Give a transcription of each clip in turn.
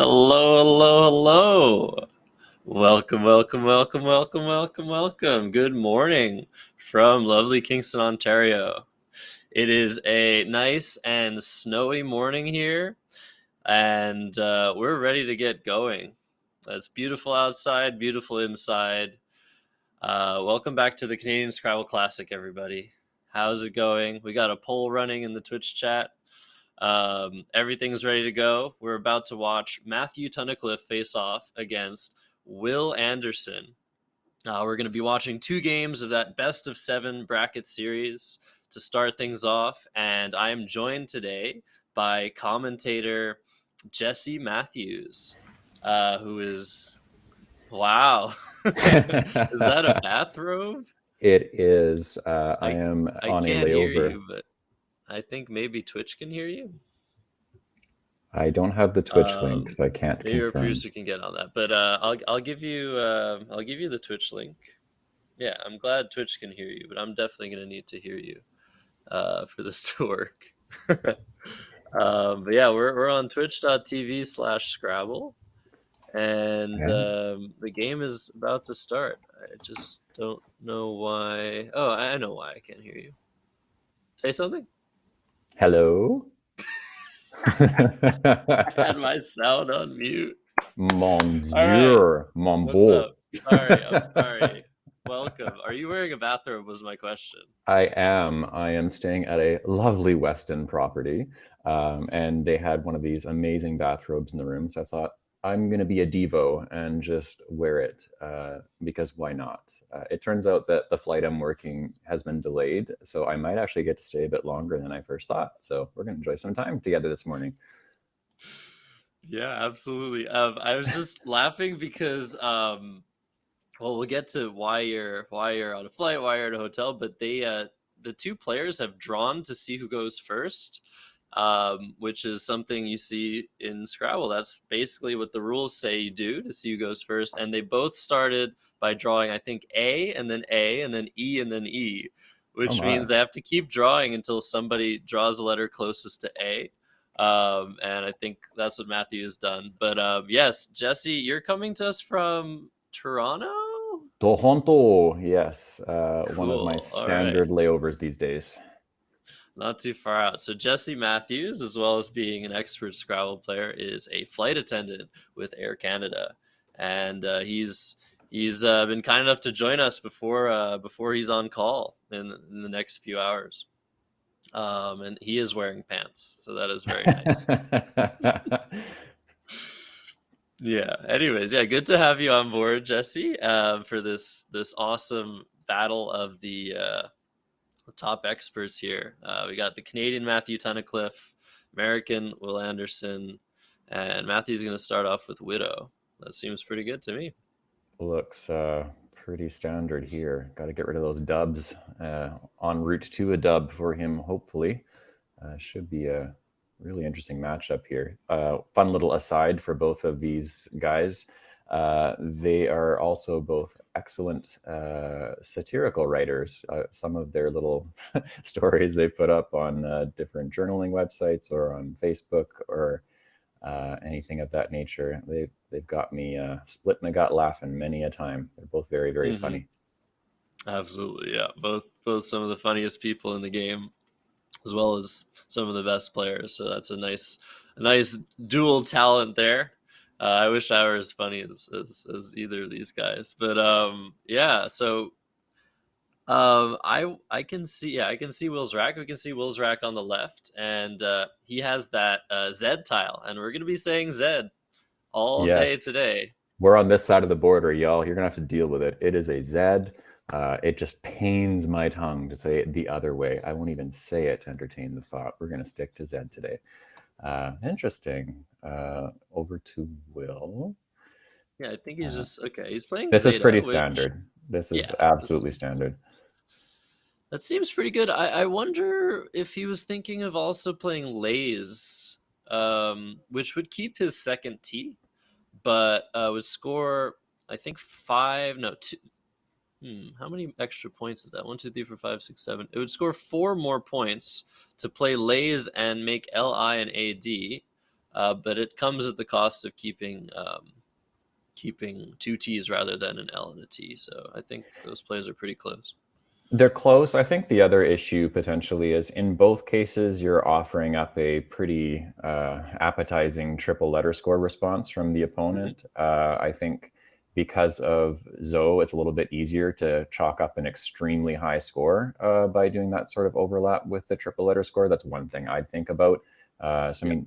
Hello, hello, hello. Welcome, welcome, welcome, welcome, welcome, welcome. Good morning from lovely Kingston, Ontario. It is a nice and snowy morning here, and we're ready to get going. It's beautiful outside, beautiful inside. Welcome back to the Canadian Scrabble Classic, everybody. How's it going? We got a poll running in the Twitch chat. Everything's ready to go. We're about to watch Matthew Tunnicliffe face off against Will Anderson. We're going to be watching two games of that best of seven bracket series to start things off. And I am joined today by commentator Jesse Matthews, who is, wow, is that a bathrobe? It is. I I, am I on a can't hear layover. you, but I think maybe Twitch can hear you. I don't have the Twitch link, so I can't Maybe your confirm. producer can get on that, but I'll give you the Twitch link. Yeah, I'm glad Twitch can hear you, but I'm definitely gonna need to hear you for this to work. But yeah, we're on twitch.tv/Scrabble, and Yeah. the game is about to start. I just don't know why. Oh, I know why I can't hear you. Say something. Hello. I had my sound on mute. Mon All right. Dieu, mon What's beau. up? Sorry, I'm sorry. Welcome. Are you wearing a bathrobe? Was my question. I am. I am staying at a lovely Weston property, and they had one of these amazing bathrobes in the room. So I thought I'm going to be a divo and just wear it because why not? It turns out that the flight I'm working has been delayed, so I might actually get to stay a bit longer than I first thought. So we're going to enjoy some time together this morning. Yeah, absolutely. I was just laughing because well, we'll get to why you're on a flight, why you're at a hotel, but the two players have drawn to see who goes first, which is something you see in Scrabble. That's basically what the rules say you do to see who goes first, and they both started by drawing, I think, A and then A and then E and then E, Oh which my. means they have to keep drawing until somebody draws the letter closest to A. And I think that's what Matthew has done. But yes, Jesse, you're coming to us from Toronto? Toronto, yes, one of my Cool. All right. standard layovers these days. Not too far out. So Jesse Matthews, as well as being an expert Scrabble player, is a flight attendant with Air Canada, and he's been kind enough to join us before he's on call in the next few hours. And he is wearing pants, so that is very nice. Yeah. Anyways, yeah, good to have you on board, Jesse, for this awesome battle of the top experts here. We got the Canadian Matthew Tunnicliffe, American Will Anderson, and Matthew's going to start off with Widow. That seems pretty good to me. Looks pretty standard here. Got to get rid of those dubs. En route to a dub for him, hopefully. Should be a really interesting matchup here. Fun little aside for both of these guys. They are also both excellent satirical writers. Some of their little stories they put up on different journaling websites or on Facebook or anything of that nature. They've got me split my gut laughing many a time. They're both very, very Mm-hmm. funny. Absolutely, yeah. Both some of the funniest people in the game, as well as some of the best players. So that's a nice dual talent there. I wish I were as funny as either of these guys. But yeah. So I can see, yeah, I can see Will's rack. We can see Will's rack on the left, and he has that Z tile, and we're gonna be saying Z all day Yes. today. We're on this side of the border, y'all. You're gonna have to deal with it. It is a Z. It just pains my tongue to say it the other way. I won't even say it to entertain the thought. We're gonna stick to Z today. Interesting. Over to Will. Yeah, I think he's Uh, just okay. He's playing this is pretty Zeta, which standard. This is yeah, absolutely standard. that seems pretty good. I wonder if he was thinking of also playing Lays, which would keep his second T, but would score I think five, no two. How many extra points is that? 1, 2, 3, 4, 5, 6, 7. It would score 4 more points to play Lays and make LI and AD. but it comes at the cost of keeping two T's rather than an L and a T. So I think those plays are pretty close. They're close. I think the other issue potentially is in both cases, you're offering up a pretty appetizing triple letter score response from the Hmm. opponent. I think because of Zoe, it's a little bit easier to chalk up an extremely high score by doing that sort of overlap with the triple letter score. That's one thing I'd think about. So I Yeah. mean,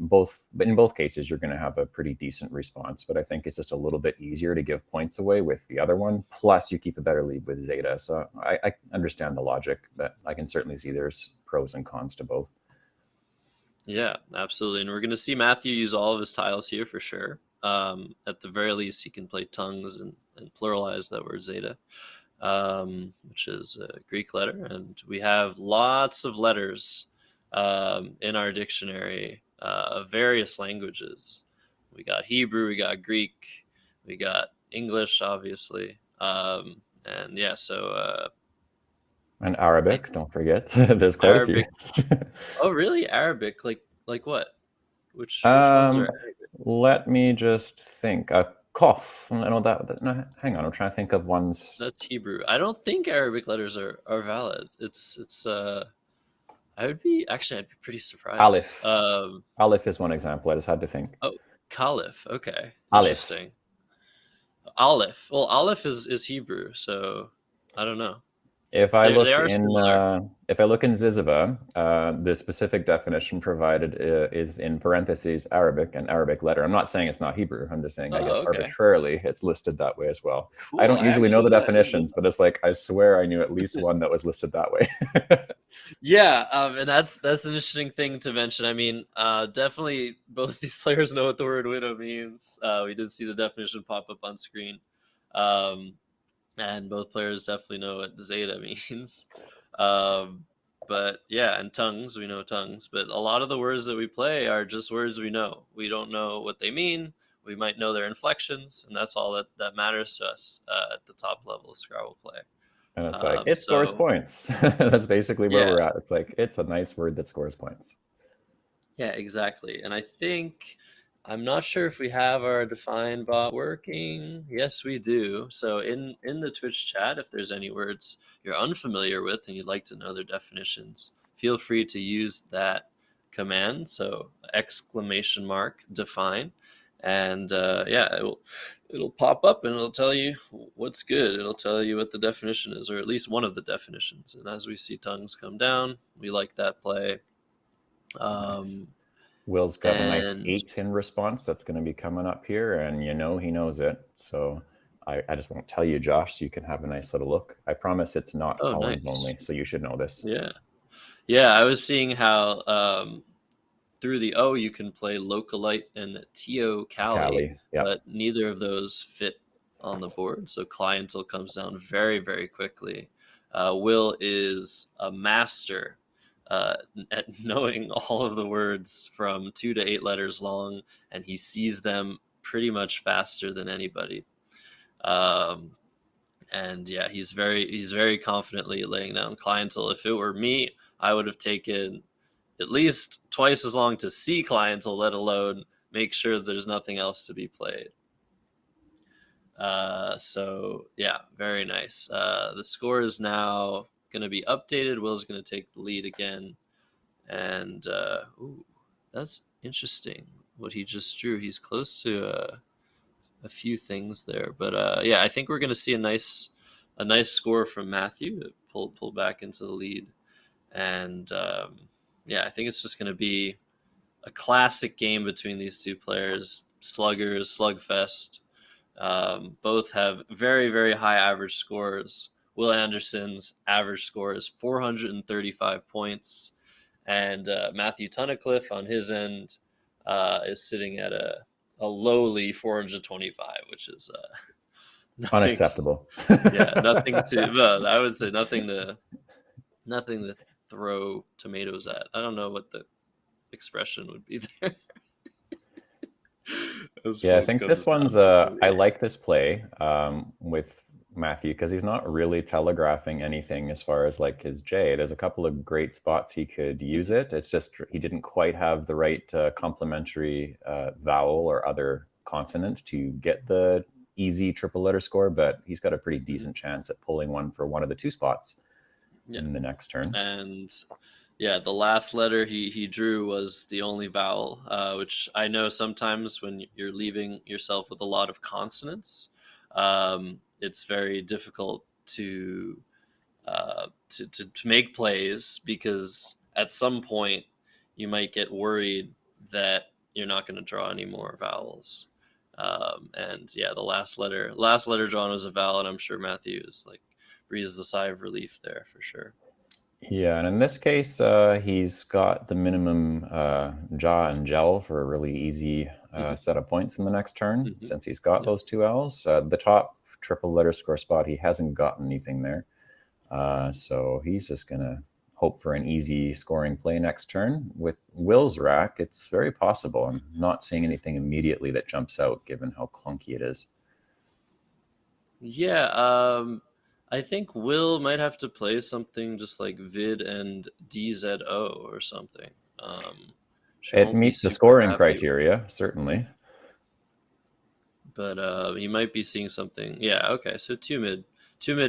but in both cases, you're going to have a pretty decent response. But I think it's just a little bit easier to give points away with the other one. Plus, you keep a better lead with Zeta. So I understand the logic, but I can certainly see there's pros and cons to both. Yeah, absolutely. And we're going to see Matthew use all of his tiles here for sure. At the very least, he can play tongues and pluralize that word zeta, which is a Greek letter. And we have lots of letters in our dictionary of various languages. We got Hebrew, we got Greek, we got English, obviously. And yeah, so And I Arabic, think don't forget, there's quite a few. Arabic. Oh, really? Arabic? Like what? Which ones are um, Arabic? Let me just think. Cough. I know that. No, hang on. I'm trying to think of ones. That's Hebrew. I don't think Arabic letters are valid. It's I'd be pretty surprised. Aleph. Aleph is one example. I just had to think. Oh, Caliph. Okay, Aleph. interesting. Aleph. Well, Aleph is Hebrew, so I don't know. They are similar. If I look in Ziziva, the specific definition provided is in parentheses Arabic, and Arabic letter. I'm not saying it's not Hebrew. I'm just saying I Oh, guess okay. arbitrarily it's listed that way as well. I Cool. don't usually know the I didn't know definitions, but it's like I swear I knew at least one that was listed that way. Yeah, and that's an interesting thing to mention. I mean, definitely both these players know what the word widow means. We did see the definition pop up on screen, um, and both players definitely know what zeta means. Um, but yeah, and tongues, we know tongues. But a lot of the words that we play are just words we know. We don't know what they mean. We might know their inflections, and that's all that matters to us at the top level of Scrabble play. And it's like it scores So points. That's basically where yeah, we're at. It's like it's a nice word that scores points. yeah, exactly. And I think I'm not sure if we have our define bot working. Yes, we do. So in the Twitch chat, if there's any words you're unfamiliar with and you'd like to know their definitions, feel free to use that command. So exclamation mark define, and yeah, it'll pop up and it'll tell you what's good. It'll tell you what the definition is, or at least one of the definitions. And as we see tongues come down, we like that play. Nice. Um, Will's got a nice and 8 in response that's going to be coming up here, and you know he knows it. So I just won't tell you, Josh, so you can have a nice little look. I promise it's not oh, columns nice. only, so you should know this. Yeah. Yeah, I was seeing how through the O you can play Localite and Tio Cali, Callie, yep. but neither of those fit on the board. So Clientele comes down very, very quickly. Will is a master at knowing all of the words from 2 to 8 letters long, and he sees them pretty much faster than anybody. Um, and yeah, he's very confidently laying down Clientele. If it were me, I would have taken at least twice as long to see Clientele, let alone make sure there's nothing else to be played. So yeah, very nice. The score is now going to be updated. Will's going to take the lead again, and ooh, that's interesting. What he just drew, he's close to a few things there, but yeah, I think we're going to see a nice score from Matthew to pull back into the lead, and yeah, I think it's just going to be a classic game between these two players, sluggers, slugfest. Both have very, very high average scores. Will Anderson's average score is 435 points, and Matthew Tunnicliffe on his end is sitting at a lowly 425, which is nothing. Unacceptable. Yeah, nothing to. Well, I would say nothing to throw tomatoes at. I don't know what the expression would be there as Yeah, I fun think this comes one's down to I it. like this play with Matthew, because he's not really telegraphing anything as far as like his J. There's a couple of great spots he could use it. It's just he didn't quite have the right complementary vowel or other consonant to get the easy triple letter score, but he's got a pretty Mhm. decent chance at pulling one for one of the two spots Yeah, in the next turn. and yeah, the last letter he drew was the only vowel, which I know sometimes when you're leaving yourself with a lot of consonants, it's very difficult to make plays because at some point you might get worried that you're not going to draw any more vowels. And yeah, the last letter drawn was a vowel, and I'm sure Matthew is like breathes a sigh of relief there for sure. Yeah, and in this case, he's got the minimum jaw and gel for a really easy Hmm. set of points in the next turn, Hmm. since he's got Yep. those two L's. The top triple letter score spot, he hasn't gotten anything there. So he's just going to hope for an easy scoring play next turn. With Will's rack, it's very possible. I'm not seeing anything immediately that jumps out, given how clunky it is. Yeah, I think Will might have to play something just like vid and DZO or something. She It won't be meets the super scoring happy with, criteria, certainly. but he might be seeing something. Yeah, okay. So two mid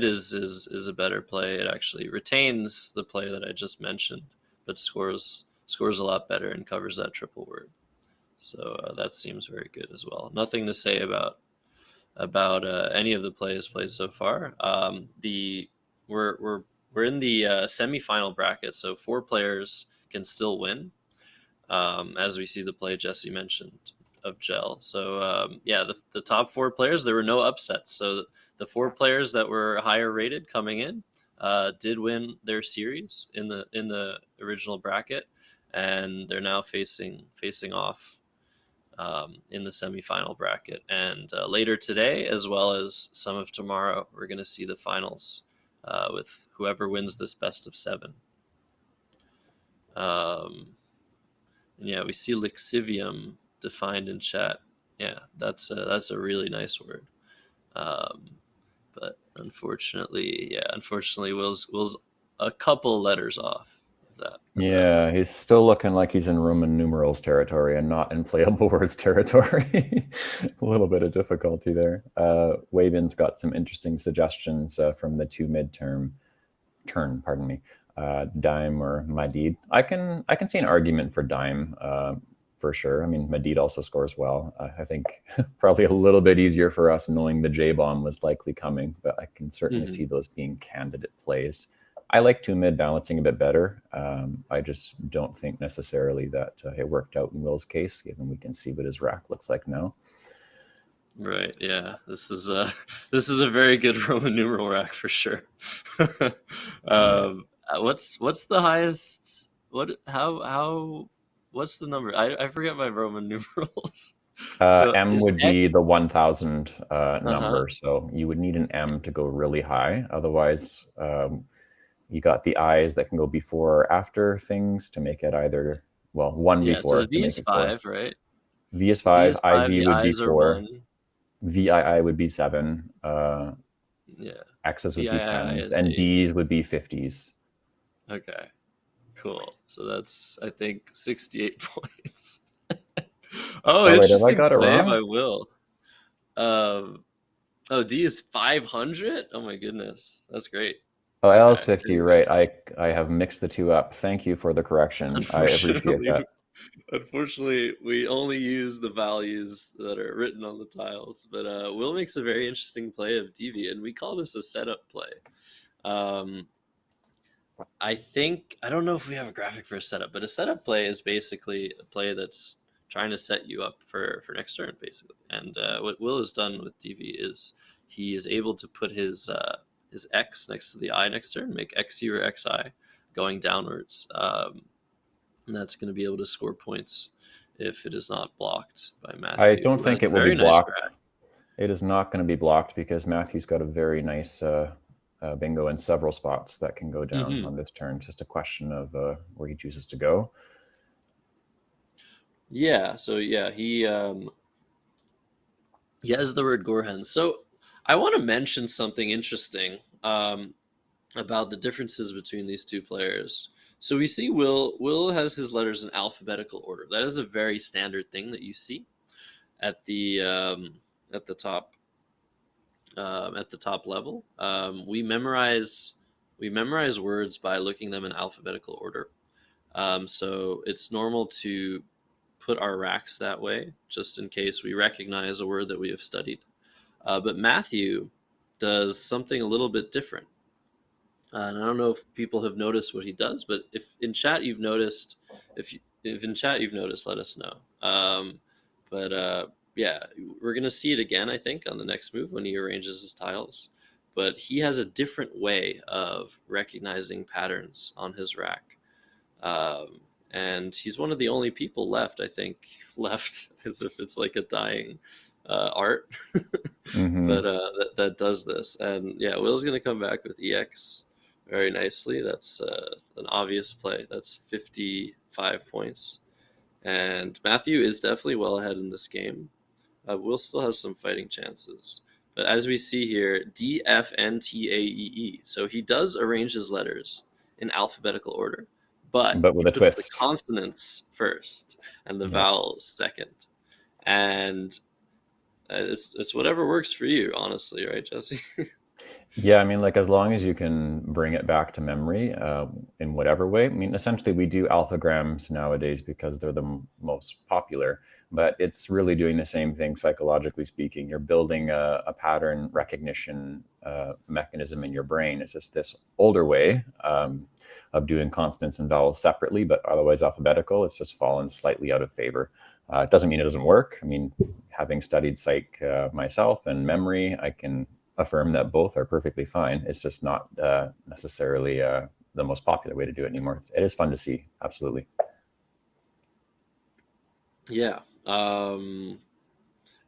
is a better play. It actually retains the play that I just mentioned, but scores a lot better and covers that triple word. So that seems very good as well. Nothing to say about any of the plays played so far. The we're we're we're in the semifinal bracket, so four players can still win. As we see the play Jesse mentioned of Gel. So yeah, the top four players, there were no upsets. So the four players that were higher rated coming in did win their series in the original bracket, and they're now facing off in the semifinal bracket. And later today, as well as some of tomorrow, we're going to see the finals with whoever wins this best of seven. Um, and yeah, we see lixivium defined in chat. Yeah, that's a really nice word. Um, but unfortunately, Will's a couple letters off of that Yeah, word. he's still looking like he's in Roman numerals territory and not in playable words territory. A little bit of difficulty there. Wavin has got some interesting suggestions from the two midterm turn, pardon me, Dime or Madid. I can see an argument for Dime for sure. I mean, Madid also scores well. I think probably a little bit easier for us knowing the J bomb was likely coming, but I can certainly see Mm-hmm. those being candidate plays. I like two mid balancing a bit better. I just don't think necessarily that it worked out in Will's case, given we can see what his rack looks like now. Right. Yeah. This is a very good Roman numeral rack for sure. Yeah. What's the highest? How what's the number? I forget my Roman numerals. So M is would be the X? 1000 Uh-huh. number. So you would need an M to go really high. Otherwise, you got the I's that can go before or after things to make it either, well, one Yeah. So the before to V make is it four. five, right? V is The V five, is five. IV The would be I's are four, one. VII would be seven, Yeah. X's would be VII tens, is and eight. D's would be 50s. Okay. Cool. So that's I think 68 points. Oh, Oh, wait, have I interesting got it play wrong? by Will. Um, oh, D is 500. Oh my goodness, that's great. Oh, L is Okay, 50, very right. nice. I have mixed the two up. Thank you for the correction. I appreciate Unfortunately, that. unfortunately, we only use the values that are written on the tiles. But Will makes a very interesting play of DV, and we call this a setup play. Um, I think I don't know if we have a graphic for a setup, but a setup play is basically a play that's trying to set you up for next turn, basically. And what Will has done with DV is he is able to put his X next to the I next turn, make XU or XI going downwards, and that's going to be able to score points if it is not blocked by I Matthew, don't who has think a it will be very nice blocked. rack. It is not going to be blocked because Matthew's got a very nice bingo in several spots that can go down Hmm. on this turn. Just a question of where he chooses to go. Yeah, so yeah, he has the word Gorhens. So I want to mention something interesting about the differences between these two players. So we see Will has his letters in alphabetical order. That is a very standard thing that you see at at the top at the top level. We memorize words by looking them in alphabetical order. So it's normal to put our racks that way, just in case we recognize a word that we have studied. But Matthew does something a little bit different. And I don't know if people have noticed what he does, but if in chat you've noticed, if in chat you've noticed, let us know. But yeah, we're gonna see it again, I think, on the next move when he arranges his tiles. But he has a different way of recognizing patterns on his rack. And he's one of the only people left, I think, left as if it's like a dying art, Hmm. but that does this. And yeah, Will's gonna come back with EX very nicely. That's an obvious play. That's 55 points, and Matthew is definitely well ahead in this game. Will still has some fighting chances. But as we see here, D, F, N, T, A, E, E. So he does arrange his letters in alphabetical order, but But he with a puts the twist. consonants first and the Yeah. vowels second. And it's whatever works for you, honestly, right, Jesse? Yeah, I mean, like as long as you can bring it back to memory in whatever way. I mean, essentially, we do alphagrams nowadays because they're the most popular, but it's really doing the same thing psychologically speaking. You're building a pattern recognition mechanism in your brain. It's just this older way of doing consonants and vowels separately, but otherwise alphabetical. It's just fallen slightly out of favor. It doesn't mean it doesn't work. I mean, having studied psych myself and memory, I can affirm that both are perfectly fine. It's just not necessarily the most popular way to do it anymore. It is fun to see, absolutely. Yeah.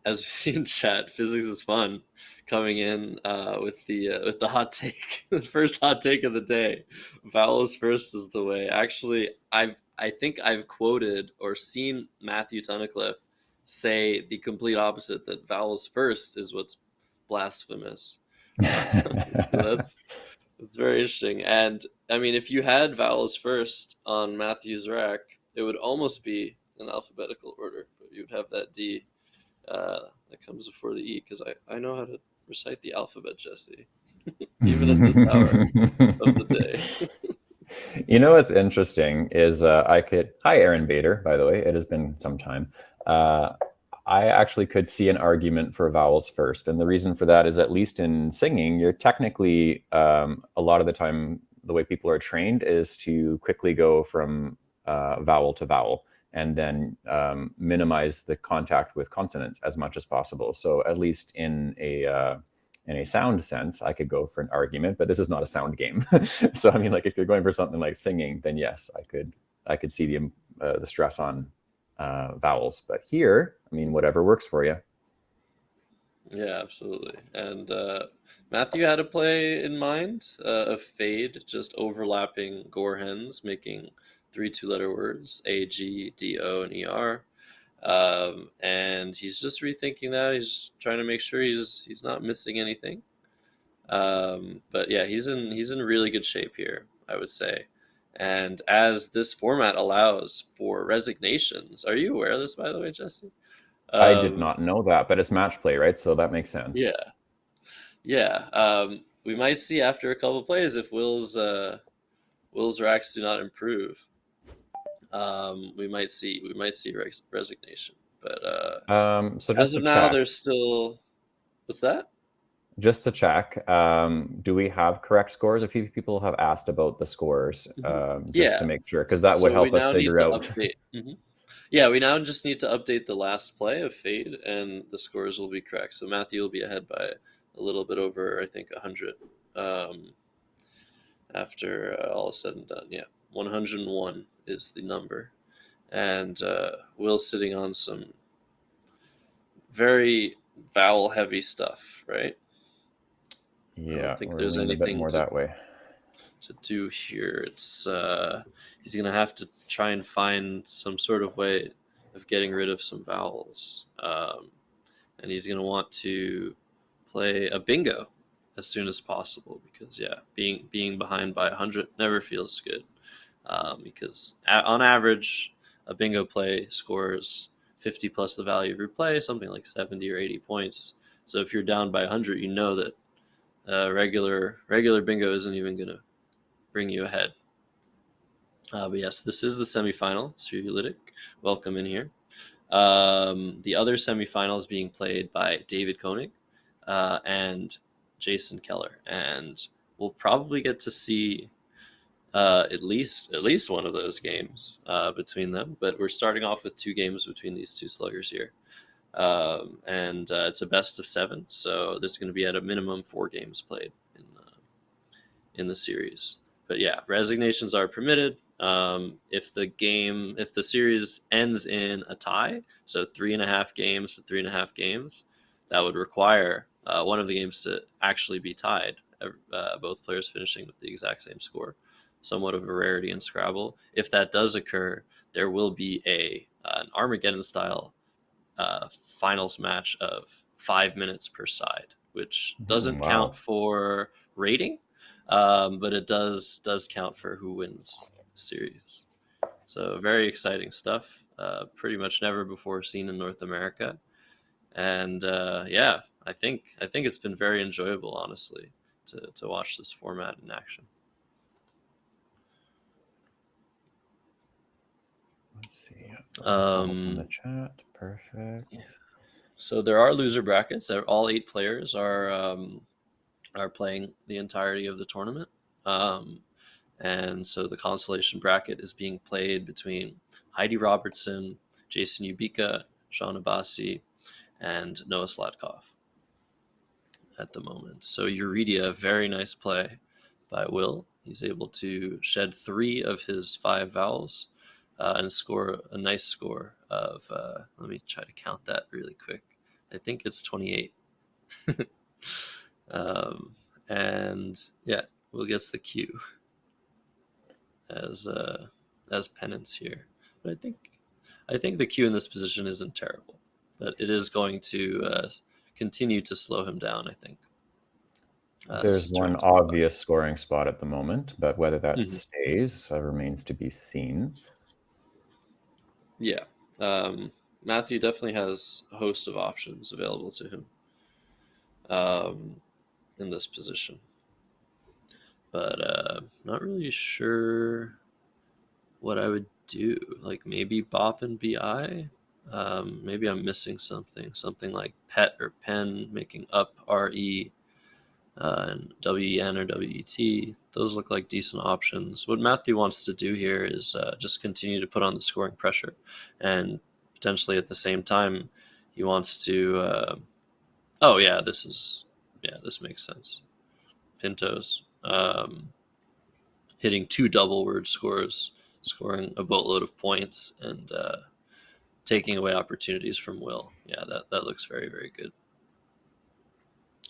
As we see in chat, physics is fun. Coming in with the hot take, the first hot take of the day. Vowels first is the way. Actually, I think I've quoted or seen Matthew Tunnicliffe say the complete opposite. That vowels first is what's blasphemous. So that's very interesting. And I mean, if you had vowels first on Matthew's rack, it would almost be in alphabetical order, but you'd have that D that comes before the E because I know how to recite the alphabet, Jesse, even at this hour of the day. You know what's interesting is I could. Hi, Aaron Bader. By the way, it has been some time. Uh, I actually could see an argument for vowels first, and the reason for that is at least in singing, you're technically a lot of the time the way people are trained is to quickly go from vowel to vowel and then minimize the contact with consonants as much as possible. So at least in a sound sense, I could go for an argument, but this is not a sound game. So I mean, like if you're going for something like singing, then yes, I could see the stress on vowels. But here, I mean, whatever works for you. Yeah, absolutely. And Matthew had a play in mind of fade, just overlapping gore hens, making three two-letter words: A, G, D, O, and E, R. And he's just rethinking that. He's trying to make sure he's not missing anything. But yeah, he's in really good shape here, I would say. And as this format allows for resignations, are you aware of this, by the way, Jesse? I did Um, not know that, but it's match play, right? So that makes sense. yeah, yeah. We might see after a couple plays if Will's racks do not improve. We might see resignation. But So as just of to now, check, there's still what's that? do we have correct scores? A few people have asked about the scores, just to Yeah. make sure, because that would So we help us now need figure to out. update. Yeah, we now just need to update the last play of Fade, and the scores will be correct. So Matthew will be ahead by a little bit over, I think, 100 um, after all is said and done. Yeah, 101 is the number. And Will's sitting on some very vowel heavy stuff, right? I don't Yeah, think we're there's leaning a bit anything more that way. to do here. It's he's gonna have to try and find some sort of way of getting rid of some vowels, and he's gonna want to play a bingo as soon as possible because yeah, being behind by 100 never feels good. Because on average, a bingo play scores 50 plus the value of your play, something like 70 or 80 points. So if you're down by 100, you know that regular bingo isn't even going to bring you ahead. But yes, this is the semifinal. Cyrilytic, welcome in here. The other semifinal is being played by David Koenig and Jason Keller, and we'll probably get to see at least one of those games between them. But we're starting off with two games between these two sluggers here, and it's a best of seven. So there's going to be at a minimum 4 games played in the series. But yeah, resignations are permitted. If the series ends in a tie, so 3.5 games to 3.5 games, that would require one of the games to actually be tied, both players finishing with the exact same score. Somewhat of a rarity in Scrabble. If that does occur, there will be an Armageddon style finals match of 5 minutes per side, which doesn't count Wow. for rating, but it does count for who wins the series. So very exciting stuff. Pretty much never before seen in North America, and yeah, I think it's been very enjoyable, honestly, to watch this format in action. Let's see. All in the Um, chat. Perfect. so there are loser brackets. All 8 players are playing the entirety of the tournament. Um, and so the consolation bracket is being played between Heidi Robertson, Jason Ubika, Sean Abassi, and Noah Sladkov at the moment. So Euredia, very nice play by Will. He's able to shed 3 of his 5 vowels and score a nice score of, let me try to count that really quick. I think it's 28. um, and yeah, Will gets the Q as penance here. But I think the Q in this position isn't terrible, but it is going to continue to slow him down. I think There's this one turn to the bottom. obvious scoring spot at the moment, but whether that Mhm. stays remains to be seen. Yeah, Matthew definitely has a host of options available to him um, in this position, but not really sure what I would do. Like maybe Bop and Bi. Maybe I'm missing something. Something like Pet or Pen, making up RE and WEN or WET. Those look like decent options. What Matthew wants to do here is just continue to put on the scoring pressure, and potentially at the same time, he wants to. Oh yeah, this makes sense. Pintos. Hitting 2 double word scores, scoring a boatload of points, and taking away opportunities from Will. Yeah, that looks very very good.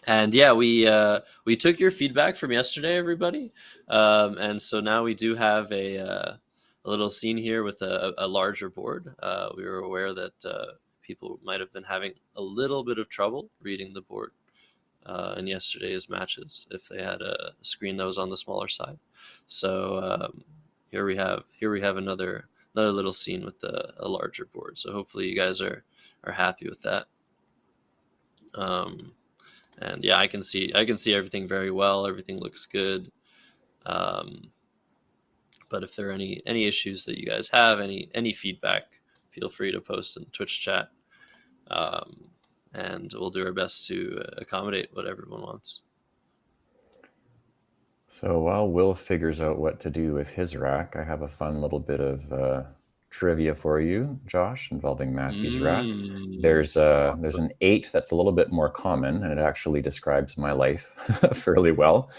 And yeah, we took your feedback from yesterday, everybody, and so now we do have a little scene here with a larger board. We were aware that people might have been having a little bit of trouble reading the board in yesterday's matches if they had a screen that was on the smaller side. So here we have another little scene with a larger board. So hopefully you guys are happy with that. Um, and yeah, I can see everything very well. Everything looks good. Um, but if there are any issues that you guys have, any feedback, feel free to post in the Twitch chat, um, and we'll do our best to accommodate what everyone wants. So while Will figures out what to do with his rack, I have a fun little bit of trivia for you, Josh, involving Matthew's rack. There's Awesome. an 8 that's a little bit more common, and it actually describes my life fairly well.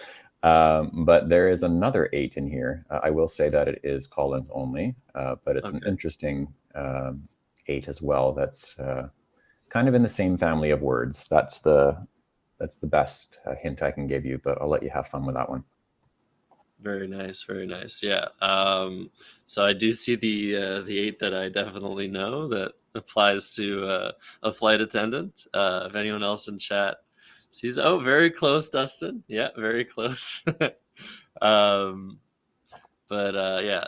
But there is another 8 in here. I will say that it is Collins only, but it's an Okay. interesting 8 as well. That's kind of in the same family of words. That's the best hint I can give you, but I'll let you have fun with that one. Very nice, very nice. Yeah. So I do see the 8 that I definitely know that applies to a flight attendant. If anyone else in chat He's very close, Dustin. Yeah, very close. um, but yeah.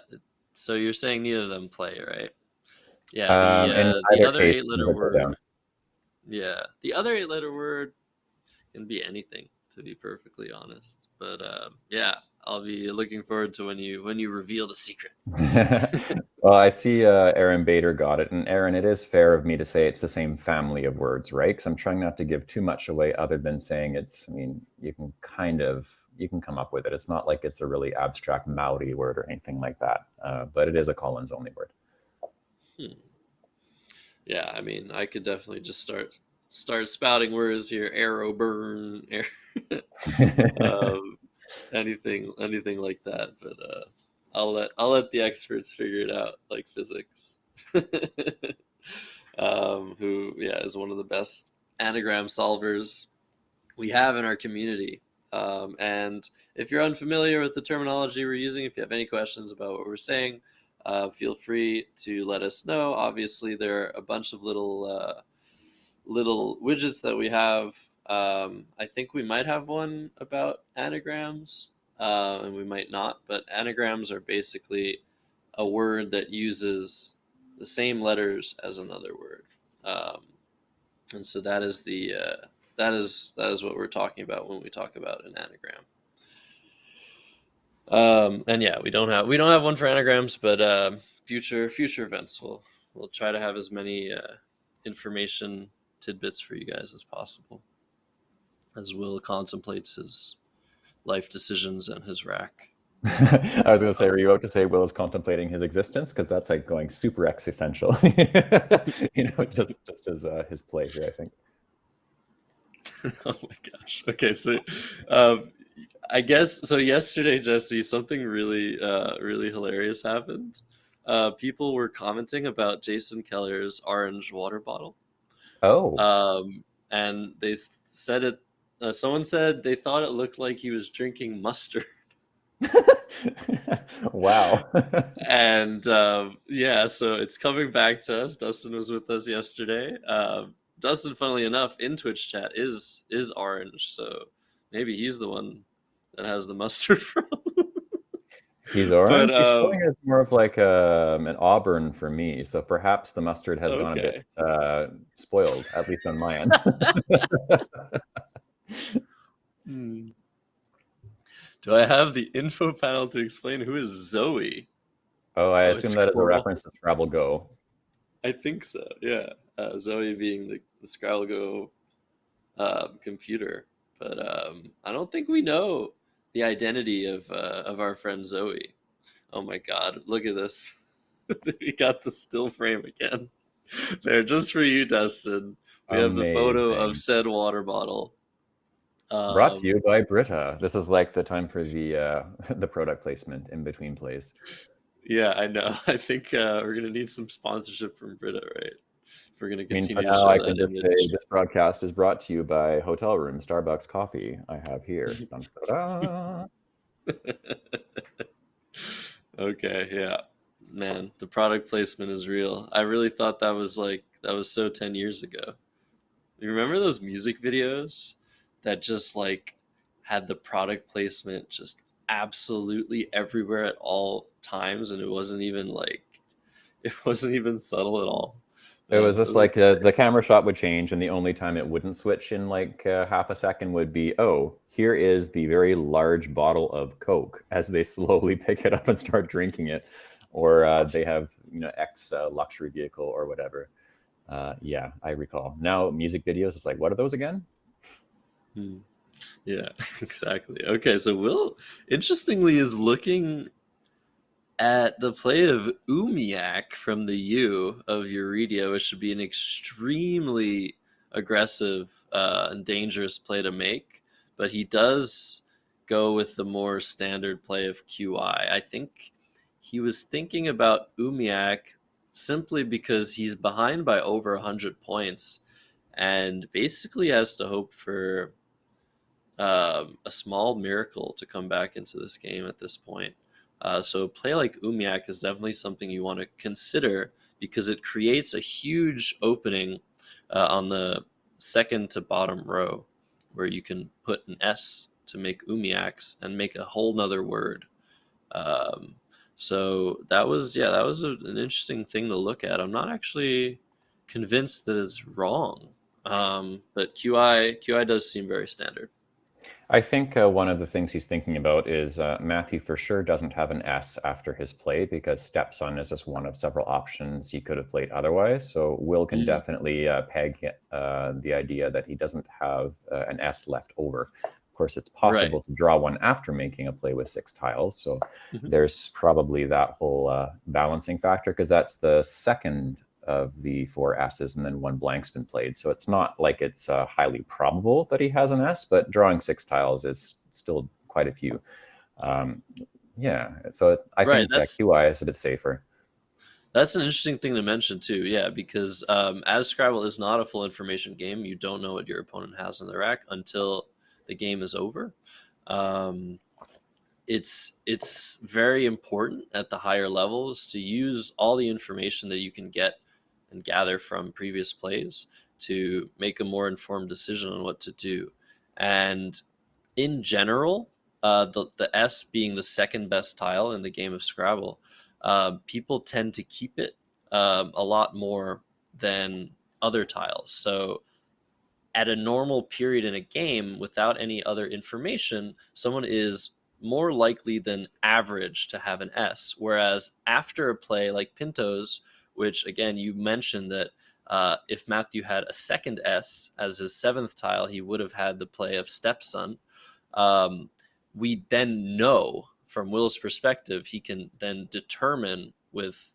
So you're saying neither of them play, right? Yeah. In The either other case, eight things letter will go down. word. Yeah, the other eight-letter word can be anything, to be perfectly honest. But yeah, I'll be looking forward to when you reveal the secret. Well, I see Aaron Bader got it. And Aaron, it is fair of me to say it's the same family of words, right? Because I'm trying not to give too much away other than saying it's, I mean, you can come up with it. It's not like it's a really abstract Maori word or anything like that. But it is a Collins only word. Hmm. Yeah, I mean, I could definitely just start spouting words here. Arrow burn, um, anything like that. But I'll let the experts figure it out, like physics. Who, yeah, is one of the best anagram solvers we have in our community. And if you're unfamiliar with the terminology we're using, if you have any questions about what we're saying, feel free to let us know. Obviously, there are a bunch of little widgets that we have. I think we might have one about anagrams, and we might not. But anagrams are basically a word that uses the same letters as another word. Um, and so that is what we're talking about when we talk about an anagram. And yeah, we don't have one for anagrams, but future events we'll try to have as many information tidbits for you guys as possible as Will contemplates his life decisions and his rack. I was going to say, were you about to say Will is contemplating his existence? Because that's like going super existential. Just as his play here, I think. Oh my gosh. Okay, so um, I guess so. Yesterday, Jesse, something really hilarious happened. People were commenting about Jason Keller's orange water bottle, Oh, and they said it. Someone said they thought it looked like he was drinking mustard. wow. And yeah, so it's coming back to us. Dustin was with us yesterday. Dustin, funnily enough, in Twitch chat is orange, so maybe he's the one that has the mustard problem. He's But orange. He's showing as more of like an auburn for me. So perhaps the mustard has gone a bit okay. spoiled, at least on my end. Hmm. Do I have the info panel to explain who is Zoe? Oh, I Oh, assume it's that is a Coral. reference to Scrabble Go. I think so. Yeah, Zoe being the Scrabble Go computer, but I don't think we know the identity of our friend Zoe. Oh my God! Look at this. We got the still frame again. There, just for you, Dustin. We have the photo of Amazing. said water bottle. Brought to you Um, by Brita. This is like the time for the the product placement in between plays. yeah, I know. I think we're gonna need some sponsorship from Brita, right? If we're gonna I mean, for continue to now, show I can that just say image. this broadcast is brought to you by Hotel Room Starbucks Coffee. I have here. Dun, da, da. Okay, yeah. Man, the product placement is real. I really thought that was so 10 years ago. You remember those music videos that just like had the product placement just absolutely everywhere at all times, and it wasn't even like it wasn't even subtle at all. It Man, was just those are like the camera shot would change, and the only time it wouldn't switch in like half a second would be, oh, here is the very large bottle of Coke as they slowly pick it up and start drinking it, or they have X luxury vehicle or whatever. Yeah, I recall. Now music videos, it's like, what are those again? Hmm. Yeah, exactly. Okay, so Will interestingly is looking at the play of Umiak from the U of Euredia, which should be an extremely aggressive and dangerous play to make. But he does go with the more standard play of QI. I think he was thinking about Umiak simply because he's behind by over 100 points and basically has to hope for a small miracle to come back into this game at this point. So a play like Umiak is definitely something you want to consider because it creates a huge opening on the second to bottom row. where you can put an S to make umiaks and make a whole nother word. Um, so that was an interesting thing to look at. I'm not actually convinced that it's wrong, but QI does seem very standard. I think one of the things he's thinking about is Matthew for sure doesn't have an S after his play because stepson is just one of several options he could have played otherwise. So Will can Mm, definitely peg the idea that he doesn't have an S left over. Of course, it's right. possible to draw one after making a play with 6 tiles. So Mhm. there's probably that whole balancing factor because that's the second of the 4 S's and then one blank's been played. So it's not like it's highly probable that he has an S, but drawing 6 tiles is still quite a few. Um, yeah, so I Right. think QI is a bit safer. That's an interesting thing to mention too. Yeah, because as Scrabble is not a full information game, you don't know what your opponent has in the rack until the game is over. Um, it's very important at the higher levels to use all the information that you can get and gather from previous plays to make a more informed decision on what to do. And in general, the S being the second best tile in the game of Scrabble, people tend to keep it a lot more than other tiles. So at a normal period in a game without any other information, someone is more likely than average to have an S. Whereas after a play like Pinto's, which again, you mentioned that if Matthew had a second S as his seventh tile, he would have had the play of Stepson. Um, we then know from Will's perspective, he can then determine with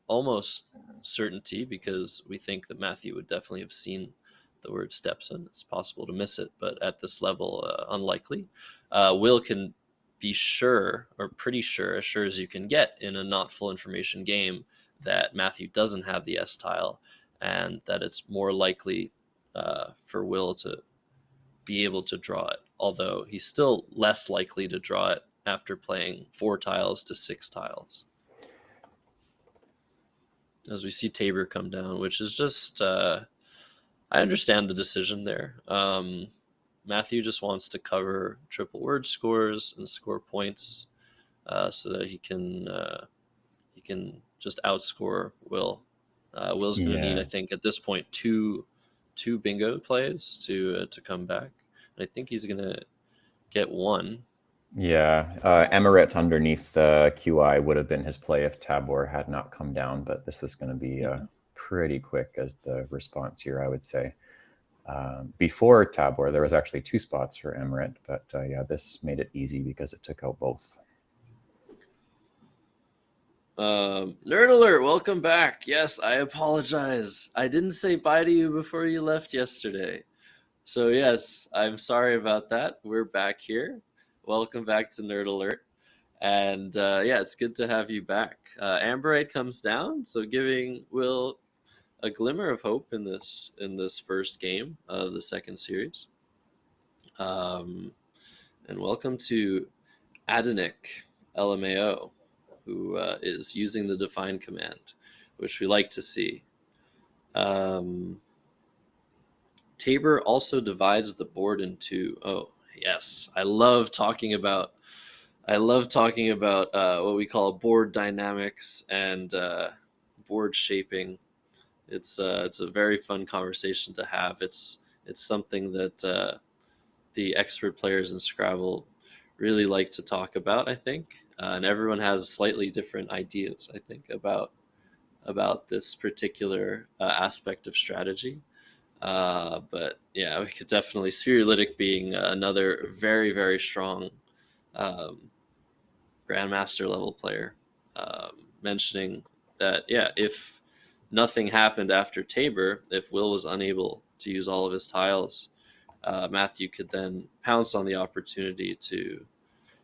almost certainty because we think that Matthew would definitely have seen the word Stepson. It's possible to miss it, but at this level, unlikely. Will can be sure, or pretty sure, as sure as you can get in a not full information game, that Matthew doesn't have the S tile and that it's more likely for Will to be able to draw it, although he's still less likely to draw it after playing 4 tiles to 6 tiles. As we see Tabor come down, which is just, I understand the decision there. Matthew just wants to cover triple word scores and score points so that he can just outscore Will. Will's going to need, I Yeah, think, at this point, two bingo plays to come back. And I think he's going to get one. yeah. Emirates underneath QI would have been his play if Tabor had not come down, but this is going to be Mhm. pretty quick as the response here, I would say. Before Tabor, there was actually 2 spots for Emirates, but yeah, this made it easy because it took out both. Nerd alert! Welcome back. Yes, I apologize. I didn't say bye to you before you left yesterday. So yes, I'm sorry about that. We're back here. Welcome back to Nerd Alert, and yeah, it's good to have you back. Amberite comes down, so giving Will a glimmer of hope in this first game of the second series. Um, and welcome to Adenic LMAO, who is using the define command, which we like to see. Um, Tabor also divides the board into. Oh yes, I love talking about what we call board dynamics and board shaping. It's a very fun conversation to have. It's something that the expert players in Scrabble really like to talk about. I think, and everyone has slightly different ideas. I think about this particular aspect of strategy. But yeah, we could definitely Spherolytic being another very strong um, grandmaster level player. Mentioning that yeah, if nothing happened after Tabor, if Will was unable to use all of his tiles, Matthew could then pounce on the opportunity to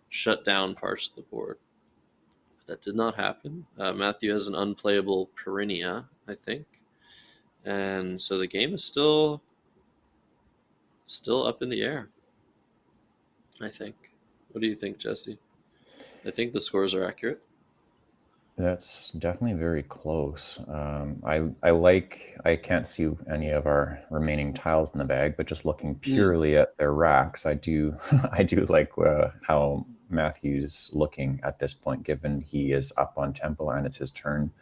shut down parts of the board. That did not happen. Matthew has an unplayable Perinia, I think, and so the game is still up in the air. I think. What do you think, Jesse? I think the scores are accurate. That's definitely very close. I can't see any of our remaining tiles in the bag, but just looking Mm, purely at their racks, I do I do like how Matthew's looking at this point, given he is up on tempo and it's his turn.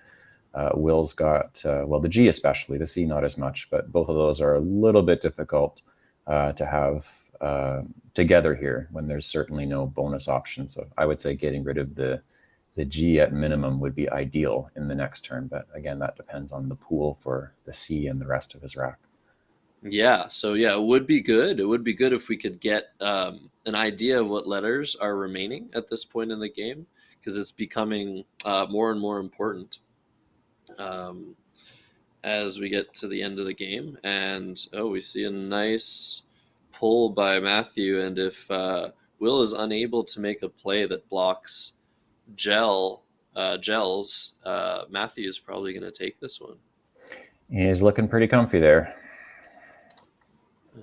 Will's got well, the G especially, the C not as much, but both of those are a little bit difficult to have together here when there's certainly no bonus option. So I would say getting rid of the G at minimum would be ideal in the next turn. But again, that depends on the pool for the C and the rest of his rack. yeah, so yeah, it would be good. It would be good if we could get an idea of what letters are remaining at this point in the game, because it's becoming more and more important um, as we get to the end of the game. And oh, we see a nice pull by Matthew. And if Will is unable to make a play that blocks gels, Matthew is probably going to take this one. He's looking pretty comfy there.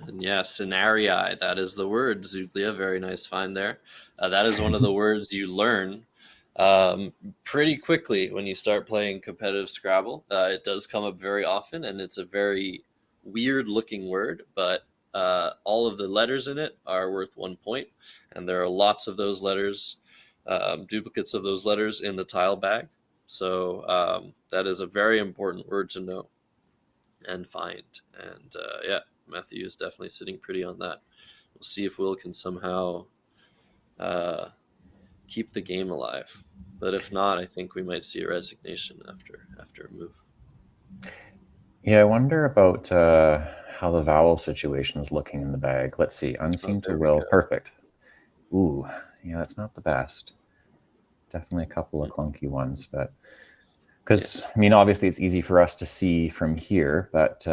And yeah, scenarii, that is the word, Zuglia. Very nice find there. That is one of the words you learn pretty quickly when you start playing competitive Scrabble. It does come up very often, and it's a very weird looking word, but all of the letters in it are worth 1 point, and there are lots of those letters, duplicates of those letters in the tile bag. So that is a very important word to know and find. And yeah, Matthew is definitely sitting pretty on that. We'll see if Will can somehow uh, keep the game alive. But if not, I think we might see a resignation after a move. Yeah, I wonder about how the vowel situation is looking in the bag. Let's see. Oh, Unseen to there we Will. go. Perfect. Ooh, yeah, that's not the best. Definitely a couple of clunky ones, but Yeah, because I mean, obviously, it's easy for us to see from here that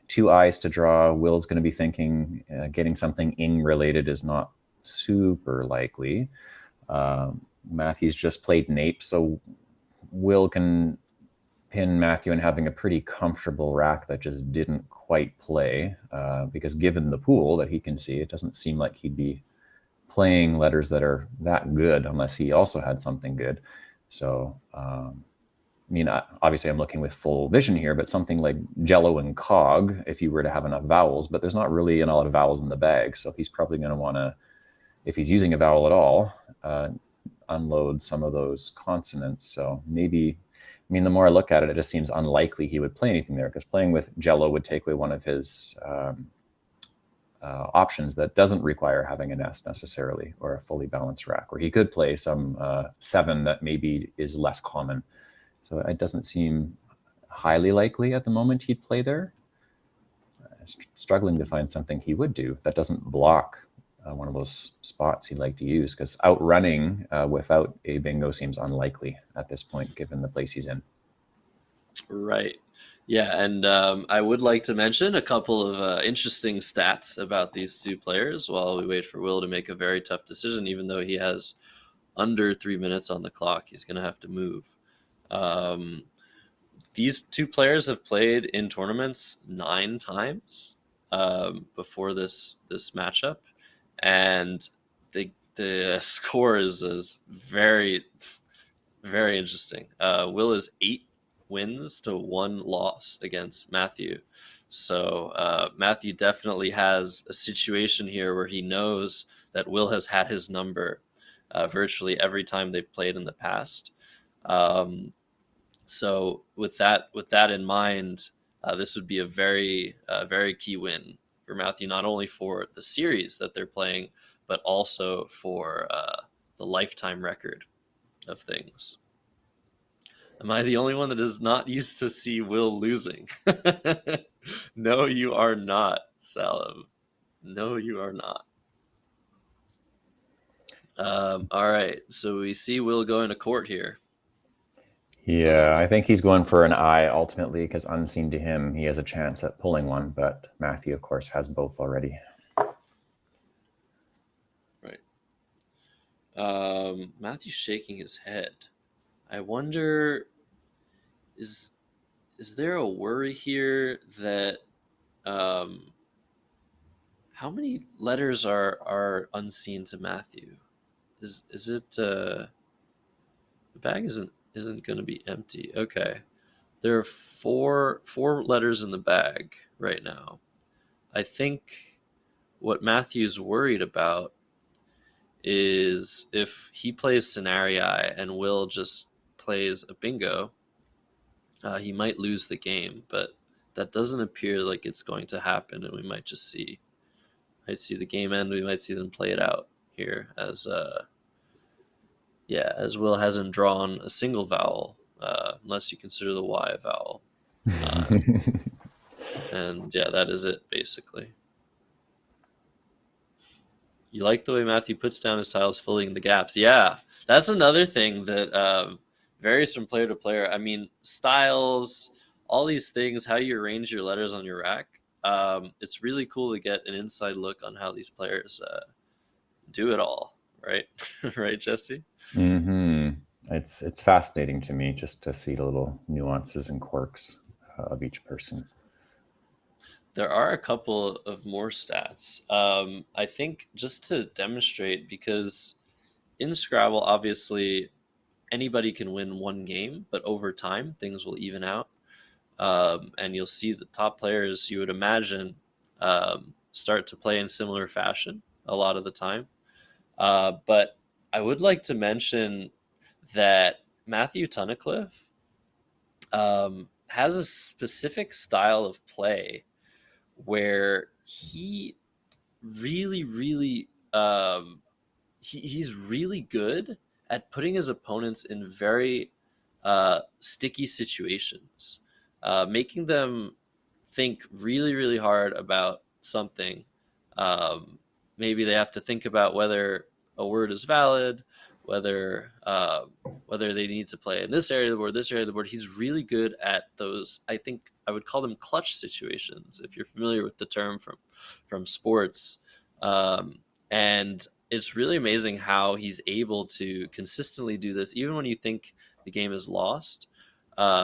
two eyes to draw. Will's going to be thinking getting something ing related is not super likely. Matthew's just played Nape, so Will can pin Matthew in having a pretty comfortable rack that just didn't quite play because given the pool that he can see, it doesn't seem like he'd be playing letters that are that good unless he also had something good. So I mean, obviously, I'm looking with full vision here, but something like Jello and Cog, if you were to have enough vowels, but there's not really a lot of vowels in the bag, so he's probably going to want to, if he's using a vowel at all, unload some of those consonants. So maybe, I mean, the more I look at it, it just seems unlikely he would play anything there because playing with Jello would take away one of his options that doesn't require having a nest necessarily or a fully balanced rack, or he could play some seven that maybe is less common. So it doesn't seem highly likely at the moment he'd play there. Struggling to find something he would do that doesn't block one of those spots he'd like to use because outrunning without a bingo seems unlikely at this point given the place he's in. right. Yeah, and I would like to mention a couple of interesting stats about these two players while we wait for Will to make a very tough decision. Even though he has under 3 minutes on the clock, he's going to have to move. Um, these two players have played in tournaments 9 times before this matchup, and the score is very interesting. Will is 8 wins to 1 loss against Matthew. So Matthew definitely has a situation here where he knows that Will has had his number virtually every time they've played in the past. Um, so with that in mind, this would be a very key win for Matthew, not only for the series that they're playing, but also for the lifetime record of things. Am I the only one that is not used to see Will losing? No, you are not, Salim. No, you are not. All right, so we see Will going to court here. Yeah, I Um, think he's going for an I ultimately because unseen to him, he has a chance at pulling one, but Matthew, of course, has both already. right. Matthew's shaking his head. I wonder is is there a worry here that um, how many letters are unseen to Matthew? Is it the bag isn't? isn't going to be empty. Okay. There are four letters in the bag right now. I think what Matthew's worried about is if he plays scenarii and Will just plays a bingo, he might lose the game, but that doesn't appear like it's going to happen, and we might see the game end. We might see them play it out here as as Will hasn't drawn a single vowel, unless you consider the Y a vowel. Uh, and yeah, that is it basically. You like the way Matthew puts down his tiles, filling the gaps. Yeah, that's another thing that varies from player to player. I mean, styles, all these things, how you arrange your letters on your rack. It's really cool to get an inside look on how these players do it all. Right, right, Jesse. hmm It's fascinating to me just to see the little nuances and quirks of each person. There are a couple of more stats. I think just to demonstrate, because in Scrabble, obviously anybody can win one game, but over time things will even out. And you'll see the top players you would imagine start to play in similar fashion a lot of the time. But I would like to mention that Matthew Tunnicliffe has a specific style of play where he really, really, he's really good at putting his opponents in very sticky situations, making them think really, really hard about something. Um, Maybe they have to think about whether a word is valid, whether whether they need to play in this area of the board, this area of the board. He's really good at those. I think I would call them clutch situations, if you're familiar with the term from sports. Um, and it's really amazing how he's able to consistently do this, even when you think the game is lost.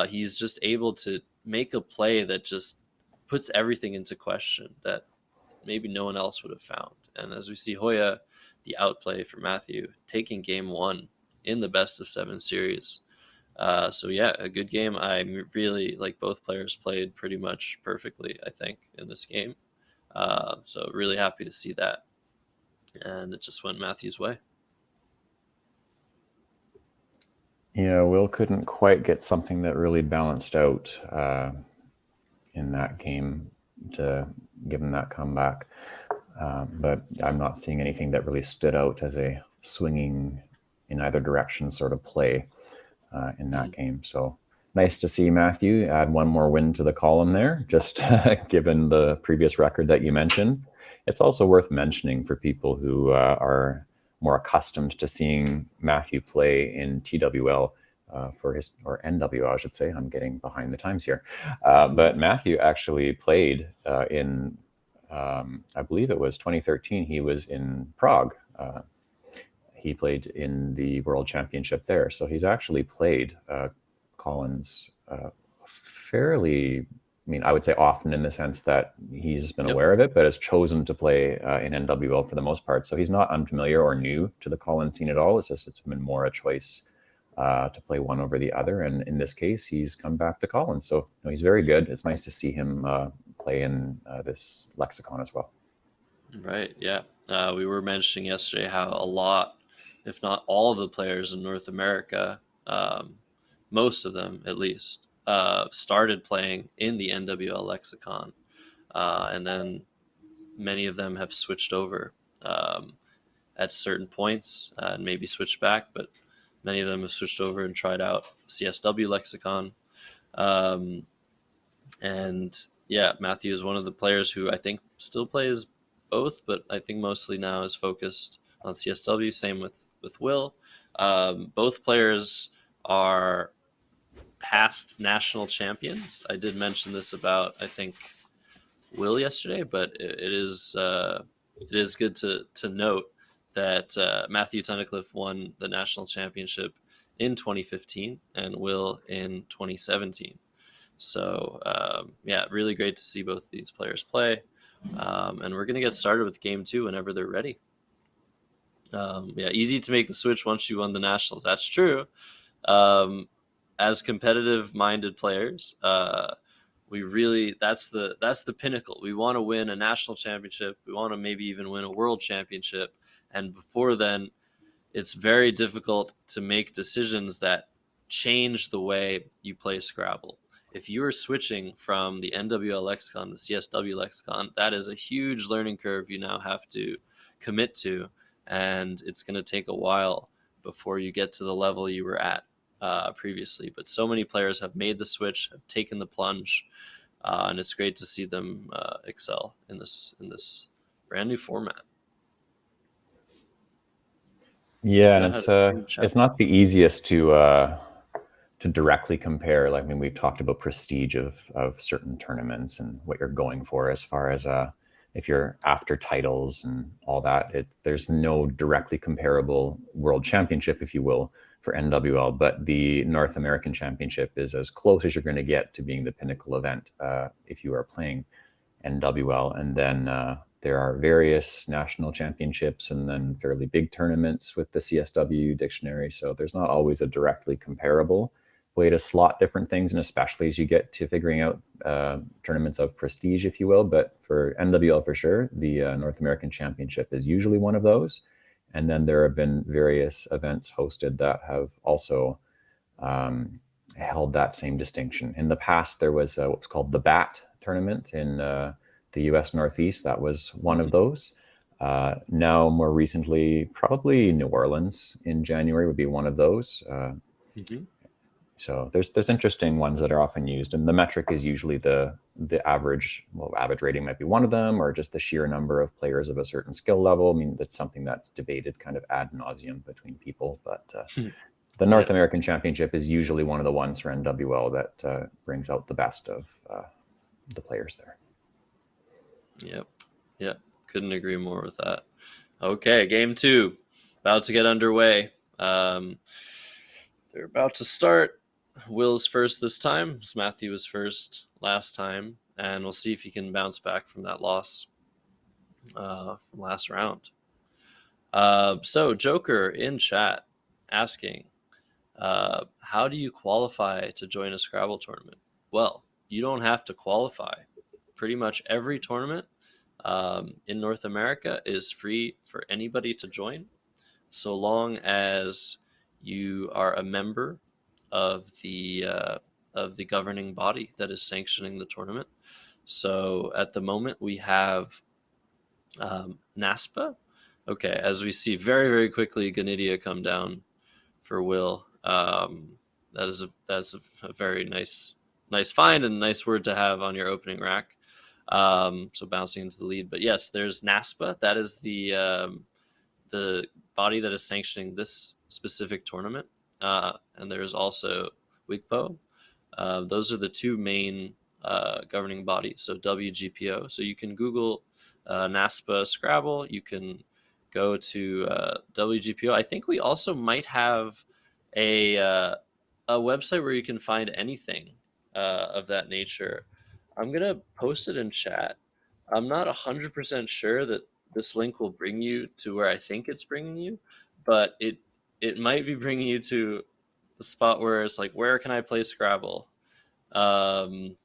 He's just able to make a play that just puts everything into question that maybe no one else would have found. And as we see Hoya, the outplay for Matthew, taking game one in the best of seven series. So yeah, a good game. I really like both players played pretty much perfectly, I think, in this game. So really happy to see that. And it just went Matthew's way. Yeah, Will couldn't quite get something that really balanced out in that game to give him that comeback. But I'm not seeing anything that really stood out as a swinging in either direction sort of play in that game. So nice to see Matthew add one more win to the column there, just given the previous record that you mentioned. It's also worth mentioning for people who are more accustomed to seeing Matthew play in TWL for his, or NWL, I should say. I'm getting behind the times here. But Matthew actually played in, I believe it was 2013. He was in Prague. He played in the World Championship there. So he's actually played Collins fairly, I mean, I would say often in the sense that he's been Yep. aware of it, but has chosen to play in NWL for the most part. So he's not unfamiliar or new to the Collins scene at all. It's just it's been more a choice to play one over the other. And in this case, he's come back to Collins. So he's very good. It's nice to see him play in this lexicon as well. Right. Yeah. We were mentioning yesterday how a lot, if not all of the players in North America, most of them at least, started playing in the NWL lexicon. And then many of them have switched over at certain points and maybe switched back, but many of them have switched over and tried out CSW lexicon. Um, and yeah, Matthew is one of the players who I think still plays both, but I think mostly now is focused on CSW. Same with Will. Both players are past national champions. I did mention this about I think Will yesterday, but it is good to note that Matthew Tunnicliffe won the national championship in 2015 and Will in 2017. So yeah, really great to see both of these players play. And we're gonna get started with game two whenever they're ready. Yeah, easy to make the switch once you won the nationals. That's true. as competitive minded players, we really that's the pinnacle. We want to win a national championship. We want to maybe even win a world championship. And before then, it's very difficult to make decisions that change the way you play Scrabble. If you are switching from the NWL lexicon to the CSW lexicon, that is a huge learning curve you now have to commit to, and it's going to take a while before you get to the level you were at previously. But so many players have made the switch, have taken the plunge, and it's great to see them excel in this brand new format. I Yeah, and forgot how to change chat. it's not the easiest to directly compare. Like, I mean, we've talked about prestige of certain tournaments and what you're going for as far as if you're after titles and all that. There's no directly comparable world championship, if you will, for NWL, but the North American Championship is as close as you're going to get to being the pinnacle event if you are playing NWL. And then there are various national championships and then fairly big tournaments with the CSW dictionary. So there's not always a directly comparable way to slot different things, and especially as you get to figuring out tournaments of prestige, if you will. But for NWL, for sure, the North American Championship is usually one of those. And then there have been various events hosted that have also held that same distinction. In the past, there was what's called the BAT tournament in the US Northeast. That was one of those. Now, more recently, probably New Orleans in January would be one of those. Mm-hmm. So there's interesting ones that are often used, and the metric is usually the average. Well, average rating might be one of them, or just the sheer number of players of a certain skill level. I mean, that's something that's debated kind of ad nauseum between people. But the North Yep. American Championship is usually one of the ones for NWL that brings out the best of the players there. Yep. Yep. Couldn't agree more with that. Okay, game two, about to get underway. They're about to start. Will's first this time. Matthew was first last time, and we'll see if he can bounce back from that loss from last round. So, Joker in chat asking, how do you qualify to join a Scrabble tournament? Well, you don't have to qualify. Pretty much every tournament in North America is free for anybody to join, so long as you are a member of the governing body that is sanctioning the tournament. So at the moment we have NASPA. Okay, as we see very very quickly, Ganidia come down for Will. That's a very nice find and nice word to have on your opening rack. So bouncing into the lead, but yes, there's NASPA. That is the body that is sanctioning this specific tournament, and there's also WIGPO. Those are the two main governing bodies. So WGPO. So you can Google NASPA Scrabble. You can go to WGPO. I think we also might have a website where you can find anything of that nature. I'm gonna post it in chat. I'm not 100% sure that this link will bring you to where I think it's bringing you, but it might be bringing you to the spot where it's like, where can I play Scrabble? And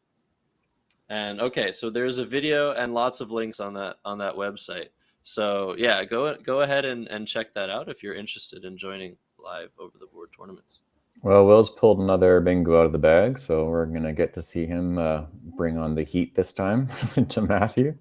okay, so there's a video and lots of links on that website. So yeah, go ahead and check that out if you're interested in joining live over the board tournaments. Well, Will's pulled another bingo out of the bag, so we're going to get to see him bring on the heat this time to Matthew.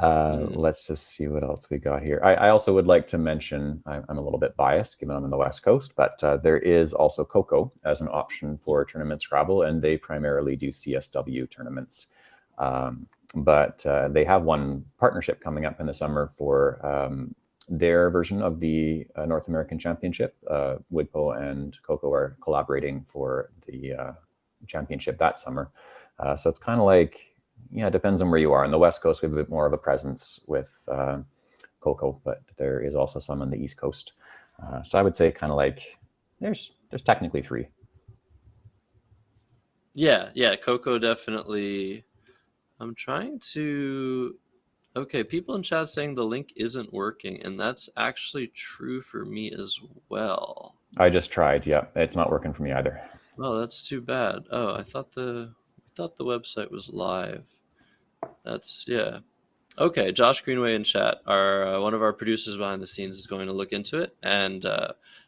Let's just see what else we got here. I also would like to mention, I'm a little bit biased given I'm on the West Coast, but there is also Coco as an option for Tournament Scrabble, and they primarily do CSW tournaments. But they have one partnership coming up in the summer for their version of the North American Championship. WIGPO and Coco are collaborating for the championship that summer. So it's kind of like, yeah, it depends on where you are. On the West Coast, we have a bit more of a presence with Coco, but there is also some on the East Coast. So I would say kind of like there's technically three. Yeah, Coco definitely. I'm trying to. Okay, people in chat saying the link isn't working, and that's actually true for me as well. I just tried. Yeah, it's not working for me either. Oh, that's too bad. Oh, I thought the website was live. That's yeah. Okay, Josh Greenway in chat, our one of our producers behind the scenes, is going to look into it and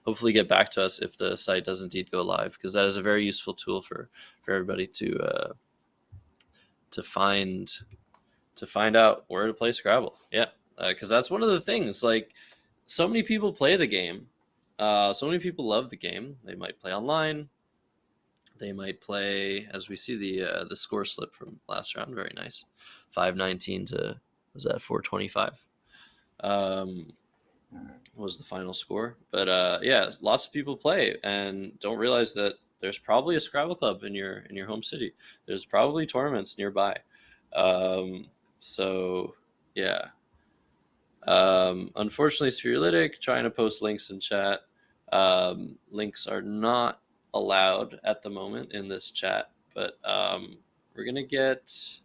hopefully get back to us if the site does indeed go live, because that is a very useful tool for everybody to find to find out where to play Scrabble. Yeah, because that's one of the things. Like, so many people play the game. So many people love the game. They might play online. They might play, as we see the score slip from last round. Very nice, 519 to, was that 425? Um, was the final score. But yeah, lots of people play and don't realize that there's probably a Scrabble club in your home city. There's probably tournaments nearby. Um, so yeah. Unfortunately, Spherolytic trying to post links in chat. Links are not allowed at the moment in this chat, but we're gonna get,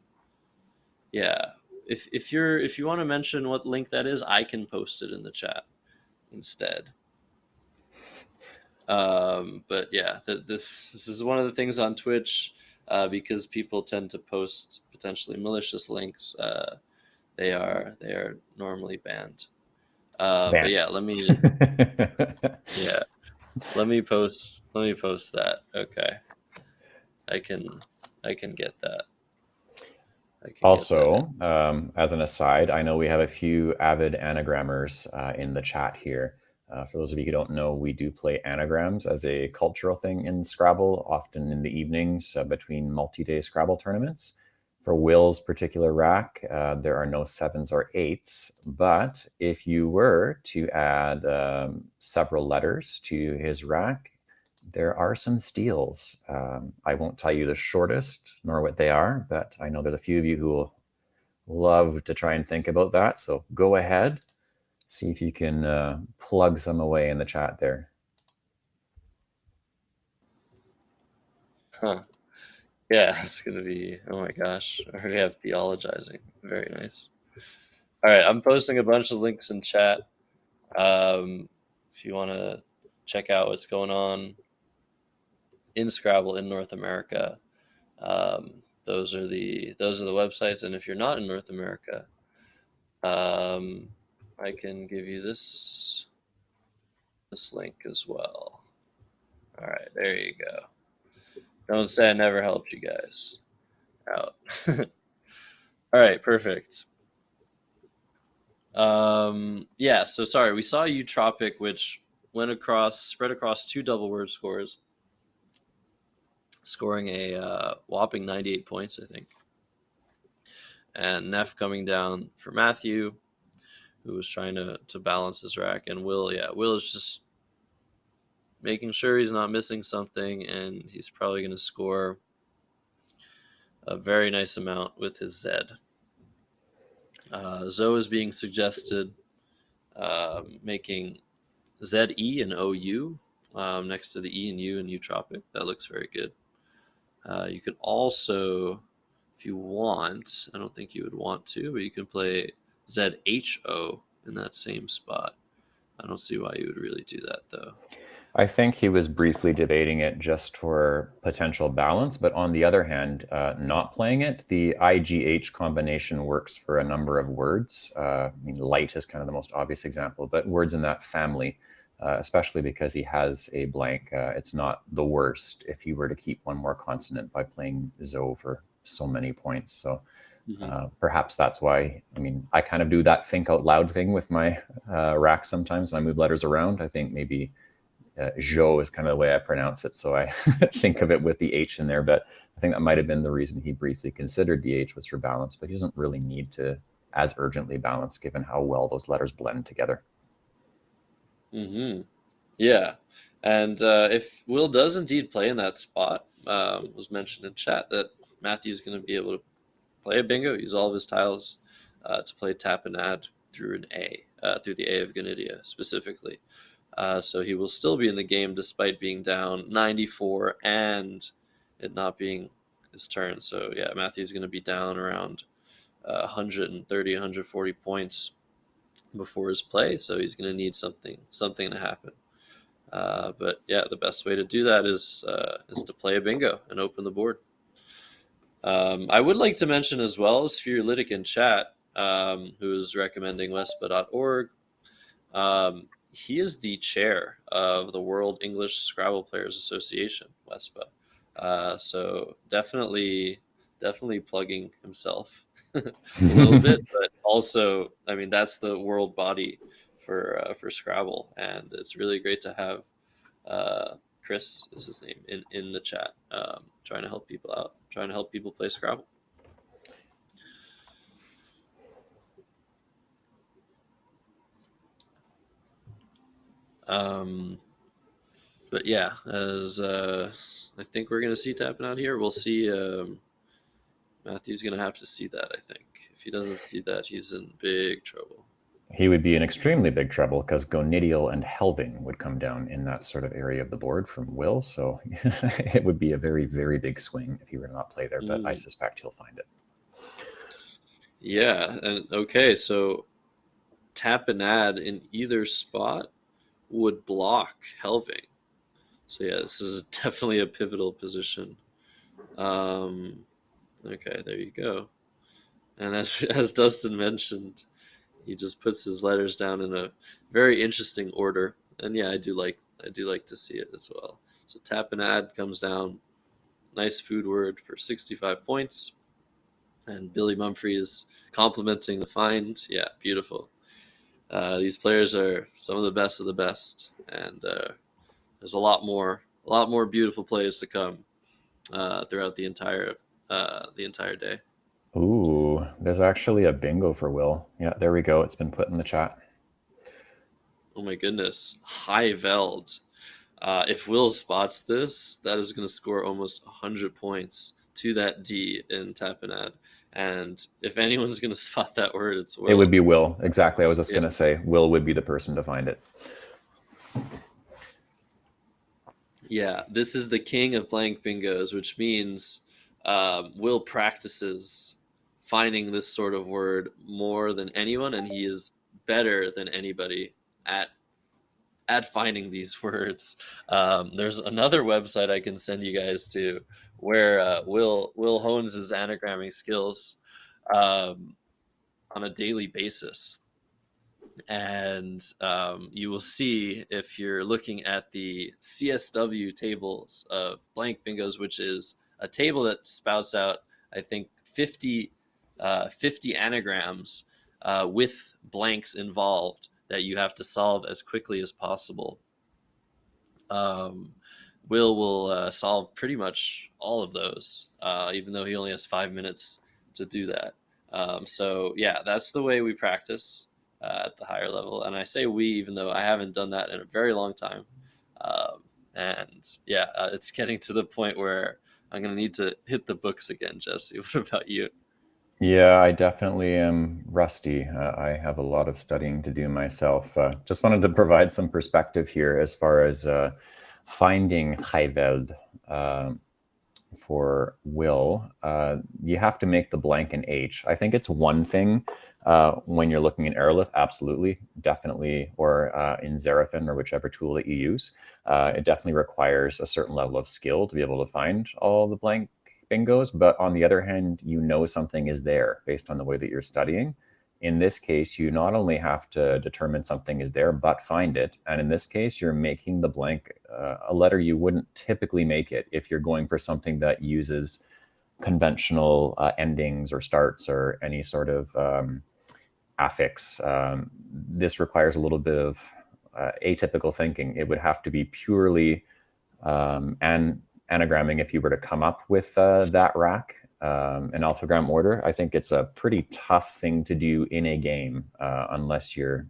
yeah. If you want to mention what link that is, I can post it in the chat instead. But yeah, this is one of the things on Twitch, because people tend to post potentially malicious links. They are normally banned. But Bant. yeah, yeah let me post that. Okay, I can I can get that. I can get that in. Also, as an aside, I know we have a few avid anagrammers in the chat here. For those of you who don't know, we do play anagrams as a cultural thing in Scrabble, often in the evenings between multi-day Scrabble tournaments. For Will's particular rack, there are no sevens or eights, but if you were to add several letters to his rack, there are some steals. I won't tell you the shortest nor what they are, but I know there's a few of you who will love to try and think about that. So go ahead, see if you can plug some away in the chat there. Huh. Yeah, it's gonna be, oh my gosh. I already have theologizing. Very nice. All right, I'm posting a bunch of links in chat. If you want to check out what's going on in Scrabble in North America, those are the websites. And if you're not in North America, um, I can give you this link as well. All right, there you go. Don't say I never helped you guys out. All right, perfect. Yeah, so sorry, we saw Utropic, which spread across two double word scores, scoring a whopping 98 points, I think. And Neff coming down for Matthew, who was trying to balance his rack. And Will, yeah, Will is just making sure he's not missing something, and he's probably going to score a very nice amount with his Zed. Zoe is being suggested, making ZE and OU next to the E and U in Utropic. That looks very good. You could also, if you want, I don't think you would want to, but you can play ZHO in that same spot. I don't see why you would really do that, though. I think he was briefly debating it just for potential balance, but on the other hand, not playing it, the IGH combination works for a number of words. I mean, light is kind of the most obvious example, but words in that family, especially because he has a blank, it's not the worst if you were to keep one more consonant by playing Zo for so many points. So Mm-hmm. perhaps that's why. I mean, I kind of do that think out loud thing with my rack sometimes. I move letters around. I think maybe Jo is kind of the way I pronounce it, so I think of it with the H in there. But I think that might have been the reason he briefly considered the H was for balance, but he doesn't really need to as urgently balance given how well those letters blend together. Mm-hmm. Yeah, and if Will does indeed play in that spot, was mentioned in chat that Matthew's going to be able to play a bingo, use all of his tiles to play tap and add through an A, through the A of Gonidia specifically. So he will still be in the game despite being down 94 and it not being his turn. So yeah, Matthew's going to be down around 130, 140 points before his play. So he's going to need something to happen. But yeah, the best way to do that is to play a bingo and open the board. I would like to mention as well Spherulitic in chat, who is recommending wespa.org. He is the chair of the World English Scrabble Players Association, WESPA. So definitely plugging himself a little bit, but also, I mean, that's the world body for Scrabble, and it's really great to have Chris is his name in the chat, trying to help people out, trying to help people play Scrabble. Um, but yeah, as I think we're gonna see tapping out here. We'll see. Matthew's gonna have to see that. I think if he doesn't see that, he's in big trouble. He would be in extremely big trouble because Gonidial and Helving would come down in that sort of area of the board from Will. So it would be a very, very big swing if he were to not play there, but I suspect he'll find it. Yeah, and okay, so tap and add in either spot would block Helving. So yeah, this is definitely a pivotal position. Okay, there you go. And as Dustin mentioned, he just puts his letters down in a very interesting order. And yeah, I do like to see it as well. So tap and add comes down. Nice food word for 65 points. And Billy Mumphrey is complimenting the find. Yeah, beautiful. These players are some of the best, and there's a lot more beautiful plays to come throughout the entire day. Ooh, there's actually a bingo for Will. Yeah, there we go. It's been put in the chat. Oh my goodness, High Veld. If Will spots this, that is going to score almost 100 points to that D in Tapenad. And if anyone's going to spot that word, it's Will. It would be Will. Exactly. I was just Yeah. going to say Will would be the person to find it. Yeah, this is the king of blank bingos, which means Will practices finding this sort of word more than anyone, and he is better than anybody at finding these words. There's another website I can send you guys to where Will hones his anagramming skills um, on a daily basis, and you will see if you're looking at the CSW tables of blank bingos, which is a table that spouts out, I think, 50 anagrams with blanks involved that you have to solve as quickly as possible. Um, will solve pretty much all of those, even though he only has 5 minutes to do that. So yeah, that's the way we practice at the higher level, and I say we, even though I haven't done that in a very long time. And yeah, it's getting to the point where I'm gonna need to hit the books again. Jesse, what about you? Yeah, I definitely am rusty. I have a lot of studying to do myself. Just wanted to provide some perspective here as far as finding Heiveld for Will. You have to make the blank an H. I think it's one thing when you're looking in Airlift, absolutely, definitely, or in Zarafin or whichever tool that you use. It definitely requires a certain level of skill to be able to find all the blank bingos. But on the other hand, you know something is there based on the way that you're studying. In this case, you not only have to determine something is there, but find it. And in this case, you're making the blank a letter you wouldn't typically make it if you're going for something that uses conventional endings or starts or any sort of affix. This requires a little bit of atypical thinking. It would have to be purely anagramming if you were to come up with that rack, an alphagram order. I think it's a pretty tough thing to do in a game unless you're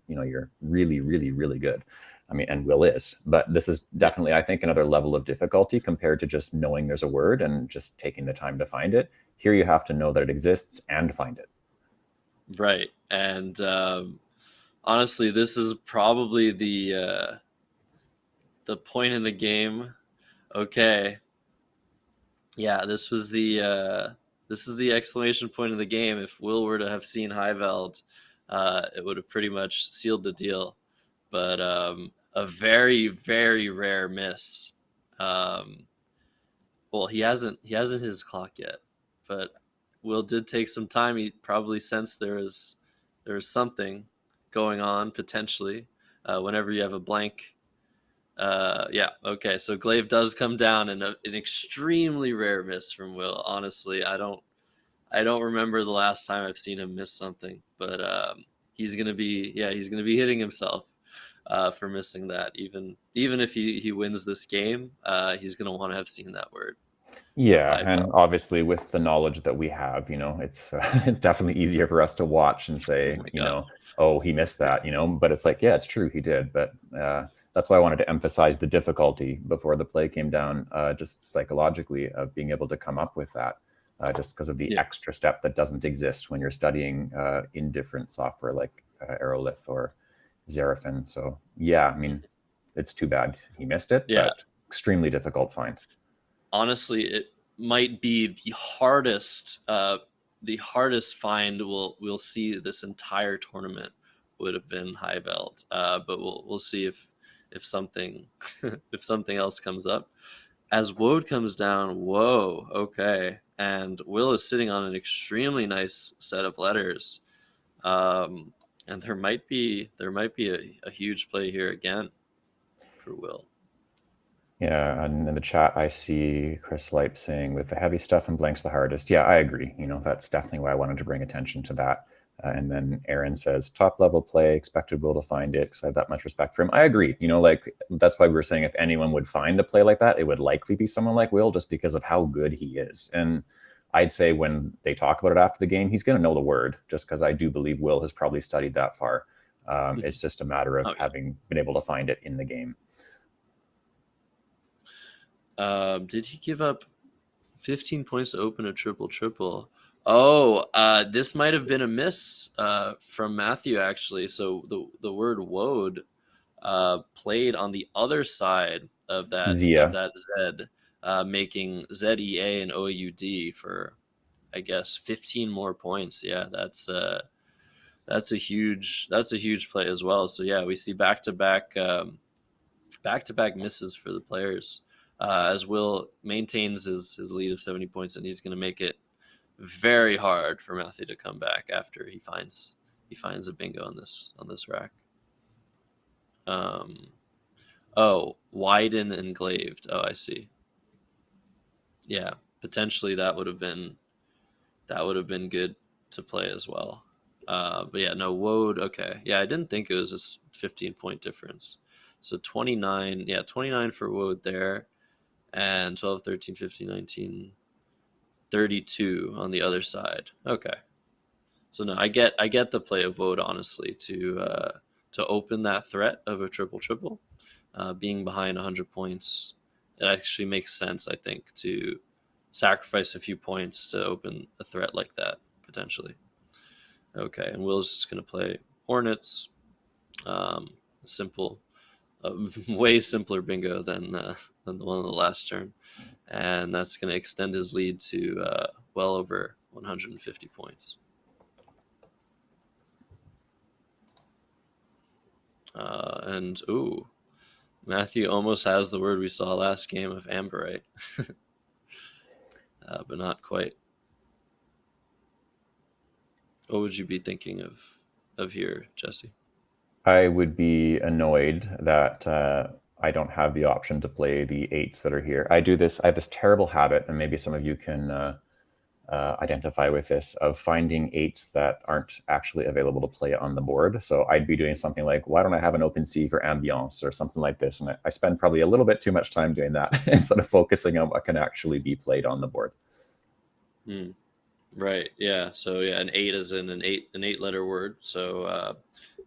really, really, really good. I mean, and Will is, but this is definitely, I think, another level of difficulty compared to just knowing there's a word and just taking the time to find it. Here you have to know that it exists and find it. Right, and honestly, this is probably the point in the game. Okay, yeah, this is the exclamation point of the game. If Will were to have seen Highveld, it would have pretty much sealed the deal. But a very very rare miss. Um, well, he hasn't hit his clock yet, but Will did take some time. He probably sensed there was something going on potentially. Whenever you have a blank, yeah, okay. So Glaive does come down in an extremely rare miss from Will. Honestly, I don't remember the last time I've seen him miss something, but he's gonna be hitting himself for missing that. Even if he wins this game, he's gonna want to have seen that word. Yeah, I've and obviously with the knowledge that we have, it's it's definitely easier for us to watch and Oh say, my god. oh, he missed that, but it's like, yeah, it's true, he did, but that's why I wanted to emphasize the difficulty before the play came down, just psychologically of being able to come up with that, just because of the Yeah. extra step that doesn't exist when you're studying in different software like Aerolith or Xerafen. So yeah, I mean, it's too bad he missed it, Yeah. but extremely difficult find. Honestly, it might be the hardest find we'll see this entire tournament would have been Highveld. But we'll see if something if something else comes up. As Woad comes down, whoa, okay. And Will is sitting on an extremely nice set of letters. Um, and there might be a huge play here again for Will. Yeah, and in the chat, I see Chris Lipe saying, with the heavy stuff and blanks the hardest. Yeah, I agree. That's definitely why I wanted to bring attention to that. And then Aaron says, top level play, expected Will to find it because I have that much respect for him. I agree. Like that's why we were saying if anyone would find a play like that, it would likely be someone like Will just because of how good he is. And I'd say when they talk about it after the game, he's going to know the word just because I do believe Will has probably studied that far. Mhm. It's just a matter of Oh yeah. having been able to find it in the game. Did he give up 15 points to open a triple triple? Oh, this might have been a miss from Matthew actually. So the word "woad" played on the other side of that Zia. Z, making ZEA and OUD for I guess 15 more points. Yeah, that's a huge play as well. So yeah, we see back-to-back misses for the players as Will maintains his lead of 70 points, and he's going to make it very hard for Matthew to come back after he finds a bingo on this rack. Um, oh, widen and glaved. Oh, I see. Yeah, potentially that would have been good to play as well. But yeah, no, Woad. Okay, yeah, I didn't think it was a 15-point difference. So 29, yeah, 29 for Woad there, and 12, 13, 15, 19, 32 on the other side. Okay. So no, I get the play of Woad honestly to open that threat of a triple triple, being behind 100 points. It actually makes sense, I think, to sacrifice a few points to open a threat like that potentially. Okay, and Will's just gonna play Hornets. Simple, way simpler bingo than the one on the last turn, and that's gonna extend his lead to well over 150 points. And ooh, Matthew almost has the word we saw last game of Amberite, but not quite. What would you be thinking of here, Jesse? I would be annoyed that I don't have the option to play the eights that are here. I have this terrible habit, and maybe some of you can identify with this, of finding eights that aren't actually available to play on the board. So I'd be doing something like, why don't I have an open C for ambiance or something like this? And I spend probably a little bit too much time doing that instead of focusing on what can actually be played on the board. Hmm. Right. Yeah. So yeah, an eight is in an eight-letter word. So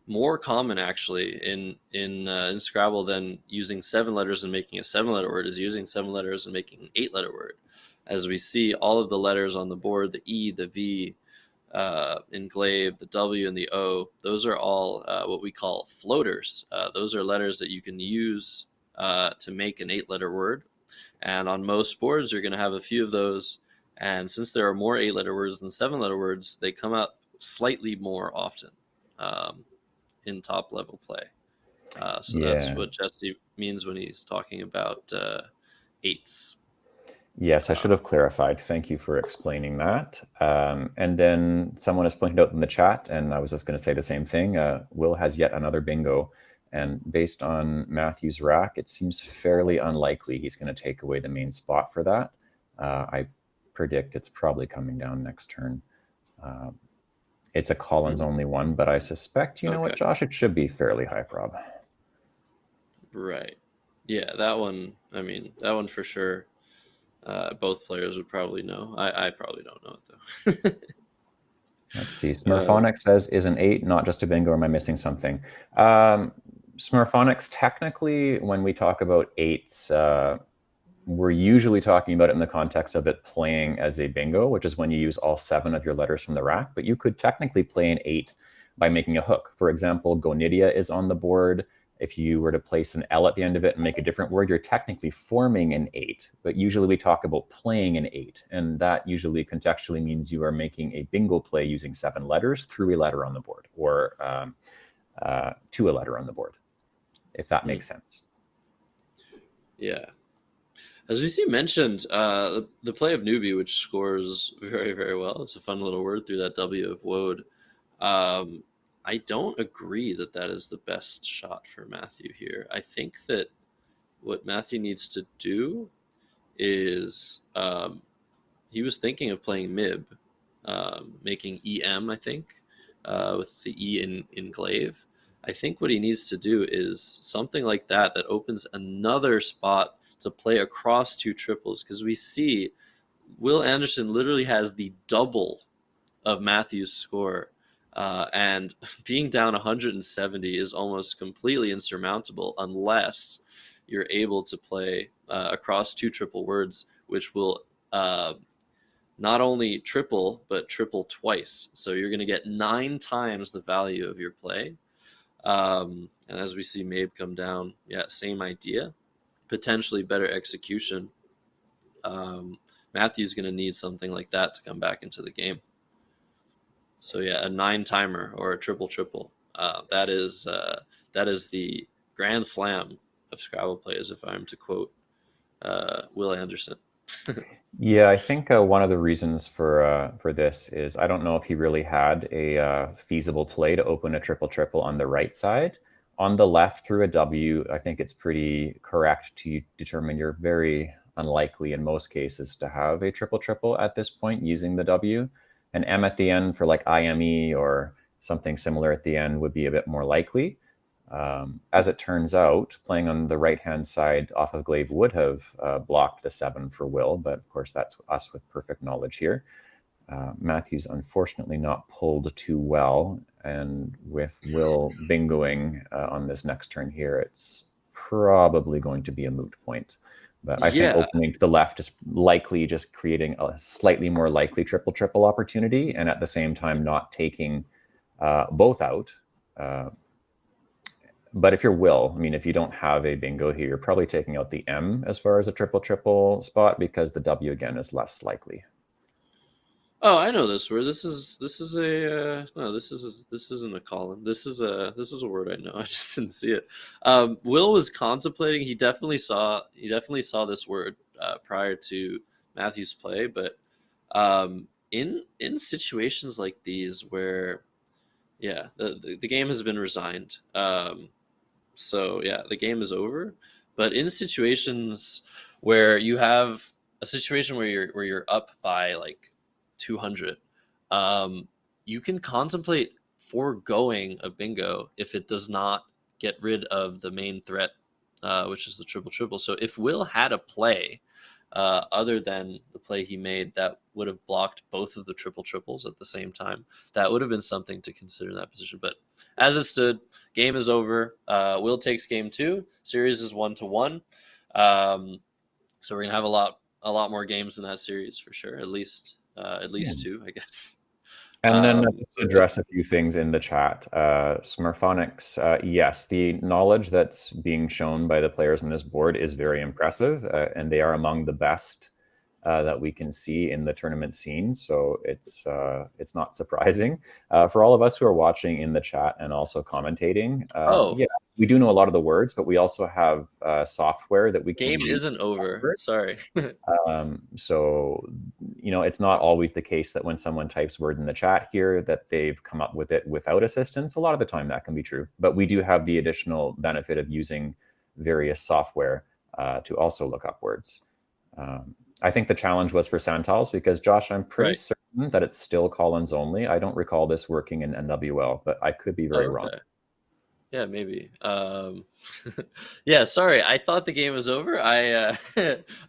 more common actually in Scrabble than using 7 letters and making a 7-letter word is using 7 letters and making an 8-letter word. As we see all of the letters on the board, the E, the V, englave, the W, and the O, those are all what we call floaters. Those are letters that you can use to make an 8-letter word. And on most boards, you're going to have a few of those. And since there are more 8-letter words than 7-letter words, they come up slightly more often in top level play. So that's Yeah. what Jesse means when he's talking about eights. Yes, I should Um, have clarified. Thank you for explaining that. And then someone has pointed out in the chat, and I was just going to say the same thing. Will has yet another bingo. And based on Matthew's rack, it seems fairly unlikely he's going to take away the main spot for that. I predict it's probably coming down next turn. It's a Collins only one, but I suspect, you know what, okay, Josh, it should be fairly high prob. right. Yeah, that one. I mean, that one for sure. Both players would probably know. I probably don't know it though. Let's see. um, Smurphonics says, is an 8 not just a bingo, or am I missing something? Smurphonics, technically, when we talk about 8s, we're usually talking about it in the context of it playing as a bingo, which is when you use all 7 of your letters from the rack. But you could technically play an 8 by making a hook. For example, Gonidia is on the board. If you were to place an L at the end of it and make a different word, you're technically forming an 8. But usually we talk about playing an 8. And that usually contextually means you are making a bingo play using 7 letters through a letter on the board, or to a letter on the board, if that makes sense. yeah. As we see mentioned, the play of newbie, which scores very, very well. It's a fun little word through that W of woad. I don't agree that that is the best shot for Matthew here. I think that what Matthew needs to do is he was thinking of playing Mib, making EM, I think, with the E in glaive. I think what he needs to do is something like that that opens another spot to play across 2 triples, because we see Will Anderson literally has the double of Matthew's score. And being down 170 is almost completely insurmountable unless you're able to play across 2 triple words, which will not only triple, but triple twice. So you're going to get 9 times the value of your play. And as we see Mabe come down, yeah, same idea. Potentially better execution. Matthew's going to need something like that to come back into the game. So yeah, a 9 timer or a triple triple. That is the grand slam of Scrabble plays, if I'm to quote Will Anderson. Yeah, I think one of the reasons for this is I don't know if he really had a feasible play to open a triple triple on the right side. On the left through a W, I think it's pretty correct to determine you're very unlikely in most cases to have a triple triple at this point using the W. An M at the end for like IME or something similar at the end would be a bit more likely. As it turns out, playing on the right-hand side off of glaive would have blocked the 7 for Will, but of course that's us with perfect knowledge here. Matthew's unfortunately not pulled too well, and with Will bingoing on this next turn here, it's probably going to be a moot point. But I think Yeah. opening to the left is likely just creating a slightly more likely triple-triple opportunity, and at the same time not taking both out. But if you're Will, I mean, if you don't have a bingo here, you're probably taking out the M as far as a triple triple spot, because the W again is less likely. Oh, I know this word. This is a no. This isn't a colon. This is a word I know. I just didn't see it. Will was contemplating. He definitely saw this word prior to Matthew's play, but in situations like these where yeah, the game has been resigned. So yeah, the game is over. But in situations where you have a situation where you're up by like 200, um, you can contemplate foregoing a bingo if it does not get rid of the main threat, which is the triple triple. So if Will had a play other than the play he made that would have blocked both of the triple triples at the same time, that would have been something to consider in that position. But as it stood, game is over. Will takes game 2. Series is 1-1. So we're gonna have a lot more games in that series for sure. At least Yeah. 2, I guess. And then just to So address a few things in the chat, Smurphonics, yes, the knowledge that's being shown by the players on this board is very impressive, and they are among the best that we can see in the tournament scene. So it's not surprising for all of us who are watching in the chat and also commentating. oh, Yeah, we do know a lot of the words, but we also have software that we can Game use isn't over. words. Sorry. So, it's not always the case that when someone types word in the chat here that they've come up with it without assistance. A lot of the time that can be true, but we do have the additional benefit of using various software to also look up words. I think the challenge was for Santals because, Josh, I'm pretty Right. certain that it's still Collins only. I don't recall this working in NWL, but I could be very Oh, wrong. okay. Yeah, maybe. Yeah, sorry. I thought the game was over. I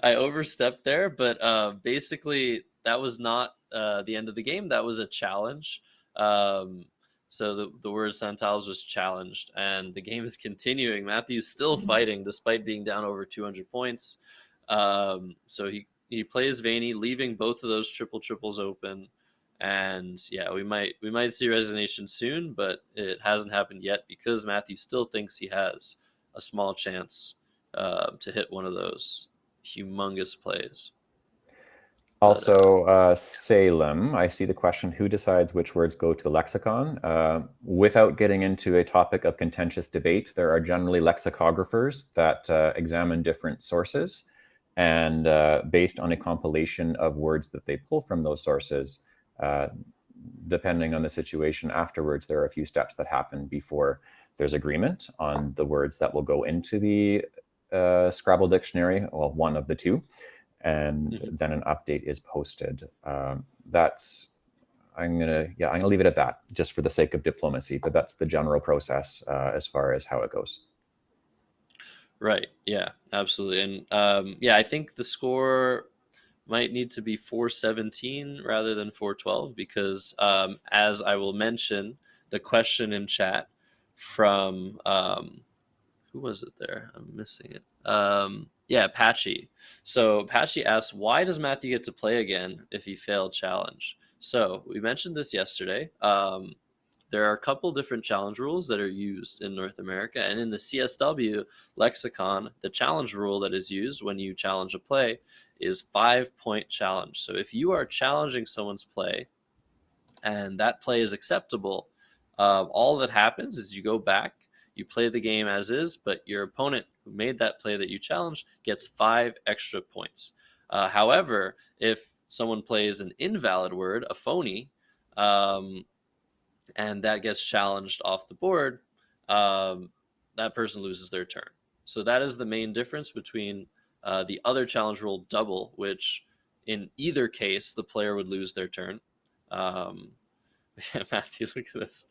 overstepped there, but basically that was not the end of the game. That was a challenge. Um, so the word Santals was challenged, and the game is continuing. Matthew's still fighting despite being down over 200 points. So he plays Vaney, leaving both of those triples open. And yeah, we might see resignation soon, but it hasn't happened yet because Matthew still thinks he has a small chance to hit one of those humongous plays. But Also, Salem, I see the question, who decides which words go to the lexicon? Without getting into a topic of contentious debate, there are generally lexicographers that examine different sources, and based on a compilation of words that they pull from those sources, uh, depending on the situation afterwards, there are a few steps that happen before there's agreement on the words that will go into the Scrabble dictionary, well, one of the two, and mhm. then an update is posted. That's I'm gonna leave it at that, just for the sake of diplomacy. But that's the general process as far as how it goes. Right, yeah, absolutely, and yeah, I think the score might need to be 417 rather than 412 because, as I will mention, the question in chat from who was it there? I'm missing it. Yeah, Patchy. So Patchy asks, why does Matthew get to play again if he failed challenge? So we mentioned this yesterday. There are a couple different challenge rules that are used in North America, and in the CSW lexicon, the challenge rule that is used when you challenge a play is 5 point challenge. So if you are challenging someone's play and that play is acceptable, all that happens is you go back, you play the game as is, but your opponent who made that play that you challenged gets 5 extra points. However, if someone plays an invalid word, a phony, um, and that gets challenged off the board, um, that person loses their turn. So that is the main difference between the other challenge rule double, which in either case the player would lose their turn. Um, yeah, Matthew, look at this,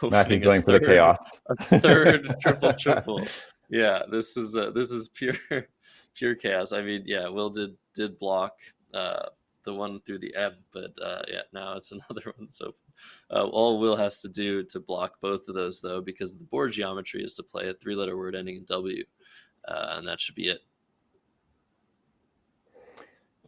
Matthew's opening going for the chaos. a third triple. Yeah, this is pure pure chaos. I mean, yeah, Will did block the one through the M, but yeah, now it's another one. So all Will has to do to block both of those, though, because the board geometry is to play a three-letter word ending in W, and that should be it.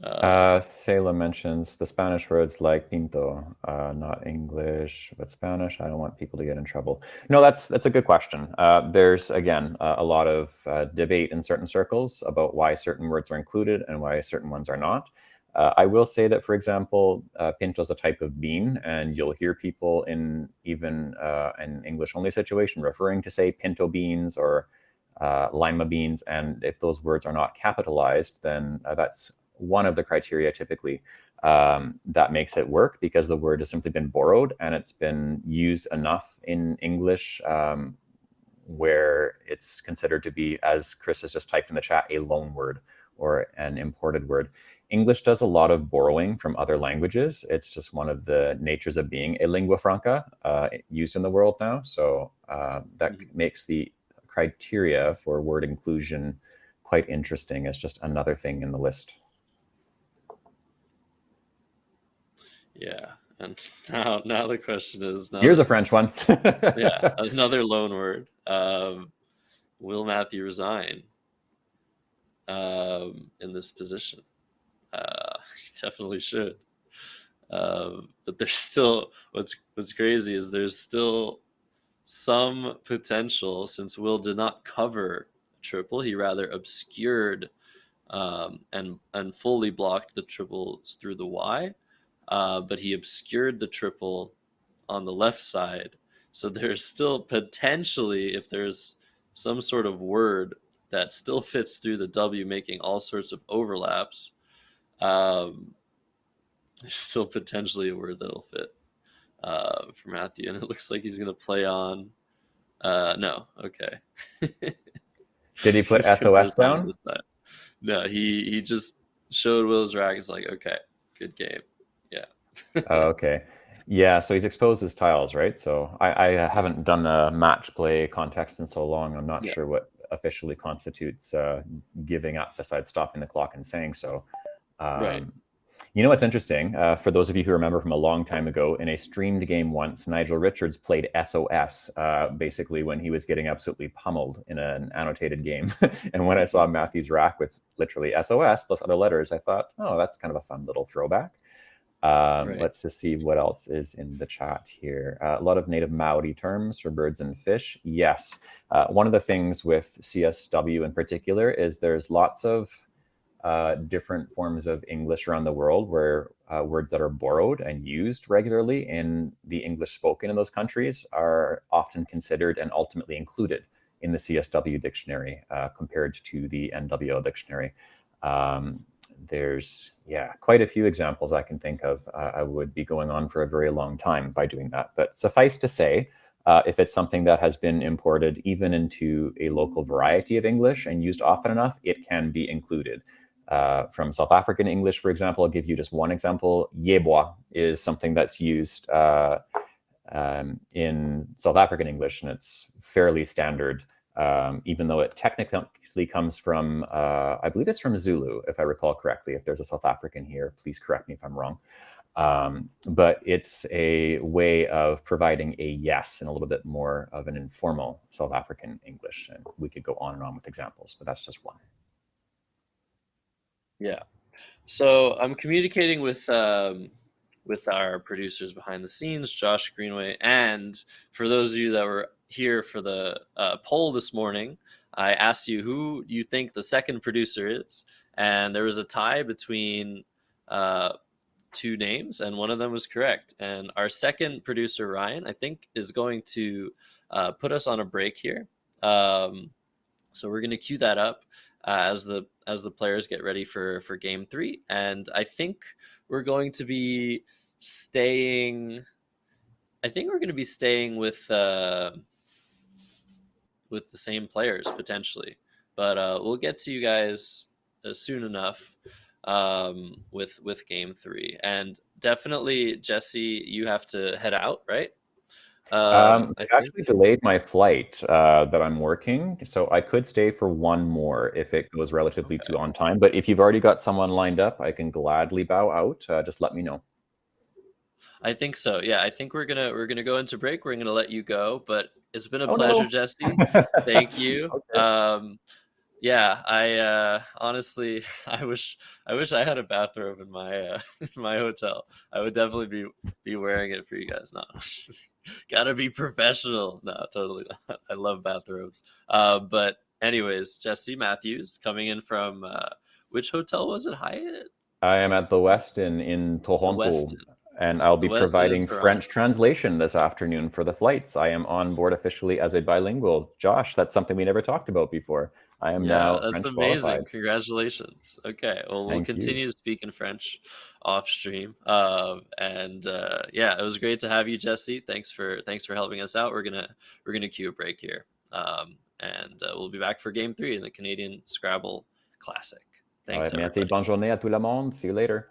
Sela mentions the Spanish words like pinto, not English, but Spanish. I don't want people to get in trouble. No, that's a good question. There's again a lot of debate in certain circles about why certain words are included and why certain ones are not. I will say that, for example, pinto is a type of bean, and you'll hear people in even an English-only situation referring to, say, pinto beans or lima beans, and if those words are not capitalized, then that's one of the criteria typically that makes it work, because the word has simply been borrowed and it's been used enough in English where it's considered to be, as Chris has just typed in the chat, a loan word or an imported word. English does a lot of borrowing from other languages. It's just one of the natures of being a lingua franca used in the world now. So that makes the criteria for word inclusion quite interesting as just another thing in the list. Yeah, and now the question is now Here's a that French one. yeah, another loan word. Will Matthew resign in this position? He definitely should. But there's still what's crazy is there's still some potential, since Will did not cover triple. He rather obscured and fully blocked the triples through the Y, but he obscured the triple on the left side. So there's still potentially, if there's some sort of word that still fits through the W, making all sorts of overlaps. Um, there's still potentially a word that'll fit for Matthew, and it looks like he's going to play on. No, okay. Did he put He's going to put SOS us on it down? this time. No, he just showed Will's rack. It's like, okay, good game. Yeah. Oh, okay. Yeah, so he's exposed his tiles, right? So I haven't done a match play context in so long. I'm not Yeah. sure what officially constitutes giving up besides stopping the clock and saying so. Right. Um, you know what's interesting? For those of you who remember from a long time ago, in a streamed game once, Nigel Richards played SOS basically when he was getting absolutely pummeled in an annotated game. And when I saw Matthew's rack with literally SOS plus other letters, I thought, oh, that's kind of a fun little throwback. Right. Let's just see what else is in the chat here. A lot of native Maori terms for birds and fish. Yes. One of the things with CSW in particular is there's lots of different forms of English around the world where words that are borrowed and used regularly in the English spoken in those countries are often considered and ultimately included in the CSW dictionary compared to the NWL dictionary. There's quite a few examples I can think of. I would be going on for a very long time by doing that, but suffice to say, if it's something that has been imported even into a local variety of English and used often enough, it can be included. From South African English, for example, I'll give you just one example. Yeboah is something that's used in South African English, and it's fairly standard, even though it technically comes from, I believe it's from Zulu, if I recall correctly. If there's a South African here, please correct me if I'm wrong. But it's a way of providing a yes in a little bit more of an informal South African English. And we could go on and on with examples, but that's just one. Yeah. So I'm communicating with our producers behind the scenes, Josh Greenway, and for those of you that were here for the poll this morning, I asked you who you think the second producer is, and there was a tie between two names, and one of them was correct. And our second producer, Ryan, I think, is going to put us on a break here. So we're going to cue that up as the players get ready for game three, and I think we're going to be staying. I think we're going to be staying with the same players potentially, but we'll get to you guys soon enough with game three. And definitely, Jesse, you have to head out, right? I They've think. actually delayed my flight that I'm working, so I could stay for one more if it goes relatively Okay. to on time. But if you've already got someone lined up, I can gladly bow out. Just let me know. I think so. Yeah, I think we're gonna go into break. We're gonna let you go, but it's been a Oh pleasure, no. Jesse. Thank you. Okay. Yeah, I honestly, I wish I had a bathrobe in my in my hotel. I would definitely be wearing it for you guys. No, gotta be professional. No, totally not. I love bathrobes. But anyways, Jesse Matthews coming in from which hotel was it? Hyatt? I am at the Westin in The Toronto, Westin. and I'll The be Westin in providing Toronto. French translation this afternoon for the flights. I am on board officially as a bilingual. Josh, that's something we never talked about before. I am Yeah, now that's French amazing. qualified. Congratulations. Okay, well, we'll Thank you. continue to speak in French off stream. And yeah, it was great to have you, Jesse. Thanks for helping us out. We're gonna cue a break here, and we'll be back for Game Three in the Canadian Scrabble Classic. Thanks, Merci. everybody. Bonne journée à tout le monde. See you later.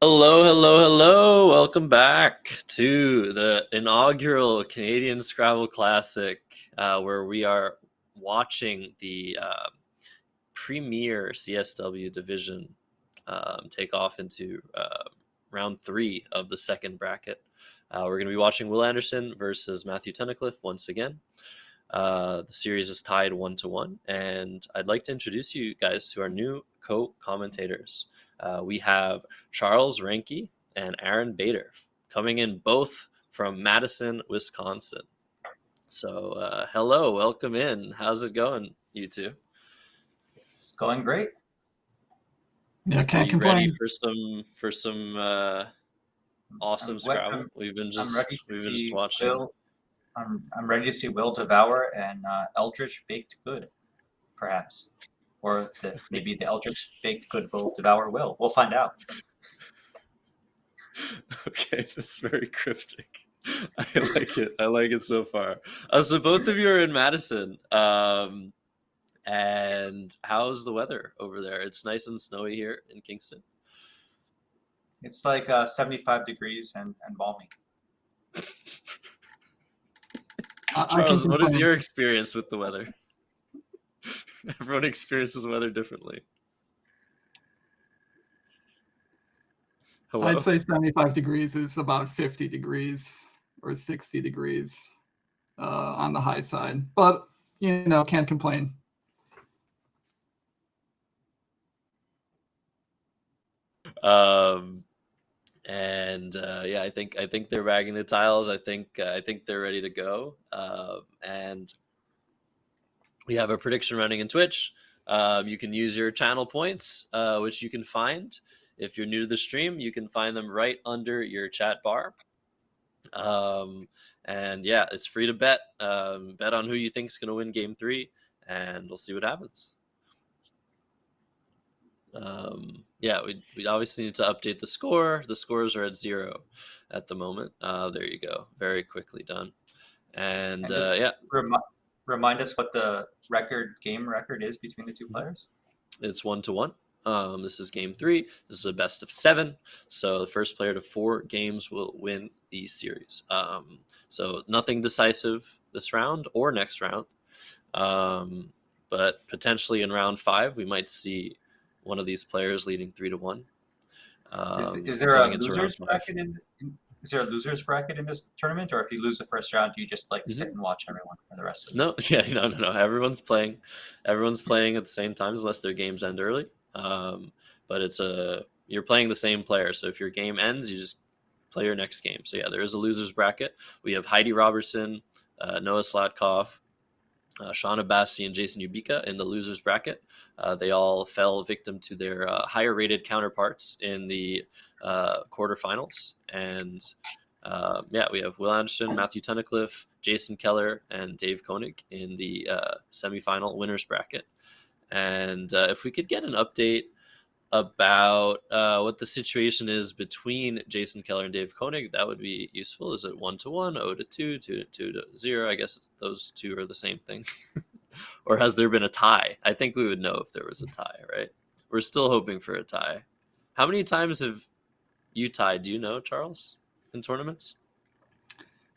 Hello, hello, hello. Welcome back to the inaugural Canadian Scrabble Classic, where we are watching the premier CSW division take off into round three of the second bracket. We're going to be watching Will Anderson versus Matthew Tunnicliffe once again. The series is tied 1-1, and I'd like to introduce you guys to our new co-commentators. We have Charles Ranke and Aaron Bader coming in both from Madison, Wisconsin. So, hello, welcome in. How's it going, you two? It's going great. Yeah, Are can't you ready complain. for some awesome Scrabble? We've been I'm ready to just see watching. Will. I'm ready to see Will devour and Eldritch baked good, perhaps, or maybe the Eldritch baked good will devour Will. We'll find out. Okay, that's very cryptic. I like it. I like it so far. So both of you are in Madison. And how's the weather over there? It's nice and snowy here in Kingston. It's like 75 degrees and balmy. I can Charles, what is complain. your experience with the weather? Everyone experiences weather differently. Hello? I'd say 75 degrees is about 50 degrees or 60 degrees on the high side. But, can't complain. Yeah, I think they're bagging the tiles. I think they're ready to go. And we have a prediction running in Twitch. You can use your channel points, which you can find if you're new to the stream. You can find them right under your chat bar. And yeah, it's free to bet. Bet on who you think's going to win Game 3, and we'll see what happens. Yeah, we obviously need to update the score. The scores are at 0 at the moment. There you go. Very quickly done. And yeah. Remind us what the game record is between the two players. It's 1-1. This is Game 3. This is a best of 7. So the first player to 4 games will win the series. So nothing decisive this round or next round. But potentially in round 5, we might see one of these players leading 3-1. Is there a losers bracket is there a losers bracket in this tournament, or if you lose the first round, do you just sit and watch everyone for the rest of it? No. Everyone's playing at the same time unless their games end early. But you're playing the same player, so if your game ends, you just play your next game. So yeah, there is a losers bracket. We have Heidi Robertson, Noah Slatkoff, Sean Abbasi, and Jason Ubika in the losers bracket. They all fell victim to their higher rated counterparts in the quarterfinals. And yeah, we have Will Anderson, Matthew Tunnicliffe, Jason Keller, and Dave Koenig in the semifinal winners bracket. And if we could get an update about what the situation is between Jason Keller and Dave Koenig, that would be useful. Is it 1-1, 0-2, 2-0? I guess those two are the same thing. Or has there been a tie? I think we would know if there was a tie, right? We're still hoping for a tie. How many times have you tied? Do you know, Charles, in tournaments?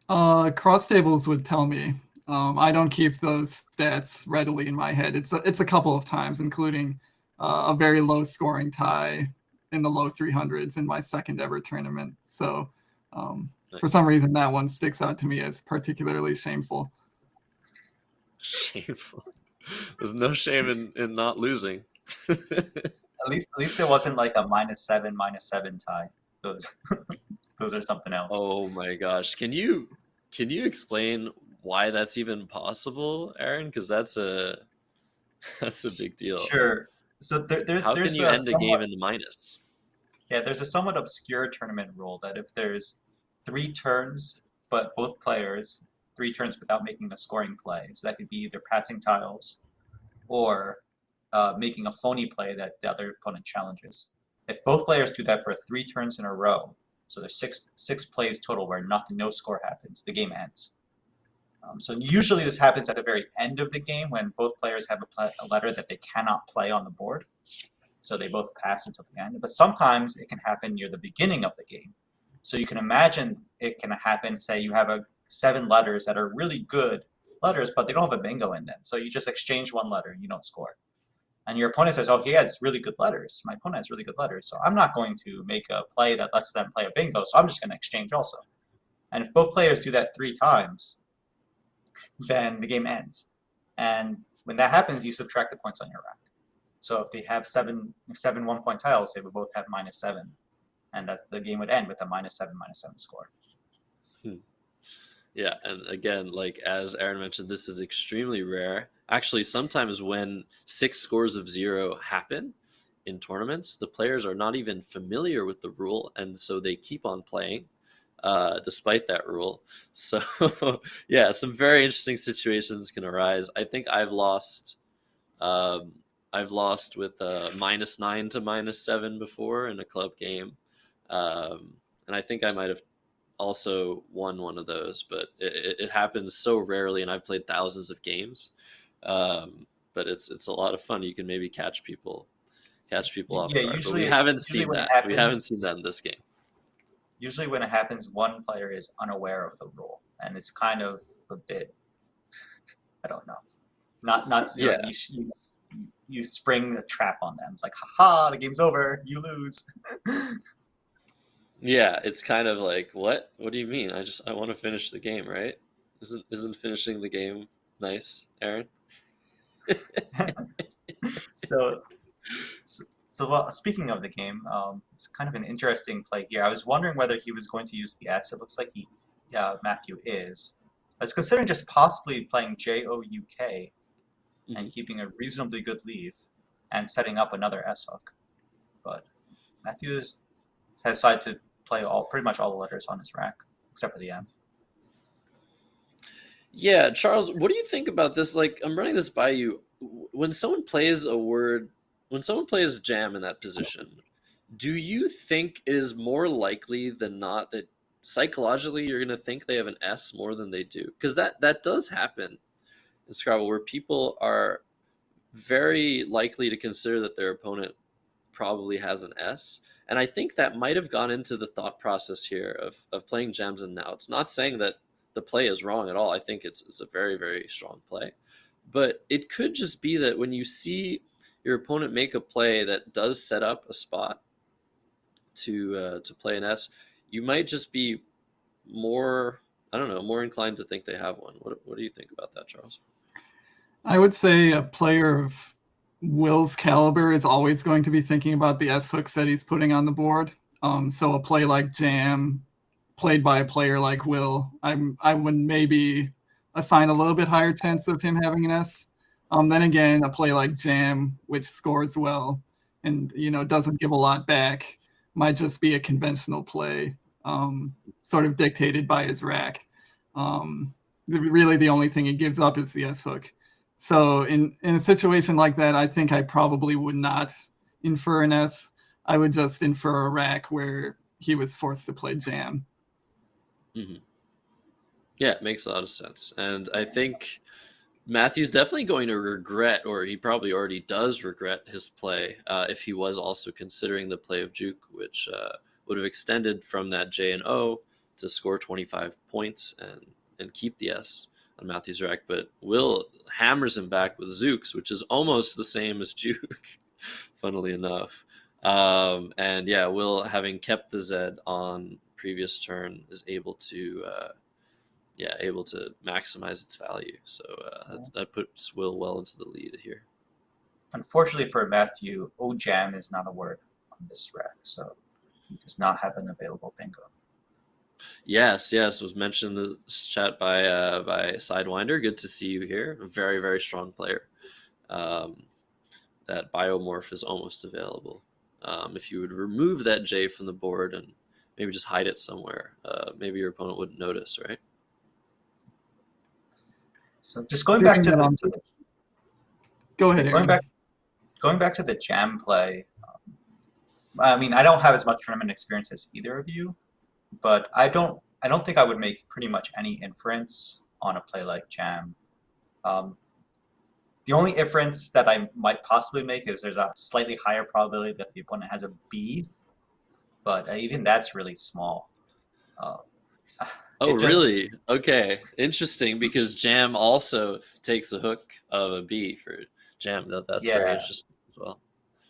Cross tables would tell me. I don't keep those stats readily in my head. It's a couple of times, including a very low scoring tie in the low 300s in my second ever tournament. So nice. For some reason, that one sticks out to me as particularly shameful. Shameful. There's no shame in not losing. At least it wasn't like a -7 tie. Those are something else. Oh my gosh. Can you explain why that's even possible, Aaron? Because that's a that's a big deal. Sure. So How can there's you a end a game somewhat in the minus? yeah, there's a somewhat obscure tournament rule that if there's 3 turns, but both players 3 turns without making a scoring play, so that could be either passing tiles or making a phony play that the other opponent challenges. If both players do that for 3 turns in a row, so there's six plays total where no score happens, the game ends. So usually this happens at the very end of the game when both players have a letter that they cannot play on the board, so they both pass until the end. But sometimes it can happen near the beginning of the game. So you can imagine it can happen, say you have 7 letters that are really good letters, but they don't have a bingo in them. So you just exchange 1 letter, you don't score. And your opponent says, oh, he has really good letters. My opponent has really good letters. So I'm not going to make a play that lets them play a bingo. So I'm just going to exchange also. And if both players do that 3 times, then the game ends. And when that happens, you subtract the points on your rack. So if they have seven 1-point tiles, they would both have -7. And the game would end with a -7 score. Yeah, and again, like as Aaron mentioned, this is extremely rare. Actually, sometimes when 6 scores of 0 happen in tournaments, the players are not even familiar with the rule, and so they keep on playing despite that rule. So, yeah, some very interesting situations can arise. I think um, I've lost with -9 to -7 before in a club game, and I think I might have also won one of those, but it happens so rarely, and I've played thousands of games. But it's a lot of fun. You can maybe catch people off Yeah, guard, but we haven't usually seen when it that. We haven't seen happens, that in this game. usually when it happens, one player is unaware of the rule, and it's kind of a bit, I don't know, not Yeah, like you spring a trap on them. It's like, haha, the game's over, you lose. yeah. It's kind of like, what? What do you mean? I want to finish the game, right? Isn't finishing the game nice, Aaron? So speaking of the game, it's kind of an interesting play here. I was wondering whether he was going to use the S. It looks like Matthew is. I was considering just possibly playing JOUK Hmm. and keeping a reasonably good lead and setting up another S hook. But Matthew has decided to play pretty much all the letters on his rack, except for the M. Yeah, Charles, what do you think about this? Like, I'm running this by you. When someone plays a word, when someone plays jam in that position, do you think it is more likely than not that psychologically you're going to think they have an S more than they do? Because that does happen in Scrabble, where people are very likely to consider that their opponent probably has an S. And I think that might have gone into the thought process here of playing jams and outs. Not saying that the play is wrong at all. I think it's a very, very strong play. But it could just be that when you see your opponent make a play that does set up a spot to play an S, you might just be more, I don't know, more inclined to think they have one. What do you think about that, Charles? I would say a player of Will's caliber is always going to be thinking about the S hooks that he's putting on the board. So a play like Jam, played by a player like Will, I would maybe assign a little bit higher chance of him having an S. Then again, a play like Jam, which scores well and doesn't give a lot back, might just be a conventional play, sort of dictated by his rack. Really, the only thing he gives up is the S hook. So in a situation like that, I think I probably would not infer an S. I would just infer a rack where he was forced to play jam. Hmm. Yeah, it makes a lot of sense. And I think Matthew's definitely going to regret, or he probably already does regret his play if he was also considering the play of Juke, which would have extended from that J and O to score 25 points and keep the S on Matthew's rack. But Will hammers him back with Zooks, which is almost the same as Juke, funnily enough. And yeah, Will, having kept the Z on previous turn, is able to maximize its value. So that puts Will well into the lead here. Unfortunately for Matthew, OJAM is not a word on this rack, so he does not have an available bingo. Yes, yes, was mentioned in the chat by Sidewinder. Good to see you here. A very, very strong player. Um, that biomorph is almost available. If you would remove that J from the board and maybe just hide it somewhere, maybe your opponent wouldn't notice, right? So just going back Doing to that the, on. to the Go ahead, going Aaron. back to the jam play. I mean, I don't have as much tournament experience as either of you, but I don't think I would make pretty much any inference on a play like jam. Um, the only inference that I might possibly make is there's a slightly higher probability that the opponent has a B, but even that's really small. Uh, Oh, it just really? Okay, interesting. Because Jam also takes a hook of a B for Jam. That's very yeah. interesting as well.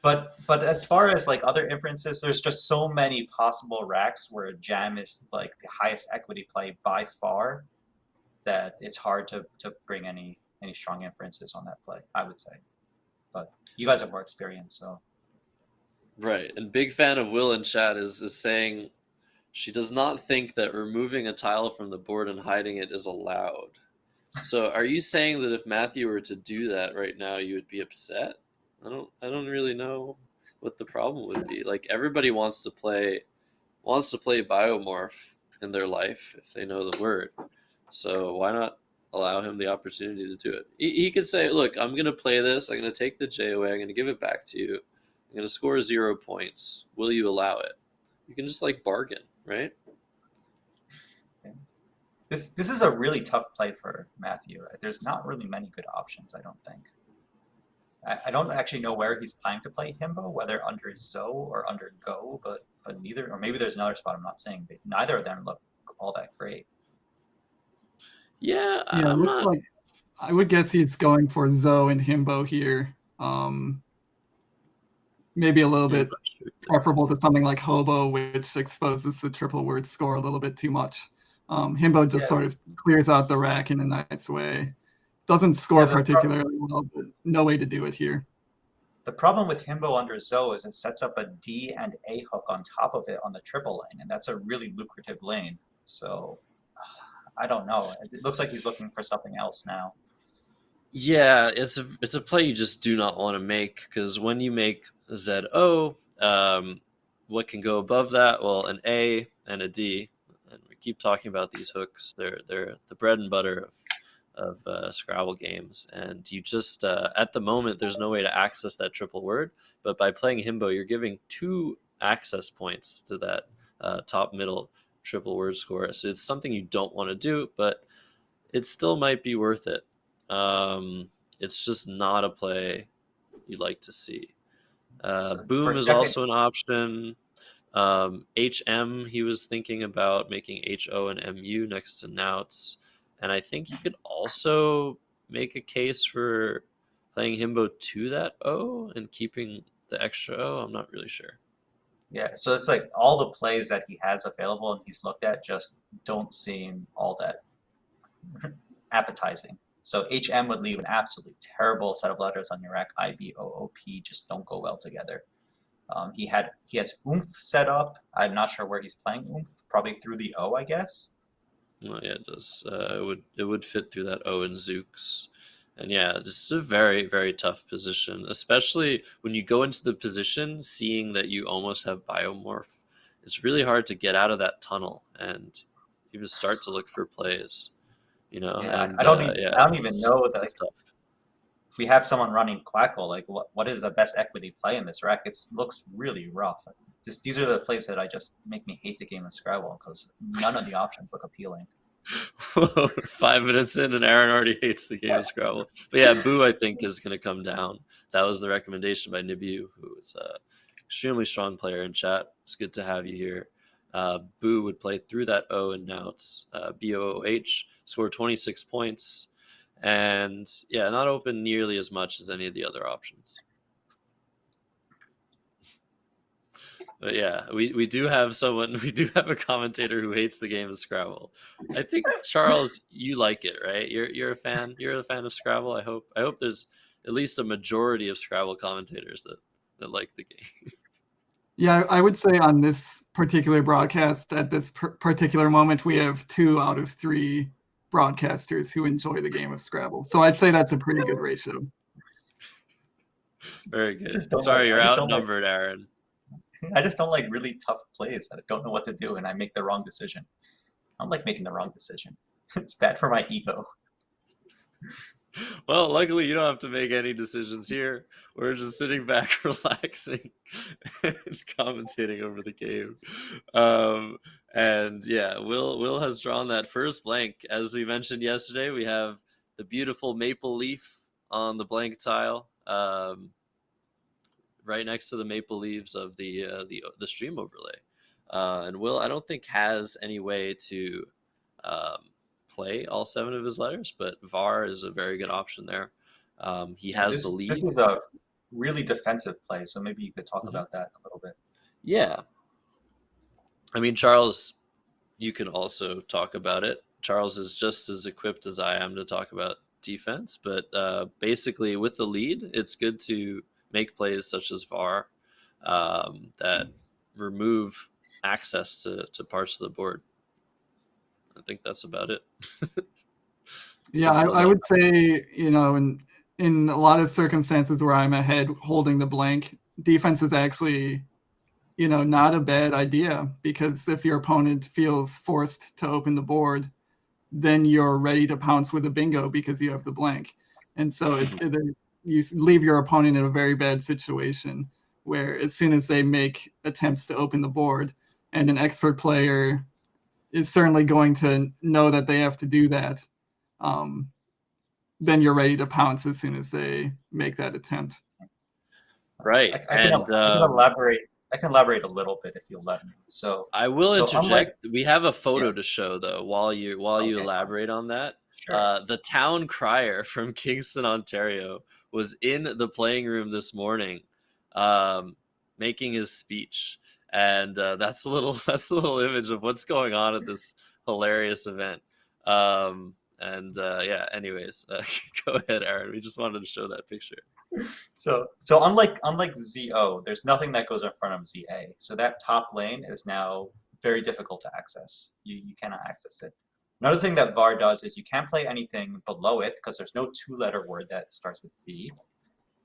But as far as like other inferences, there's just so many possible racks where jam is like the highest equity play by far that it's hard to bring any strong inferences on that play, I would say. But you guys have more experience, so Right, and big fan of Will in chat is saying she does not think that removing a tile from the board and hiding it is allowed. So, are you saying that if Matthew were to do that right now, you would be upset? I don't really know what the problem would be. Like everybody wants to play biomorph in their life if they know the word. So why not allow him the opportunity to do it? He could say, "Look, I'm going to play this. I'm going to take the J away. I'm going to give it back to you. I'm going to score 0 points. Will you allow it?" You can just like bargain, right? okay. This is a really tough play for Matthew. There's not really many good options, I don't think. I don't actually know where he's planning to play Himbo, whether under Zoe or under Go, but neither, or maybe there's another spot I'm not saying, but neither of them look all that great. Yeah, Yeah, it I'm looks not. like I would guess he's going for Zoe and Himbo here. Maybe a little Yeah, I'm bit not sure either. preferable to something like Hobo, which exposes the triple word score a little bit too much. Himbo just Yeah, sort of clears out the rack in a nice way. Doesn't yeah. score particularly well, but no way to do it here. The problem with Himbo under Zoe is it sets up a D and A hook on top of it on the triple lane, and that's a really lucrative lane. So I don't know. It looks like he's looking for something else now. Yeah, it's a play you just do not want to make because when you make ZO, what can go above that? Well, an A and a D, and we keep talking about these hooks. They're the bread and butter of Scrabble games, and you just at the moment there's no way to access that triple word. But by playing Himbo, you're giving 2 access points to that top middle triple word score. So it's something you don't want to do, but it still might be worth it. It's just not a play you'd like to see. So for Boom is second, also an option. HM, he was thinking about making HO and MU next to Nouts. And I think you could also make a case for playing Himbo to that O and keeping the extra O. I'm not really sure. yeah. So it's like all the plays that he has available and he's looked at just don't seem all that appetizing. So HM would leave an absolutely terrible set of letters on your rack. IBOOP just don't go well together. He has oomph set up. I'm not sure where he's playing oomph. Probably through the O, I guess. Oh, yeah, it does. It would fit through that O and Zooks. And yeah, this is a very, very tough position, especially when you go into the position seeing that you almost have biomorph. It's really hard to get out of that tunnel and even start to look for plays, Yeah, and yeah, I don't even know that it's like tough. if we have someone running Quackle, like what is the best equity play in this rack? It looks really rough. These are the plays that I just make me hate the game of Scrabble because none of the options look appealing. 5 minutes in, and Aaron already hates the game of Scrabble. But yeah, Boo, I think, is going to come down. That was the recommendation by Nibiu, who is a extremely strong player in chat. It's good to have you here. Boo would play through that O and Nouts, BOOH, score 26 points, and yeah, not open nearly as much as any of the other options. But yeah, we do have someone, we do have a commentator who hates the game of Scrabble. I think Charles, you like it, right? You're a fan. You're a fan of Scrabble. I hope there's at least a majority of Scrabble commentators that like the game. Yeah, I would say on this particular broadcast, at this particular moment, we have 2 out of 3 broadcasters who enjoy the game of Scrabble. So I'd say that's a pretty good ratio. Very I good. just don't like. Sorry, I you're just don't like. outnumbered, Aaron. I just don't like really tough plays that I don't know what to do and I make the wrong decision. I don't like making the wrong decision. It's bad for my ego. Well, luckily you don't have to make any decisions here. We're just sitting back, relaxing, and commentating over the game. And yeah, Will has drawn that first blank. As we mentioned yesterday, we have the beautiful maple leaf on the blank tile, right next to the maple leaves of the stream overlay. And Will, I don't think has any way to um, play all 7 of his letters, but VAR is a very good option there. He Yeah, has the this lead. is a really defensive play, so maybe you could talk Mhm. about that a little bit. Yeah, I mean, Charles, you can also talk about it. Charles is just as equipped as I am to talk about defense, but basically, with the lead, it's good to make plays such as VAR that remove access to parts of the board. I think that's about it. Yeah, Simple I enough. would say, in a lot of circumstances where I'm ahead holding the blank, defense is actually, not a bad idea, because if your opponent feels forced to open the board, then you're ready to pounce with a bingo because you have the blank. And so you leave your opponent in a very bad situation where as soon as they make attempts to open the board, and an expert player is certainly going to know that they have to do that, um, then you're ready to pounce as soon as they make that attempt. Right, I can and I can elaborate. I can elaborate a little bit if you'll let me. I will So unlike interject. We have a yeah, photo to show though. While you okay, elaborate on that, sure. the town crier from Kingston, Ontario, was in the playing room this morning, um, making his speech, and that's a little that's a little image of what's going on at this hilarious event. And yeah, anyways, go ahead, Aaron. We just wanted to show that picture. So unlike ZO, there's nothing that goes in front of ZA. So that top lane is now very difficult to access. You cannot access it. Another thing that VAR does is you can't play anything below it because there's no 2-letter word that starts with B.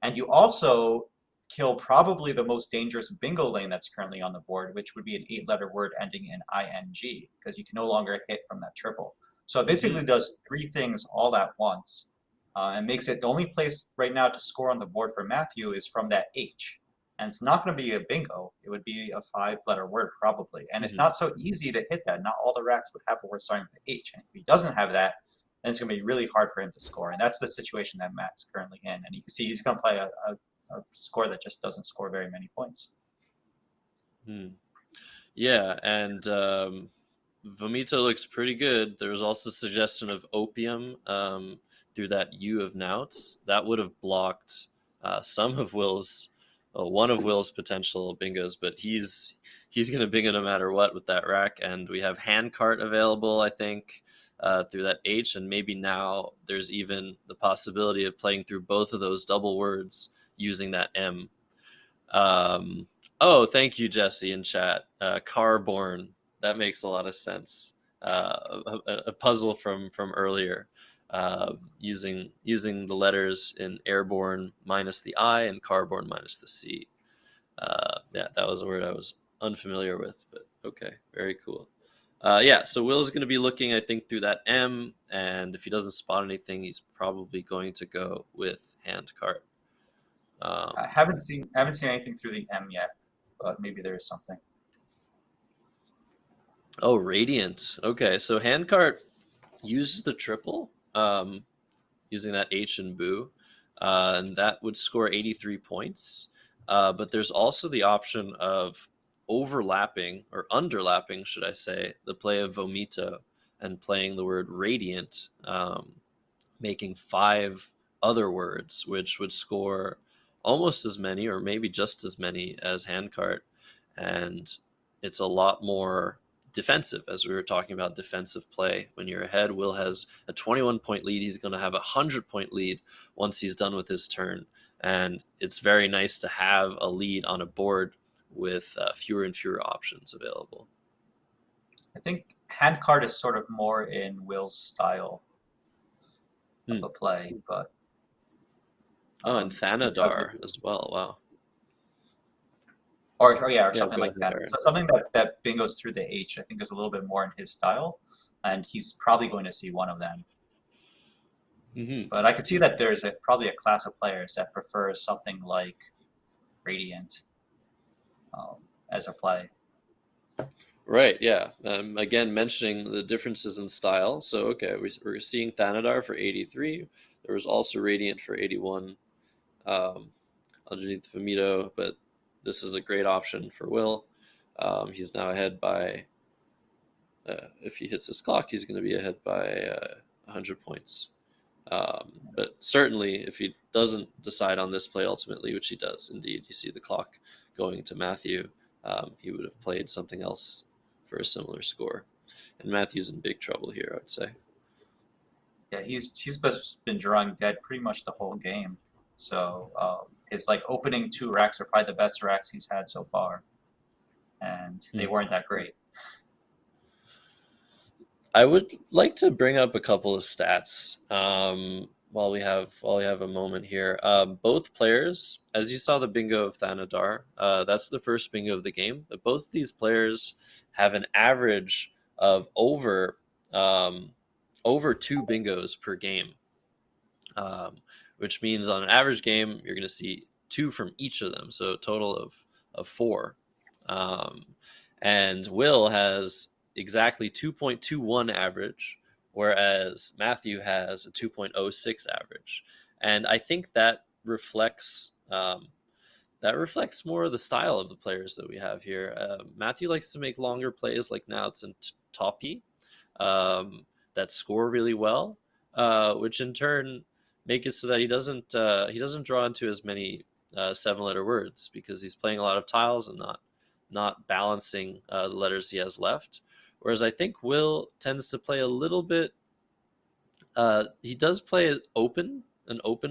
And you also kill probably the most dangerous bingo lane that's currently on the board, which would be an 8-letter word ending in ing, because you can no longer hit from that triple. So it basically does 3 things all at once, and makes it the only place right now to score on the board for Matthew is from that H. And it's not going to be a bingo. It would be a 5-letter word probably. And it's Mm-hmm. not so easy to hit that. Not all the racks would have a word starting with H. And if he doesn't have that, then it's going to be really hard for him to score. And that's the situation that Matt's currently in. And you can see he's going to play a score that just doesn't score very many points. Hmm. Yeah, and Vomito looks pretty good. There was also a suggestion of opium through that U of Nouts. That would have blocked some of one of Will's potential bingos, but he's going to bingo no matter what with that rack. And we have handcart available, I think, through that H, and maybe now there's even the possibility of playing through both of those double words using that M. Oh, thank you, Jesse, in chat. Carborn. That makes a lot of sense. A puzzle from earlier, using the letters in airborne minus the I and carborn minus the C. Yeah, that was a word I was unfamiliar with, but okay, very cool. Yeah, so Will's going to be looking, I think, through that M, and if he doesn't spot anything, he's probably going to go with hand cart. I haven't seen anything through the M yet, but maybe there is something. Oh, Radiant. Okay, so handcart uses the triple, using that H and Boo, and that would score 83 points. But there's also the option of overlapping or underlapping, should I say, the play of Vomito and playing the word Radiant, making 5 other words, which would score almost as many or maybe just as many as handcart. And it's a lot more defensive, as we were talking about defensive play. When you're ahead, Will has a 21-point lead. He's going to have a 100-point lead once he's done with his turn. And it's very nice to have a lead on a board with fewer and fewer options available. I think hand card is sort of more in Will's style of a play, but and because Thanadar it's as well. Wow. or Yeah, something go like ahead, that. Aaron. So something that bingos through the H, I think, is a little bit more in his style, and he's probably going to see one of them. Mm-hmm. But I could see that there's probably a class of players that prefers something like Radiant as a play. Right, yeah. Again, mentioning the differences in style. So, okay, we're seeing Thanadar for 83. There was also Radiant for 81 underneath Famito, but this is a great option for Will. He's now ahead by, if he hits his clock, he's going to be ahead by 100 points. But certainly, if he doesn't decide on this play ultimately, which he does, indeed, you see the clock going to Matthew, he would have played something else for a similar score. And Matthew's in big trouble here, I would say. Yeah, he's been drawing dead pretty much the whole game. So his opening 2 racks are probably the best racks he's had so far, and they weren't that great. I would like to bring up a couple of stats while we have a moment here. Both players, as you saw the bingo of Thanadar, that's the first bingo of the game. But both of these players have an average of over 2 bingos per game, which means on an average game you're going to see 2 from each of them, so a total of 4. And Will has exactly 2.21 average, whereas Matthew has a 2.06 average. And I think that reflects more of the style of the players that we have here. Matthew likes to make longer plays like Nauts and Toppy that score really well, which in turn make it so that he doesn't draw into as many 7-letter words because he's playing a lot of tiles and not balancing the letters he has left. Whereas I think Will tends to play a little bit. He does play an open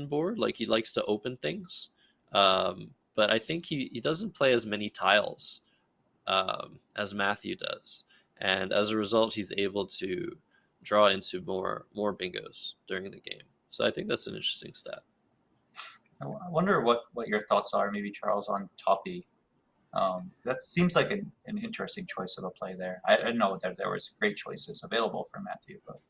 board, like he likes to open things. But I think he doesn't play as many tiles as Matthew does, and as a result, he's able to draw into more bingos during the game. So I think that's an interesting stat. I wonder what your thoughts are, maybe Charles, on Toppy. That seems like an interesting choice of a play there. I didn't know that there was great choices available for Matthew, but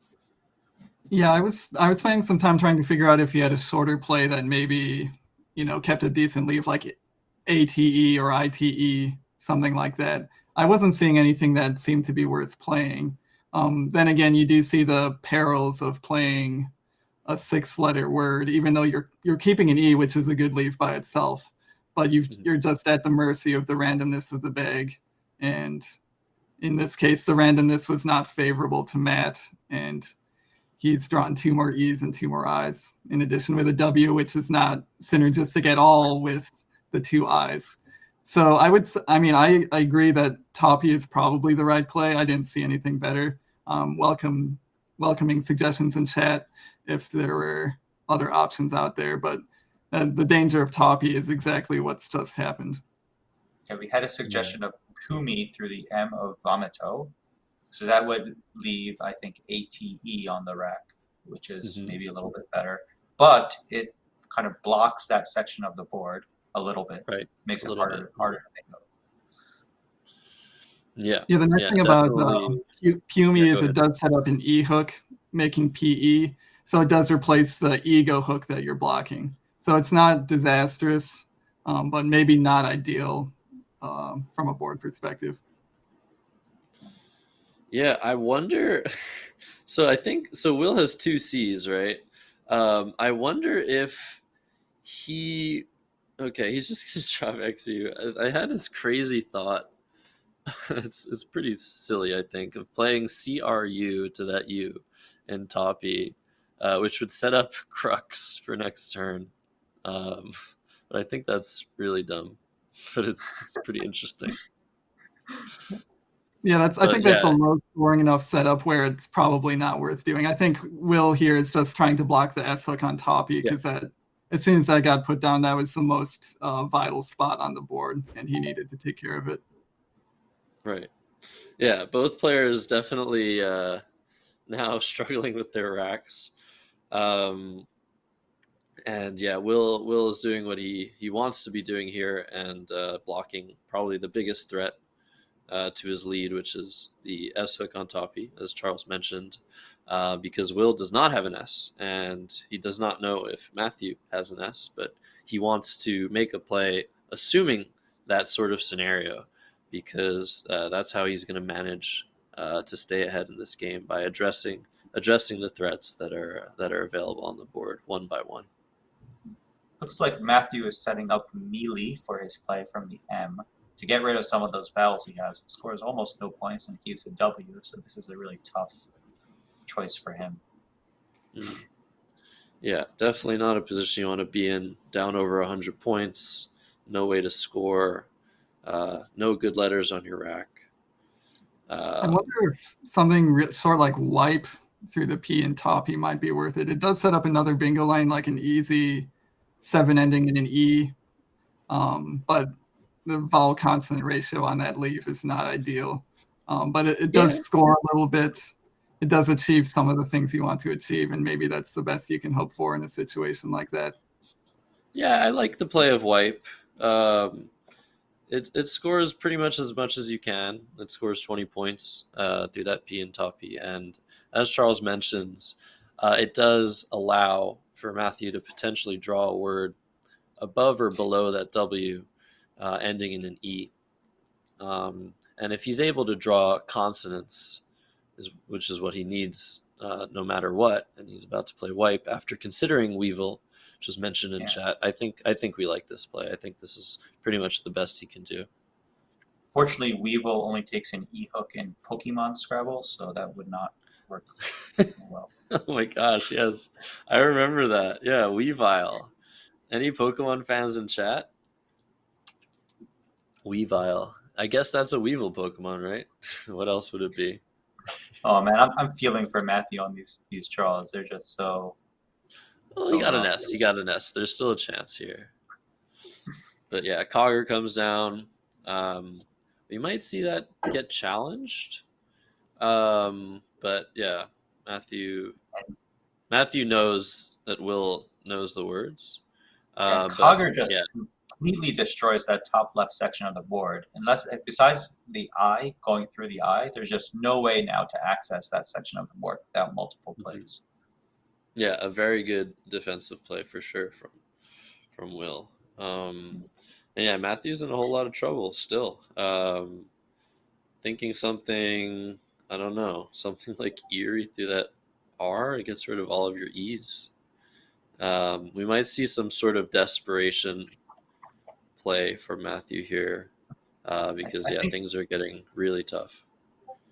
Yeah, I was spending some time trying to figure out if he had a shorter play that maybe, kept a decent leave, like ATE or ITE, something like that. I wasn't seeing anything that seemed to be worth playing. Then again, you do see the perils of playing a 6-letter word, even though you're keeping an E, which is a good leave by itself, but you're just at the mercy of the randomness of the bag. And in this case, the randomness was not favorable to Matt, and he's drawn 2 more E's and 2 more I's, in addition with a W, which is not synergistic at all with the 2 I's. So I agree that Toppy is probably the right play. I didn't see anything better. Welcoming suggestions in chat if there were other options out there, but the danger of Toppy is exactly what's just happened. yeah, we had a suggestion of Kumi through the M of Vomito. So that would leave, I think, ATE on the rack, which is maybe a little bit better. But it kind of blocks that section of the board a little bit. Right. Makes it harder to think of. Yeah. Yeah, the nice thing about Pumi is it does set up an E hook, making PE. So it does replace the ego hook that you're blocking. So it's not disastrous, but maybe not ideal from a board perspective. Yeah, I wonder. So Will has 2 C's, right? I wonder if he's just gonna drop XU. I had this crazy thought. it's pretty silly, I think, of playing CRU to that U in Toppy, which would set up Crux for next turn. But I think that's really dumb. But it's pretty interesting. Yeah, I think that's a low scoring enough setup where it's probably not worth doing. I think Will here is just trying to block the S hook on Toppy because that as soon as that got put down, that was the most vital spot on the board, and he needed to take care of it. Right. Yeah, both players definitely now struggling with their racks. And yeah, Will is doing what he wants to be doing here, and blocking probably the biggest threat to his lead, which is the S hook on Toppy, as Charles mentioned, because Will does not have an S, and he does not know if Matthew has an S, but he wants to make a play assuming that sort of scenario, because that's how he's going to manage to stay ahead in this game, by addressing the threats that are available on the board one by one. Looks like Matthew is setting up melee for his play from the M to get rid of some of those vowels he has. He scores almost no points and keeps a W, so this is a really tough choice for him. Mm. Yeah, definitely not a position you want to be in. Down over 100 points, no way to score, no good letters on your rack. I wonder if something sort of like wipe through the P and Toppy might be worth it. It does set up another bingo line, like an easy 7 ending in an E, but the vowel consonant ratio on that leaf is not ideal. But it does score a little bit. It does achieve some of the things you want to achieve, and maybe that's the best you can hope for in a situation like that. Yeah, I like the play of wipe. It scores pretty much as you can. It scores 20 points through that P and Toppy, and as Charles mentions, it does allow for Matthew to potentially draw a word above or below that W, ending in an E. And if he's able to draw consonants, which is what he needs no matter what, and he's about to play wipe after considering Weevil, which was mentioned in chat, I think we like this play. I think this is pretty much the best he can do. Fortunately, Weevil only takes an E hook in Pokemon Scrabble, so that would not work well. Oh my gosh, yes. I remember that. Yeah, Weavile. Any Pokemon fans in chat? Weavile. I guess that's a Weevil Pokemon, right? What else would it be? Oh man, I'm feeling for Matthew on these draws. They're just so. Well, so you got an rough. S. You got an S. There's still a chance here. But yeah, Cogger comes down. We might see that get challenged. But yeah, Matthew knows that Will knows the words. Yeah, But Cogger just yeah, completely destroys that top left section of the board. Unless, besides the I going through the I, there's just no way now to access that section of the board without multiple plays. yeah, a very good defensive play for sure from Will. And yeah, Matthew's in a whole lot of trouble still. Thinking something, I don't know, something like eerie through that R. It gets rid of all of your E's. We might see some sort of desperation play from Matthew here, because I think, things are getting really tough.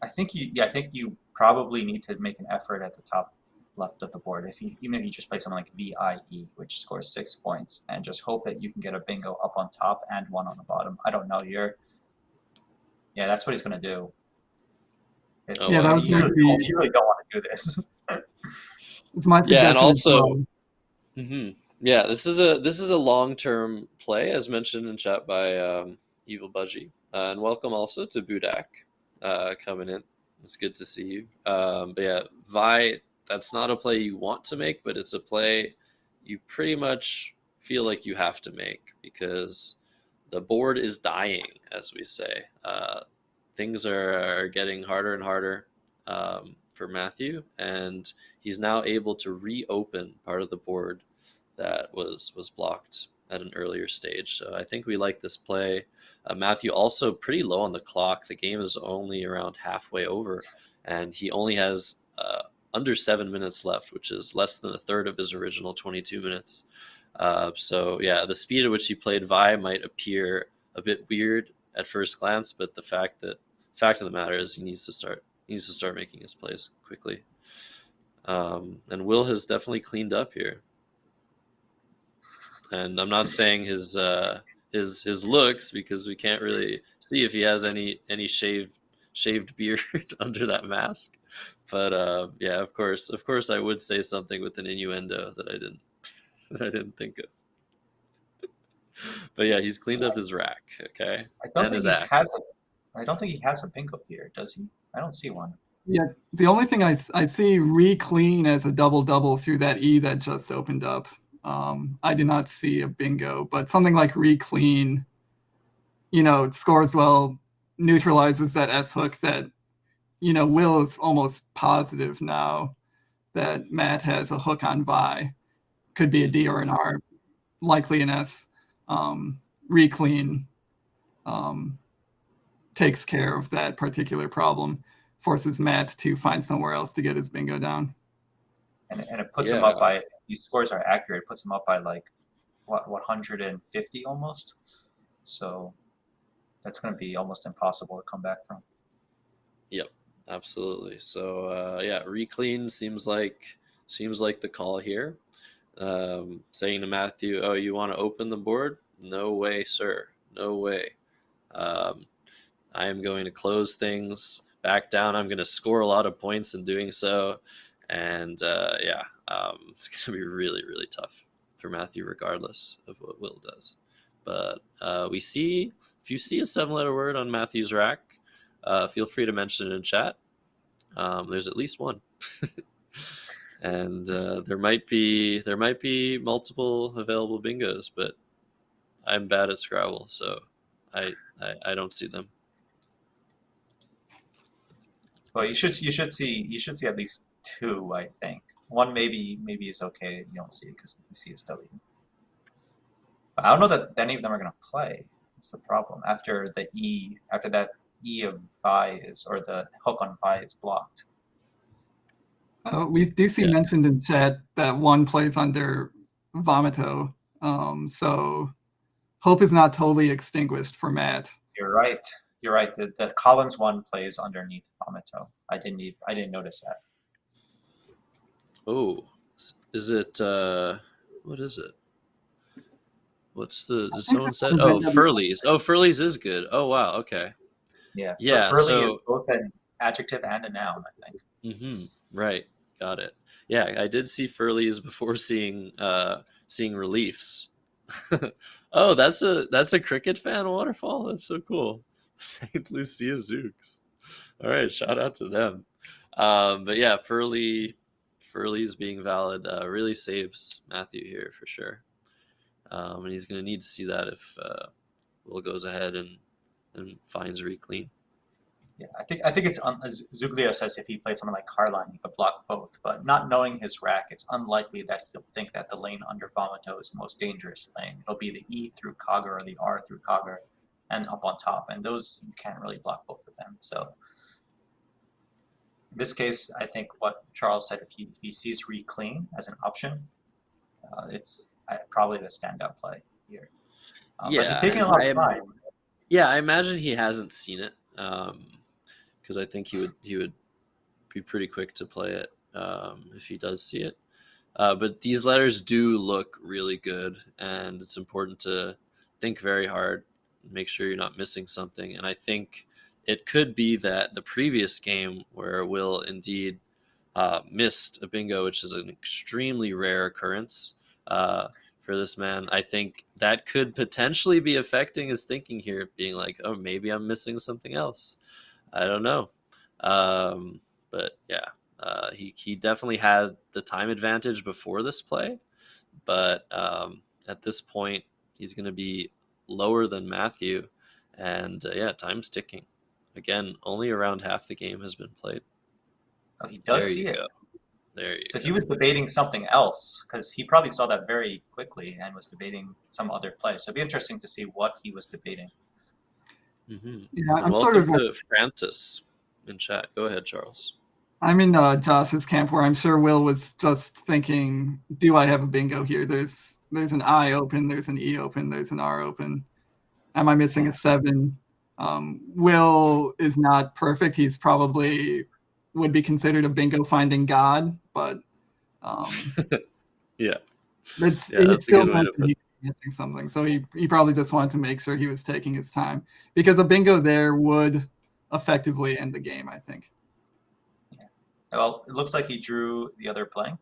I think you probably need to make an effort at the top left of the board. Even if you just play something like VIE, which scores 6 points, and just hope that you can get a bingo up on top and one on the bottom. I don't know. Yeah, that's what he's going to do. It's, Oh, wow. you really don't want to do this. It's my suggestion. Yeah, and also, yeah, this is a long-term play, as mentioned in chat by Evil Budgie, and welcome also to Budak coming in. It's good to see you. But yeah, Vi, that's not a play you want to make, but it's a play you pretty much feel like you have to make, because the board is dying, as we say. Things are getting harder and harder for Matthew, and he's now able to reopen part of the board that was blocked at an earlier stage. So I think we like this play. Matthew also pretty low on the clock. The game is only around halfway over, and he only has under 7 minutes left, which is less than a third of his original 22 minutes. So yeah, the speed at which he played Vi might appear a bit weird at first glance, but the fact of the matter is he needs to start making his plays quickly. And Will has definitely cleaned up here. And I'm not saying his looks, because we can't really see if he has any shaved beard under that mask. But yeah, of course I would say something with an innuendo that I didn't. that I didn't think of. But yeah, he's cleaned up his rack, okay, I don't and think his he axe. has a. I don't think he has a bingo here, does he? I don't see one. Yeah, the only thing I see re-clean as a double-double through that E that just opened up. I did not see a bingo, but something like re-clean, scores well, neutralizes that S hook that, Will is almost positive now that Matt has a hook on Vi. Could be a D or an R, likely an S. Re-clean takes care of that particular problem, forces Matt to find somewhere else to get his bingo down. And it puts him Yeah, up by, if these scores are accurate, it puts him up by like, what, 150 almost? So that's going to be almost impossible to come back from. yep, absolutely. So yeah, reclean seems like the call here. Saying to Matthew, "Oh, you want to open the board? No way, sir. No way. Um, I am going to close things back down. I'm going to score a lot of points in doing so." And yeah, it's going to be really, really tough for Matthew, regardless of what Will does. But we see, if you see a 7-letter word on Matthew's rack, feel free to mention it in chat. There's at least one. And there might be multiple available bingos, but I'm bad at Scrabble, so I don't see them. Well, you should see at least two, I think. One maybe is okay. You don't see it because you see it's W. But I don't know that any of them are going to play. That's the problem. After that E of Vi is, or the hook on Vi is blocked. We do see Yeah. mentioned in chat that one plays under Vomito. So hope is not totally extinguished for Matt. You're right. You're right. The Collins one plays underneath Vomito. I didn't notice that. Oh, is it? What is it? What's the? Did someone say? was Oh, NW. Furley's. Oh, Furley's is good. Oh, wow. Okay. Yeah. Yeah. Furley is So. both an adjective and a noun, I think. Right. Got it. Yeah, I did see Furley's before seeing reliefs. Oh, that's a cricket fan waterfall. That's so cool. St. Lucia Zooks. All right, shout out to them. But yeah, Furley's being valid really saves Matthew here for sure. And he's going to need to see that if Will goes ahead and finds reclean. Yeah, I think it's as Zuglia says, if he played someone like Carline, he could block both. But not knowing his rack, it's unlikely that he'll think that the lane under Vomito is the most dangerous lane. It'll be the E through Cogger or the R through Cogger, and up on top. And those you can't really block both of them. So in this case, I think what Charles said, if he sees reclean as an option, it's probably the standout play here. But he's taking a lot of time. Yeah, I imagine he hasn't seen it. Because I think he would be pretty quick to play it if he does see it. But these letters do look really good, and it's important to think very hard, make sure you're not missing something. And I think it could be that the previous game where Will indeed missed a bingo, which is an extremely rare occurrence for this man. I think that could potentially be affecting his thinking here, being like, oh, maybe I'm missing something else. I don't know. But yeah, he definitely had the time advantage before this play. But at this point, he's going to be lower than Matthew. And yeah, time's ticking. Again, only around half the game has been played. Oh, he does see it. There you So go. he was debating something else, because he probably saw that very quickly and was debating some other play. So it'd be interesting to see what he was debating. Mm-hmm. Yeah, And I'm welcome sort of to Francis in chat. Go ahead, Charles. I'm in Josh's camp where I'm sure Will was just thinking, do I have a bingo here? There's an I open, there's an E open, there's an R open. Am I missing a 7? Will is not perfect. He's probably would be considered a bingo finding god, but Yeah. it's that's a still good way meant to that put he it. was missing something. So he probably just wanted to make sure he was taking his time, because a bingo there would effectively end the game, I think. Well, it looks like he drew the other blank,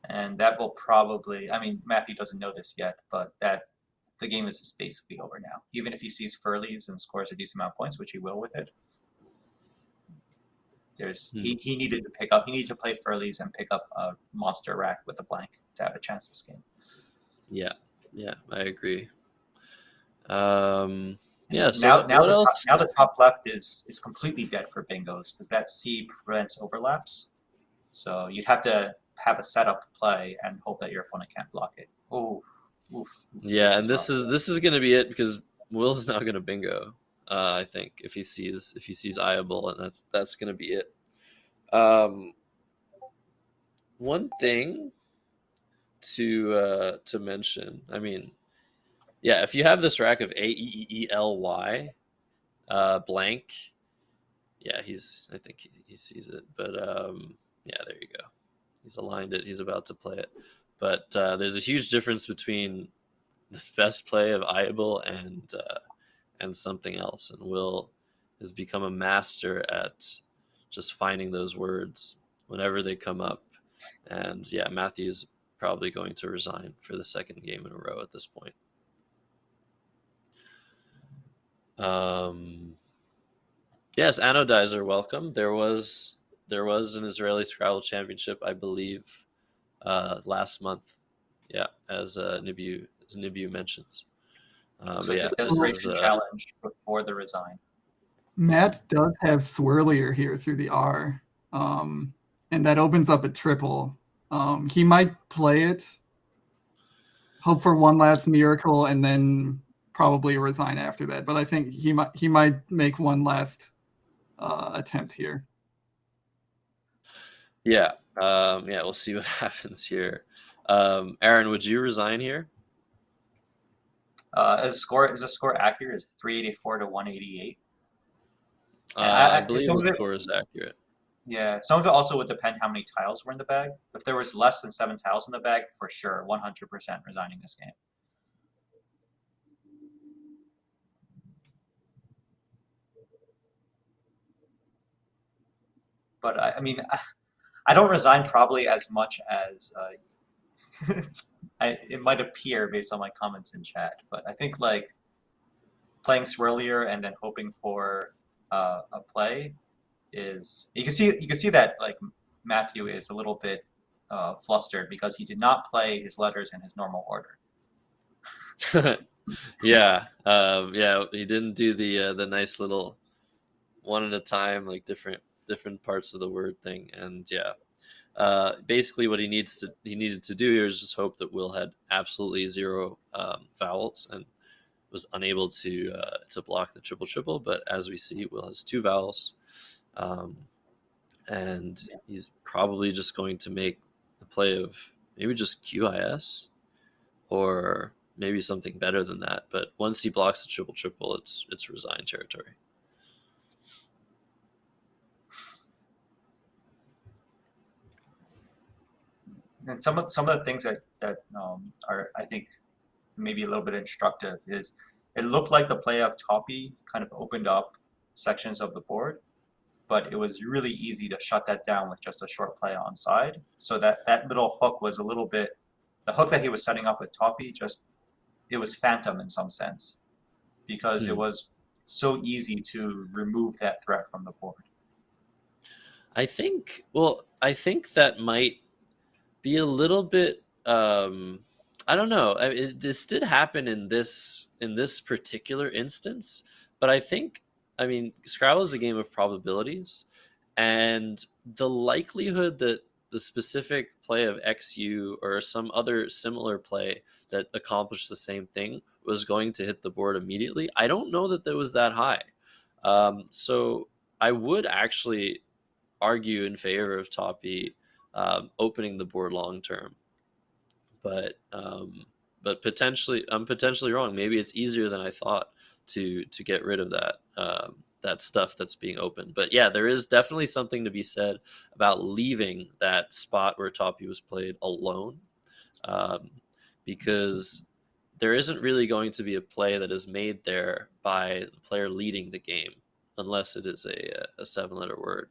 And that will probably, I mean, Matthew doesn't know this yet, but that the game is just basically over now. Even if he sees Furley's and scores a decent amount of points, which he will with it, he needed to he needed to play Furley's and pick up a monster rack with a blank to have a chance this game. Yeah, I agree. Yeah. So now, what else? Now the top left is completely dead for bingos because that C prevents overlaps. So you'd have to have a setup play and hope that your opponent can't block it. Oof, Yeah, and rough. this is going to be it because Will's not going to bingo. I think if he sees Iable, and that's going to be it. One thing to mention, I mean, yeah, if you have this rack of AEELY blank, yeah, I think he sees it, but yeah, there you go. He's aligned it. He's about to play it, but there's a huge difference between the best play of Iable and something else, and Will has become a master at just finding those words whenever they come up. And yeah, Matthew's probably going to resign for the second game in a row at this point. Yes, Anodizer, welcome. There was an Israeli Scrabble Championship, I believe, last month. Yeah, as Nibu mentions. So yeah, the Desperation Challenge before the resign. Matt does have Swirlier here through the R, and that opens up a triple. He might play it, hope for one last miracle, and then probably resign after that. But I think he might make one last attempt here. Yeah, yeah, we'll see what happens here. Aaron, would you resign here? Is the score accurate? Is it 384 to 188? I believe the score is accurate. Yeah, some of it also would depend how many tiles were in the bag. If there was less than 7 tiles in the bag, for sure, 100% resigning this game. But I mean, I don't resign probably as much as it might appear based on my comments in chat. But I think like playing Swirlier and then hoping for a play is you can see that like Matthew is a little bit flustered because he did not play his letters in his normal order. Yeah, yeah, he didn't do the nice little one at a time, like different parts of the word thing, and yeah. Basically, what he needed to do here is just hope that Will had absolutely zero vowels and was unable to block the triple. But as we see, Will has 2 vowels, and he's probably just going to make the play of maybe just QIS or maybe something better than that. But once he blocks the triple, it's resigned territory. And some of the things that are, I think, maybe a little bit instructive is it looked like the play of Toppy kind of opened up sections of the board, but it was really easy to shut that down with just a short play on side. So that little hook was a little bit, the hook that he was setting up with Toppy, it was phantom in some sense because it was so easy to remove that threat from the board. I think that might be a little bit I don't know. This did happen in this particular instance, but I think, I mean, Scrabble is a game of probabilities, and the likelihood that the specific play of XU or some other similar play that accomplished the same thing was going to hit the board immediately, I don't know that was that high. So I would actually argue in favor of Toppy opening the board long term, but potentially I'm potentially wrong. Maybe it's easier than I thought to get rid of that stuff that's being opened. But yeah, there is definitely something to be said about leaving that spot where Toppy was played alone, because there isn't really going to be a play that is made there by the player leading the game unless it is a 7-letter word.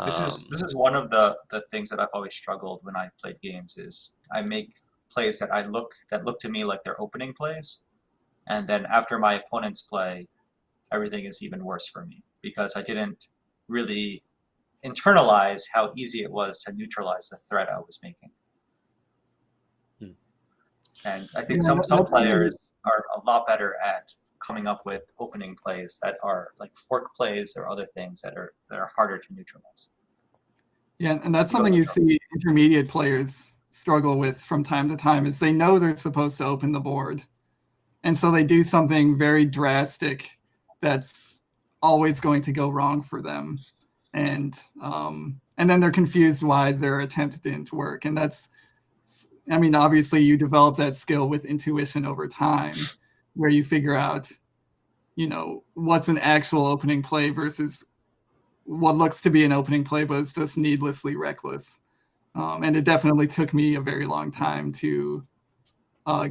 This is one of the things that I've always struggled when I played games is I make plays that look to me like they're opening plays, and then after my opponent's play, everything is even worse for me because I didn't really internalize how easy it was to neutralize the threat I was making. Hmm. And I think Yeah, some that's really, players are a lot better at coming up with opening plays that are like fork plays or other things that are harder to neutralize. yeah, and that's You go something ahead, you Charles. see intermediate players struggle with from time to time is they know they're supposed to open the board. And so they do something very drastic that's always going to go wrong for them. And then they're confused why their attempt didn't work. And that's, I mean, obviously you develop that skill with intuition over time where you figure out, what's an actual opening play versus what looks to be an opening play, but is just needlessly reckless. And it definitely took me a very long time to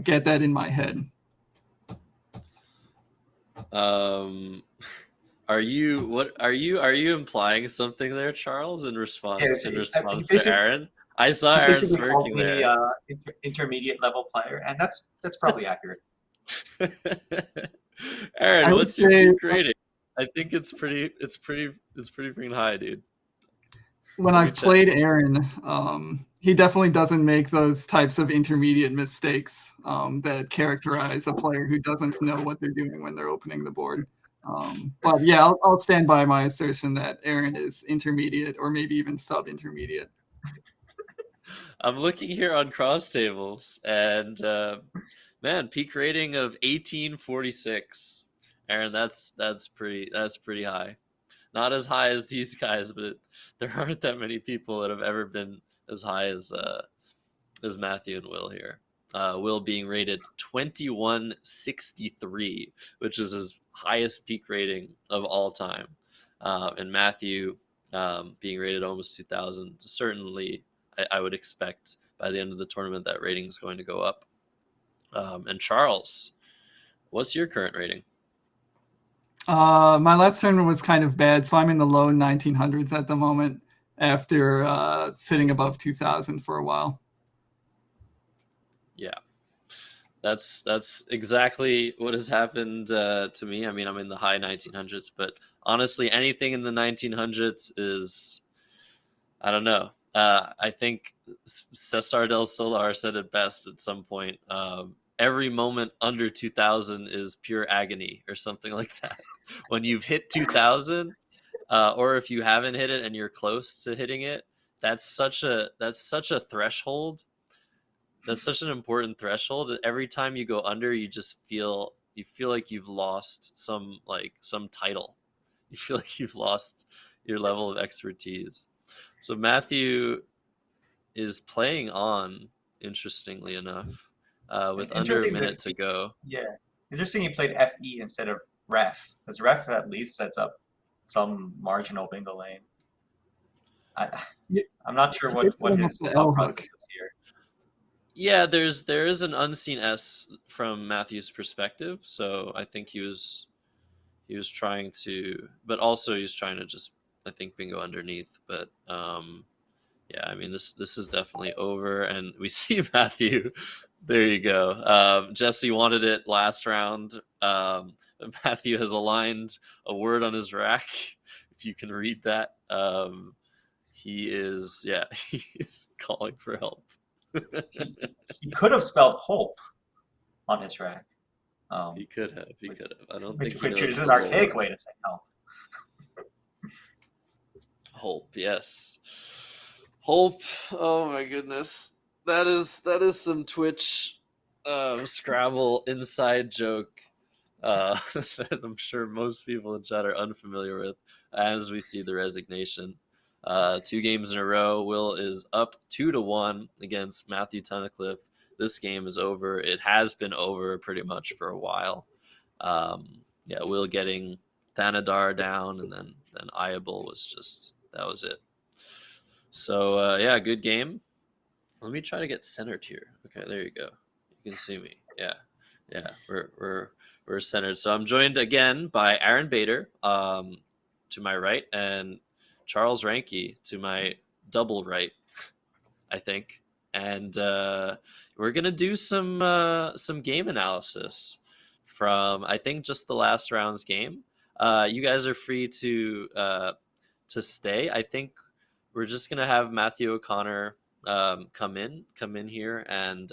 get that in my head. Um, are you implying something there, Charles, in Yeah, response he to Aaron? I saw he Aaron basically called smirking me there. intermediate level player, and that's probably accurate. Aaron, I would what's your say peak rating? I think it's pretty freaking high, dude. when Let me I've check. played Aaron, he definitely doesn't make those types of intermediate mistakes that characterize a player who doesn't know what they're doing when they're opening the board. But yeah, I'll stand by my assertion that Aaron is intermediate or maybe even sub-intermediate. I'm looking here on cross tables, and man, peak rating of 1846. Aaron, that's pretty high. Not as high as these guys, but there aren't that many people that have ever been as high as Matthew and Will here. Will being rated 2163, which is his highest peak rating of all time, and Matthew being rated almost 2000. Certainly, I would expect by the end of the tournament that rating is going to go up. And Charles, what's your current rating? My last tournament was kind of bad, so I'm in the low 1900s at the moment after sitting above 2000 for a while. Yeah, that's exactly what has happened to me. I mean, I'm in the high 1900s, but honestly, anything in the 1900s is, I don't know. I think Cesar del Solar said it best at some point. Every moment under 2000 is pure agony, or something like that. When you've hit 2000, or if you haven't hit it and you're close to hitting it, that's such a threshold. That's such an important threshold. And every time you go under, you feel like you've lost some title. You feel like you've lost your level of expertise. So Matthew is playing on, interestingly enough, And with under a interesting that minute to go. yeah, interesting he played FE instead of ref, because ref at least sets up some marginal bingo lane. I, Yeah, I'm not sure it's what setting up his the thought L process hook. is here. Yeah, there is an unseen S from Matthew's perspective, so I think he was trying to, but also he was trying to just, I think, bingo underneath. But yeah, I mean, this is definitely over, and we see Matthew. There you go. Jesse wanted it last round. Matthew has aligned a word on his rack. If you can read that, he is, yeah, he is calling for help. He he could have spelled hope on his rack, He um, could have. He which, could have. I don't think he which is knows an the whole archaic word. way to say help. Hope, yes. Hope. Oh my goodness. That is some Twitch Scrabble inside joke that I'm sure most people in chat are unfamiliar with as we see the resignation. 2 games in a row. Will is up 2-1 against Matthew Tunnicliffe. This game is over. It has been over pretty much for a while. Yeah, Will getting Thanadar down, and then Iable was just, that was it. So yeah, good game. Let me try to get centered here. Okay, there you go. You can see me. Yeah, yeah, we're centered. So I'm joined again by Aaron Bader, to my right, and Charles Ranke to my double right, I think, and we're gonna do some game analysis from, I think, just the last round's game. You guys are free to stay. I think we're just gonna have Matthew O'Connor come in here and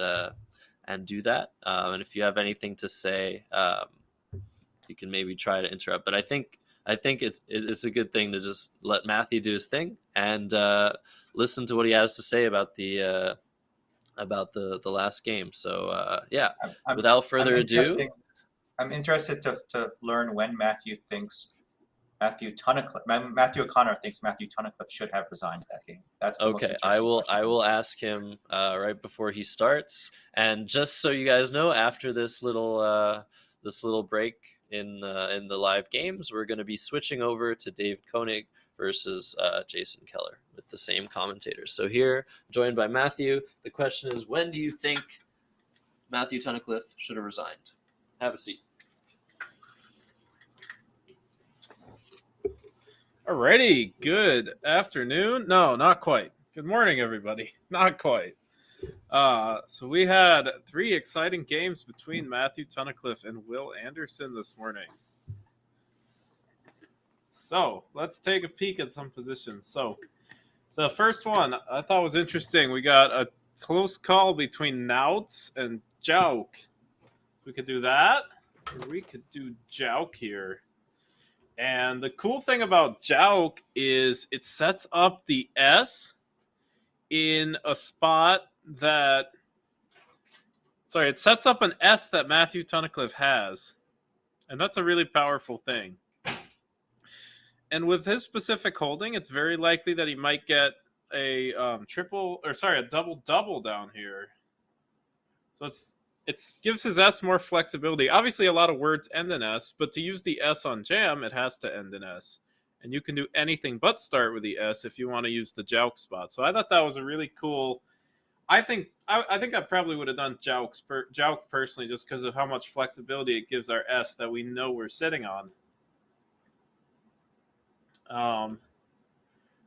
do that. And if you have anything to say, you can maybe try to interrupt. But I think it's a good thing to just let Matthew do his thing and listen to what he has to say about the last game. So yeah, I'm, without further ado, I'm interested to learn when Matthew O'Connor thinks Matthew Tunnicliffe should have resigned that game. That's the most okay, I interesting will question. I will ask him right before he starts. And just so you guys know, after this little break in the live games, we're going to be switching over to Dave Koenig versus Jason Keller with the same commentators. So here, joined by Matthew, the question is, when do you think Matthew Tunnicliffe should have resigned? Have a seat. Alrighty, good afternoon. No, not quite. Good morning, everybody. Not quite. So we had 3 exciting games between Matthew Tunnicliffe and Will Anderson this morning. So let's take a peek at some positions. So the first one I thought was interesting. We got a close call between Nauts and Jouk. We could do that, or we could do Jouk here. And the cool thing about Jouk is it sets up the S in a spot that... Sorry, it sets up an S that Matthew Tunnicliffe has. And that's a really powerful thing. And with his specific holding, it's very likely that he might get a double-double down here. So it gives his S more flexibility. Obviously, a lot of words end in S, but to use the S on jam, it has to end in S. And you can do anything but start with the S if you want to use the Jouk spot. So I thought that was a really cool... I think I probably would have done Jouk personally, just because of how much flexibility it gives our S that we know we're sitting on.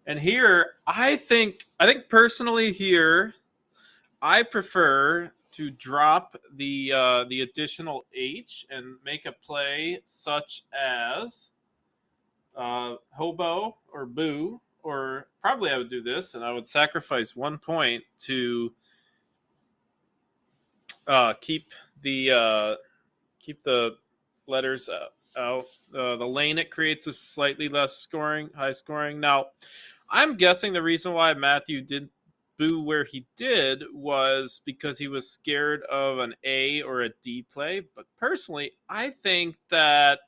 And here, I think personally here, I prefer to drop the additional H and make a play such as Hobo or Boo, or probably I would do this, and I would sacrifice 1 point to keep the letters out. The lane it creates is slightly less high scoring. Now, I'm guessing the reason why Matthew did Boo where he did was because he was scared of an A or a D play. But personally, I think that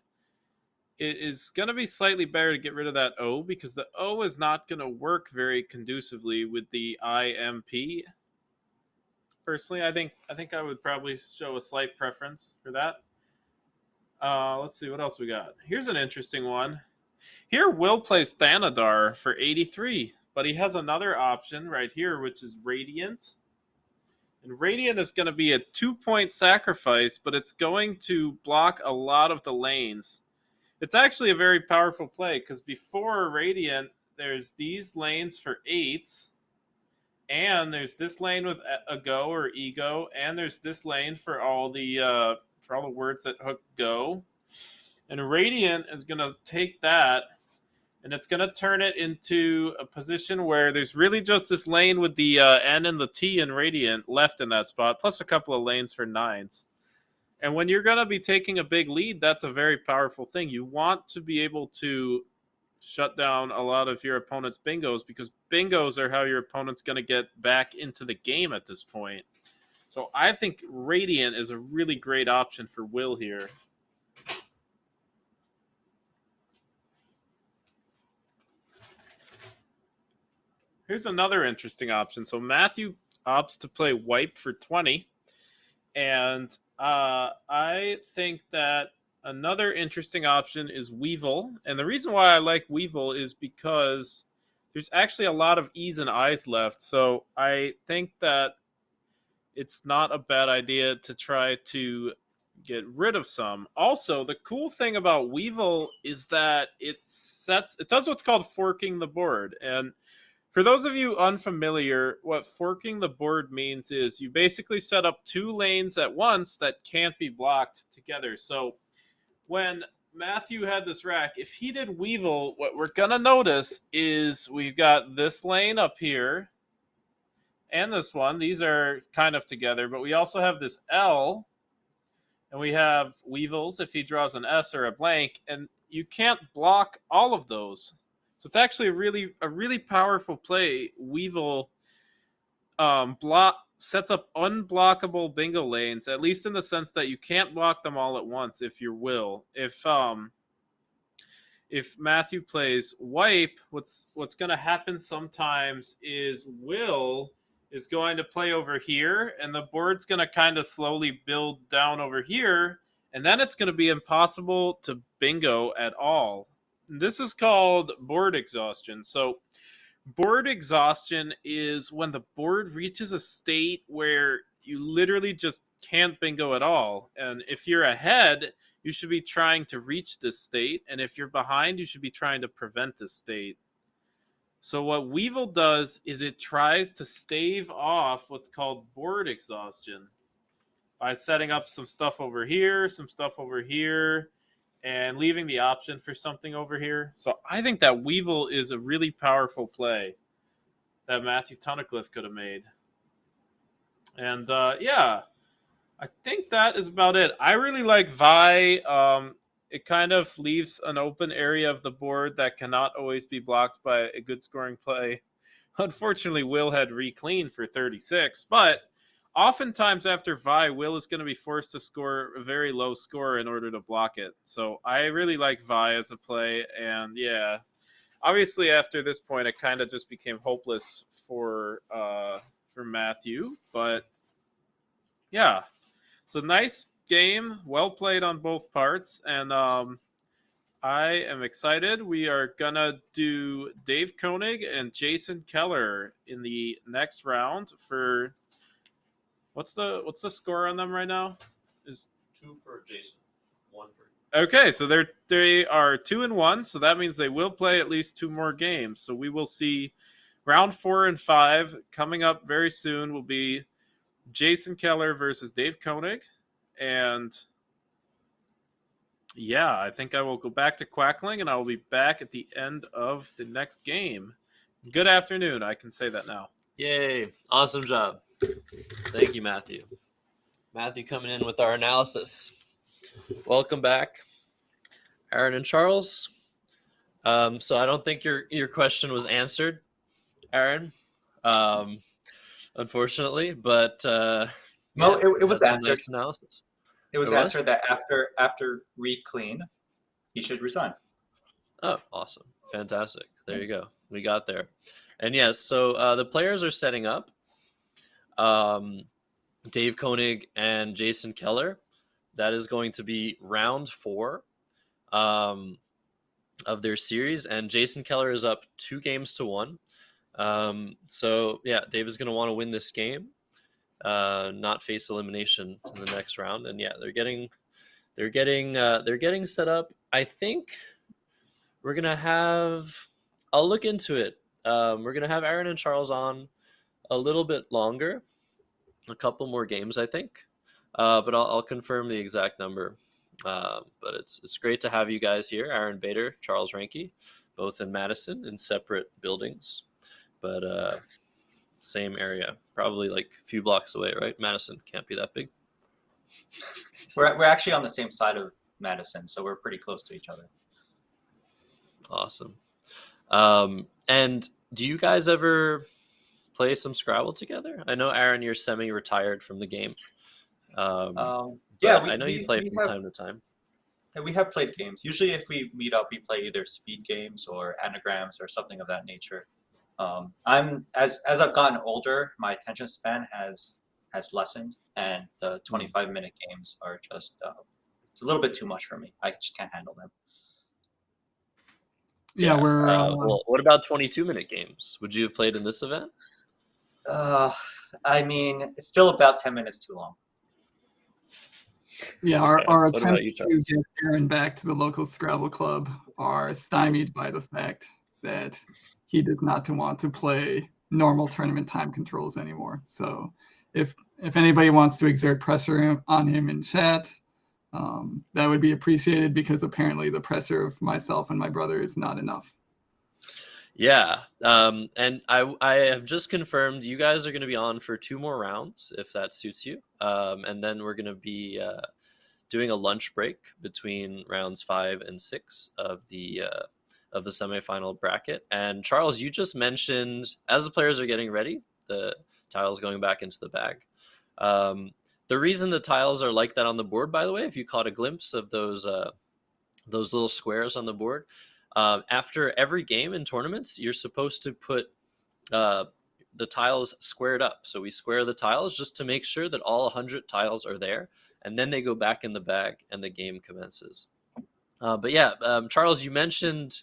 it is going to be slightly better to get rid of that O, because the O is not going to work very conducively with the IMP. Personally, I think I would probably show a slight preference for that. Let's see what else we got. Here's an interesting one. Here, Will plays Thanadar for 83, but he has another option right here, which is Radiant. And Radiant is going to be a 2-point sacrifice, but it's going to block a lot of the lanes. It's actually a very powerful play, because before Radiant, there's these lanes for 8s, and there's this lane with a go or ego, and there's this lane for all the words that hook go. And Radiant is going to take that, and it's going to turn it into a position where there's really just this lane with the N and the T in Radiant left in that spot, plus a couple of lanes for 9s. And when you're going to be taking a big lead, that's a very powerful thing. You want to be able to shut down a lot of your opponent's bingos, because bingos are how your opponent's going to get back into the game at this point. So I think Radiant is a really great option for Will here. Here's another interesting option. So Matthew opts to play Wipe for 20. And I think that another interesting option is Weevil. And the reason why I like Weevil is because there's actually a lot of E's and I's left. So I think that it's not a bad idea to try to get rid of some. Also, the cool thing about Weevil is that it does what's called forking the board. And for those of you unfamiliar, what forking the board means is you basically set up two lanes at once that can't be blocked together. So when Matthew had this rack, if he did Weevil, what we're going to notice is we've got this lane up here and this one. These are kind of together, but we also have this L, and we have Weevils if he draws an S or a blank, and you can't block all of those. So it's actually a really powerful play. Weevil sets up unblockable bingo lanes, at least in the sense that you can't block them all at once if you will. If Matthew plays wipe, what's going to happen sometimes is Will is going to play over here, and the board's going to kind of slowly build down over here, and then it's going to be impossible to bingo at all. This is called board exhaustion. So board exhaustion is when the board reaches a state where you literally just can't bingo at all. And if you're ahead, you should be trying to reach this state. And if you're behind, you should be trying to prevent this state. So what Weevil does is it tries to stave off what's called board exhaustion by setting up some stuff over here, and leaving the option for something over here. So I think that Weevil is a really powerful play that Matthew Tunnicliffe could have made. And yeah, I think that is about it. I really like Vi. It kind of leaves an open area of the board that cannot always be blocked by a good scoring play. Unfortunately, Will had recleaned for 36, but oftentimes after Vi, Will is going to be forced to score a very low score in order to block it. So I really like Vi as a play, and yeah, obviously after this point, it kind of just became hopeless for Matthew. But yeah, so nice game, well played on both parts, and I am excited. We are gonna do Dave Koenig and Jason Keller in the next round for. What's the score on them right now? Is 2 for Jason, 1 for. Okay, so they are 2-1, so that means they will play at least 2 more games. So we will see round 4 and 5 coming up very soon. Will be Jason Keller versus Dave Koenig, and yeah, I think I will go back to Quackling, and I will be back at the end of the next game. Good afternoon. I can say that now. Yay! Awesome job. Thank you, Matthew. Matthew coming in with our analysis. Welcome back, Aaron and Charles. So I don't think your question was answered, Aaron, unfortunately, but No, yeah, it was that's some answered. nice analysis. It was It was? answered that after reclean, he should resign. Oh, awesome. Fantastic. There you go. We got there. And yes, so the players are setting up. Dave Koenig and Jason Keller. That is going to be round 4 of their series. And Jason Keller is up 2-1. So yeah, Dave is going to want to win this game, not face elimination in the next round. And yeah, they're getting set up. I think we're gonna have. I'll look into it. We're gonna have Aaron and Charles on a little bit longer, a couple more games, I think. But I'll confirm the exact number. But it's great to have you guys here, Aaron Bader, Charles Ranke, both in Madison in separate buildings, but same area, probably like a few blocks away, right? Madison can't be that big. We're actually on the same side of Madison, so we're pretty close to each other. Awesome. And do you guys ever play some Scrabble together? I know, Aaron, you're semi-retired from the game. Yeah, I know you play from time to time. Yeah, we have played games. Usually if we meet up, we play either speed games or anagrams or something of that nature. As I've gotten older, my attention span has lessened, and the 25-minute games are just it's a little bit too much for me. I just can't handle them. Yeah, we're well, what about 22-minute games? Would you have played in this event? I mean, it's still about 10 minutes too long. Yeah, Okay. our What about attempts you, to Charles? get Aaron back to the local Scrabble club are stymied by the fact that he does not want to play normal tournament time controls anymore. So if anybody wants to exert pressure on him in chat, that would be appreciated, because apparently the pressure of myself and my brother is not enough. Yeah, and I have just confirmed you guys are going to be on for 2 more rounds if that suits you, and then we're going to be doing a lunch break between rounds 5 and 6 of the semifinal bracket. And Charles, you just mentioned as the players are getting ready, the tiles going back into the bag. Um, the reason the tiles are like that on the board, by the way, if you caught a glimpse of those little squares on the board. After every game in tournaments, you're supposed to put uh, the tiles squared up. So we square the tiles just to make sure that all 100 tiles are there, and then they go back in the bag and the game commences. But yeah, Charles, you mentioned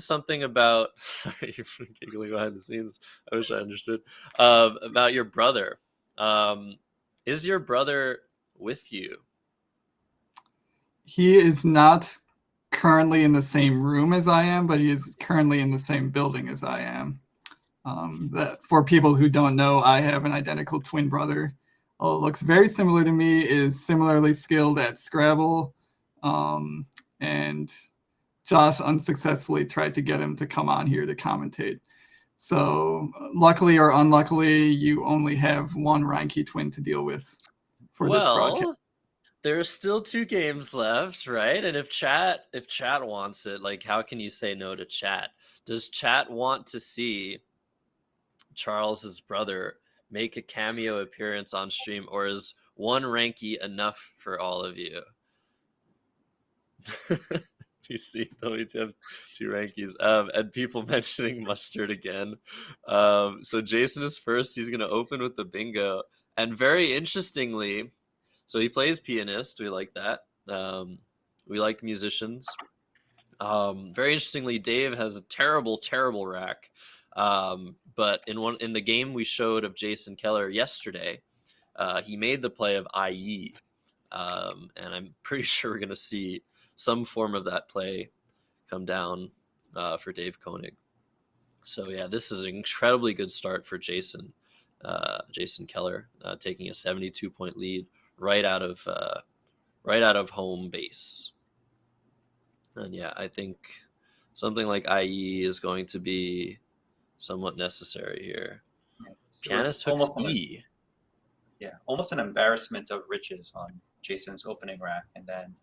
something about sorry, you're giggling behind the scenes. I wish I understood about your brother. Is your brother with you? He is not currently in the same room as I am, but he is currently in the same building as I am. That for people who don't know, I have an identical twin brother. Looks very similar to me, is similarly skilled at Scrabble, and Josh unsuccessfully tried to get him to come on here to commentate. So luckily or unluckily, you only have one Reinke twin to deal with for this broadcast. Well, there's still 2 games left, right? And if chat wants it, like how can you say no to chat? Does chat want to see Charles's brother make a cameo appearance on stream, or is one Ranky enough for all of you? You see, though, we have 2 Rankies. And people mentioning mustard again. So Jason is first. He's going to open with the bingo. And very interestingly, so he plays pianist. We like that. We like musicians. Very interestingly, Dave has a terrible, terrible rack. But in the game we showed of Jason Keller yesterday, he made the play of IE, and I'm pretty sure we're going to see some form of that play come down for Dave Koenig. So yeah, this is an incredibly good start for Jason Keller, taking a 72-point lead right out of home base. And yeah, I think something like IE is going to be somewhat necessary here. Pianist hooks E. Almost an embarrassment of riches on Jason's opening rack, and then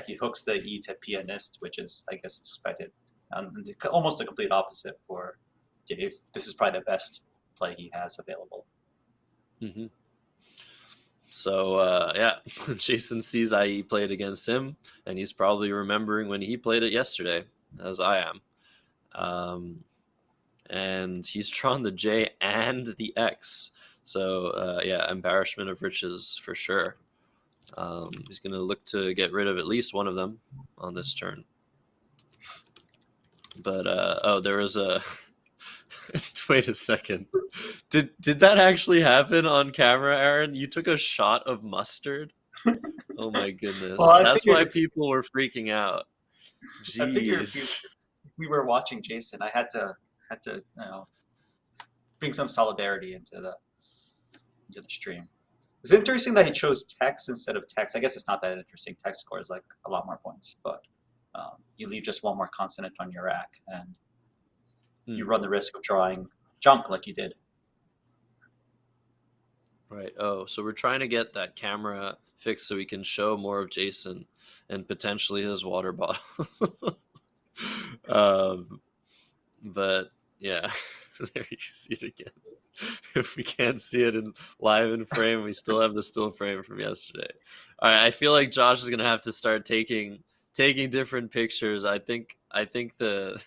he hooks the E to pianist, which is, I guess, expected. Almost the complete opposite for Dave. This is probably the best play he has available. Mm-hmm. So yeah, Jason sees IE played against him, and he's probably remembering when he played it yesterday, as I am. And he's drawn the J and the X. So yeah, embarrassment of riches for sure. He's going to look to get rid of at least one of them on this turn. But there was a wait a second. Did that actually happen on camera, Aaron? You took a shot of mustard? Oh my goodness. Well, That's why people were freaking out. I figured Jeez. if we were watching Jason, I had to bring some solidarity into the stream. It's interesting that he chose text instead of text. I guess it's not that interesting. Text scores like a lot more points, but you leave just one more consonant on your rack, and you run the risk of drawing junk like you did. Right. Oh, so we're trying to get that camera fixed so we can show more of Jason and potentially his water bottle. But yeah, there you see it again. If we can't see it in live in frame, we still have the still frame from yesterday. All right, I feel like Josh is gonna have to start taking different pictures. I think the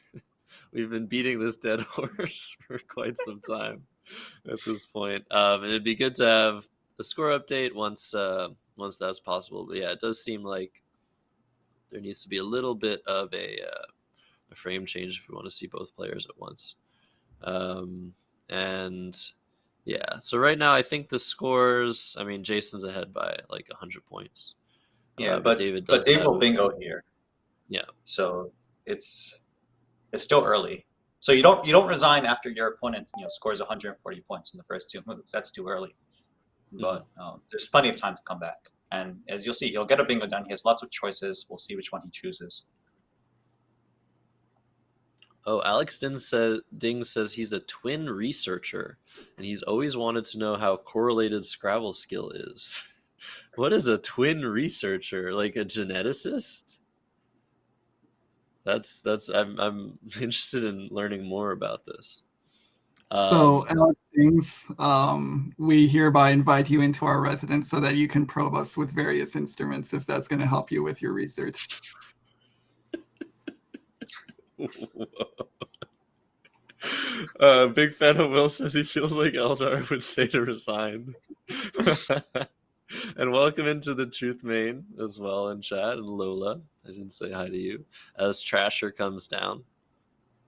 we've been beating this dead horse for quite some time at this point. And it'd be good to have the score update once that's possible. But yeah, it does seem like there needs to be a little bit of a frame change if we want to see both players at once. And Yeah. So right now, I think the scores. I mean, Jason's ahead by like 100 points. Yeah, But David but does Dave will have. bingo here, Yeah. so it's it's still early. So you don't resign after your opponent scores 140 points in the first two moves. That's too early. But there's plenty of time to come back. And as you'll see, he'll get a bingo done. He has lots of choices. We'll see which one he chooses. Oh, Alex Ding says he's a twin researcher, and he's always wanted to know how correlated Scrabble skill is. What is a twin researcher? Like a geneticist? I'm interested in learning more about this. So, Alex Dings, we hereby invite you into our residence so that you can probe us with various instruments if that's going to help you with your research. Big fan of Will says he feels like Eldar would say to resign. And welcome into the Truth Main as well in chat. And Lola, I didn't say hi to you. As Trasher comes down.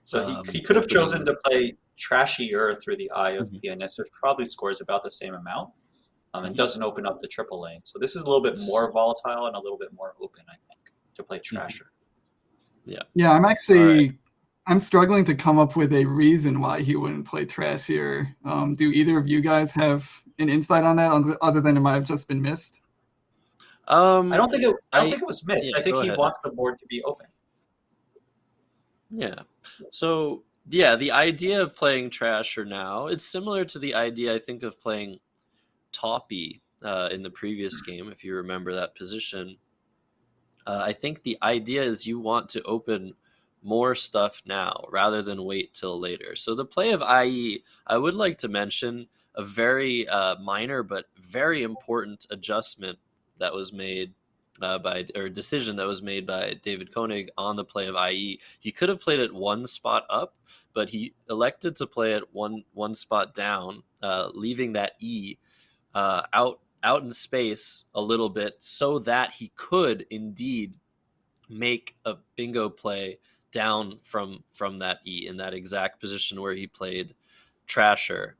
So he could have chosen to play trashier through the eye of Mhm. pianist, which probably scores about the same amount, and doesn't open up the triple lane. So this is a little bit more volatile and a little bit more open, I think, to play trasher. Yeah, I'm struggling to come up with a reason why he wouldn't play trashier. Do either of you guys have an insight on that, other than it might have just been missed? I don't think it was missed. Yeah, I think go he ahead. wants the board to be open. Yeah. So yeah, the idea of playing Trasher now, it's similar to the idea I think of playing Toppy in the previous game, if you remember that position. I think the idea is you want to open more stuff now rather than wait till later. So the play of IE, I would like to mention a very minor but very important adjustment that was made decision that was made by David Koenig on the play of IE. He could have played it one spot up, but he elected to play it one spot down, leaving that E out in space a little bit so that he could indeed make a bingo play down from that E in that exact position where he played Trasher.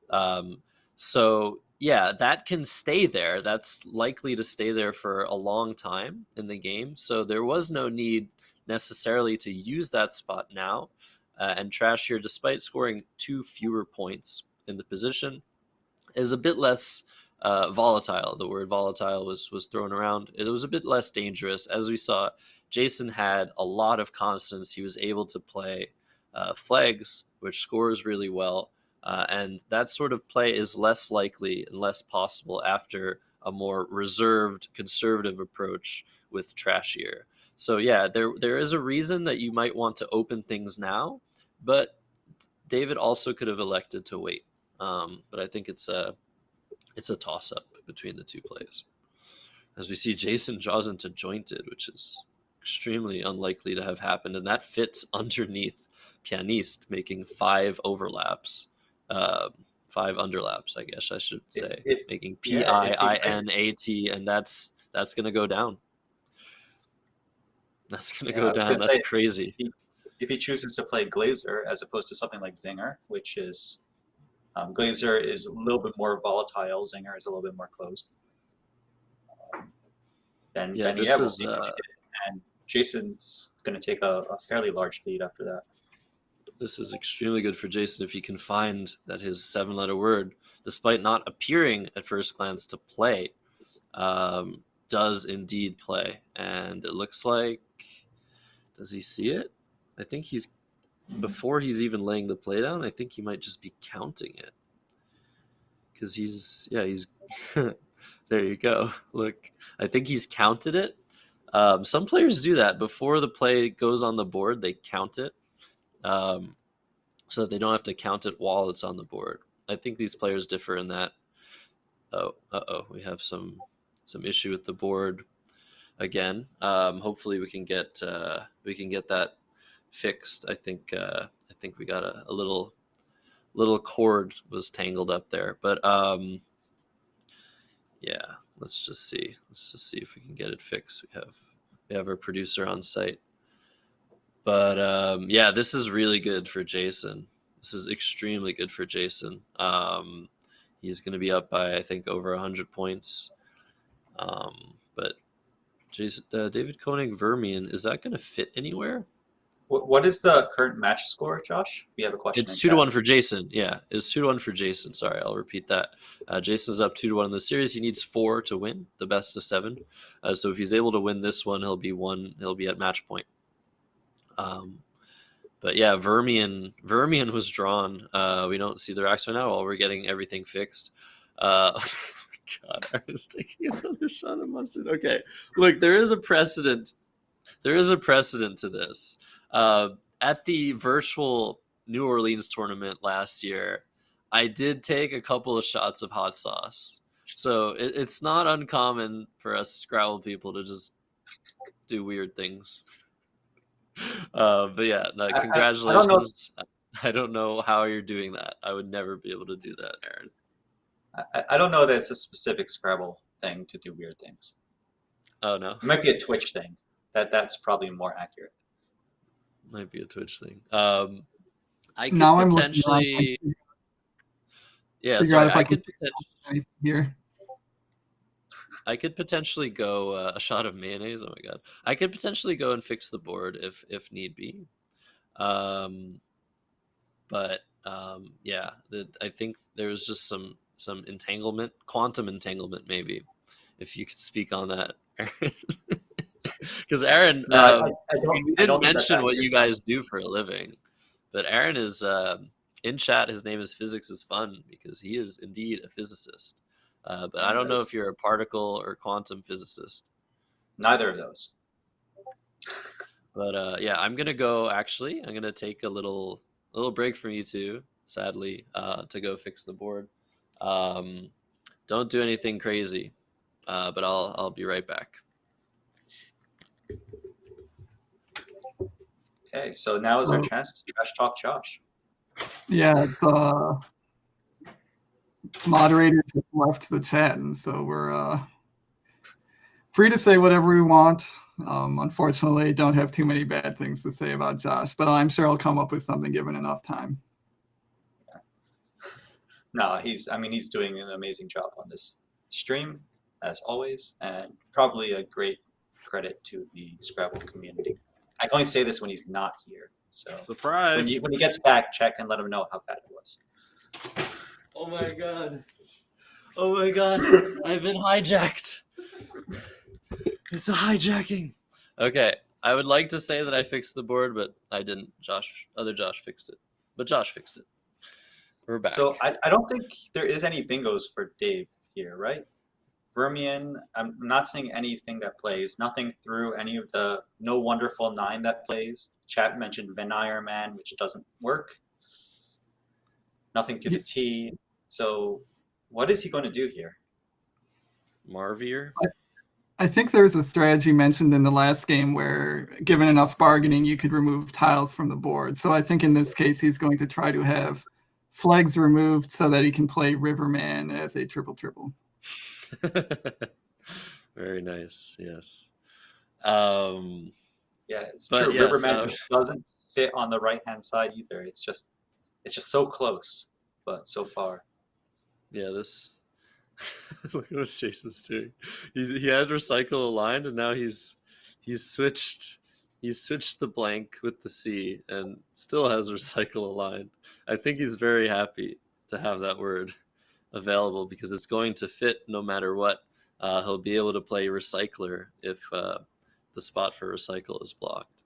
So yeah, that can stay there. That's likely to stay there for a long time in the game. So there was no need necessarily to use that spot now. And Trasher, despite scoring 2 fewer points in the position, is a bit less volatile. The word volatile was thrown around. It was a bit less dangerous. As we saw, Jason had a lot of constants. He was able to play flags, which scores really well. And that sort of play is less likely and less possible after a more reserved, conservative approach with Trashier. So yeah, there is a reason that you might want to open things now, but David also could have elected to wait. But I think it's a toss up between the two plays. As we see, Jason draws into jointed, which is extremely unlikely to have happened, and that fits underneath pianiste, making 5 overlaps, 5 underlaps, I guess I should say, making PIINAT, and that's going to go down. That's going to go down. That's crazy. If he chooses to play Glazer as opposed to something like Zinger, which is Glazer is a little bit more volatile. Zinger is a little bit more closed. Then we'll see what he did. And Jason's going to take a fairly large lead after that. This is extremely good for Jason if he can find that his 7-letter word, despite not appearing at first glance to play, does indeed play. And it looks like, does he see it? I think before he's even laying the play down, I think he might just be counting it. Because he's there you go. Look, I think he's counted it. Some players do that before the play goes on the board. They count it, so that they don't have to count it while it's on the board. I think these players differ in that. We have some issue with the board again. Hopefully we can get that fixed. I think we got a little cord was tangled up there, but yeah, let's just see if we can get it fixed. We have our producer on site, but yeah, this is really good for Jason. This is extremely good for Jason. He's going to be up by, I think, over 100 points. But David Koenig Vermian, is that going to fit anywhere? What is the current match score, Josh? We have a question. It's in 2-1 chat. for Jason. Yeah, it's 2-1 for Jason. Sorry, I'll repeat that. Jason's up 2-1 in the series. He needs 4 to win, the best of 7. So if he's able to win this one, he'll be at match point. But yeah, Vermian was drawn. We don't see the racks right now while we're getting everything fixed. God, I was taking another shot of mustard. Okay, look, there is a precedent. There is a precedent to this. At the virtual New Orleans tournament last year, I did take a couple of shots of hot sauce. So it's not uncommon for us Scrabble people to just do weird things. But yeah, no, congratulations. I don't know how you're doing that. I would never be able to do that, Aaron. I don't know that it's a specific Scrabble thing to do weird things. Oh no, It might be a Twitch thing. That's probably more accurate. might be a Twitch thing. I could Now potentially. Yeah, figure sorry. out if I could anything here. I could potentially go a shot of mayonnaise. Oh my god! I could potentially go and fix the board if need be. But yeah, I think there was just some entanglement, quantum entanglement, maybe. If you could speak on that, Aaron. Because Aaron, No, we didn't mention what you guys do for a living, but Aaron is in chat. His name is Physics is Fun because he is indeed a physicist. But I don't know if you're a particle or quantum physicist. Neither of those. But yeah, I'm gonna go. Actually, I'm gonna take a little break from you two. Sadly, to go fix the board. Don't do anything crazy, but I'll be right back. Okay, so now is our chance to trash talk Josh. Yeah, the moderators have left the chat, and so we're free to say whatever we want. Unfortunately, don't have too many bad things to say about Josh, but I'm sure I'll come up with something given enough time. No, he's doing an amazing job on this stream, as always, and probably a great credit to the Scrabble community. I can only say this when he's not here. So Surprise! when he gets back, check and let him know how bad it was. Oh my god! Oh my god! I've been hijacked. It's a hijacking. Okay, I would like to say that I fixed the board, but I didn't. Other Josh fixed it. But Josh fixed it. We're back. So I don't think there is any bingos for Dave here, right? Vermian, I'm not seeing anything that plays. Nothing through any of the No Wonderful 9 that plays. Chat mentioned Venire Man, which doesn't work. Nothing to the T. So what is he going to do here? Marvier? I think there's a strategy mentioned in the last game where, given enough bargaining, you could remove tiles from the board. So I think in this case, he's going to try to have flags removed so that he can play Riverman as a triple-triple. Very nice. Yes. Yeah, it's true. Yes, Riverman doesn't fit on the right-hand side either. It's just so close, but so far. Yeah, this. Look at what Jason's doing. He had recycle aligned, and now he's switched. He's switched the blank with the C, and still has recycle aligned. I think he's very happy to have that word available because it's going to fit no matter what. He'll be able to play recycler if the spot for recycle is blocked.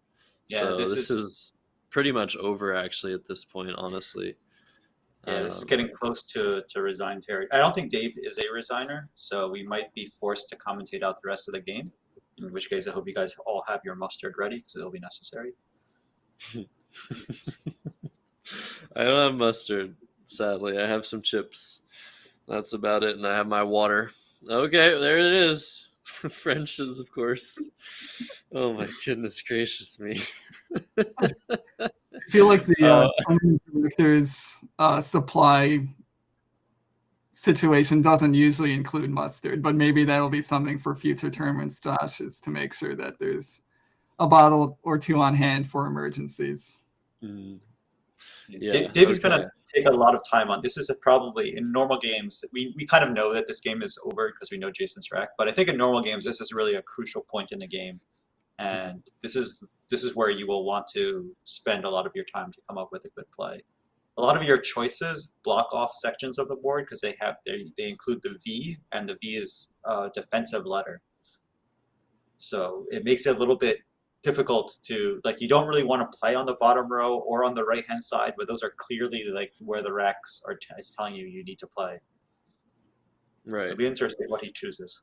Yeah, so this is pretty much over actually at this point, honestly. Yeah, this is getting close to resign territory. I don't think Dave is a resigner, so we might be forced to commentate out the rest of the game. In which case, I hope you guys all have your mustard ready because it'll be necessary. I don't have mustard, sadly. I have some chips. That's about it, and I have my water. Okay, there it is. French's, of course. Oh my goodness gracious me. I feel like the director's supply situation doesn't usually include mustard, but maybe that'll be something for future tournaments, Josh, is to make sure that there's a bottle or two on hand for emergencies. Yeah, Davey's gonna take a lot of time on. This is probably in normal games. We kind of know that this game is over because we know Jason's wreck. But I think in normal games, this is really a crucial point in the game, and this is where you will want to spend a lot of your time to come up with a good play. A lot of your choices block off sections of the board because they include the V, and the V is a defensive letter. So it makes it a little bit difficult to, like, you don't really want to play on the bottom row or on the right hand side, but those are clearly like where the racks is telling you need to play. Right. It'll be interesting what he chooses.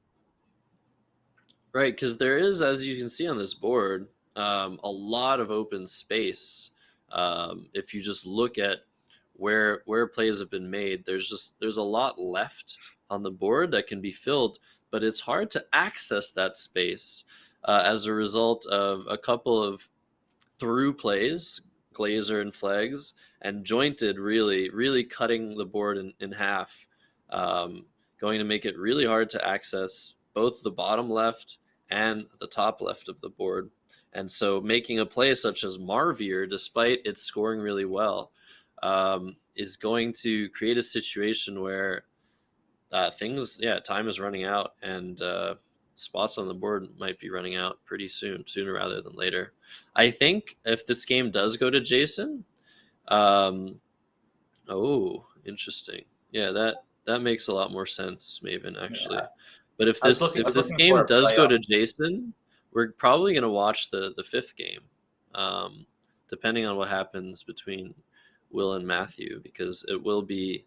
Right, because there is, as you can see on this board, a lot of open space. If you just look at where plays have been made, there's a lot left on the board that can be filled, but it's hard to access that space as a result of a couple of through plays, Glazer and Flags, and Jointed really cutting the board in half, going to make it really hard to access both the bottom left and the top left of the board. And so making a play such as Marvier, despite its scoring really well, is going to create a situation where time is running out, and spots on the board might be running out pretty sooner rather than later. I think if this game does go to Jason, interesting. Yeah, that makes a lot more sense, Maven, actually. Yeah. But if this game does go to Jason, we're probably going to watch the fifth game, depending on what happens between Will and Matthew, because it will be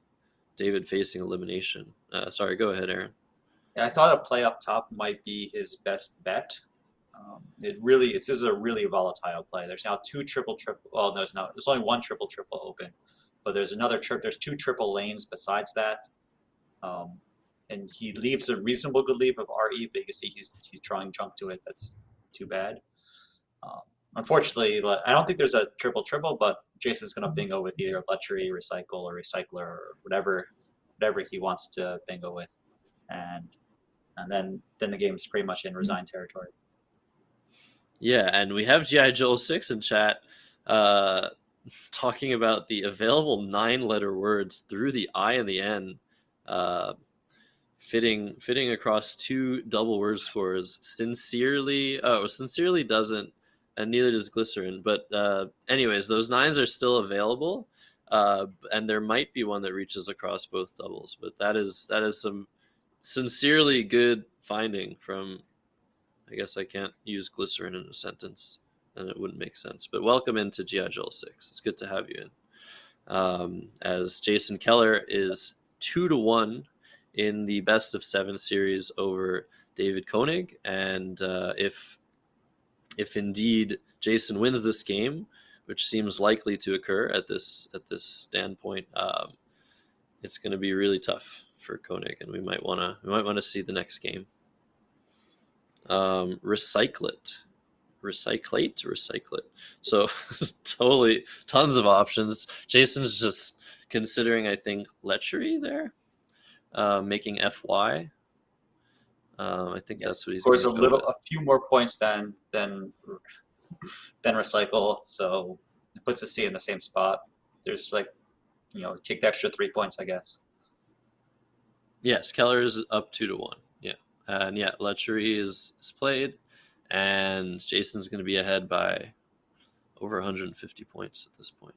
David facing elimination. Sorry, go ahead, Aaron. Yeah, I thought a play up top might be his best bet. This is a really volatile play. There's now two triple. Well, there's only one triple open, but there's there's two triple lanes besides that. And he leaves a reasonable good lead of RE, but you can see he's drawing junk to it. That's too bad. Unfortunately, I don't think there's a triple, but Jason's going to bingo with either Lechery, Recycle, or Recycler, or whatever he wants to bingo with, and then the game's pretty much in resigned territory. Yeah, and we have GI Joel 6 in chat talking about the available 9-letter words through the I and the N, fitting across two double word scores. Sincerely doesn't, and neither does Glycerin. But anyways, those 9s are still available, and there might be one that reaches across both doubles. But that is some sincerely good finding from. I guess I can't use Glycerin in a sentence, and it wouldn't make sense. But welcome into GI Joel 6. It's good to have you in. As Jason Keller is 2-1 in the best of 7 series over David Koenig, and if indeed Jason wins this game, which seems likely to occur at this standpoint, it's going to be really tough for Koenig, and we might want to see the next game. Recycle it. So totally tons of options. Jason's just considering, I think, Lechery there, making FY. I think that's what he's scores a few more points than Recycle, so it puts the C in the same spot. There's take the extra 3 points, I guess. Yes, Keller is up 2-1. Yeah. And yeah, Lechery is played, and Jason's going to be ahead by over 150 points at this point.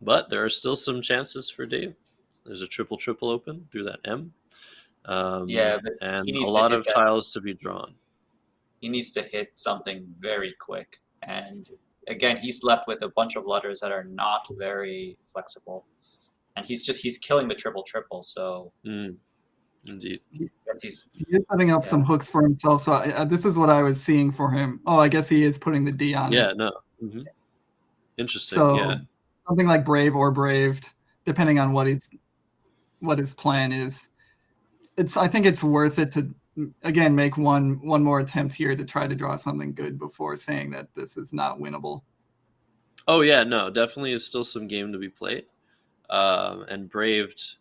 But there are still some chances for Dave. There's a triple open through that M. And a lot of tiles to be drawn. He needs to hit something very quick. And again, he's left with a bunch of letters that are not very flexible. And he's killing the triple, so... Indeed. He's setting up some hooks for himself. So this is what I was seeing for him. Oh, I guess he is putting the D on it. Yeah, no. Mm-hmm. Interesting, so, yeah. Something like Brave or Braved, depending on what his plan is. I think it's worth it to, again, make one more attempt here to try to draw something good before saying that this is not winnable. Oh, yeah, no. Definitely is still some game to be played. And Braved...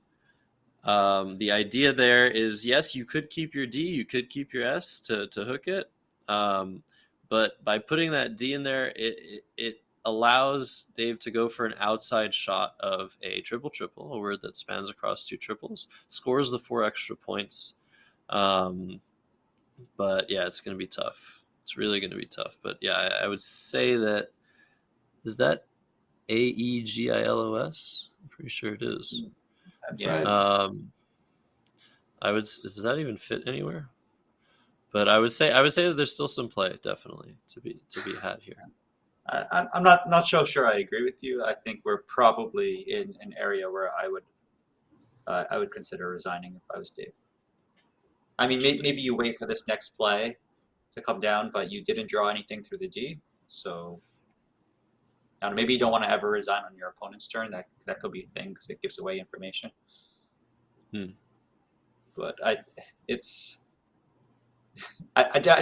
the idea there is, yes, you could keep your D, you could keep your S to hook it, but by putting that D in there, it allows Dave to go for an outside shot of a triple triple, a word that spans across 2 triples, scores the 4 extra points. But yeah, it's going to be tough. It's really going to be tough. But yeah, I would say that, is that AEGILOS? I'm pretty sure it is. That's Yeah. right. Does that even fit anywhere? But I would say that there's still some play, definitely, to be had here. I'm not so sure I agree with you. I think we're probably in an area where I would consider resigning if I was Dave. I mean, maybe you wait for this next play to come down, but you didn't draw anything through the D, so I don't know, maybe you don't want to ever resign on your opponent's turn. That could be a thing because it gives away information. But I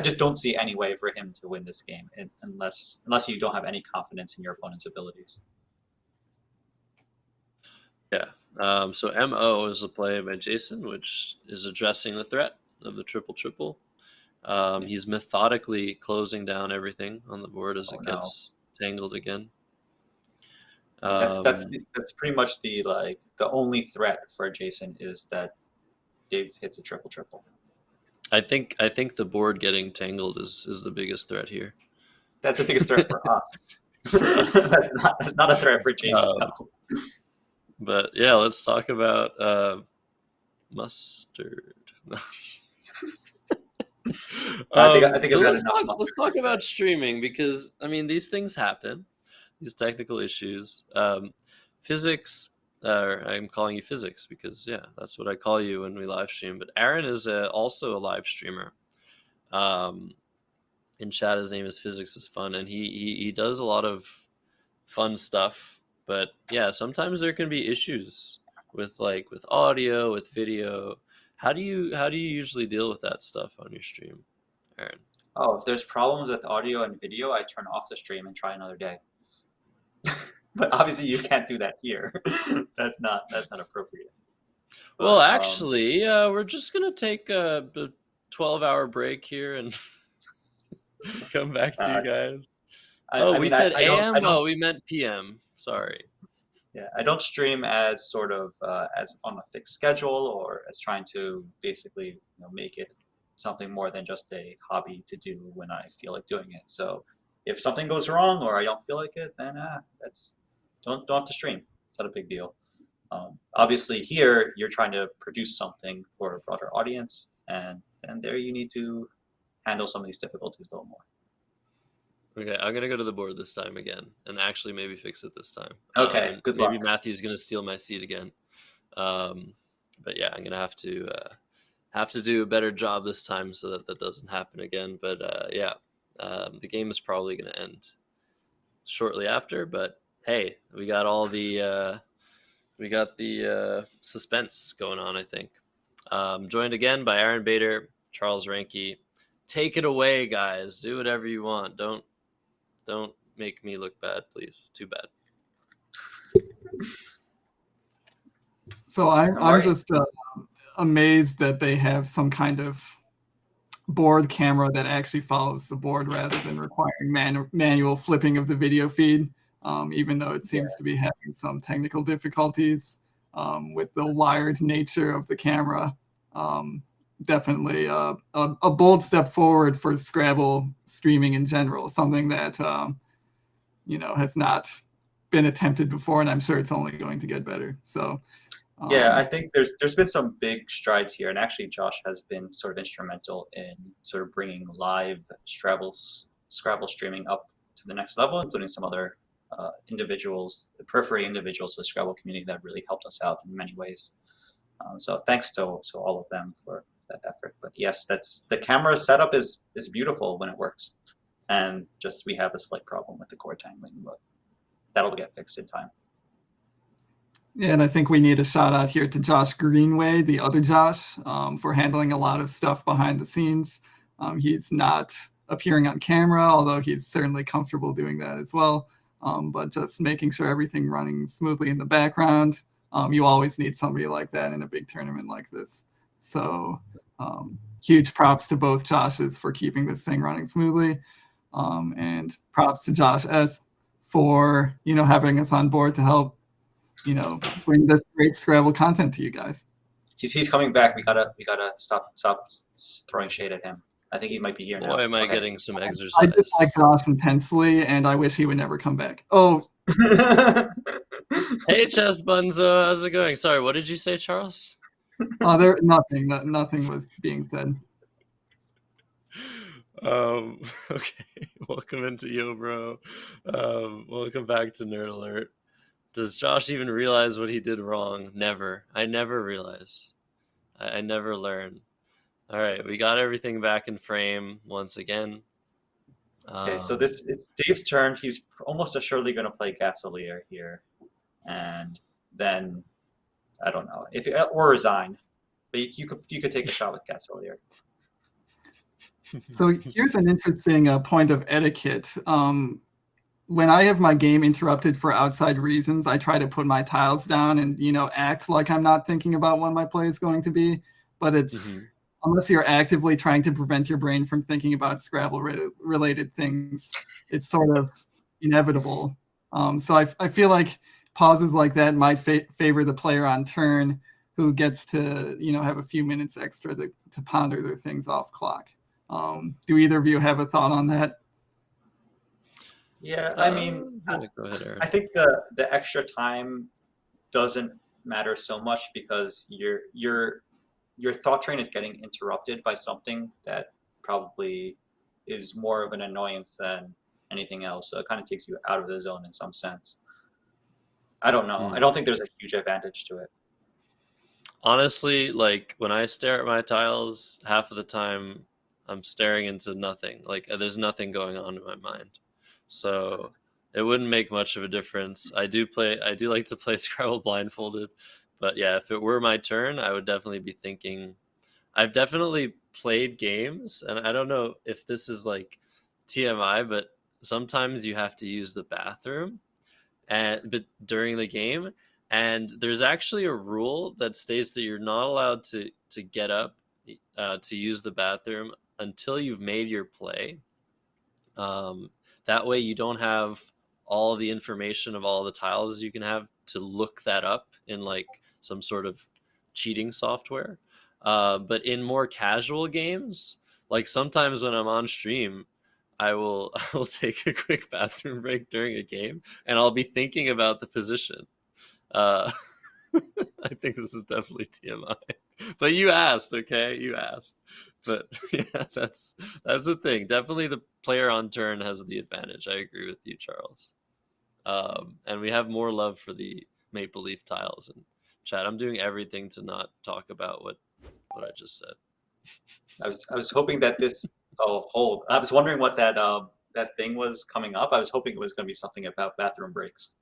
just don't see any way for him to win this game unless you don't have any confidence in your opponent's abilities. Yeah. So MO is a play by Jason, which is addressing the threat of the triple triple. He's methodically closing down everything on the board as it gets tangled again. That's pretty much the only threat for Jason is that Dave hits a triple triple. I think the board getting tangled is the biggest threat here. That's the biggest threat for us. That's not a threat for Jason. No. But yeah, let's talk about mustard. I think I've had enough. Let's talk about streaming, because I mean, these things happen, these technical issues. Physics, I'm calling you Physics because yeah, that's what I call you when we live stream. But Aaron is also a live streamer. In chat, his name is Physics is Fun, and he does a lot of fun stuff. But yeah, sometimes there can be issues with audio, with video. How do you usually deal with that stuff on your stream, Aaron? Oh, if there's problems with audio and video, I turn off the stream and try another day. But obviously, you can't do that here. That's not appropriate. But, well, actually, we're just gonna take a 12-hour break here and come back to you guys. We said AM. We meant PM. Sorry. Yeah, I don't stream as sort of as on a fixed schedule or as trying to basically make it something more than just a hobby to do when I feel like doing it. So if something goes wrong or I don't feel like it, then don't have to stream. It's not a big deal. Obviously, here you're trying to produce something for a broader audience, and there you need to handle some of these difficulties a little more. Okay, I'm gonna go to the board this time again, and actually maybe fix it this time. Okay, good luck. Maybe Matthew's gonna steal my seat again, but yeah, I'm gonna have to do a better job this time so that doesn't happen again. But yeah, the game is probably gonna end shortly after. But hey, we got all the suspense going on, I think. Joined again by Aaron Bader, Charles Ranke. Take it away, guys. Do whatever you want. Don't make me look bad, please. Too bad. So I'm just amazed that they have some kind of board camera that actually follows the board rather than requiring manual flipping of the video feed, even though it seems to be having some technical difficulties with the wired nature of the camera. Definitely a bold step forward for Scrabble streaming in general, something that has not been attempted before, and I'm sure it's only going to get better. So yeah, I think there's been some big strides here, and actually Josh has been sort of instrumental in sort of bringing live Scrabble streaming up to the next level, including some other periphery individuals of the Scrabble community that really helped us out in many ways. So thanks to all of them for that effort. But yes, the camera setup is beautiful when it works, and just we have a slight problem with the cord tangling, but that'll get fixed in time. Yeah, and I think we need a shout out here to Josh Greenway, the other Josh, for handling a lot of stuff behind the scenes. He's not appearing on camera, although he's certainly comfortable doing that as well. But just making sure everything running smoothly in the background. You always need somebody like that in a big tournament like this. So huge props to both Joshes for keeping this thing running smoothly. And props to Josh S. for having us on board to help bring this great Scrabble content to you guys. He's coming back. We gotta stop throwing shade at him. I think he might be here now. Boy, am I Okay. getting some I exercise. dislike Josh intensely, and I wish he would never come back. Oh, Hey, Chess Bunzo, how's it going? Sorry, what did you say, Charles? nothing was being said. Okay, welcome into Yo Bro. Welcome back to Nerd Alert. Does Josh even realize what he did wrong? Never. I never realize. I never learn. All right, we got everything back in frame once again. Okay, so it's Dave's turn. He's almost assuredly going to play Gasolier here, and then I don't know or resign, but you could take a shot with Gasolier. So here's an interesting point of etiquette. When I have my game interrupted for outside reasons, I try to put my tiles down and act like I'm not thinking about what my play is going to be. But it's unless you're actively trying to prevent your brain from thinking about Scrabble-related things, it's sort of inevitable. So I feel like pauses like that might favor the player on turn, who gets to have a few minutes extra to ponder their things off clock. Do either of you have a thought on that? Yeah, I mean, go ahead, Aaron. I think the extra time doesn't matter so much because your thought train is getting interrupted by something that probably is more of an annoyance than anything else. So it kind of takes you out of the zone in some sense. I don't know. I don't think there's a huge advantage to it. Honestly, like when I stare at my tiles, half of the time I'm staring into nothing. Like there's nothing going on in my mind. So it wouldn't make much of a difference. I do like to play Scrabble blindfolded, but yeah, if it were my turn, I would definitely be thinking. I've definitely played games, and I don't know if this is like TMI, but sometimes you have to use the bathroom but during the game, and there's actually a rule that states that you're not allowed to get up to use the bathroom until you've made your play. That way you don't have all the information of all the tiles you can have to look that up in like some sort of cheating software. But in more casual games, like sometimes when I'm on stream, I will take a quick bathroom break during a game, and I'll be thinking about the position. I think this is definitely TMI. But you asked, okay? You asked. But yeah, that's the thing. Definitely the player on turn has the advantage. I agree with you, Charles. And we have more love for the Maple Leaf tiles. And chat, I'm doing everything to not talk about what I just said. I was hoping that this. Oh, hold! I was wondering what that thing was coming up. I was hoping it was going to be something about bathroom breaks,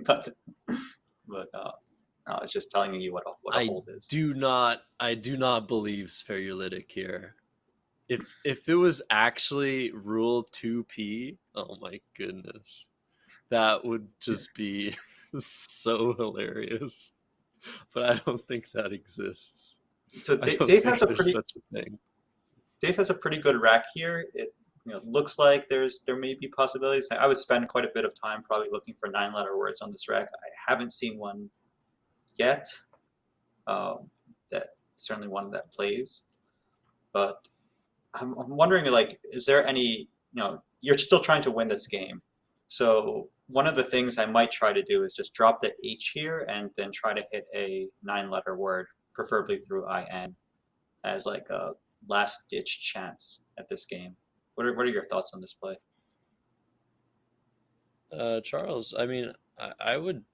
but no, it's just telling you what a hold is. I do not believe Spherulitic here. If it was actually Rule 2P, oh my goodness, that would just be so hilarious. But I don't think that exists. So Dave has a pretty good rack here. It looks like there may be possibilities. I would spend quite a bit of time probably looking for 9-letter words on this rack. I haven't seen one yet. That certainly one that plays, but I'm wondering, like, is there any? You're still trying to win this game, so one of the things I might try to do is just drop the H here and then try to hit a 9-letter word, preferably through IN, as like a last-ditch chance at this game. What are your thoughts on this play? Charles, I mean, I would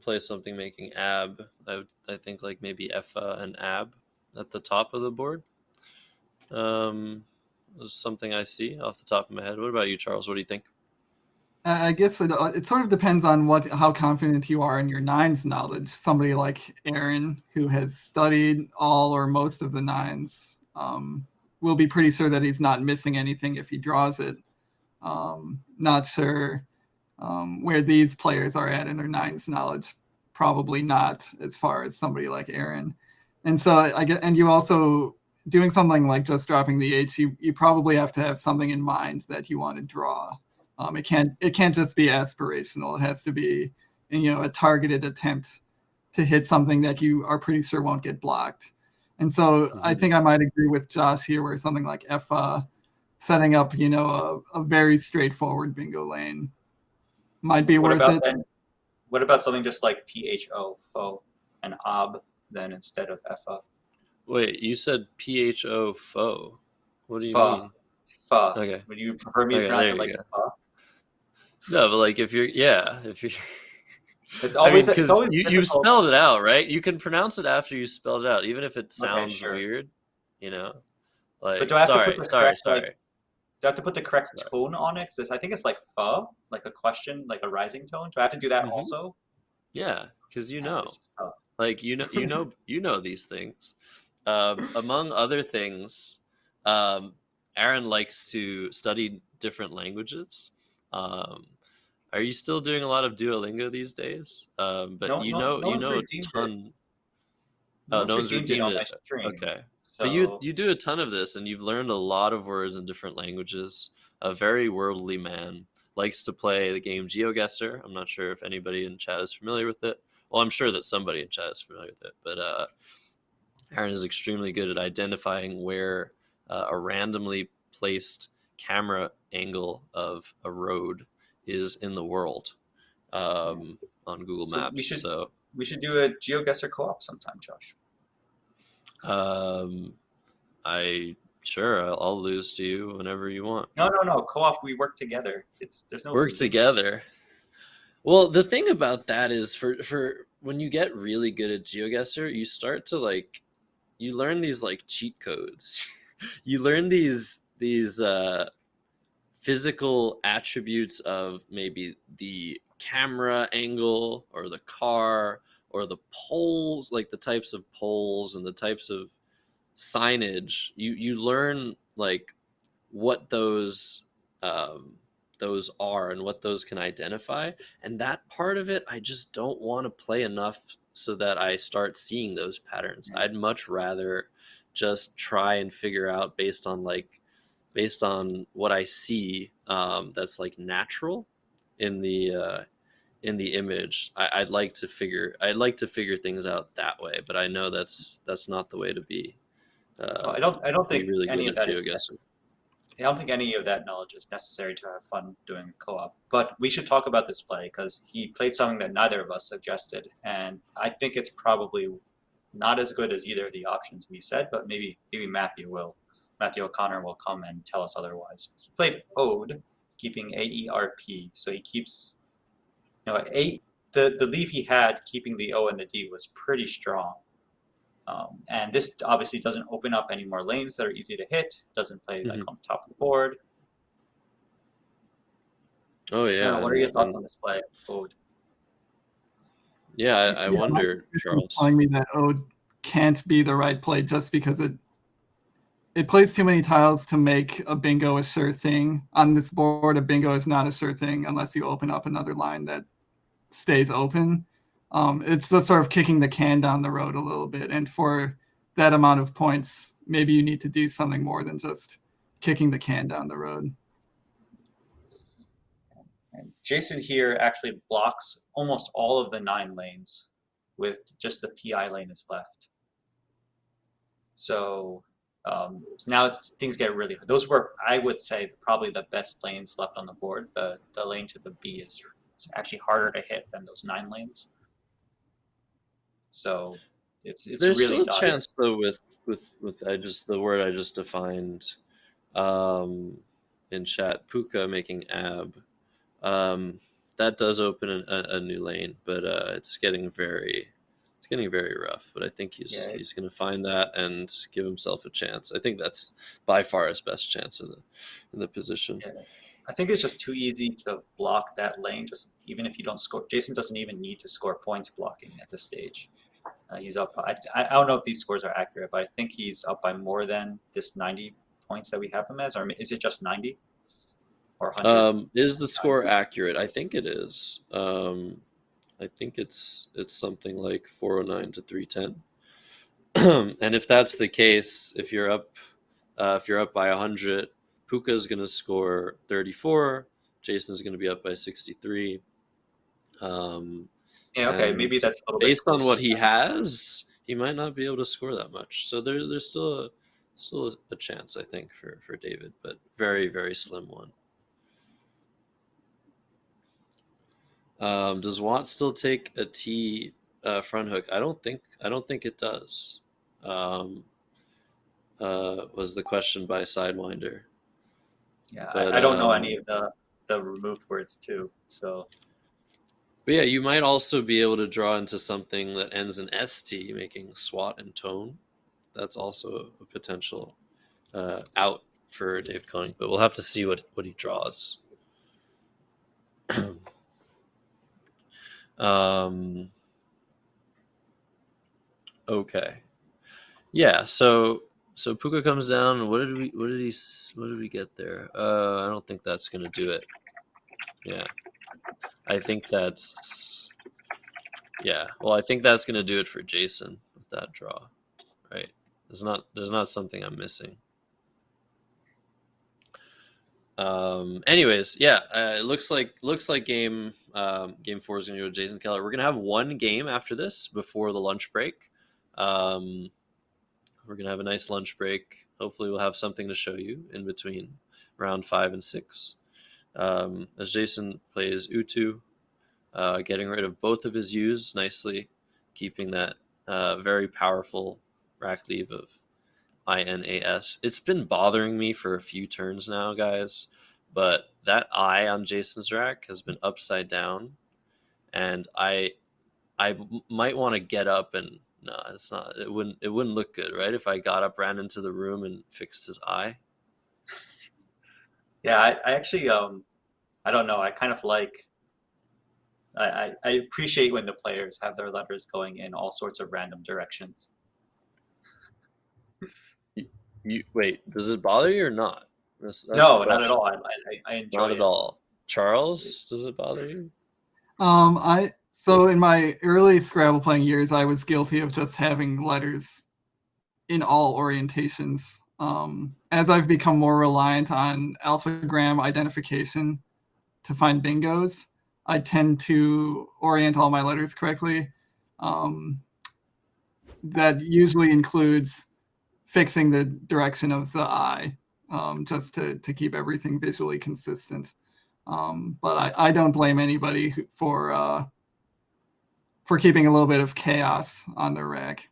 play something making ab. I think like maybe Effa and ab at the top of the board. Is something I see off the top of my head. What about you, Charles? What do you think? I guess it sort of depends on how confident you are in your nines knowledge. Somebody like Aaron, who has studied all or most of the nines, will be pretty sure that he's not missing anything if he draws it. Not sure where these players are at in their nines knowledge. Probably not as far as somebody like Aaron. And so and you also, doing something like just dropping the H, you probably have to have something in mind that you want to draw. It can't just be aspirational. It has to be, a targeted attempt to hit something that you are pretty sure won't get blocked. And so I think I might agree with Josh here, where something like FA, setting up, a very straightforward bingo lane might be What worth about it. then? What about something just like PHO and OB then instead of FA? Wait, you said PHO foe. What do you Fa. mean? Fa. Okay. Would you prefer me to Okay, pronounce there it you like go. fa? No, but like if you're It's I mean, always because you difficult. spelled it out, right? You can pronounce it after you spelled it out, even if it Okay, sounds sure. weird, you know? But Like, do I have to put sorry, the sorry, correct like? sorry, Do I have to put the correct sorry. tone on it? Because I think it's like fa, like a question, like a rising tone. Do I have to do that hmm also? Yeah, because you Man, know, this is tough. like you know these things. Among other things, Aaron likes to study different languages. Um, are you still doing a lot of Duolingo these days? But No, no, no you one's know a redeemed it. ton. No Oh, one's no one's redeemed it redeemed on my it. stream. Okay, but So you do a ton of this, and you've learned a lot of words in different languages. A very worldly man likes to play the game GeoGuessr. I'm not sure if anybody in chat is familiar with it. Well, I'm sure that somebody in chat is familiar with it, but Aaron is extremely good at identifying where a randomly placed camera angle of a road is in the world on Google so Maps. So we should do a GeoGuessr co-op sometime, Josh. um, I sure I'll lose to you whenever you want. No, no, no. Co-op, we work together. There's no Work losing. together. Well, the thing about that is for when you get really good at GeoGuessr, you start to like you learn these like cheat codes. You learn these physical attributes of maybe the camera angle or the car or the poles, like the types of poles and the types of signage. You learn like what those are and what those can identify, and that part of it I just don't want to play enough so that I start seeing those patterns. Yeah. I'd much rather just try and figure out based on what I see, that's like natural in the image. I'd like to figure things out that way, but I know that's not the way to Well, uh, I don't be think really any good of at that is. geoguessing. I don't think any of that knowledge is necessary to have fun doing co-op. But we should talk about this play because he played something that neither of us suggested, and I think it's probably not as good as either of the options we said. But maybe Matthew O'Connor will come and tell us otherwise. He played Ode, keeping AERP, so he keeps A. The leave he had keeping the O and the D was pretty strong. And this obviously doesn't open up any more lanes that are easy to hit. Doesn't play like Mhm. on the top of the board. Oh yeah, What are your thoughts and on this play, Ode? yeah, I Yeah, my wonder, intuition is Charles. telling me that Ode can't be the right play just because it plays too many tiles to make a bingo a sure thing. On this board, a bingo is not a sure thing unless you open up another line that stays open. It's just sort of kicking the can down the road a little bit. And for that amount of points, maybe you need to do something more than just kicking the can down the road. And Jason here actually blocks almost all of the 9 lanes, with just the PI lane is left. So now things get really. Those were, I would say, probably the best lanes left on the board. The lane to the B is actually harder to hit than those 9 lanes. So it's There's really still a dodgy. chance though with the word I just defined um, in chat, puka making ab. Um, that does open a new lane, but it's getting very rough. But I think Yeah, he's going to find that and give himself a chance. I think that's by far his best chance in the position. yeah. I think it's just too easy to block that lane. Just even if you don't score, Jason doesn't even need to score points blocking at this stage. He's up. I don't know if these scores are accurate, but I think he's up by more than this 90 points that we have him as. Or is it just 90 or 100? Is the score accurate? I think it is. I think it's something like 409 to 310. And if that's the case, if you're up by 100, Puka's going to score 34, Jason's going to be up by 63. Yeah, okay, And maybe that's a little bit based on close. what he has, he might not be able to score that much. So there's still a chance, I think, for David, but very, very slim one. Does Watt still take a T front hook? I don't think it does. Was the question by Sidewinder. Yeah, But I don't know any of the removed words too. So but yeah, you might also be able to draw into something that ends in ST, making SWAT and tone. That's also a potential out for David Koenig, but we'll have to see what he draws. Okay. Yeah, so Puka comes down. What did we get there? I don't think that's gonna do it. Yeah, I think that's Well, I think that's gonna do it for Jason with that draw, right? There's not something I'm missing. Anyways, yeah, it looks like game 4 is gonna go to Jason Keller. We're gonna have one game after this before the lunch break. We're going to have a nice lunch break. Hopefully, we'll have something to show you in between round 5 and 6. As Jason plays Utu, getting rid of both of his U's nicely, keeping that very powerful rack leave of INAS. It's been bothering me for a few turns now, guys, but that I on Jason's rack has been upside down, and I might want to get up and no, it's not. It wouldn't look good, right? If I got up, ran into the room, and fixed his eye. yeah, I actually I don't know. I kind of like. I appreciate when the players have their letters going in all sorts of random directions. You wait. Does it bother you or not? That's No, the not at question. all. I enjoy Not it. at all. Charles, does it bother you? So in my early Scrabble playing years, I was guilty of just having letters in all orientations. As I've become more reliant on alphagram identification to find bingos, I tend to orient all my letters correctly. That usually includes fixing the direction of the eye, just to keep everything visually consistent. But I don't blame anybody for keeping a little bit of chaos on their rack.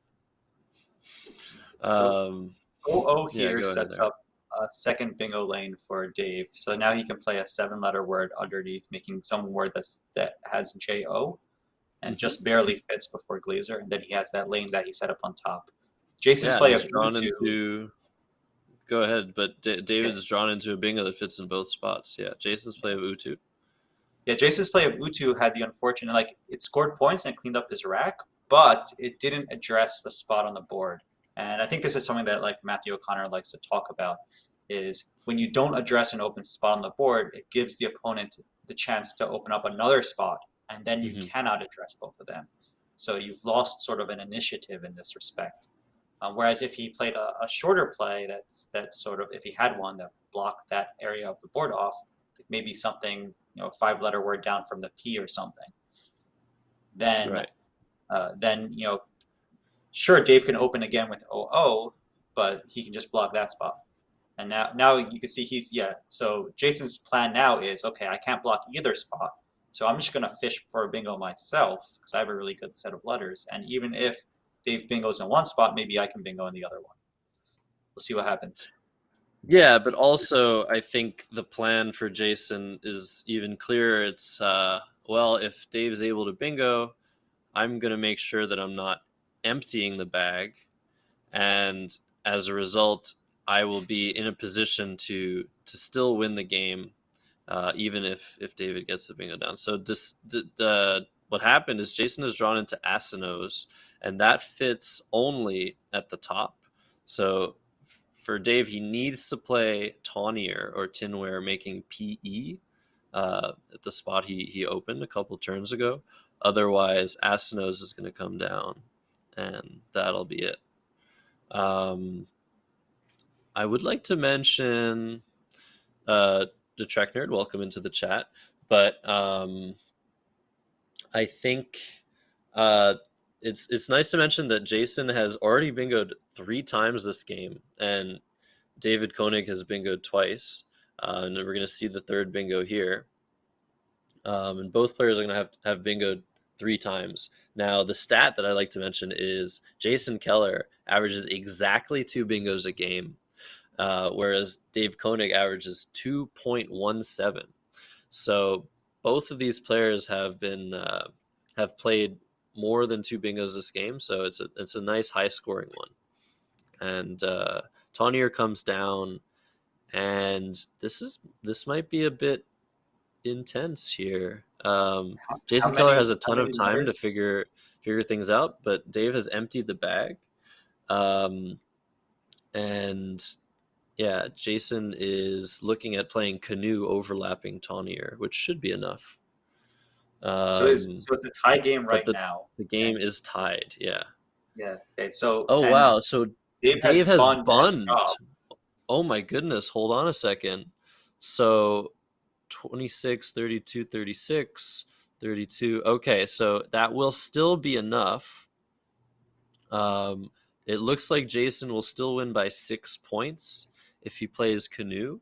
So OO Yeah, here go ahead sets there. up a second bingo lane for Dave. So now he can play a 7-letter word underneath, making some word that has JO and just barely fits before Glazer, and then he has that lane that he set up on top. Jason's Yeah, play he's of drawn Utu. into. Go ahead, but David's drawn into a bingo that fits in both spots. Yeah, Jason's play of Utu. Yeah, Jason's play of Utu had the unfortunate, like, it scored points and cleaned up his rack, but it didn't address the spot on the board. And I think this is something that, like, Matthew O'Connor likes to talk about, is when you don't address an open spot on the board, it gives the opponent the chance to open up another spot, and then you cannot address both of them. So you've lost sort of an initiative in this respect. Whereas if he played a shorter play, that's sort of, if he had one that blocked that area of the board off, maybe something, 5-letter word down from the P or something, then Right. then sure, Dave can open again with OO, but he can just block that spot. And now you can see so Jason's plan now is, okay, I can't block either spot, so I'm just going to fish for a bingo myself because I have a really good set of letters, and even if Dave bingos in one spot, maybe I can bingo in the other one. We'll see what happens. Yeah, but also I think the plan for Jason is even clearer. It's well, if Dave is able to bingo, I'm going to make sure that I'm not emptying the bag, and as a result, I will be in a position to still win the game, even if David gets the bingo down. So what happened is Jason is drawn into Asinos, and that fits only at the top. So for Dave, he needs to play Tawnier or Tinware, making PE at the spot he opened a couple turns ago. Otherwise, Asinos is going to come down, and that'll be it. I would like to mention the Trek Nerd, welcome into the chat. But I think it's nice to mention that Jason has already bingoed 3 times this game, and David Koenig has bingoed twice, and we're going to see the third bingo here. And both players are going to have bingoed 3 times. Now, the stat that I like to mention is Jason Keller averages exactly 2 bingos a game, whereas Dave Koenig averages 2.17. So both of these players have played more than 2 bingos this game. So it's a nice high scoring one. And Taunier comes down, and this might be a bit intense here. Jason Keller has a ton of time to figure things out, but Dave has emptied the bag. And yeah, Jason is looking at playing Canoe overlapping Taunier, which should be enough. So it's a tie game right but now. The game is tied, yeah. Yeah. Okay. So Oh wow, so Dave has Bund. Oh my goodness, hold on a second. So 26, 32, 36, 32. Okay, so that will still be enough. It looks like Jason will still win by 6 points if he plays Canoe.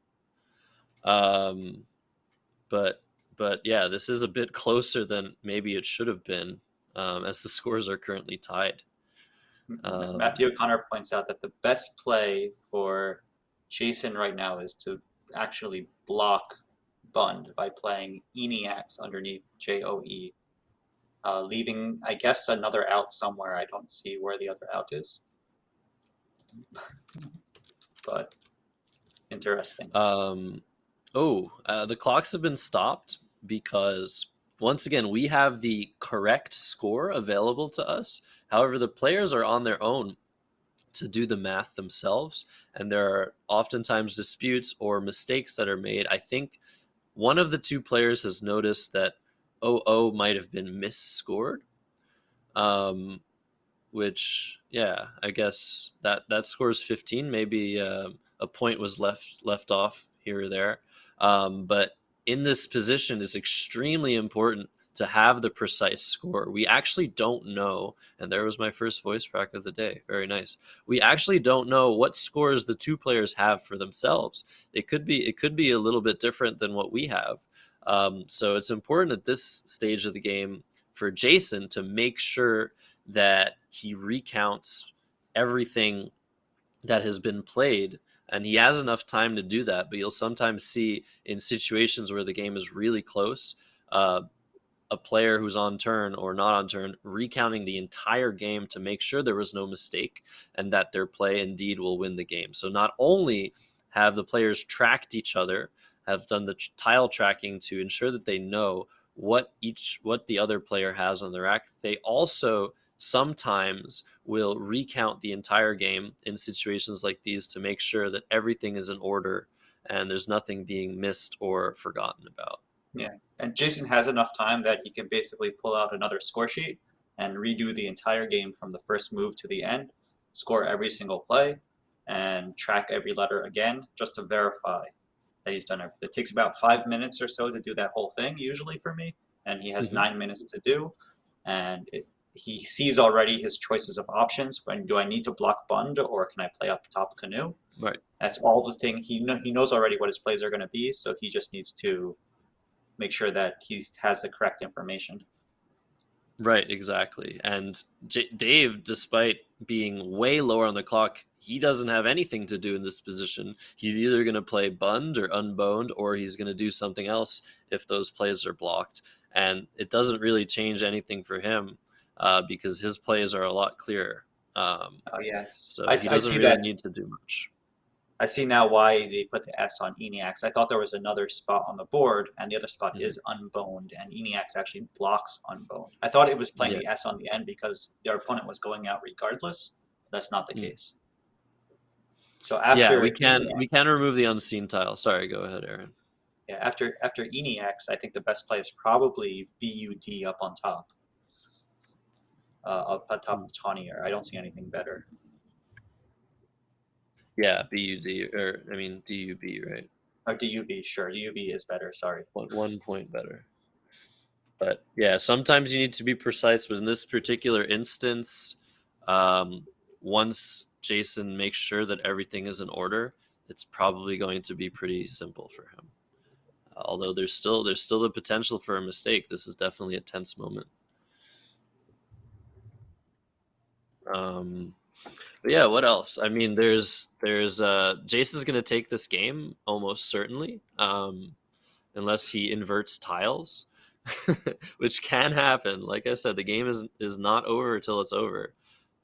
But yeah, this is a bit closer than maybe it should have been, as the scores are currently tied. Matthew O'Connor points out that the best play for Jason right now is to actually block Bund by playing Eniacs underneath JOE, leaving, I guess, another out somewhere. I don't see where the other out is, but interesting. The clocks have been stopped because, once again, we have the correct score available to us. However, the players are on their own to do the math themselves, and there are oftentimes disputes or mistakes that are made. I think one of the 2 players has noticed that 00 might have been misscored, which, yeah, I guess that scores 15. Maybe a point was left off here or there. But in this position, it's extremely important to have the precise score. We actually don't know, and there was my first voice crack of the day. Very nice. We actually don't know what scores the 2 players have for themselves. It could be a little bit different than what we have. So it's important at this stage of the game for Jason to make sure that he recounts everything that has been played, and he has enough time to do that. But you'll sometimes see in situations where the game is really close, a player who's on turn or not on turn recounting the entire game to make sure there was no mistake and that their play indeed will win the game. So not only have the players tracked each other, have done the tile tracking to ensure that they know what the other player has on their rack, they also sometimes will recount the entire game in situations like these to make sure that everything is in order and there's nothing being missed or forgotten about. Yeah, and Jason has enough time that he can basically pull out another score sheet and redo the entire game from the first move to the end, score every single play, and track every letter again just to verify that he's done everything. It takes about 5 minutes or so to do that whole thing, usually for me, and he has 9 minutes to do. And he sees already his choices of options. When do I need to block Bund or can I play up top Canoe? Right. That's all the thing. He knows already what his plays are going to be, so he just needs to make sure that he has the correct information. Right, exactly. And Dave, despite being way lower on the clock, he doesn't have anything to do in this position. He's either going to play Bund or Unboned, or he's going to do something else if those plays are blocked. And it doesn't really change anything for him because his plays are a lot clearer. Oh, yes. So he doesn't really need to do much. I see now why they put the S on Eniacs. I thought there was another spot on the board, and the other spot is Unboned, and Eniacs actually blocks Unboned. I thought it was playing the S on the end because their opponent was going out regardless. That's not the case. So after we can remove the unseen tile. Sorry, go ahead, Aaron. Yeah, after Eniacs, I think the best play is probably BUD up on top. Up on top of Taunier. I don't see anything better. Yeah, BUD, or I mean DUB, right? Or DUB, sure. DUB is better, sorry. 1 point better. But yeah, sometimes you need to be precise. But in this particular instance, once Jason makes sure that everything is in order, it's probably going to be pretty simple for him. Although there's still the potential for a mistake. This is definitely a tense moment. But yeah, what else? I mean, there's Jason's gonna take this game almost certainly, unless he inverts tiles, which can happen. Like I said, the game is not over until it's over.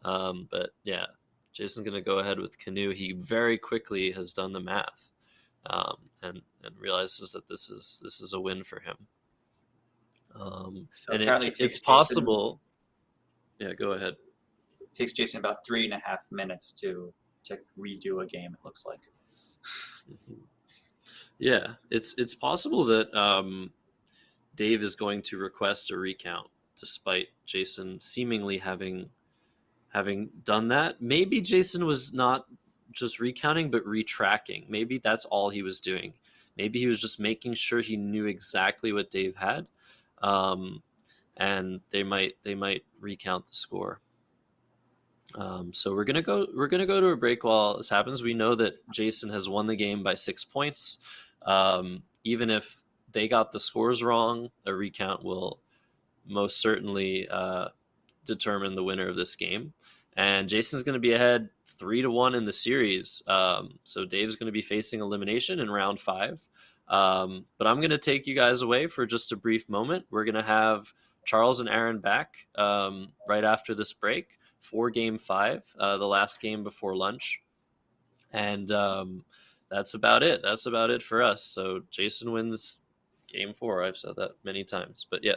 But yeah, Jason's gonna go ahead with Canoe. He very quickly has done the math, and realizes that this is a win for him. So And apparently it's possible. Yeah, go ahead. It takes Jason about 3.5 minutes to redo a game, it looks like. Yeah, it's possible that Dave is going to request a recount, despite Jason seemingly having done that. Maybe Jason was not just recounting, but retracking. Maybe that's all he was doing. Maybe he was just making sure he knew exactly what Dave had, and they might recount the score. So we're gonna go to a break while this happens. We know that Jason has won the game by 6 points. Even if they got the scores wrong, a recount will most certainly determine the winner of this game. And Jason's going to be ahead 3-1 in the series. So Dave's going to be facing elimination in round 5. But I'm going to take you guys away for just a brief moment. We're going to have Charles and Aaron back right after this break for game 5, the last game before lunch. And that's about it. That's about it for us. So Jason wins game 4. I've said that many times, but yeah.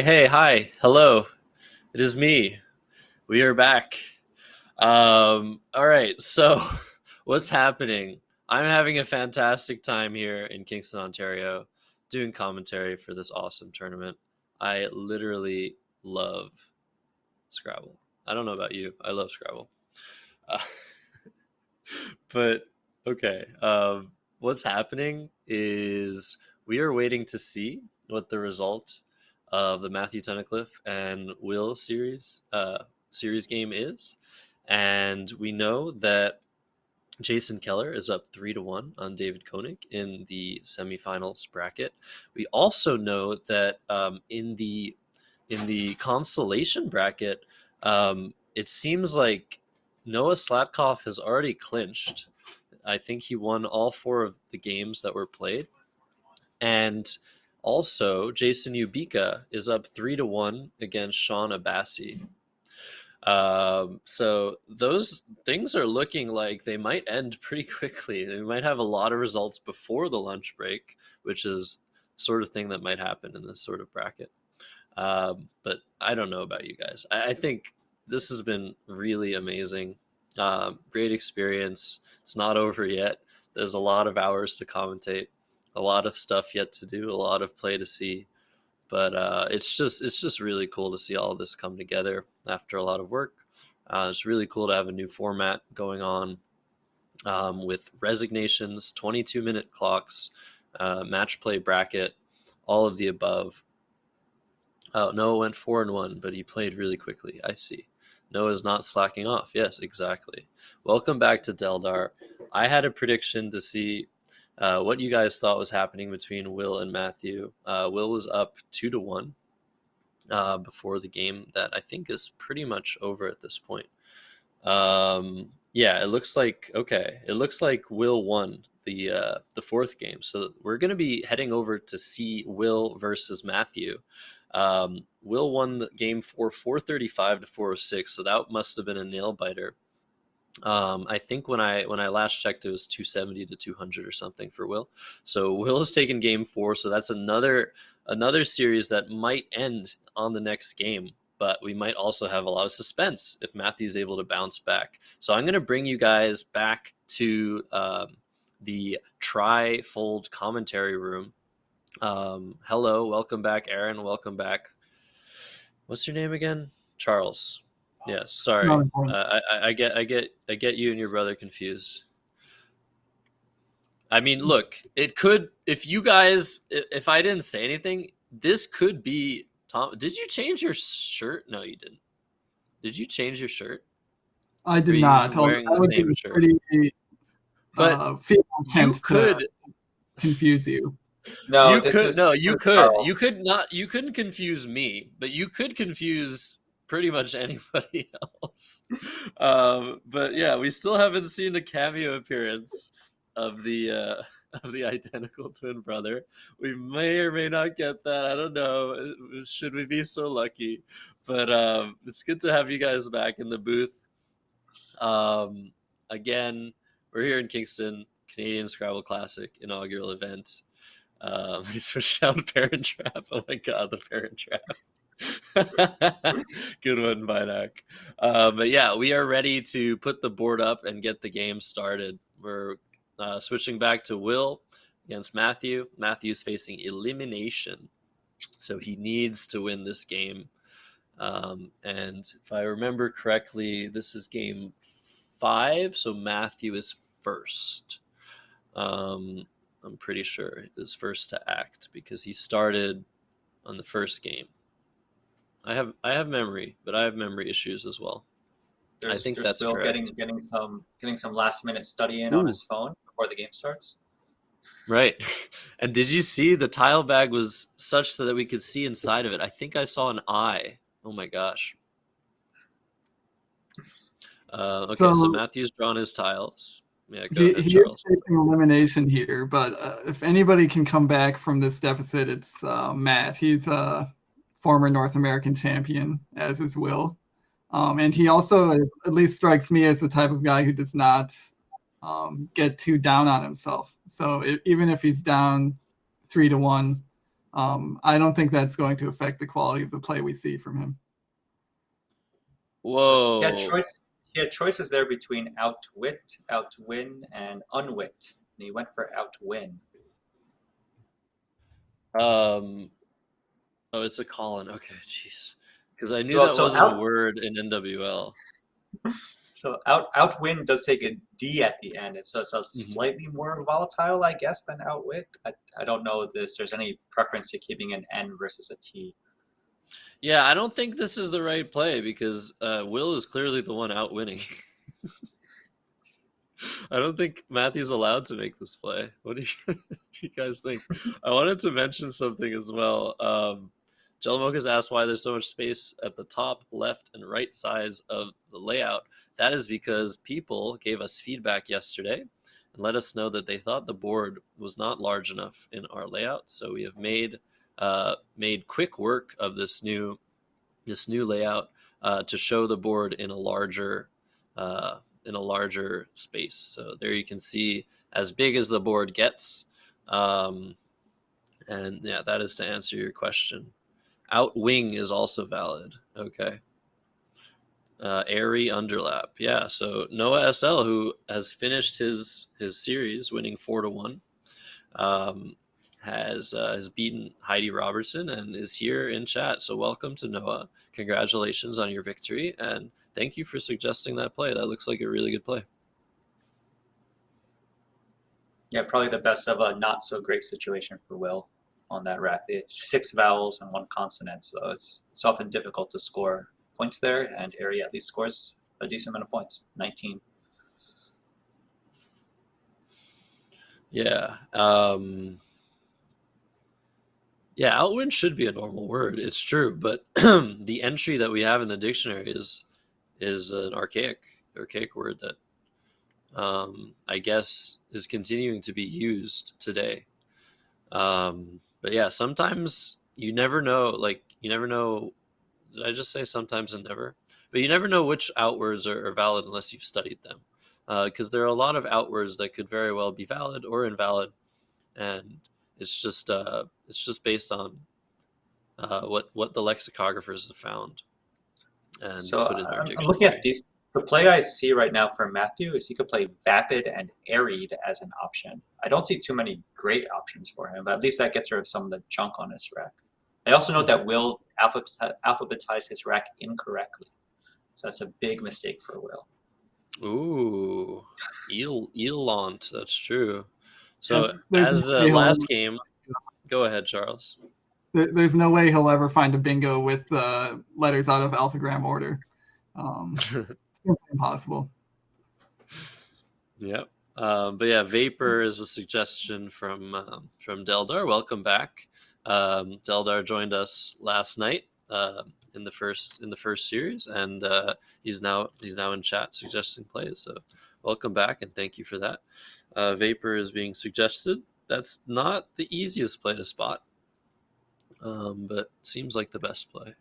Hi, hello. It is me. We are back. All right, so what's happening? I'm having a fantastic time here in Kingston, Ontario, doing commentary for this awesome tournament. I literally love Scrabble. I don't know about you. I love Scrabble. Uh, but okay, what's happening is we are waiting to see what the result of the Matthew Tunnicliffe and Will series game is, and we know that Jason Keller is up 3-1 on David Koenig in the semifinals bracket. We also know that in the consolation bracket, it seems like Noah Slatkoff has already clinched. I think he won all 4 of the games that were played, and also Jason Ubika is up 3-1 against Sean Abassi. So those things are looking like they might end pretty quickly. We might have a lot of results before the lunch break, which is sort of thing that might happen in this sort of bracket. But I don't know about you guys. I think this has been really amazing. Great experience. It's not over yet. There's a lot of hours to commentate, a lot of stuff yet to do, a lot of play to see. But it's just really cool to see all of this come together after a lot of work. It's really cool to have a new format going on with resignations, 22-minute clocks, match play bracket, all of the above. Oh, Noah went 4-1, but he played really quickly. I see. Noah's not slacking off. Yes, exactly. Welcome back to Deldar. I had a prediction to see what you guys thought was happening between Will and Matthew. Will was up 2-1 before the game that I think is pretty much over at this point. Yeah, it looks like Will won the 4th game. So we're going to be heading over to see Will versus Matthew. Will won the game 435 to 406, so that must have been a nail biter. I think when I last checked, it was 270 to 200 or something for Will. So Will has taken game 4, so that's another series that might end on the next game. But we might also have a lot of suspense if Matthew's able to bounce back. So I'm going to bring you guys back to the tri-fold commentary room. Hello, welcome back, Aaron. Welcome back. What's your name again? Charles. Yes, sorry. I get you and your brother confused. I mean, look, it could, if I didn't say anything, this could be Tom. Did you change your shirt? No, you didn't. Did you change your shirt? I did not. Wearing I the would same be shirt. pretty female You attempt could. to confuse you. No, You this could. is No, this you is could. Carl. You could not. You couldn't confuse me, but you could confuse pretty much anybody else. But yeah, we still haven't seen a cameo appearance of the identical twin brother. We may or may not get that. I don't know. Should we be so lucky? But it's good to have you guys back in the booth. Again, we're here in Kingston, Canadian Scrabble Classic inaugural event. We switched down Parent Trap. Oh my god, the Parent Trap. Good one, Vinak. But yeah, we are ready to put the board up and get the game started. We're switching back to Will against Matthew. Matthew's facing elimination, so he needs to win this game. And if I remember correctly, this is game 5, so Matthew is first. I'm pretty sure is first to act because he started on the first game. I have memory, but I have memory issues as well. I think that's Bill correct. getting some last minute study in on his phone before the game starts. Right. And did you see the tile bag was such so that we could see inside of it? I think I saw an eye. Oh my gosh. Okay, so Matthew's drawn his tiles. Yeah, go ahead, Charles. He is facing elimination here, but if anybody can come back from this deficit, it's Matt. He's a former North American champion, as is Will. And he also at least strikes me as the type of guy who does not get too down on himself. So even if he's down 3-1, I don't think that's going to affect the quality of the play we see from him. Whoa. He had choices there between outwit, outwin, and unwit. And he went for outwin. Oh, it's a Colin. Okay, jeez. Because I knew Well, that so wasn't a word in NWL. So outwin does take a D at the end. It's a slightly more volatile, I guess, than outwit. I don't know if there's any preference to keeping an N versus a T. Yeah, I don't think this is the right play because Will is clearly the one outwinning. I don't think Matthew's allowed to make this play. What do you guys think? I wanted to mention something as well. Jelamokas asked why there's so much space at the top, left, and right sides of the layout. That is because people gave us feedback yesterday and let us know that they thought the board was not large enough in our layout. So we have made quick work of this new layout to show the board in a larger space. So there you can see as big as the board gets. And yeah, that is to answer your question. Outwing is also valid. Okay. Airy underlap. Yeah. So Noah SL, who has finished his series, winning 4-1, has beaten Heidi Robertson and is here in chat. So welcome to Noah. Congratulations on your victory, and thank you for suggesting that play. That looks like a really good play. Yeah, probably the best of a not so great situation for Will on that rack. They have 6 vowels and 1 consonant, so it's often difficult to score points there, and Airy at least scores a decent amount of points, 19. Yeah. Yeah, outwin should be a normal word. It's true, but the entry that we have in the dictionary is an archaic word that I guess is continuing to be used today. But yeah, sometimes you never know. Like you never know. Did I just say sometimes and never? But you never know which outwords are valid unless you've studied them, because there are a lot of outwords that could very well be valid or invalid, and it's just based on what the lexicographers have found and So put in their I'm looking dictionary. at these. The play I see right now for Matthew is he could play vapid and airied as an option. I don't see too many great options for him, but at least that gets rid of some of the junk on his rack. I also note that Will alphabetized his rack incorrectly. So that's a big mistake for Will. Ooh, Elant, that's true. So There's as no way last game, go ahead, Charles. there's no way he'll ever find a bingo with letters out of alphagram order. Simply impossible. Yep. But yeah, Vapor is a suggestion from Deldar. Welcome back. Deldar joined us last night in the first series, and he's now in chat suggesting plays. So welcome back, and thank you for that. Vapor is being suggested. That's not the easiest play to spot, but seems like the best play.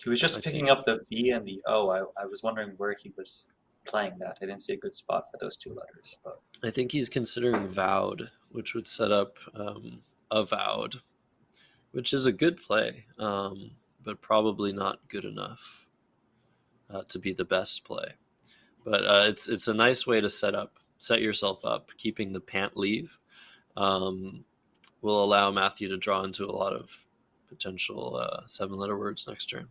He was just picking up the V and the O. I was wondering where he was playing that. I didn't see a good spot for those 2 letters. But I think he's considering vowed, which would set up avowed, which is a good play, but probably not good enough to be the best play. But it's a nice way to set yourself up. Keeping the pant leave will allow Matthew to draw into a lot of potential 7-letter words next turn.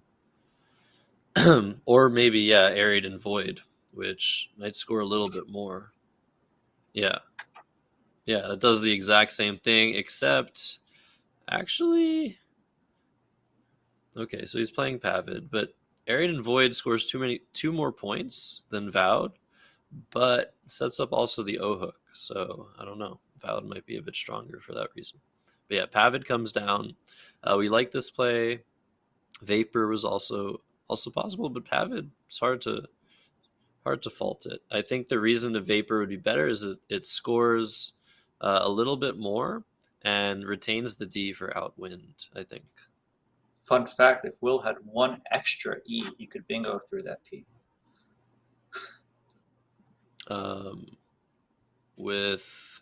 Or maybe, airied and void, which might score a little bit more. Yeah, it does the exact same thing, except actually, okay, so he's playing Pavid, but airied and void scores 2 more points than vowed, but sets up also the O hook. So I don't know. Vowed might be a bit stronger for that reason. But yeah, Pavid comes down. We like this play. Vapor was also possible, but Pavid, it's hard to fault it. I think the reason the Vapor would be better is it scores a little bit more and retains the D for outwind, I think. fun fact, if Will had 1 extra E, he could bingo through that P. With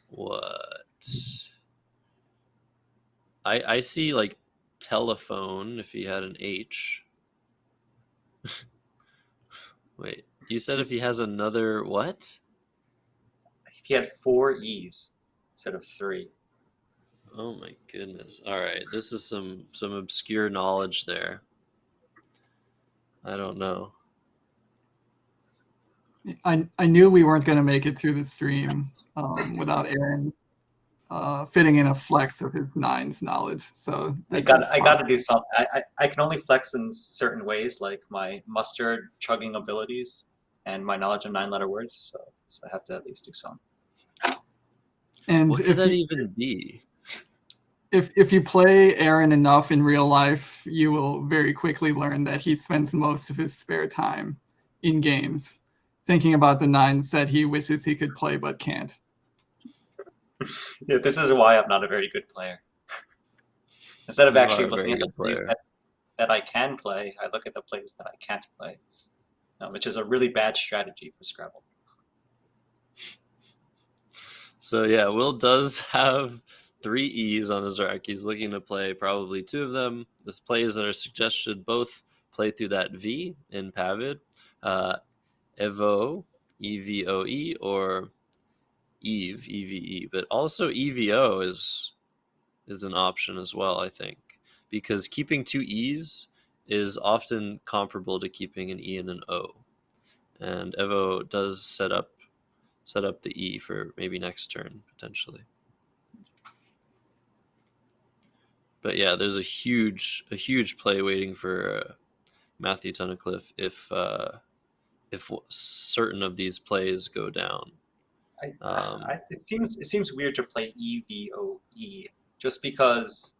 what? I see like telephone if he had an H. Wait, you said if he has another what? If he had 4 E's instead of 3. Oh my goodness. All right, this is some obscure knowledge there. I don't know. I knew we weren't going to make it through the stream without Aaron fitting in a flex of his nines knowledge. So I this got is I fun. got to do something. I can only flex in certain ways, like my mustard chugging abilities and my knowledge of 9-letter words. So I have to at least do some. And What could that even be? if you play Aaron enough in real life, you will very quickly learn that he spends most of his spare time in games thinking about the nines that he wishes he could play but can't. Yeah, this is why I'm not a very good player. Instead of You actually are a looking very at the good plays player. that I can play, I look at the plays that I can't play, which is a really bad strategy for Scrabble. So yeah, Will does have 3 E's on his rack. He's looking to play probably 2 of them. The plays that are suggested both play through that V in Pavid. Evo, EVOE, or Eve, EVE. But also EVO is an option as well, I think. Because keeping 2 E's is often comparable to keeping an E and an O. And Evo does set up the E for maybe next turn, potentially. But yeah, there's a huge play waiting for Matthew Tunnicliffe if certain of these plays go down. It seems weird to play EVOE just because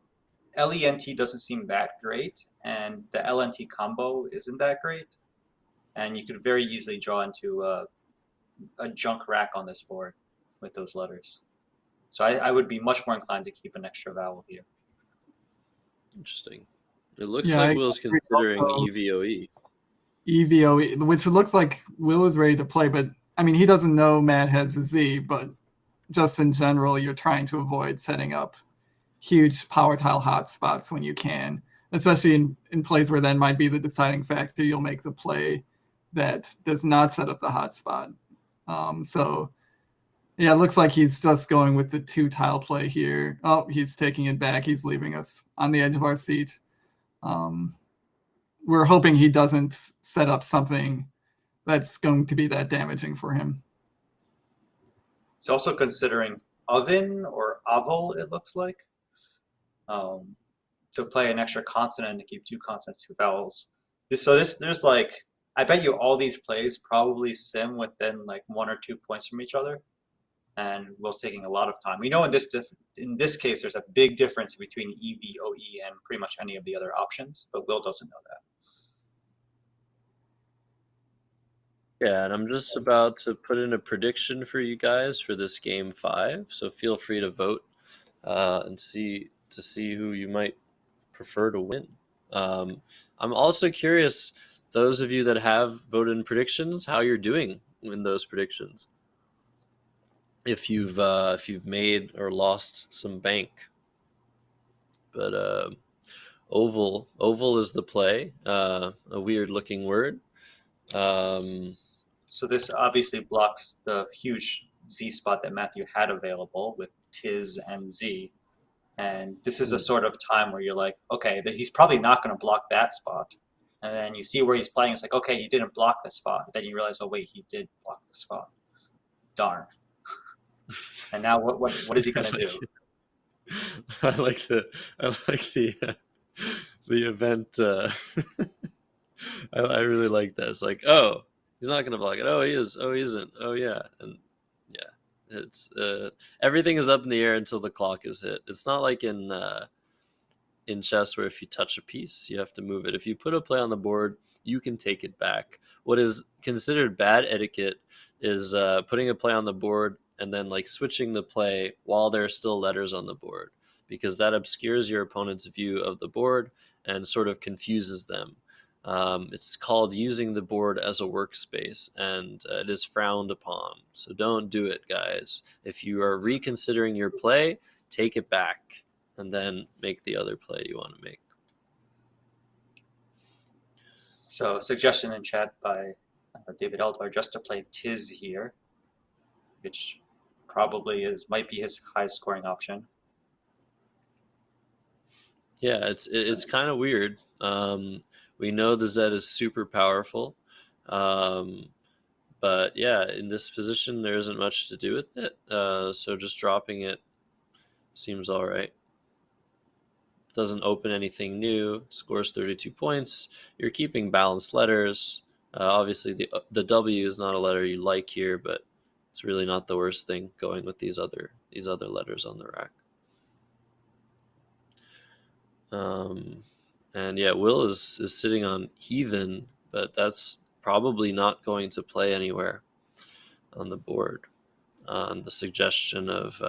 LENT doesn't seem that great, and the LNT combo isn't that great, and you could very easily draw into a junk rack on this board with those letters. So I would be much more inclined to keep an extra vowel here. Interesting. It looks Yeah, like I Will's agree considering also. EVOE. EVOE, which it looks like Will is ready to play, but I mean, he doesn't know Matt has a Z, but just in general, you're trying to avoid setting up huge power tile hotspots when you can, especially in plays where that might be the deciding factor. You'll make the play that does not set up the hotspot. So yeah, it looks like he's just going with the 2 tile play here. Oh, he's taking it back. He's leaving us on the edge of our seat. We're hoping he doesn't set up something that's going to be that damaging for him. He's also considering oven or oval, it looks like, to play an extra consonant to keep 2 consonants, 2 vowels. There's like, I bet you all these plays probably sim within like 1 or 2 points from each other, and Will's taking a lot of time. We know in this case there's a big difference between EVOE and pretty much any of the other options, but Will doesn't know that. Yeah, and I'm just about to put in a prediction for you guys for this game 5. So feel free to vote and see who you might prefer to win. I'm also curious, those of you that have voted in predictions, how you're doing in those predictions. If you've made or lost some bank. But oval is the play. A weird looking word. So this obviously blocks the huge Z spot that Matthew had available with Tiz and Z. And this is a sort of time where you're like, okay, he's probably not going to block that spot. And then you see where he's playing. It's like, okay, he didn't block the spot. But then you realize, oh wait, he did block the spot. Darn. And now what is he going to do? I like the event. I really like that. It's like, oh, he's not going to block it. Oh, he is. Oh, he isn't. Oh, yeah. And yeah, it's everything is up in the air until the clock is hit. It's not like in chess where if you touch a piece, you have to move it. If you put a play on the board, you can take it back. What is considered bad etiquette is putting a play on the board and then like switching the play while there are still letters on the board, because that obscures your opponent's view of the board and sort of confuses them. It's called using the board as a workspace, and it is frowned upon. So don't do it, guys. If you are reconsidering your play, take it back and then make the other play you want to make. So, suggestion in chat by David Eldar just to play Tiz here, which probably might be his highest scoring option. Yeah, it's kind of weird. We know the Z is super powerful, but yeah, in this position there isn't much to do with it. So just dropping it seems all right. Doesn't open anything new. Scores 32 points. You're keeping balanced letters. Obviously, the W is not a letter you like here, but it's really not the worst thing going with these other letters on the rack. And yeah, Will is sitting on Heathen, but that's probably not going to play anywhere on the board. On the suggestion of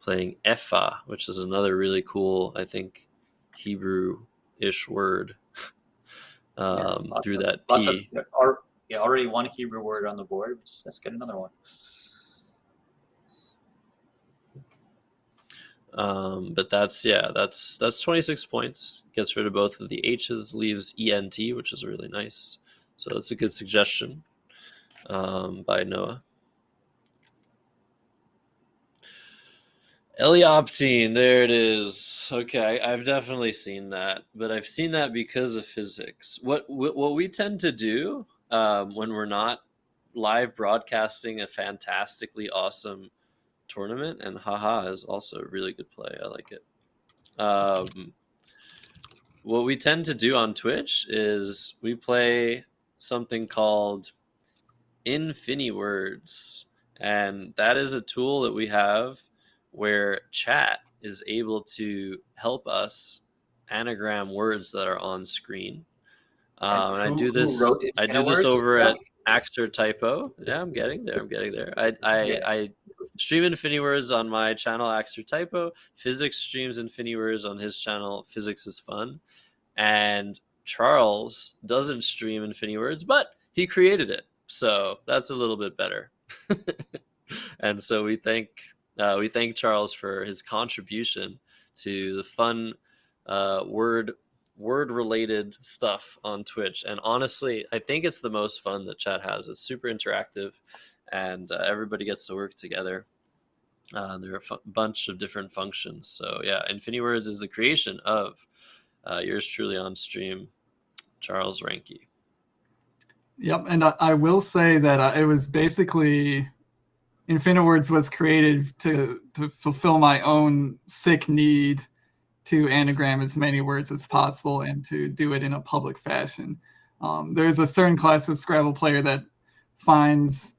playing Epha, which is another really cool, I think, Hebrew-ish word through that P. Already one Hebrew word on the board. Let's get another one. But that's 26 points. Gets rid of both of the H's, leaves ENT, which is really nice. So that's a good suggestion by Noah. Eleoptine, there it is. Okay, I've definitely seen that, but I've seen that because of physics. What we tend to do when we're not live broadcasting a fantastically awesome tournament, and haha is also a really good play. I like it. What we tend to do on Twitch is we play something called InfiniWords, and that is a tool that we have where chat is able to help us anagram words that are on screen. And I do this over at Axter Typo. Yeah, I'm getting there. I stream InfiniWords on my channel Axter Typo. Physics streams InfiniWords on his channel Physics is Fun. And Charles doesn't stream InfiniWords, but he created it. So that's a little bit better. And so we thank Charles for his contribution to the fun word related stuff on Twitch. And honestly, I think it's the most fun that chat has. It's super interactive, and everybody gets to work together. There are a bunch of different functions. So yeah, InfiniWords is the creation of yours truly on stream, Charles Ranke. Yep, and I will say that it was basically InfiniWords was created to fulfill my own sick need to anagram as many words as possible and to do it in a public fashion. There's a certain class of Scrabble player that finds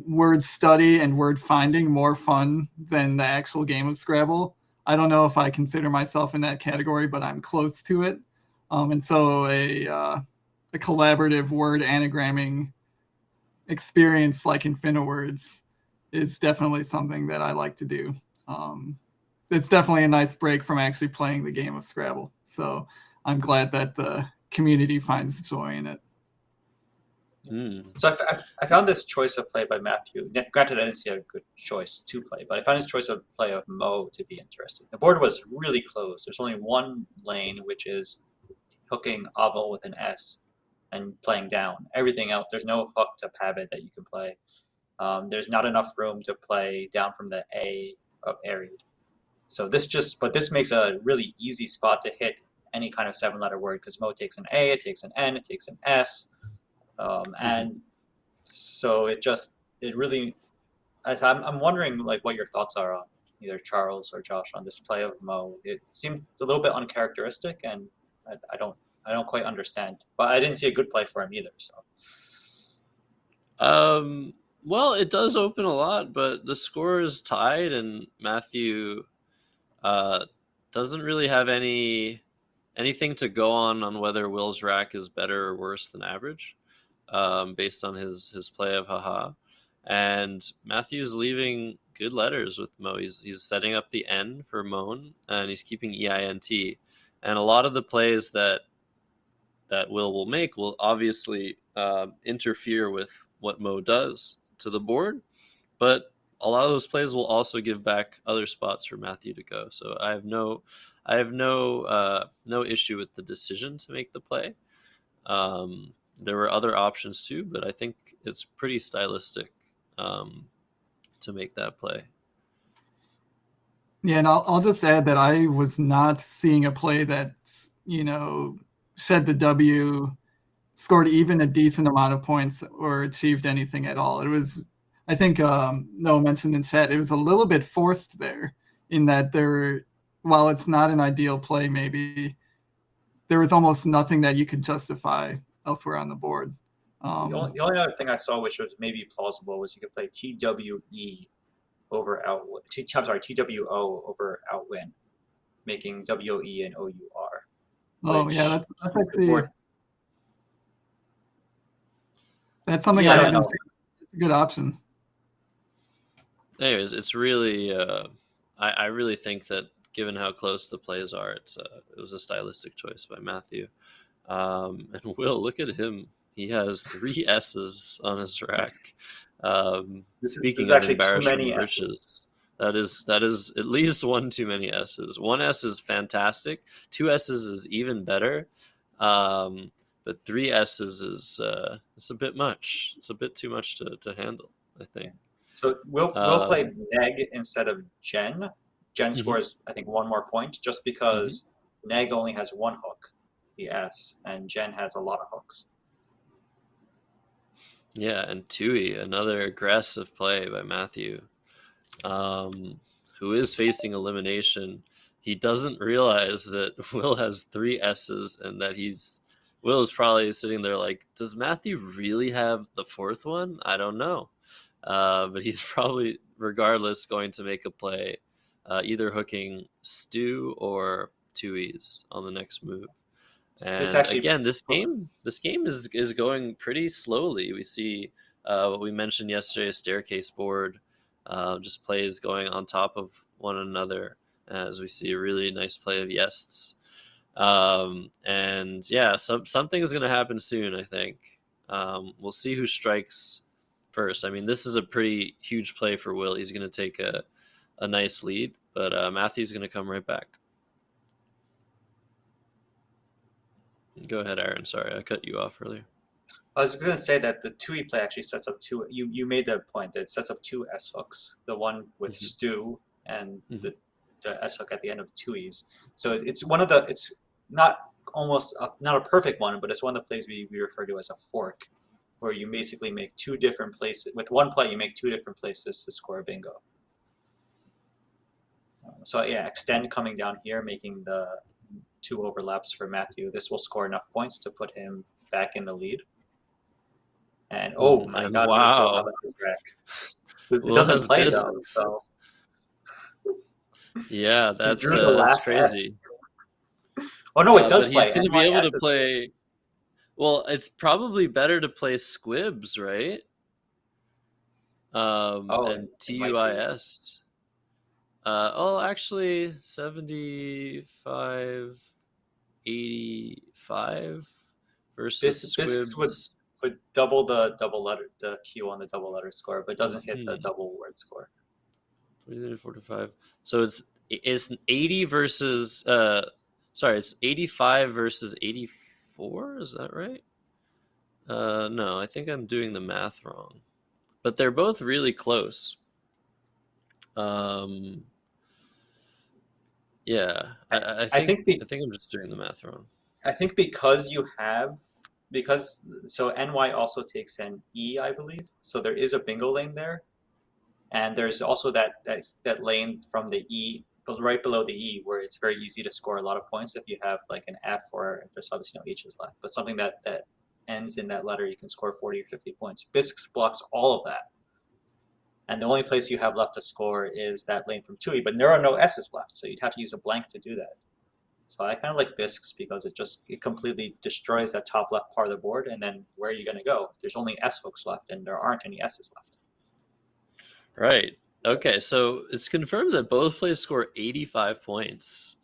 word study and word finding more fun than the actual game of Scrabble. I don't know if I consider myself in that category, but I'm close to it. And so a collaborative word anagramming experience like InfiniWords is definitely something that I like to do. It's definitely a nice break from actually playing the game of Scrabble. So I'm glad that the community finds joy in it. So I found this choice of play by Matthew. Granted, I didn't see a good choice to play, but I found his choice of play of Mo to be interesting. The board was really closed. There's only one lane, which is hooking Oval with an S and playing down. Everything else, there's no hook to Pabit that you can play. There's not enough room to play down from the A of Arid. So this makes a really easy spot to hit any kind of 7-letter word because Mo takes an A, it takes an N, it takes an S. And so I'm wondering like what your thoughts are on either Charles or Josh on this play of Mo. It seems a little bit uncharacteristic, and I don't quite understand. But I didn't see a good play for him either. So. Well, it does open a lot, but the score is tied, and Matthew doesn't really have anything to go on whether Will's rack is better or worse than average. Based on his play of haha, and Matthew's leaving good letters with Mo. He's setting up the N for Moan, and he's keeping EINT. And a lot of the plays that will make will obviously interfere with what Mo does to the board, but a lot of those plays will also give back other spots for Matthew to go. So I have no issue with the decision to make the play. There were other options too, but I think it's pretty stylistic to make that play. Yeah, and I'll just add that I was not seeing a play that, shed the W, scored even a decent amount of points, or achieved anything at all. It was, I think Noah mentioned in chat, it was a little bit forced there, in that while it's not an ideal play, maybe there was almost nothing that you could justify elsewhere on the board. The only other thing I saw which was maybe plausible was you could play TWE over outwin. I'm sorry, TWO over outwin, making WE and OUR. Oh yeah, that's actually board, that's something Yeah, I I haven't know. seen. It's a good option. Anyways, it's really I really think that given how close the plays are, it was a stylistic choice by Matthew. And Will, look at him. He has 3 S's on his rack. Speaking There's of actually too embarrassment many of S's. riches, that is at least one too many S's. 1 S is fantastic. 2 S's is even better. But 3 S's is it's a bit much. It's a bit too much to handle, I think. So we'll play Neg instead of Jen. Jen scores, I think, 1 more point just because Neg only has 1 hook, the S, and Jen has a lot of hooks. Yeah, and Tui, another aggressive play by Matthew, who is facing elimination. He doesn't realize that Will has 3 S's and that Will is probably sitting there like, does Matthew really have the 4th one? I don't know. But he's probably, regardless, going to make a play, either hooking Stu or Tui's on the next move. And again, this game is going pretty slowly. We see what we mentioned yesterday, a staircase board, just plays going on top of one another, as we see a really nice play of Yests. And yeah, something is going to happen soon, I think. We'll see who strikes first. I mean, this is a pretty huge play for Will. He's going to take a nice lead, but Matthew's going to come right back. Go ahead, Aaron. Sorry, I cut you off earlier. I was going to say that the Tui play actually sets up 2. You made the point that it sets up 2 S hooks. The one with Stu and the S hook at the end of Tui's. So it's one of the. It's not not a perfect one, but it's one of the plays we refer to as a fork, where you basically make 2 different places. With 1 play, you make 2 different places to score a bingo. So yeah, extend coming down here, making the 2 overlaps for Matthew. This will score enough points to put him back in the lead. And oh my God, wow. Will, how about his rack? It doesn't play though, so. Yeah, that's crazy. Oh no, it does play. He's going to be able to play. Well, it's probably better to play Squibs, right? And TUIS. Actually, 75, 85 versus Squibs. Would double the Q on the double letter score, but doesn't hit the double word score. 45. So it's 80 versus it's 85 versus 84. Is that right? No, I think I'm doing the math wrong. But they're both really close. Yeah, I think I'm just doing the math wrong. I think so NY also takes an E, I believe. So there is a bingo lane there, and there's also that lane from the E, but right below the E, where it's very easy to score a lot of points if you have like an F or there's obviously no H's left, but something that ends in that letter, you can score 40 or 50 points. Bisques blocks all of that. And the only place you have left to score is that lane from Tui, but there are no S's left, so you'd have to use a blank to do that. So I kind of like Bisques because it completely destroys that top left part of the board, and then where are you going to go? There's only S hooks left, and there aren't any S's left. Right. Okay, so it's confirmed that both plays score 85 points.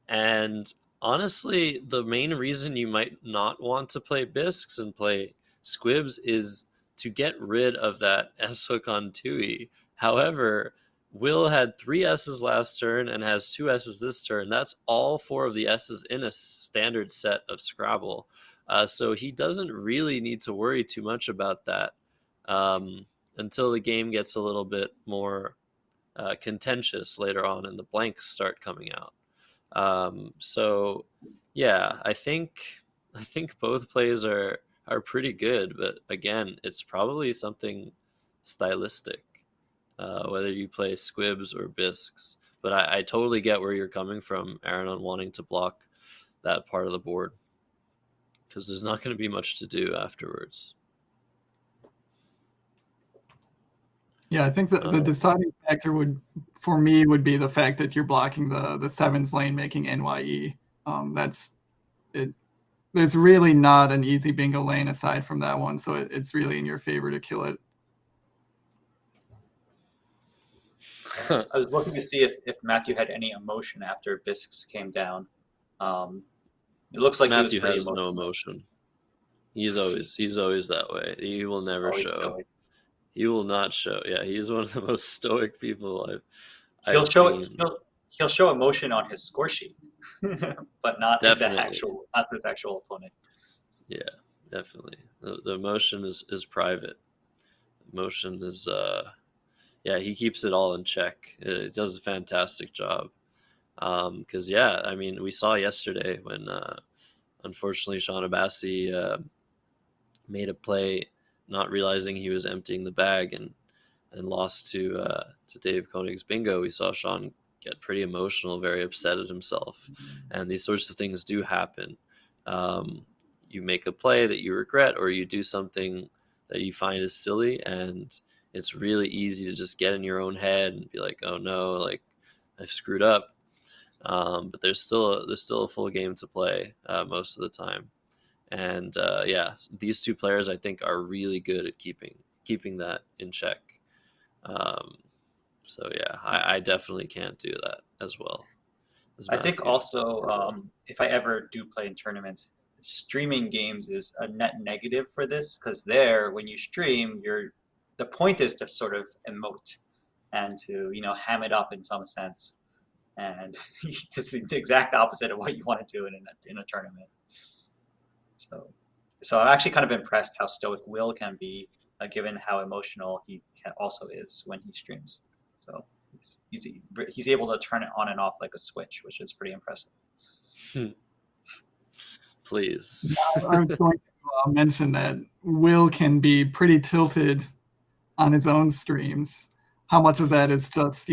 And honestly, the main reason you might not want to play Bisques and play Squibs is to get rid of that S hook on Tui However, Will had 3 S's last turn and has 2 S's this turn. That's all 4 of the S's in a standard set of Scrabble. So he doesn't really need to worry too much about that until the game gets a little bit more contentious later on and the blanks start coming out. So yeah, I think both plays are pretty good, but again, it's probably something stylistic, whether you play squibs or bisques. But I totally get where you're coming from, Aaron, on wanting to block that part of the board because there's not going to be much to do afterwards. Yeah, I think the deciding factor for me would be the fact that you're blocking the sevens lane, making NYE. That's it. There's really not an easy bingo lane aside from that one, so it's really in your favor to kill it. I was looking to see if Matthew had any emotion after bisques came down. It looks like Matthew he was pretty has no emotion. He's always that way. He will never show. Stoic. He will not show. Yeah, he's one of the most stoic people He'll I've show seen. he'll show emotion on his score sheet, but not Definitely. his actual opponent. Yeah, definitely. The emotion is private. Emotion is yeah, he keeps it all in check. It does a fantastic job. Because yeah, I mean, we saw yesterday when unfortunately Sean Abassi made a play not realizing he was emptying the bag and lost to Dave Koenig's bingo. We saw Sean get pretty emotional, very upset at himself, and these sorts of things do happen. You make a play that you regret, or you do something that you find is silly, and it's really easy to just get in your own head and be like, "Oh no, like I've screwed up." But there's still a full game to play most of the time. And yeah, these two players I think are really good at keeping that in check. So yeah, I definitely can't do that as well. I think also if I ever do play in tournaments, streaming games is a net negative for this because when you stream, the point is to sort of emote and to ham it up in some sense, and it's the exact opposite of what you want to do in a tournament. So I'm actually kind of impressed how stoic Will can be, given how emotional he also is when he streams. So he's able to turn it on and off like a switch, which is pretty impressive. Please. I was going to mention that Will can be pretty tilted on his own streams. How much of that is just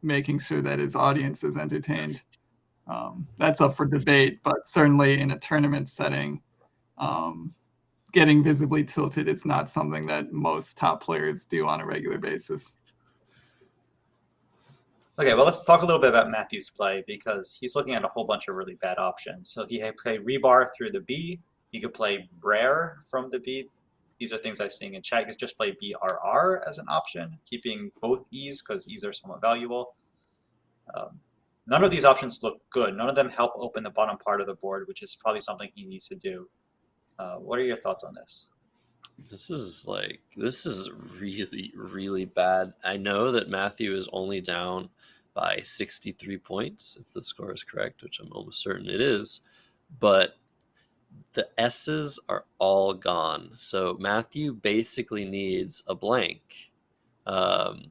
making sure that his audience is entertained? That's up for debate, but certainly in a tournament setting, getting visibly tilted is not something that most top players do on a regular basis. Okay, well, let's talk a little bit about Matthew's play because he's looking at a whole bunch of really bad options. So he could play rebar through the B. He could play Brer from the B. These are things I've seen in chat. He could just play BRR as an option, keeping both E's because E's are somewhat valuable. None of these options look good. None of them help open the bottom part of the board, which is probably something he needs to do. What are your thoughts on this? This is really, really bad. I know that Matthew is only down by 63 points, if the score is correct, which I'm almost certain it is, but the S's are all gone. So Matthew basically needs a blank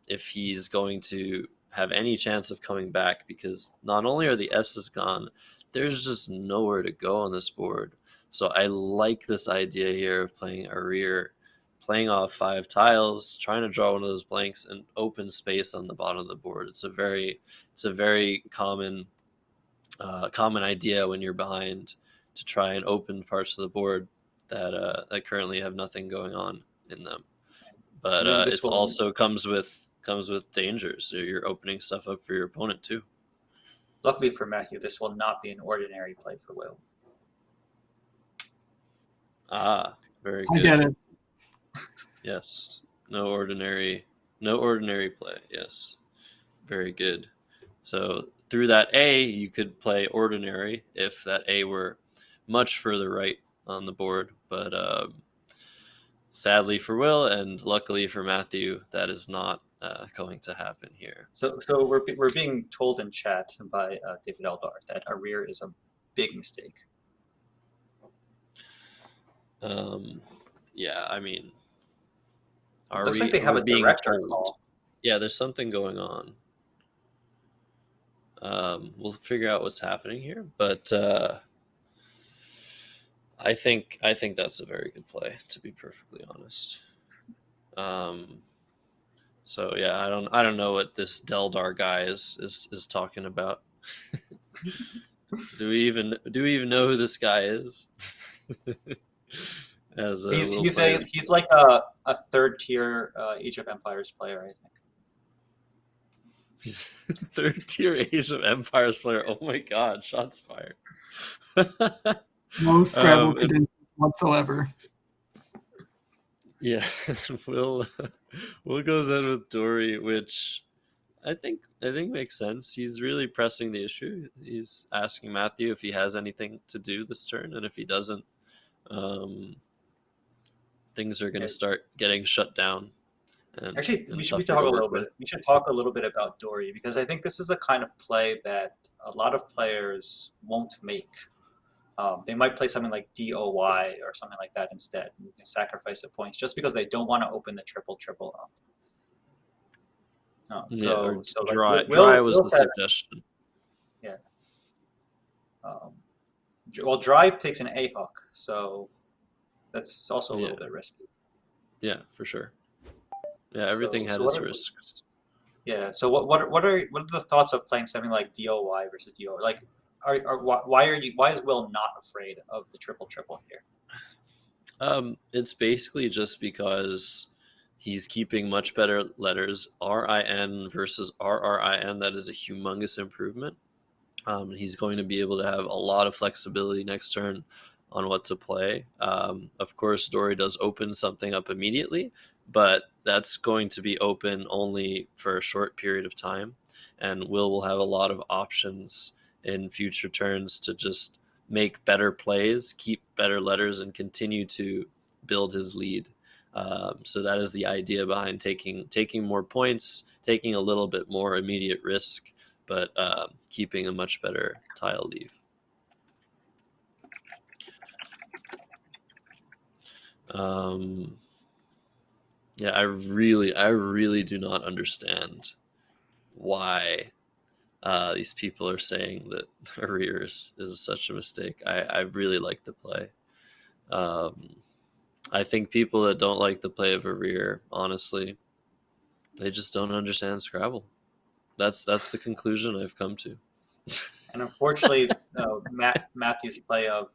if he's going to have any chance of coming back, because not only are the S's gone, there's just nowhere to go on this board. So I like this idea here of playing a rear, playing off 5 tiles, trying to draw one of those blanks and open space on the bottom of the board. It's a very common idea when you're behind, to try and open parts of the board that currently have nothing going on in them. But it also comes with dangers. So you're opening stuff up for your opponent too. Luckily for Matthew, this will not be an ordinary play for Will. Ah, very good. I get it. Yes. No ordinary play. Yes. Very good. So through that A, you could play ordinary if that A were much further right on the board. But sadly for Will and luckily for Matthew, that is not going to happen here. So we're being told in chat by David Eldar that a rear is a big mistake. Yeah, I mean, It looks like they have a being director told? call. Yeah, there's something going on. We'll figure out what's happening here, but I think that's a very good play, to be perfectly honest. So yeah, I don't know what this Deldar guy is talking about. Do we even know who this guy is? As He's like a third tier Age of Empires player, I think. He's third tier Age of Empires player. Oh my god, shots fired. No Scrabble And- credentials whatsoever. Yeah, Will goes in with Dory, which I think makes sense. He's really pressing the issue. He's asking Matthew if he has anything to do this turn, and if he doesn't, things are going to start getting shut down. And, Actually, and we should tougher talk to a work little with. bit. We should talk a little bit about Dory because I think this is a kind of play that a lot of players won't make. They might play something like DOY or something like that instead, and sacrifice the points just because they don't want to open the triple up. Or like dry was Will the says, suggestion. yeah. Well, dry takes an A hook, so that's also a little bit risky. Yeah, for sure. Yeah, everything had its risks. Yeah. So what are the thoughts of playing something like DOY versus DO? Like, why is Will not afraid of the triple here? It's basically just because he's keeping much better letters. RIN versus RRIN, that is a humongous improvement. He's going to be able to have a lot of flexibility next turn on what to play. Of course, Dory does open something up immediately, but that's going to be open only for a short period of time. And Will have a lot of options in future turns to just make better plays, keep better letters, and continue to build his lead. So that is the idea behind taking more points, taking a little bit more immediate risk, but keeping a much better tile leave. Yeah, I really do not understand why these people are saying that arrears is such a mistake. I really like the play. I think people that don't like the play of arrear, honestly, they just don't understand Scrabble. That's the conclusion I've come to. And unfortunately, Matthew's play of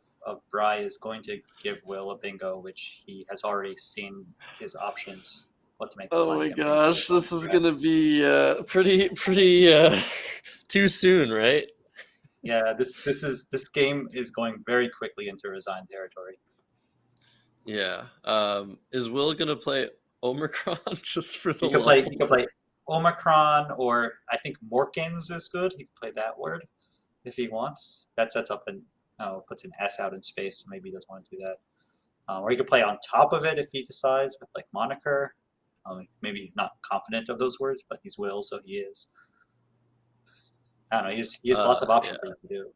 Bry is going to give Will a bingo, which he has already seen his options. What to make? Oh my gosh, this is gonna be pretty too soon, right? Yeah, this game is going very quickly into resign territory. Yeah. Is Will gonna play Omicron just for the He could play Omicron, or I think Morkins is good. He could play that word if he wants. That sets up and puts an S out in space. So maybe he doesn't want to do that. Or he could play on top of it if he decides with like moniker. Maybe he's not confident of those words, but he's Will, so he is. I don't know. He has lots of options that he can do.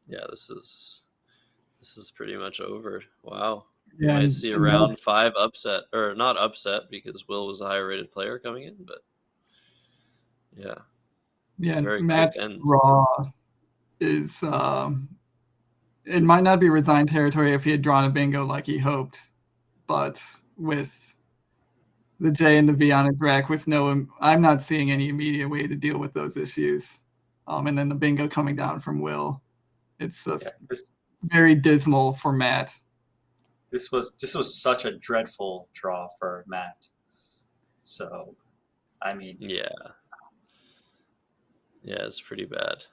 Yeah, this is pretty much over. Wow. Yeah, You might see a round 5 upset, or not upset because Will was a higher rated player coming in, but yeah. Yeah, Very Matt's quick end. draw is it might not be resigned territory if he had drawn a bingo like he hoped, but with the J and the V on his rack, I'm not seeing any immediate way to deal with those issues. And then the bingo coming down from Will, it's just very dismal for Matt. This was such a dreadful draw for Matt. So, I mean, yeah, it's pretty bad.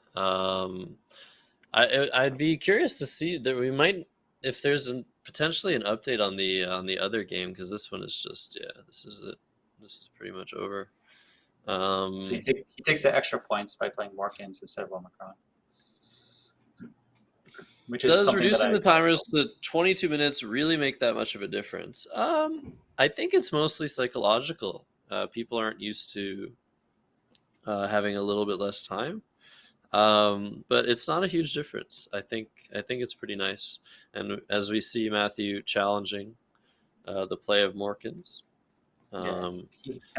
I'd be curious to see that we might, if there's potentially an update on the other game, because this one is just this is it. This is pretty much over. So he takes the extra points by playing Morkins instead of Omicron. Which is does reducing the timers to 22 minutes really make that much of a difference? I think it's mostly psychological. People aren't used to having a little bit less time. But it's not a huge difference. I think it's pretty nice. And as we see Matthew challenging the play of Morkins, Yeah,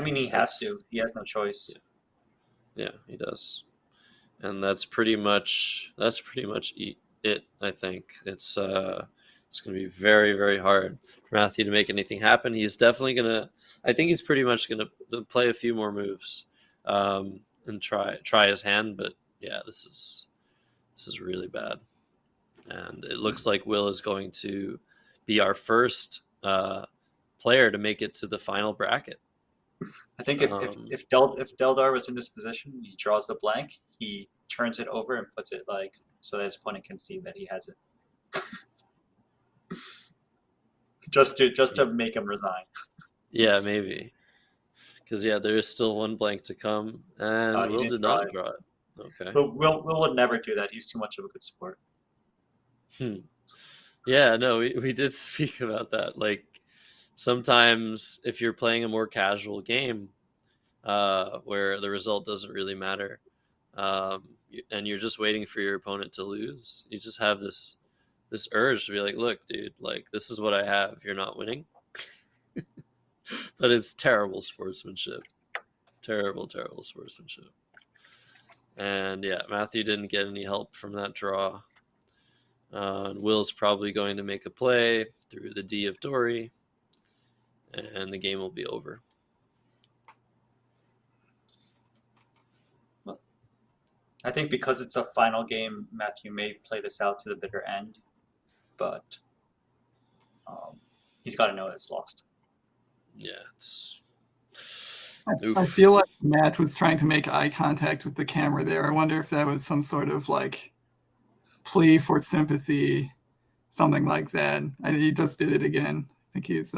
he has that's to. He has no choice. yeah, he does, and that's pretty much it. I think it's going to be very very hard for Matthew to make anything happen. He's definitely gonna. I think he's pretty much gonna play a few more moves and try his hand. But yeah, this is really bad, and it looks like Will is going to be our first player to make it to the final bracket. I think Um, if Deldar was in this position, he draws the blank, he turns it over and puts it like so that his opponent can see that he has it. just to make him resign. yeah, maybe. Because yeah, there is still one blank to come, and He Will didn't did draw not it. draw it. Okay. But Will would never do that. He's too much of a good sport. Yeah, no, we did speak about that. Like sometimes if you're playing a more casual game, where the result doesn't really matter, and you're just waiting for your opponent to lose, you just have this urge to be like, look, dude, like this is what I have. You're not winning. But it's terrible sportsmanship. Terrible, terrible sportsmanship. And yeah, Matthew didn't get any help from that draw. And Will's probably going to make a play through the D of Dory, and the game will be over. I think because it's a final game, Matthew may play this out to the bitter end, but he's got to know it's lost. Yeah, it's. I feel like Matt was trying to make eye contact with the camera there. I wonder if that was some sort of like plea for sympathy, something like that. He just did it again. I think he's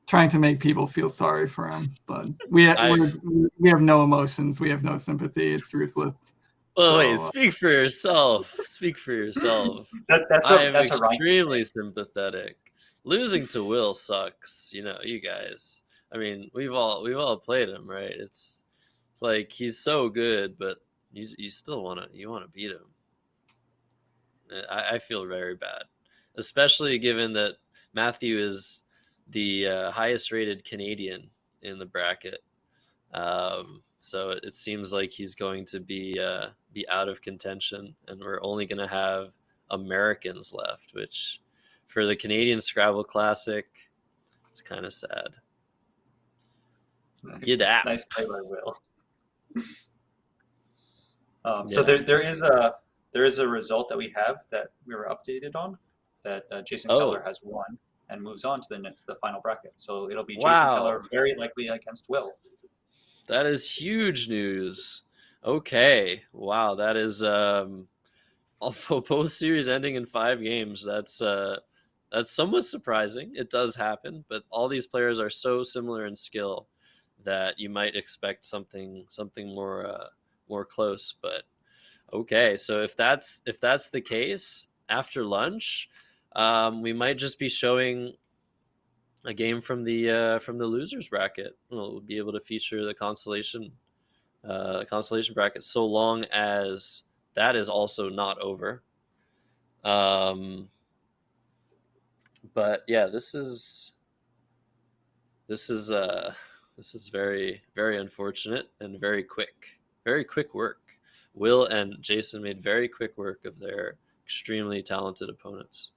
trying to make people feel sorry for him. But we have no emotions. We have no sympathy. It's ruthless. Oh, wait, speak for yourself. Speak for yourself. That's I am a right extremely sympathetic. Losing to Will sucks. You know, you guys. I mean, we've all played him, right? It's like he's so good, but you still wanna beat him. I feel very bad, especially given that Matthew is the highest rated Canadian in the bracket. So it seems like he's going to be out of contention, and we're only going to have Americans left, which for the Canadian Scrabble Classic, it's kind of sad. Get out. Nice play by Will. So Yeah. there is a result that we have that we were updated on that Jason Keller has won and moves on to the final bracket. So it'll be Jason Keller very likely against Will. That is huge news. Okay. Wow, that is both series ending in 5 games. That's somewhat surprising. It does happen, but all these players are so similar in skill that you might expect something more close. But okay, so if that's the case, after lunch, we might just be showing a game from the losers bracket. We'll be able to feature the consolation bracket, so long as that is also not over. But yeah, this is very very unfortunate and very quick work. Will and Jason made very quick work of their extremely talented opponents.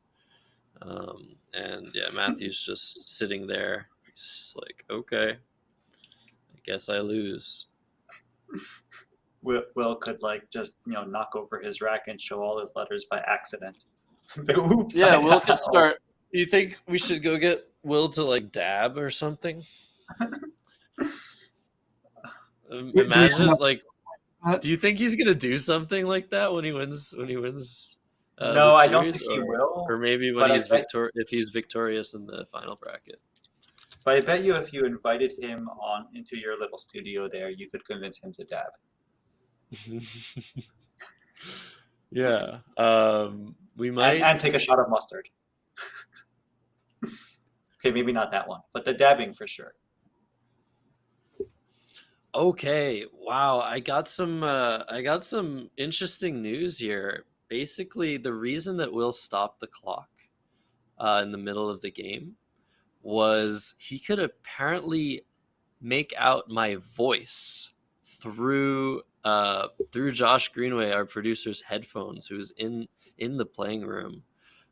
And yeah, Matthew's just sitting there. He's like, okay, I guess I lose. Will could like just knock over his rack and show all his letters by accident. Oops! Yeah, Will could start. You think we should go get Will to like dab or something? Imagine like, do you think he's gonna do something like that when he wins? No, I don't think he will. Or maybe when if he's victorious in the final bracket. But I bet you if you invited him on into your little studio there, you could convince him to dab. Yeah. We might and take a shot of mustard. Okay, maybe not that one, but the dabbing for sure. Okay, wow. I got some interesting news here. Basically, the reason that Will stopped the clock in the middle of the game was he could apparently make out my voice through Josh Greenway, our producer's headphones, who was in the playing room,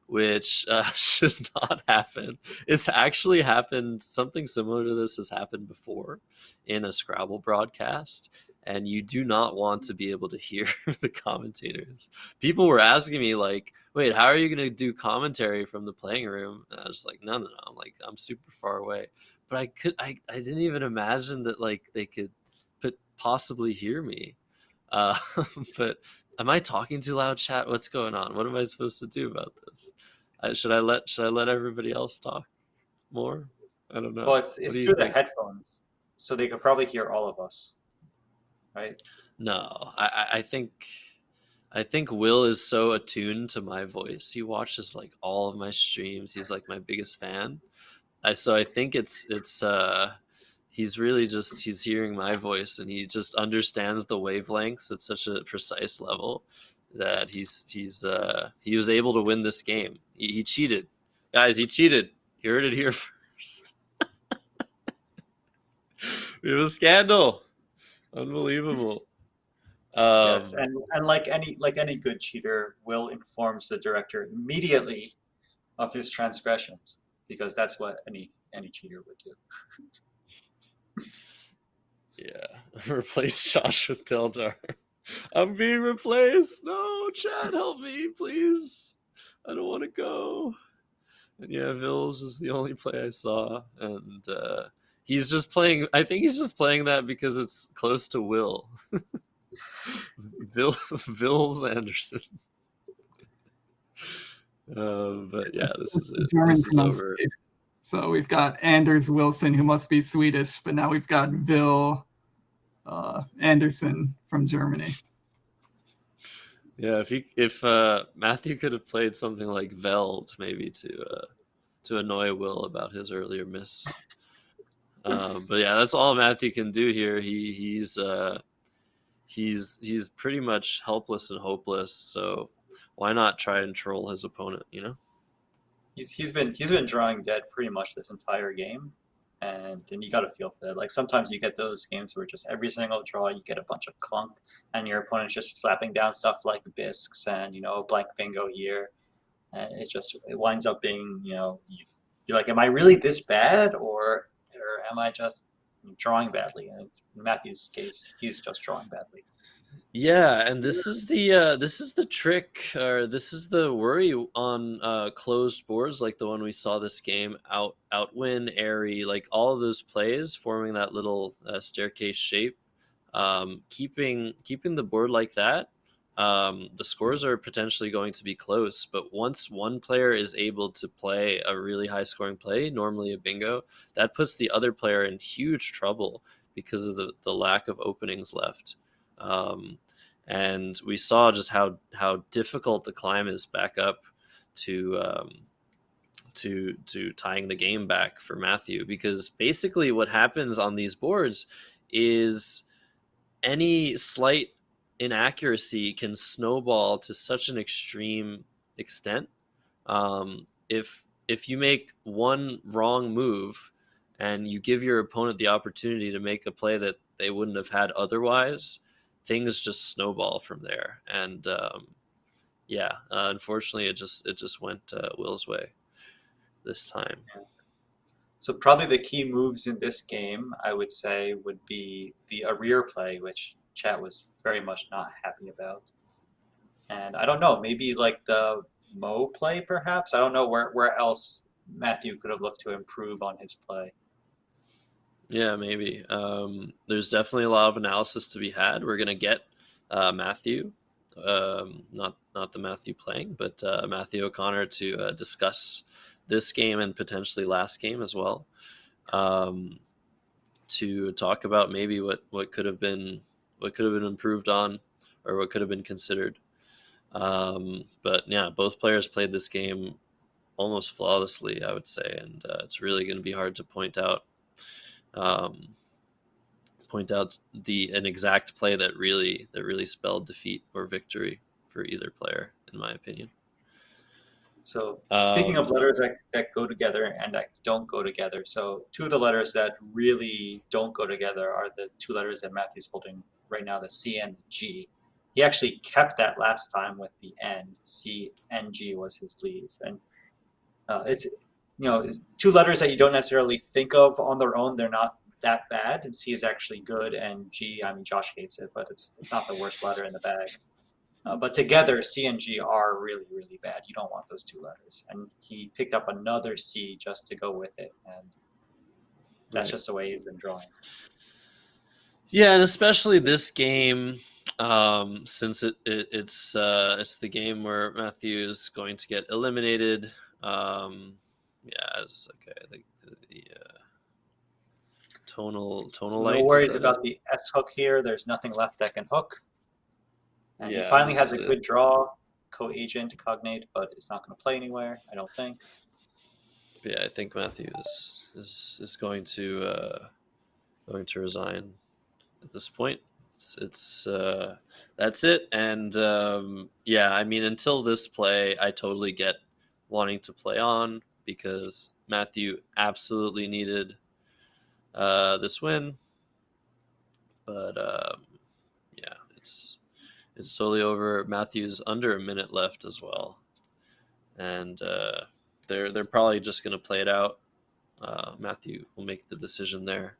which should not happen. It's actually happened. Something similar to this has happened before in a Scrabble broadcast, and you do not want to be able to hear the commentators. People were asking me like, "Wait, how are you going to do commentary from the playing room?" And I was like, "No, no, no. I'm super far away." But I didn't even imagine that like they could possibly hear me. Uh, but am I talking too loud, chat? What's going on? What am I supposed to do about this? Should I let everybody else talk more? I don't Well, know. What it's do you through the think? headphones, so they could probably hear all of us, right? No, I think Will is so attuned to my voice. He watches like all of my streams. He's like my biggest fan. I think it's he's really just he's hearing my voice and he just understands the wavelengths at such a precise level that he was able to win this game. He cheated, guys. He cheated. You heard it here first. We have a scandal. Unbelievable. Yes, Um, and like any good cheater, Will informs the director immediately of his transgressions because that's what any cheater would do. yeah. Replace Josh with Deldar. I'm being replaced. No, Chad, help me, please. I don't want to go. And yeah, Vils is the only play I saw, and he's just playing. I think he's just playing that because it's close to Will. Vils Anderson. But yeah, this is The it. German This is over. pronunciation. So we've got Anders Wilson, who must be Swedish, but now we've got Vil Anderson from Germany. Yeah, if Matthew could have played something like Veld, maybe to annoy Will about his earlier miss. But yeah, that's all Matthew can do here. He's pretty much helpless and hopeless. So why not try and troll his opponent? You know? He's been drawing dead pretty much this entire game, and you got to feel for that. Like sometimes you get those games where just every single draw you get a bunch of clunk, and your opponent's just slapping down stuff like bisques and blank bingo here, and it winds up being you're like, am I really this bad or am I just drawing badly? And in Matthew's case, he's just drawing badly. Yeah, and this is the trick, or this is the worry on closed boards like the one we saw this game. Outwin, airy, like all of those plays forming that little staircase shape. Keeping the board like that, the scores are potentially going to be close. But once one player is able to play a really high scoring play, normally a bingo, that puts the other player in huge trouble because of the lack of openings left. Um, and we saw just how difficult the climb is back up to to tying the game back for Matthew, because basically what happens on these boards is any slight inaccuracy can snowball to such an extreme extent. If you make one wrong move and you give your opponent the opportunity to make a play that they wouldn't have had otherwise, things just snowball from there. And yeah, unfortunately, it just went Will's way this time. So probably the key moves in this game, I would say, would be the arrear play, which Chat was very much not happy about. And I don't know, maybe like the Mo play, perhaps. I don't know where else Matthew could have looked to improve on his play. Yeah, maybe. There's definitely a lot of analysis to be had. We're gonna get Matthew, not the Matthew playing, but Matthew O'Connor to discuss this game and potentially last game as well, to talk about maybe what could have been improved on, or what could have been considered. But yeah, both players played this game almost flawlessly, I would say, and it's really going to be hard to point out point out an exact play that really spelled defeat or victory for either player, in my opinion. So speaking of letters that go together and that don't go together, so two of the letters that really don't go together are the two letters that Matthew's holding right now, the C and G. He actually kept that last time with the N. C and G was his leave, and it's two letters that you don't necessarily think of on their own. They're not that bad, and C is actually good, and G, I mean, Josh hates it, but it's not the worst letter in the bag. But together, C and G are really, really bad. You don't want those two letters. And he picked up another C just to go with it, and that's Right. just the way he's been drawing. Yeah, and especially this game, since it's the game where Matthew is going to get eliminated. Yeah, okay. I think the tonal light. No worries about the S hook here. There's nothing left that can hook. And he Yeah, finally this has a is it. good draw, co-agent, cognate, but it's not going to play anywhere, I don't think. Yeah, I think Matthew is going to resign at this point. It's that's it. And yeah, I mean, until this play, I totally get wanting to play on because Matthew absolutely needed this win. But yeah, it's totally over. Matthew's under a minute left as well, and they're probably just going to play it out. Matthew will make the decision there.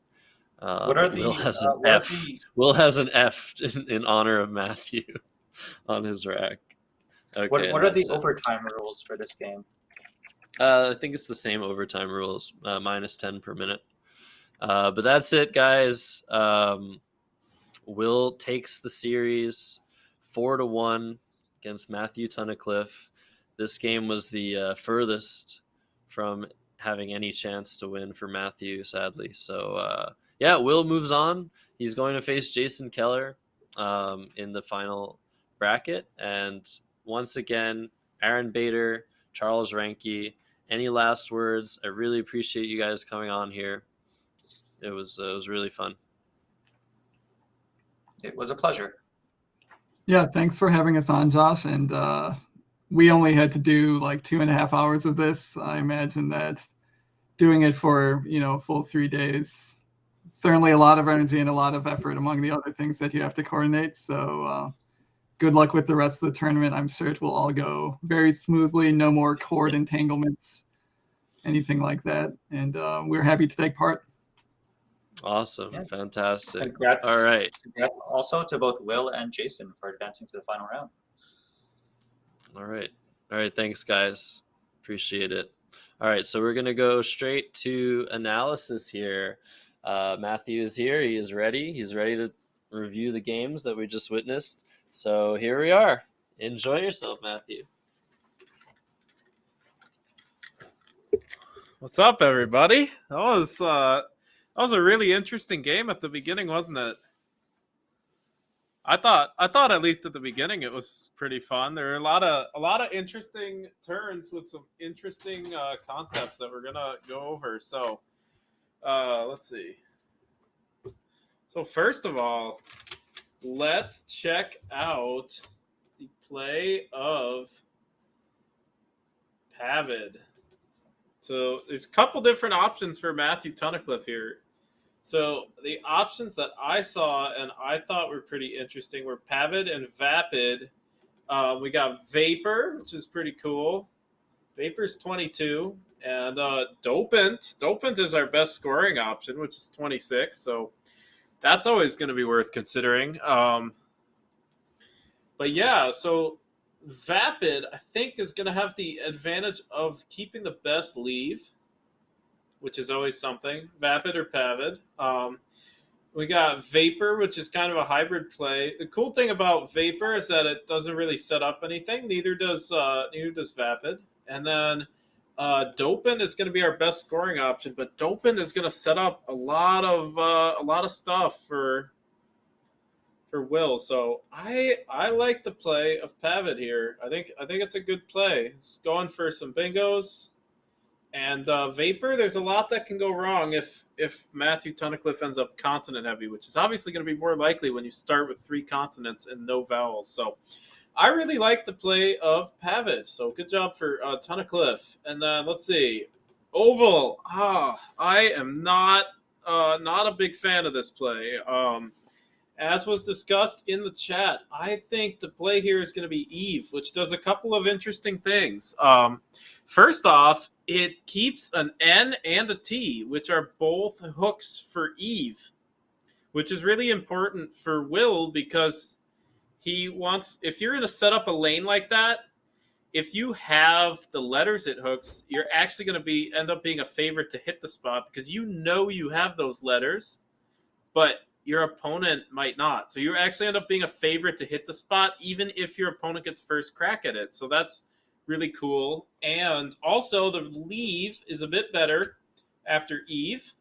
What are the Will has an what are F. the Will has an F in honor of Matthew on his rack. Okay, what are the that's it. overtime rules for this game? I think it's the same overtime rules, minus 10 per minute. But that's it, guys. Will takes the series 4-1 against Matthew Tunnicliffe. This game was the furthest from having any chance to win for Matthew, sadly. So, yeah, Will moves on. He's going to face Jason Keller in the final bracket. And once again, Aaron Bader, Charles Ranke, any last words? I really appreciate you guys coming on here. It was really fun. It was a pleasure. Yeah, thanks for having us on, Josh. And we only had to do like 2.5 hours of this. I imagine that doing it for, a full 3 days, certainly a lot of energy and a lot of effort among the other things that you have to coordinate. So good luck with the rest of the tournament. I'm sure it will all go very smoothly. No more cord entanglements, anything like that. And we're happy to take part. Awesome. Yeah. Fantastic. Congrats. All right. Congrats also to both Will and Jason for advancing to the final round. All right. Thanks, guys. Appreciate it. All right. So we're going to go straight to analysis here. Matthew is here. He is ready. He's ready to review the games that we just witnessed. So here we are. Enjoy yourself, Matthew. What's up, everybody? That was a really interesting game at the beginning, wasn't it? I thought at least at the beginning it was pretty fun. There were a lot of interesting turns with some interesting concepts that we're gonna go over. So let's see. So first of all, let's check out the play of Pavid. So there's a couple different options for Matthew Tunnicliffe here. So the options that I saw and I thought were pretty interesting were Pavid and Vapid. We got Vapor, which is pretty cool. Vapor's 22. And Dopant. Dopant is our best scoring option, which is 26. So that's always going to be worth considering. But yeah, so Vapid, I think, is going to have the advantage of keeping the best leave, which is always something. Vapid or Pavid. We got Vapor, which is kind of a hybrid play. The cool thing about Vapor is that it doesn't really set up anything. Neither does Vapid. And then Dopin is going to be our best scoring option, but Dopin is going to set up a lot of stuff for Will. So I like the play of Pavid here. I think it's a good play. It's going for some bingos. And Vapor, there's a lot that can go wrong if Matthew Tunnicliffe ends up consonant heavy, which is obviously going to be more likely when you start with 3 consonants and no vowels. So I really like the play of Pavage. So good job for Tunnicliffe. And then let's see, Oval. I am not a big fan of this play. As was discussed in the chat, I think the play here is going to be Eve, which does a couple of interesting things. First off, it keeps an N and a T, which are both hooks for Eve, which is really important for Will because he wants, if you're going to set up a lane like that, if you have the letters it hooks, you're actually going to end up being a favorite to hit the spot because you have those letters, but your opponent might not. So you actually end up being a favorite to hit the spot, even if your opponent gets first crack at it. So that's really cool. And also the leave is a bit better after Eve.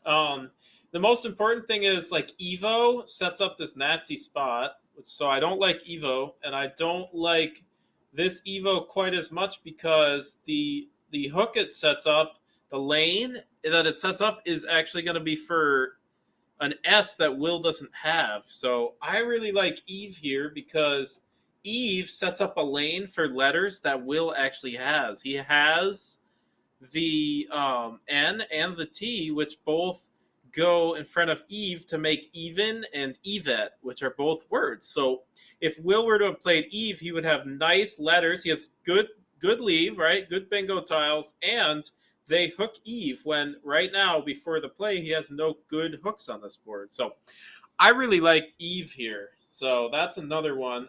The most important thing is like Evo sets up this nasty spot. So I don't like Evo, and I don't like this Evo quite as much because the hook it sets up, the lane that it sets up is actually going to be for an S that Will doesn't have. So I really like Eve here because Eve sets up a lane for letters that Will actually has. He has the N and the T, which both go in front of Eve to make even and Yvette, which are both words. So if Will were to have played Eve, he would have nice letters. He has good leave, right? Good bingo tiles, and they hook Eve when right now, before the play, he has no good hooks on this board. So I really like Eve here. So that's another one.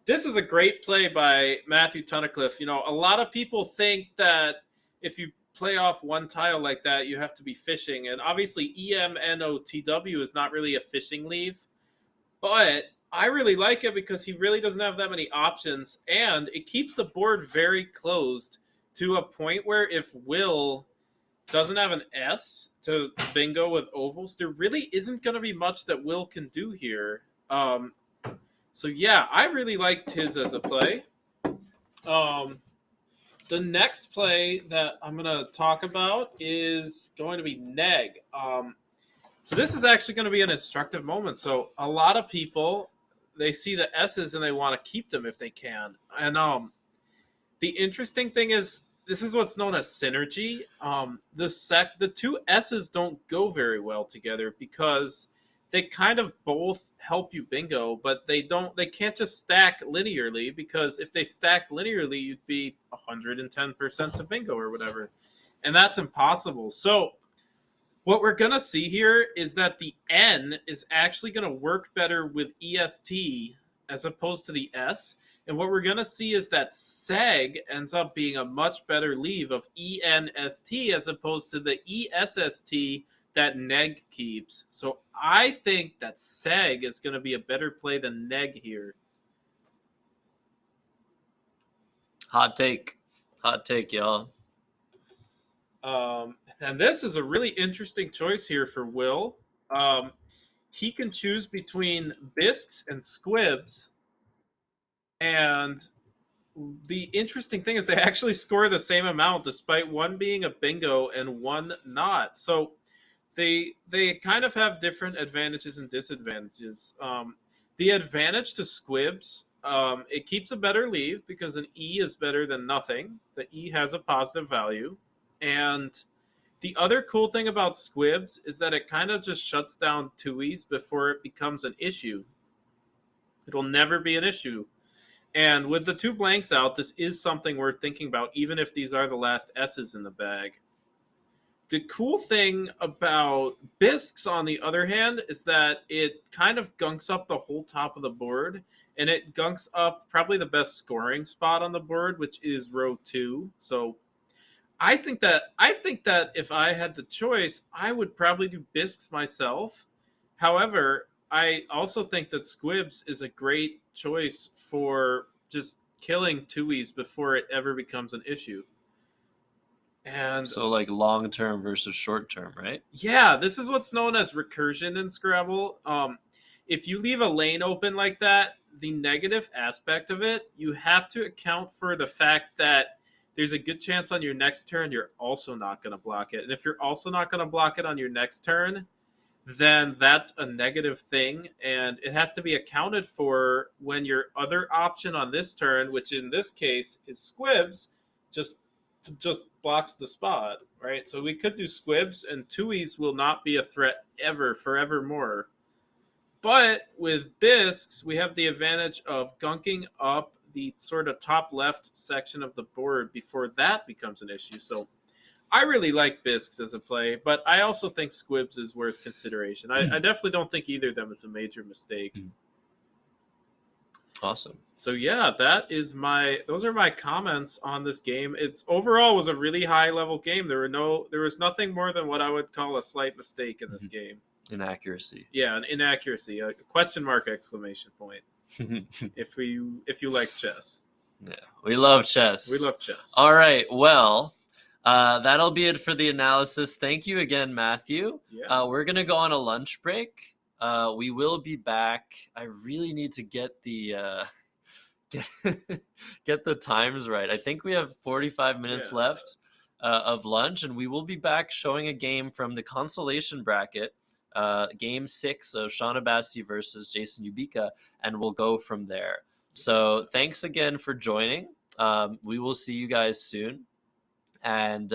This is a great play by Matthew Tunnicliffe. You know, a lot of people think that if you play off one tile like that, you have to be fishing. And obviously EMNOTW is not really a fishing leave. But I really like it because he really doesn't have that many options. And it keeps the board very closed to a point where if Will doesn't have an S to bingo with ovals, there really isn't going to be much that Will can do here. So yeah, I really liked his as a play. The next play that I'm going to talk about is going to be Neg. So this is actually going to be an instructive moment. So a lot of people, they see the S's and they want to keep them if they can. And the interesting thing is, this is what's known as synergy. The two S's don't go very well together because they kind of both help you bingo, but they can't just stack linearly, because if they stacked linearly, you'd be 110% to bingo or whatever. And that's impossible. So what we're going to see here is that the N is actually going to work better with EST as opposed to the S. And what we're going to see is that SEG ends up being a much better leave of ENST as opposed to the ESST that Neg keeps. So I think that SEG is going to be a better play than Neg here. Hot take, y'all. And this is a really interesting choice here for Will. He can choose between Bisques and Squibs. And the interesting thing is they actually score the same amount, despite one being a bingo and one not. So they kind of have different advantages and disadvantages. The advantage to Squibs, it keeps a better leave because an E is better than nothing. The E has a positive value. And the other cool thing about Squibs is that it kind of just shuts down twoies before it becomes an issue. It'll never be an issue. And with the two blanks out, this is something worth thinking about, even if these are the last S's in the bag. The cool thing about Bisques, on the other hand, is that it kind of gunks up the whole top of the board, and it gunks up probably the best scoring spot on the board, which is row 2. So I think that if I had the choice, I would probably do Bisques myself. However, I also think that Squibs is a great choice for just killing twoies before it ever becomes an issue. And so like long term versus short term, right? Yeah, this is what's known as recursion in Scrabble. If you leave a lane open like that, the negative aspect of it, you have to account for the fact that there's a good chance on your next turn you're also not going to block it. And if you're also not going to block it on your next turn, then that's a negative thing, and it has to be accounted for when your other option on this turn, which in this case is squibs, just blocks the spot, right? So we could do squibs, and tuies will not be a threat ever, forevermore. But with bisques, we have the advantage of gunking up the sort of top left section of the board before that becomes an issue. So I really like bisques as a play, but I also think squibs is worth consideration. I definitely don't think either of them is a major mistake. Awesome. So yeah, those are my comments on this game. It's overall was a really high level game. There was nothing more than what I would call a slight mistake in this game. Inaccuracy. Yeah, an inaccuracy, a question mark exclamation point. if you like chess. Yeah, we love chess. We love chess. All right, well, that'll be it for the analysis. Thank you again, Matthew. Yeah. We're gonna go on a lunch break. We will be back. I really need to get the get the times right. I think we have 45 minutes left of lunch, and we will be back showing a game from the consolation bracket, game 6 of Shauna Bassi versus Jason Ubika, and we'll go from there. So thanks again for joining. We will see you guys soon. And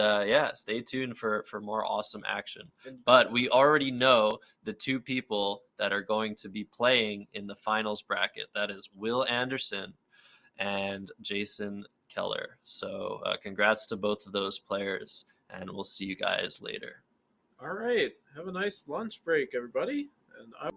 stay tuned for more awesome action. But we already know the two people that are going to be playing in the finals bracket. That is Will Anderson and Jason Keller. So congrats to both of those players, and we'll see you guys later. All right. Have a nice lunch break, everybody. And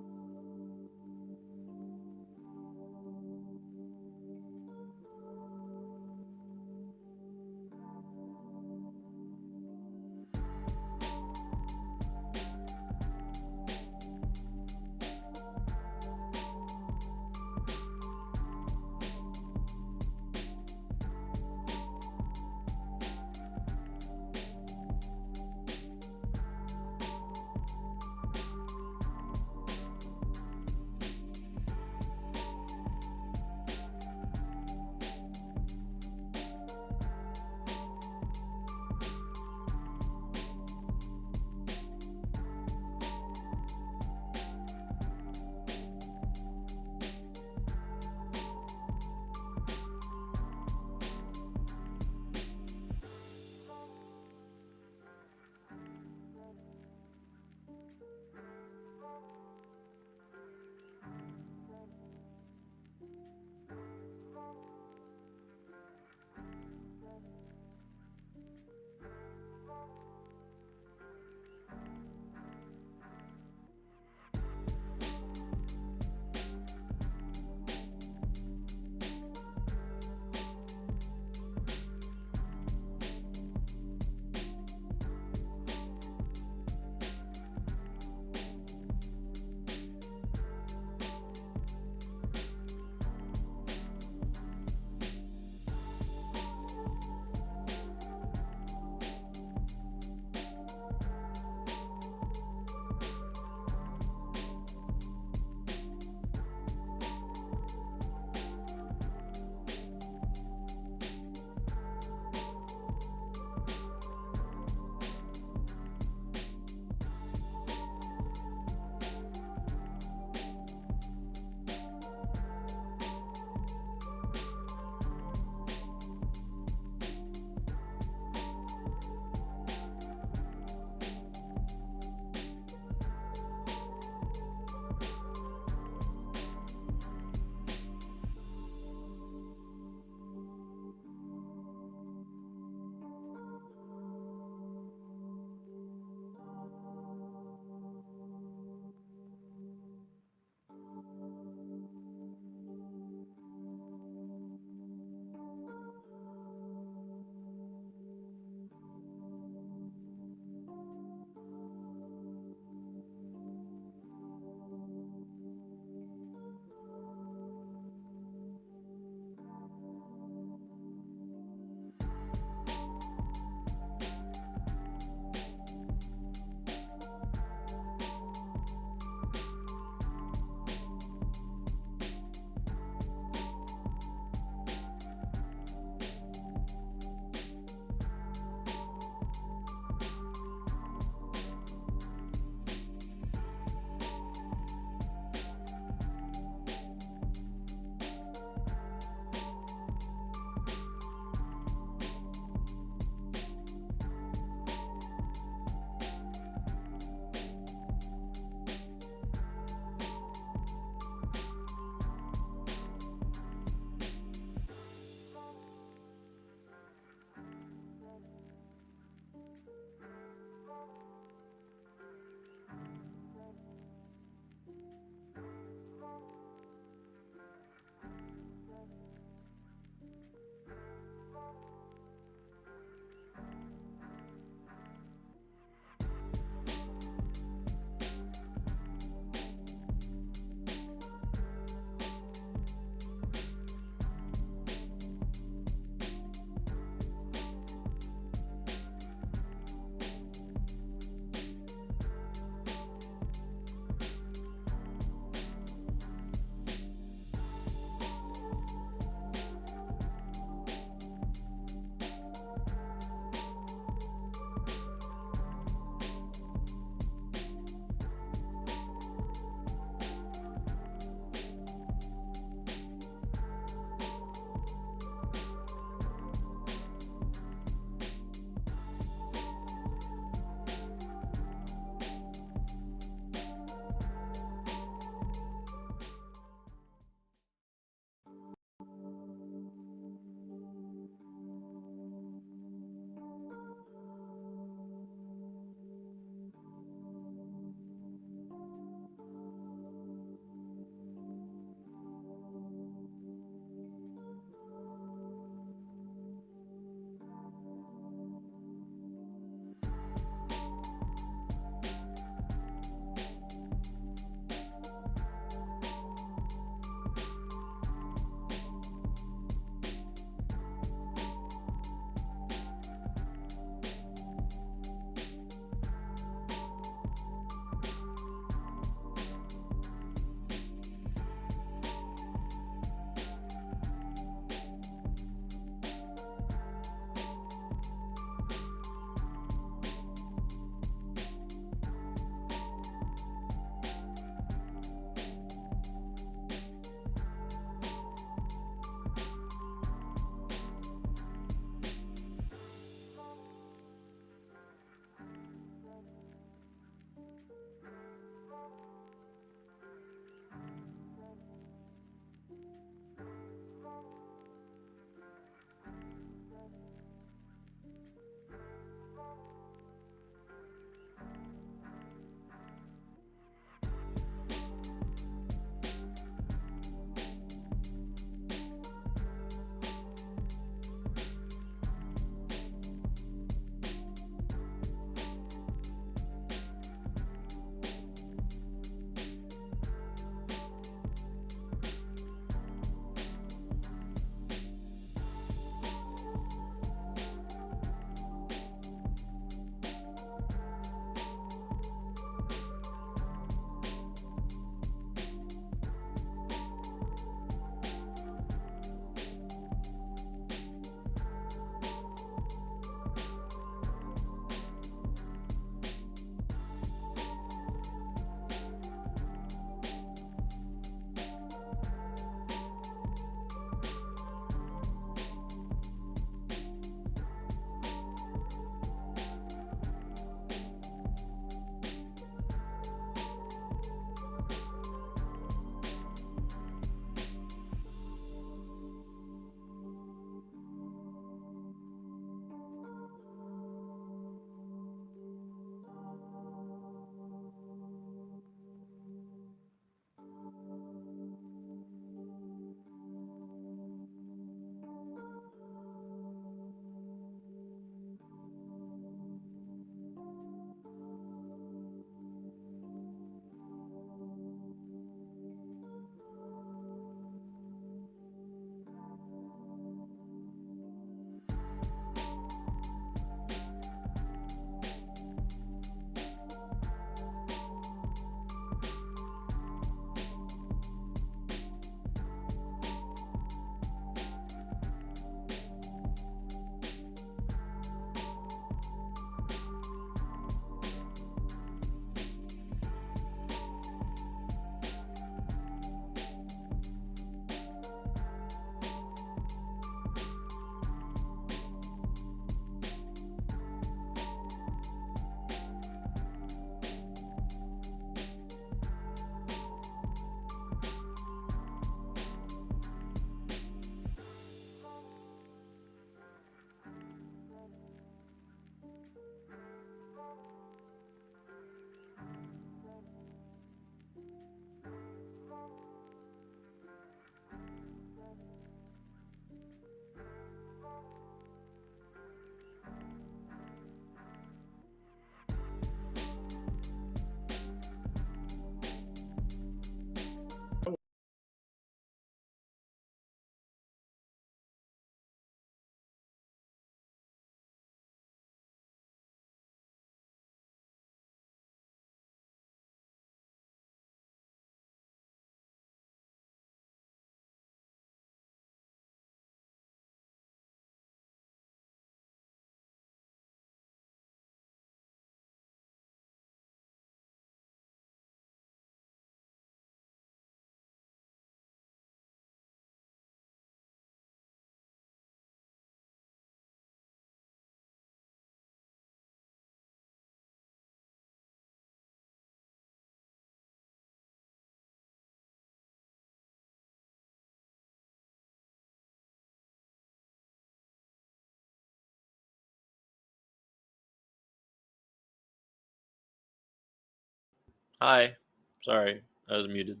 Hi. Sorry, I was muted.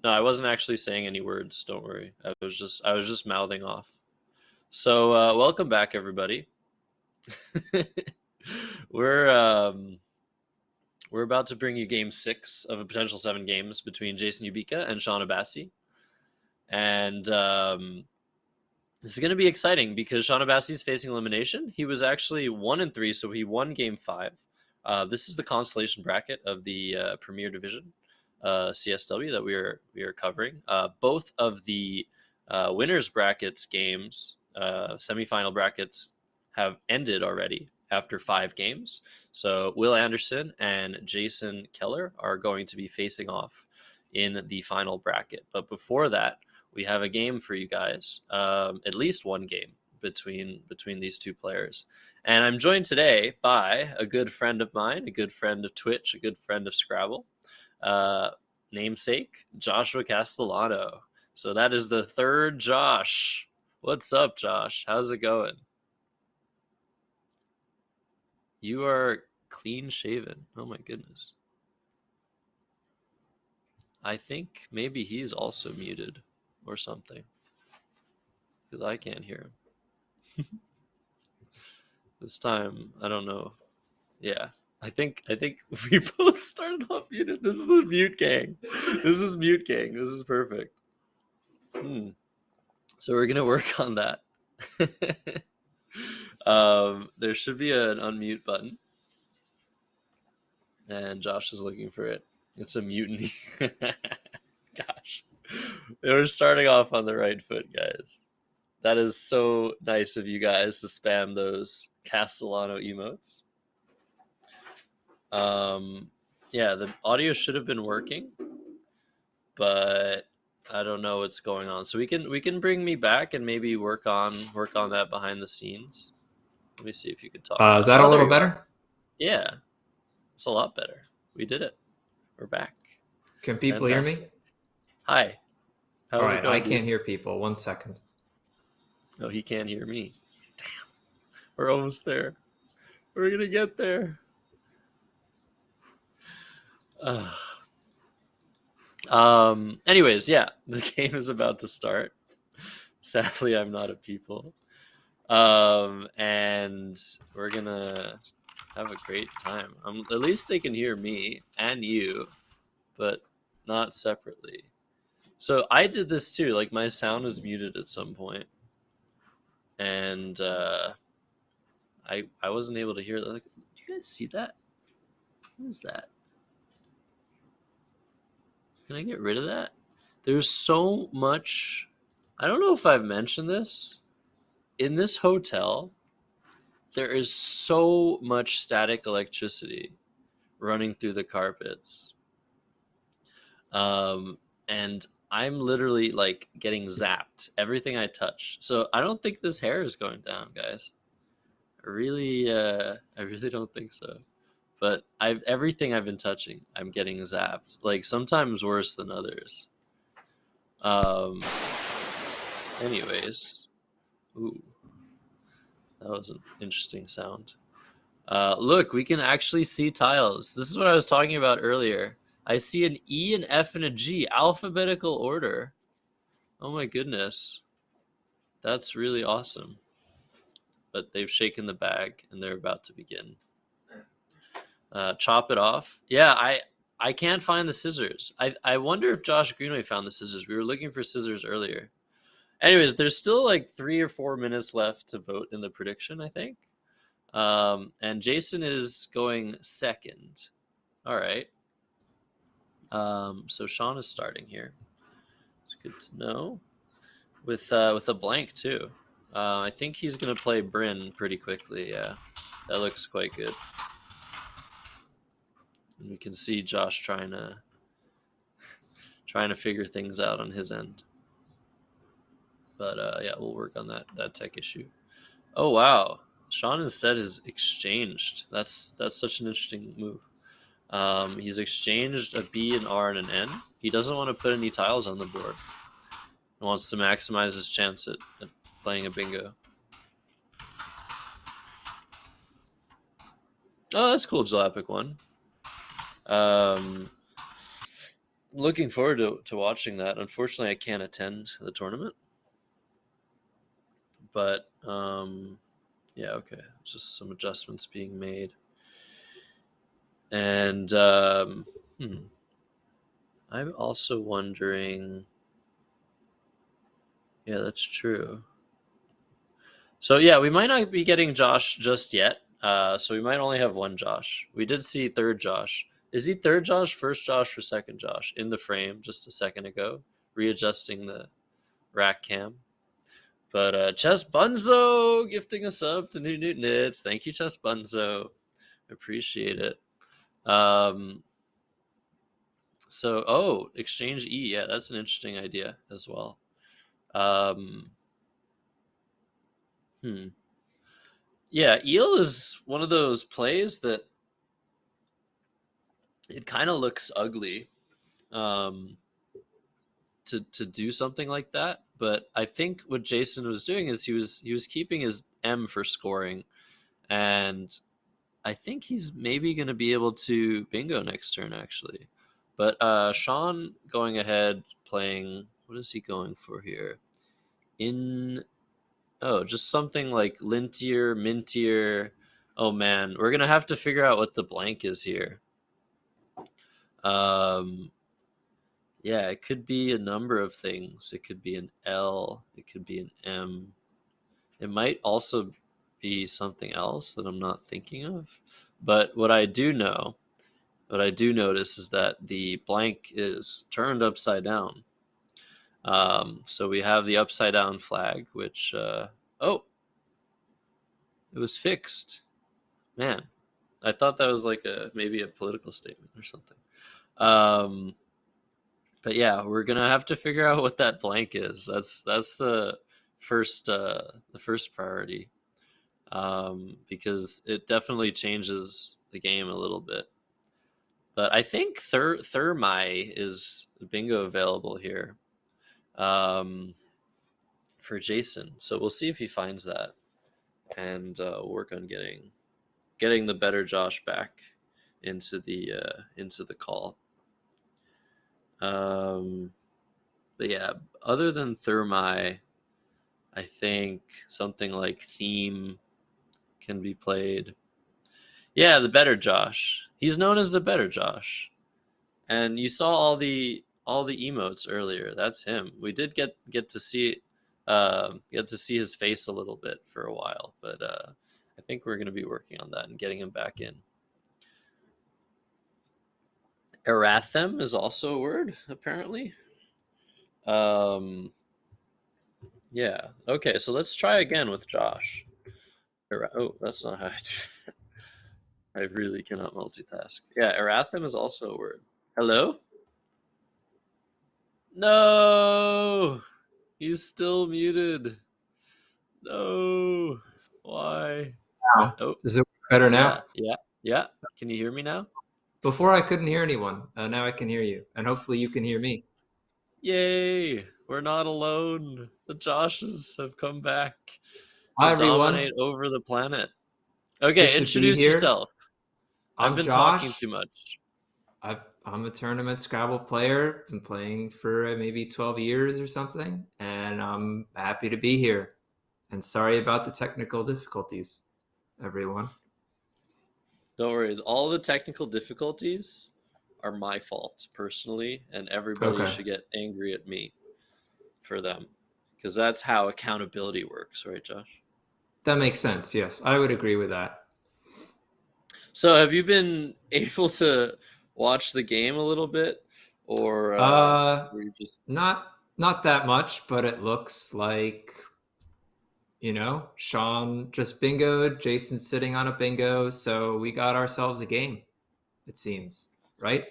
No, I wasn't actually saying any words. Don't worry. I was just mouthing off. So, welcome back, everybody. we're um, we're about to bring you Game 6 of a potential 7 games between Jason Ubika and Sean Abassi, and this is going to be exciting because Sean Abassi is facing elimination. He was actually 1-3, so he won Game 5. This is the constellation bracket of the Premier Division, CSW, that we are covering. Both of the winners brackets games, semifinal brackets, have ended already after 5 games. So Will Anderson and Jason Keller are going to be facing off in the final bracket. But before that, we have a game for you guys, at least one game between these two players. And I'm joined today by a good friend of mine, a good friend of Twitch, a good friend of Scrabble, namesake Joshua Castellano. So that is the third Josh. What's up, Josh? How's it going? You are clean shaven. Oh my goodness. I think maybe he's also muted or something, because I can't hear him. This time, I don't know. Yeah, I think we both started off muted. This is a mute gang. This is mute gang. This is perfect. So we're gonna work on that. There should be an unmute button, and Josh is looking for it. It's a mutiny. Gosh, we're starting off on the right foot, guys. That is so nice of you guys to spam those Castellano emotes. Yeah, the audio should have been working, but I don't know what's going on. So we can bring me back and maybe work on that behind the scenes. Let me see if you could talk. Is that a little better? Yeah, it's a lot better. We did it. We're back. Can people hear me? Hi. All right, I can't hear people. 1 second. Oh, he can't hear me. Damn. We're almost there. We're going to get there. Anyways, yeah, the game is about to start. Sadly, I'm not a people. And we're going to have a great time. At least they can hear me and you, but not separately. So I did this too. Like, my sound was muted at some point, and I wasn't able to hear that. Like, do you guys see that? What is that? Can I get rid of that? There's so much. I don't know if I've mentioned this. In this hotel, there is so much static electricity running through the carpets. And I'm literally like getting zapped everything I touch. So I don't think this hair is going down, guys. I really don't think so. But everything I've been touching, I'm getting zapped. Like, sometimes worse than others. Anyways. Ooh. That was an interesting sound. Look, we can actually see tiles. This is what I was talking about earlier. I see an E, an F, and a G. Alphabetical order. Oh my goodness. That's really awesome. But they've shaken the bag, and they're about to begin. Chop it off. Yeah, I can't find the scissors. I wonder if Josh Greenway found the scissors. We were looking for scissors earlier. Anyways, there's still like 3 or 4 minutes left to vote in the prediction, I think. And Jason is going second. All right. So Sean is starting here. It's good to know. With a blank too. I think he's gonna play Bryn pretty quickly. Yeah, that looks quite good. And we can see Josh trying to figure things out on his end. But yeah, we'll work on that tech issue. Oh wow, Sean instead has exchanged. That's such an interesting move. He's exchanged a B, an R, and an N. He doesn't want to put any tiles on the board. He wants to maximize his chance at playing a bingo. Oh, that's cool, Jalapik one. Looking forward to watching that. Unfortunately, I can't attend the tournament. But yeah, okay. Just some adjustments being made. And I'm also wondering. Yeah, that's true. So yeah, we might not be getting Josh just yet. So we might only have one Josh. We did see third Josh. Is he third Josh, first Josh, or second Josh in the frame just a second ago? Readjusting the rack cam. But Chess Bunzo gifting a sub to New Nits. Thank you, Chess Bunzo. Appreciate it. So exchange E. Yeah, that's an interesting idea as well. Yeah, eel is one of those plays that it kind of looks ugly to do something like that. But I think what Jason was doing is he was keeping his M for scoring, and I think he's maybe going to be able to bingo next turn actually. But Sean going ahead playing, what is he going for here? Just something like lintier, mintier. Oh man, we're gonna have to figure out what the blank is here. Yeah, it could be a number of things. It could be an L, it could be an M. It might also be something else that I'm not thinking of. But what I do notice is that the blank is turned upside down. So we have the upside down flag, which it was fixed. Man, I thought that was like maybe a political statement or something. But yeah, we're gonna have to figure out what that blank is. That's the first priority, because it definitely changes the game a little bit. But I think Thermi is bingo available here, for Jason. So we'll see if he finds that, and work on getting the better Josh back into the call. But yeah, other than Thermi, I think something like Theme can be played. Yeah, the better Josh. He's known as the better Josh. And you saw all the emotes earlier. That's him. We did get to see his face a little bit for a while, but I think we're going to be working on that and getting him back in. Erathem is also a word, apparently. Yeah. Okay, so let's try again with Josh. Oh, that's not how I do. I really cannot multitask. Yeah, Erathem is also a word. Hello? No! He's still muted. No. Why? Now, Oh, is it better now? Yeah. Can you hear me now? Before I couldn't hear anyone. Now I can hear you, and hopefully you can hear me. Yay! We're not alone. The Joshes have come back Hi, to everyone. dominate over the planet. Okay, Good to be introduce here. yourself. I've I'm been Josh. talking too much. I'm a tournament Scrabble player. Been playing for maybe 12 years or something, and I'm happy to be here. And sorry about the technical difficulties, everyone. Don't worry. All the technical difficulties are my fault personally, and everybody Okay. should get angry at me for them, because that's how accountability works, right, Josh? That makes sense. Yes, I would agree with that. So, have you been able to watch the game a little bit, or were you just not that much, but it looks like Sean just bingoed. Jason's sitting on a bingo, so we got ourselves a game. It seems, right?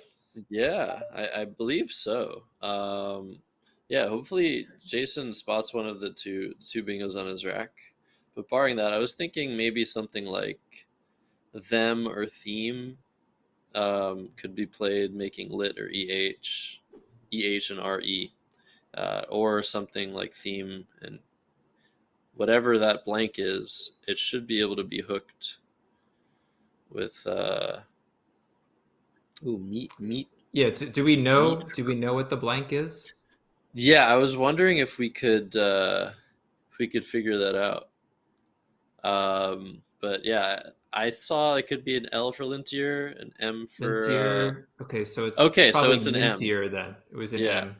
Yeah, I believe so. Yeah, hopefully Jason spots one of the two bingos on his rack. But barring that, I was thinking maybe something like them or theme could be played, making lit or EH and RE, or something like theme, and whatever that blank is, it should be able to be hooked with Ooh, meat. Yeah. Do we know? Do we know what the blank is? Yeah, I was wondering if we could figure that out. But yeah, I saw it could be an L for Lintier, an M for Mintier. Okay, so it's okay, so probably it's an M. Mintier then. It was an Yeah. M.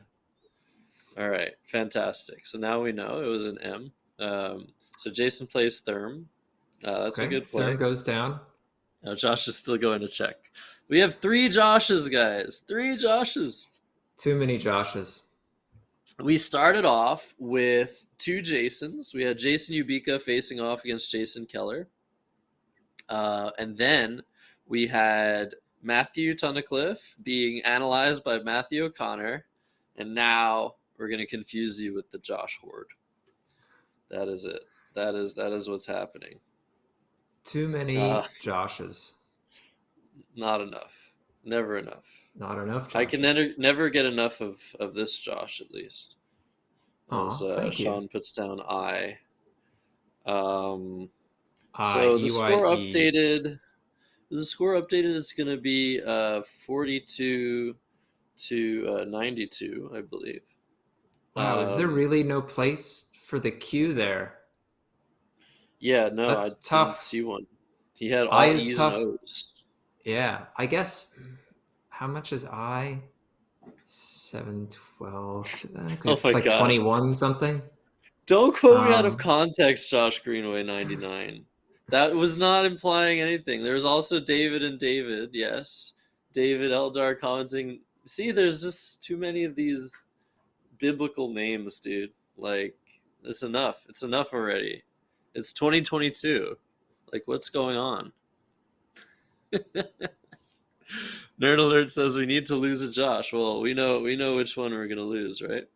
All right, fantastic. So now we know it was an M. So Jason plays Therm. That's a Okay, good Therm play. goes down. Now Josh is still going to check. We have 3 Joshes, guys. 3 Joshes. Too many Joshes. We started off with 2 Jasons. We had Jason Ubika facing off against Jason Keller. And then we had Matthew Tunnicliffe being analyzed by Matthew O'Connor. And now we're going to confuse you with the Josh Horde. That is it. That is what's happening. Too many Joshes. Not enough. Never enough. Not enough Joshes. I can never get enough of this Josh, at least. As Thank you. Sean puts down I. So I-E-Y-E. the score updated. The score updated is going to be 42 to 92, I believe. Wow, is there really no place for the Q there? Yeah, no, That's I tough. didn't see one. He had I all is E's tough. and O's. Yeah, I guess. How much is I? 712. Oh It's my like God. 21 something. Don't quote me out of context, Josh Greenway 99. That was not implying anything. There was also David and David, yes. David Eldar commenting. See, there's just too many of these biblical names, dude. Like, it's enough. It's enough already. It's 2022. Like, what's going on? Nerd Alert says we need to lose a Josh. Well, we know which one we're gonna lose, right?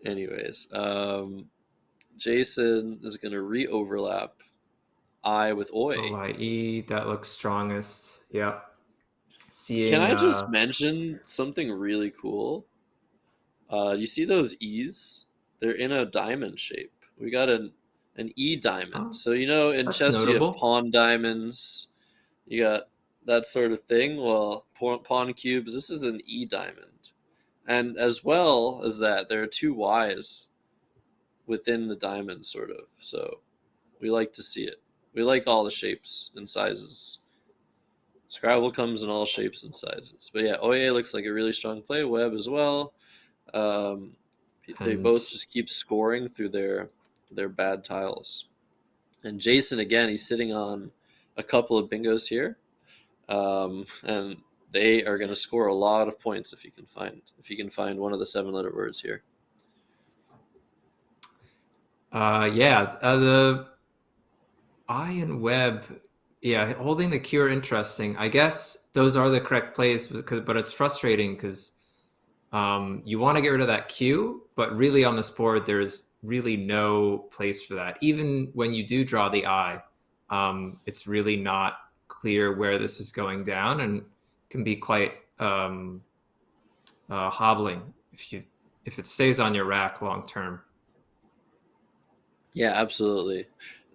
Anyways, Jason is gonna re-overlap I with Oi. OIE, that looks strongest. Yep. Seeing, Can I just mention something really cool? You see those E's? They're in a diamond shape. We got an E diamond. So in that's chess you notable. have pawn diamonds. You got that sort of thing. Well, pawn cubes. This is an E diamond, and as well as that, there are 2 Y's within the diamond, sort of. So we like to see it. We like all the shapes and sizes. Scrabble comes in all shapes and sizes. But yeah, Oye looks like a really strong play. Webb as well. They both just keep scoring through their bad tiles. And Jason, again, he's sitting on a couple of bingos here. And they are going to score a lot of points if you can find one of the 7-letter words here. The I and Webb, holding the Q are interesting. I guess those are the correct plays, but it's frustrating because you want to get rid of that Q, but really on this board, there's really no place for that. Even when you do draw the I, it's really not clear where this is going down, and can be quite hobbling if it stays on your rack long term. Yeah, absolutely.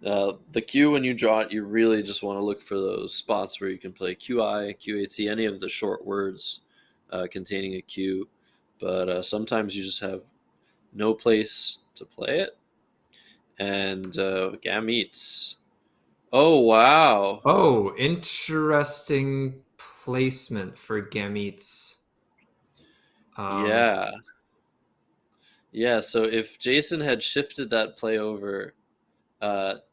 The Q, when you draw it, you really just want to look for those spots where you can play QI, QAT, any of the short words containing a Q. But sometimes you just have no place to play it. And gametes. Oh, wow. Oh, interesting placement for gametes. Yeah. Yeah, so if Jason had shifted that play over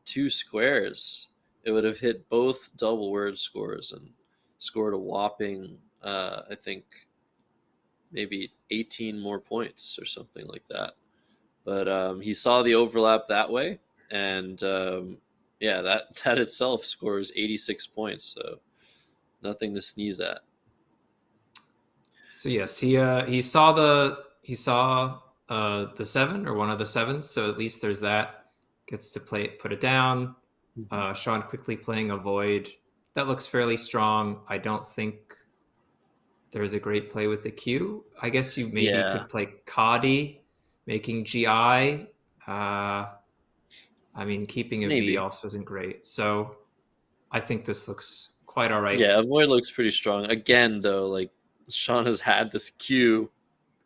2 squares, it would have hit both double word scores and scored a whopping, I think, maybe 18 more points or something like that. But he saw the overlap that way, and that itself scores 86 points, so nothing to sneeze at. So yes, he saw the 7 or one of the 7s, so at least there's that. Gets to put it down. Sean quickly playing a void. That looks fairly strong. I don't think there's a great play with the Q. I guess you maybe could play Kadi, making GI. Keeping a Maybe. V also isn't great. So I think this looks quite all right. Yeah, avoid looks pretty strong. Again, though, like Sean has had this cue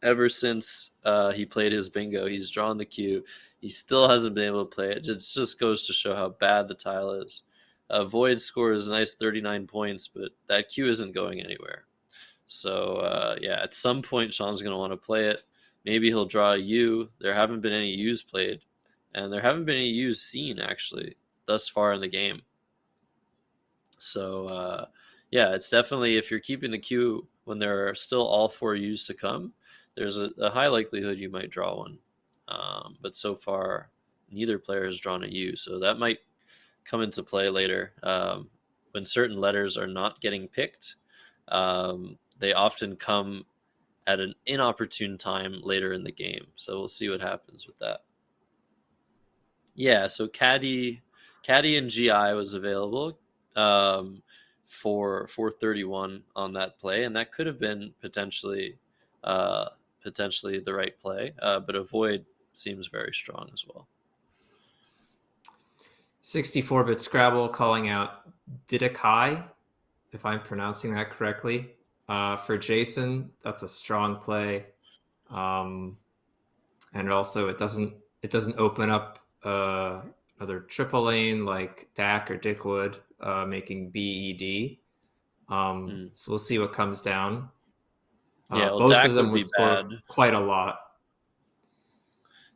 ever since he played his bingo. He's drawn the cue. He still hasn't been able to play it. It just goes to show how bad the tile is. Void scores a nice 39 points, but that cue isn't going anywhere. So, yeah, at some point, Sean's going to want to play it. Maybe he'll draw a U. There haven't been any U's played, and there haven't been any U's seen, actually, thus far in the game. So, yeah, it's definitely, if you're keeping the queue when there are still all 4 U's to come, there's a high likelihood you might draw one. But so far, neither player has drawn a U, so that might come into play later. When certain letters are not getting picked, they often come at an inopportune time later in the game. So we'll see what happens with that. Yeah, so Caddy and GI was available for 431 on that play, and that could have been potentially the right play, but Avoid seems very strong as well. 64-bit Scrabble calling out Didakai, if I'm pronouncing that correctly. For Jason, that's a strong play, and also it doesn't open up another triple lane like Dak or Dickwood, making BED. So we'll see what comes down. Yeah, well, both Dak of them would be would score bad. Quite a lot.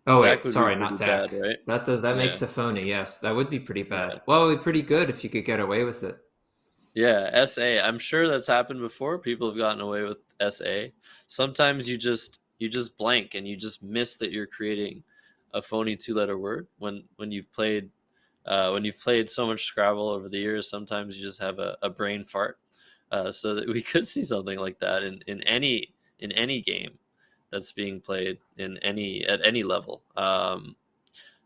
Oh Dak wait, would sorry, be not pretty Dak. bad, right? That makes Yeah. a phony. Yes, that would be pretty bad. Yeah. Well, it would be pretty good if you could get away with it. Yeah, SA. I'm sure that's happened before. People have gotten away with SA. Sometimes you just blank and you just miss that you're creating a phony 2-letter word when you've played so much Scrabble over the years. Sometimes you just have a brain fart. So that we could see something like that in any game that's being played at any level.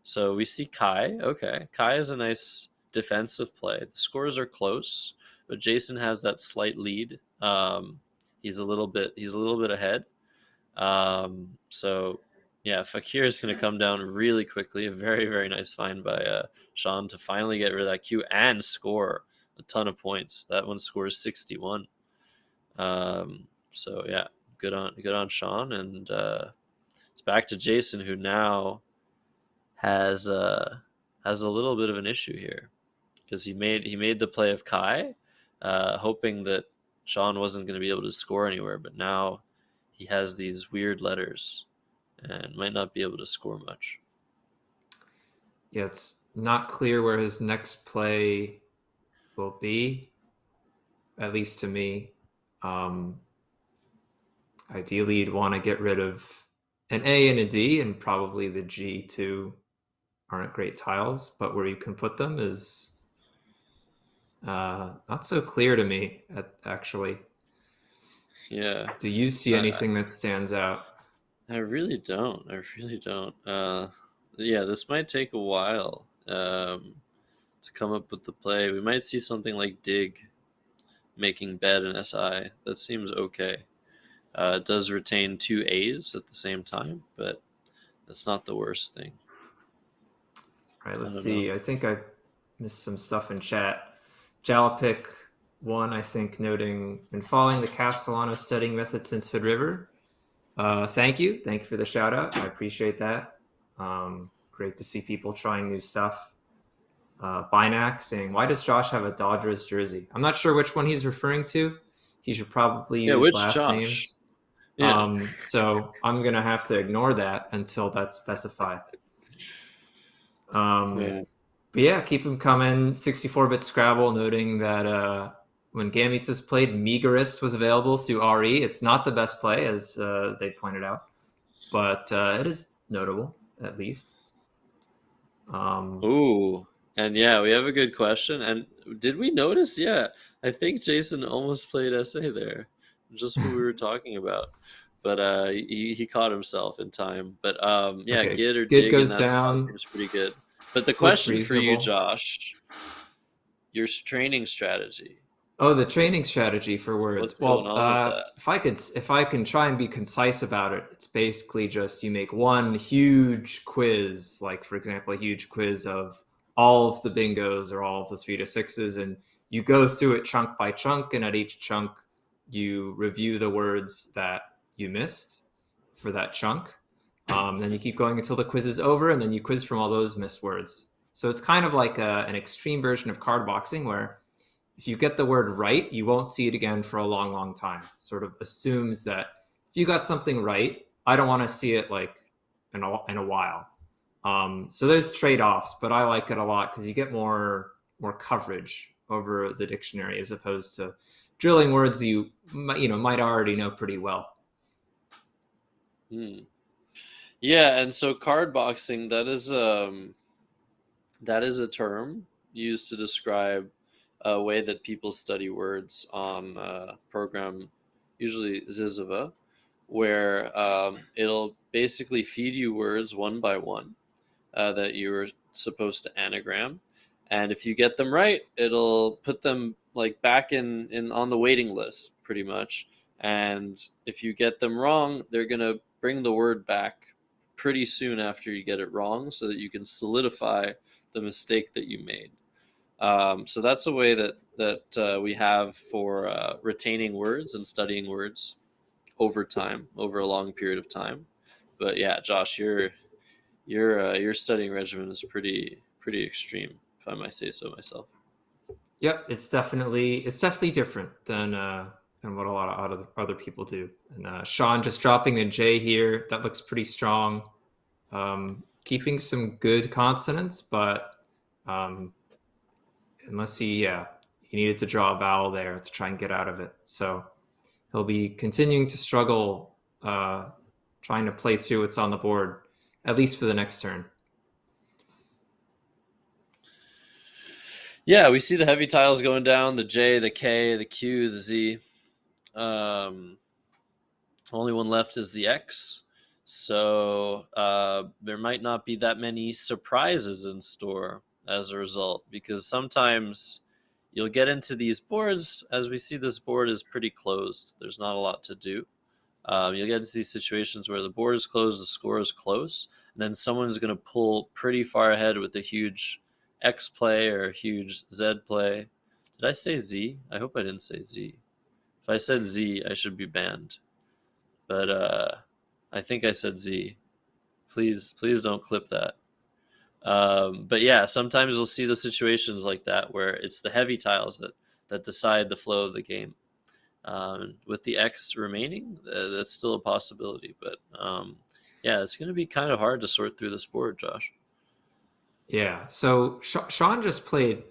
So we see Kai. Okay, Kai is a nice defensive play. The scores are close, but Jason has that slight lead. He's a little bit ahead. So yeah, Fakir is going to come down really quickly. A very, very nice find by Sean to finally get rid of that queue and score a ton of points. That one scores 61. So yeah, good on Sean, and it's back to Jason, who now has a little bit of an issue here because he made the play of Kai, hoping that Sean wasn't going to be able to score anywhere, but now he has these weird letters and might not be able to score much. Yeah, it's not clear where his next play will be, at least to me. Ideally, you'd want to get rid of an A and a D, and probably the G too aren't great tiles, but where you can put them is not so clear to me, actually. Yeah. Do you see anything that stands out? I really don't. Yeah, this might take a while to come up with the play. We might see something like Dig making bed and SI. That seems okay. It does retain 2 A's at the same time, but that's not the worst thing. All right, let's see. I think I missed some stuff in chat. Jalopik 1, I think, noting, been following the Castellano studying method since Hood River. Thank you for the shout out. I appreciate that. Great to see people trying new stuff. Binac saying, why does Josh have a Dodgers jersey? I'm not sure which one he's referring to. He should probably use which last Josh? names. Yeah. So I'm gonna have to ignore that until that's specified. But yeah, keep them coming. 64-bit Scrabble noting that when Gamitas played, Meagerist was available through RE. It's not the best play, as they pointed out, but it is notable, at least. Ooh, and yeah, we have a good question. And did we notice? Yeah, I think Jason almost played SA there, just what we were talking about. But he caught himself in time. But yeah, Okay. Gid or Gid Dig goes in that spot down. seems pretty good. But the question for you, reasonable. Josh, your training strategy. Oh, the training strategy for words. What's going on with that? If I can try and be concise about it, it's basically just you make one huge quiz, like for example, a huge quiz of all of the bingos or all of the 3 to 6s, and you go through it chunk by chunk, and at each chunk, you review the words that you missed for that chunk. Then you keep going until the quiz is over, and then you quiz from all those missed words. So it's kind of like an extreme version of card boxing, where if you get the word right, you won't see it again for a long, long time. Sort of assumes that if you got something right, I don't want to see it like in a while. So there's trade-offs, but I like it a lot because you get more coverage over the dictionary as opposed to drilling words that you might already know pretty well. Yeah, and so card boxing, that is a term used to describe a way that people study words on a program, usually Zizova, where it'll basically feed you words one by one that you were supposed to anagram, and if you get them right, it'll put them like back in on the waiting list, pretty much. And if you get them wrong, they're gonna bring the word back pretty soon after you get it wrong, so that you can solidify the mistake that you made. So that's a way that we have for retaining words and studying words over time, over a long period of time. But yeah, Josh, your studying regimen is pretty extreme, if I might say so myself. Yep, it's definitely different than what a lot of other people do. And Sean just dropping a J here, that looks pretty strong. Keeping some good consonants, but unless he needed to draw a vowel there to try and get out of it. So he'll be continuing to struggle trying to play through what's on the board, at least for the next turn. Yeah, we see the heavy tiles going down, the J, the K, the Q, the Z. Only one left is the X. So there might not be that many surprises in store as a result, because sometimes you'll get into these boards, as we see this board is pretty closed. There's not a lot to do. You'll get into these situations where the board is closed, the score is close, and then someone's going to pull pretty far ahead with a huge X play or a huge Z play. Did I say Z? I hope I didn't say Z. If I said Z, I should be banned. But I think I said Z. Please don't clip that. But yeah, sometimes you'll see the situations like that where it's the heavy tiles that decide the flow of the game. With the X remaining, that's still a possibility. But yeah, it's going to be kind of hard to sort through this board, Josh. Yeah. So Sean just played,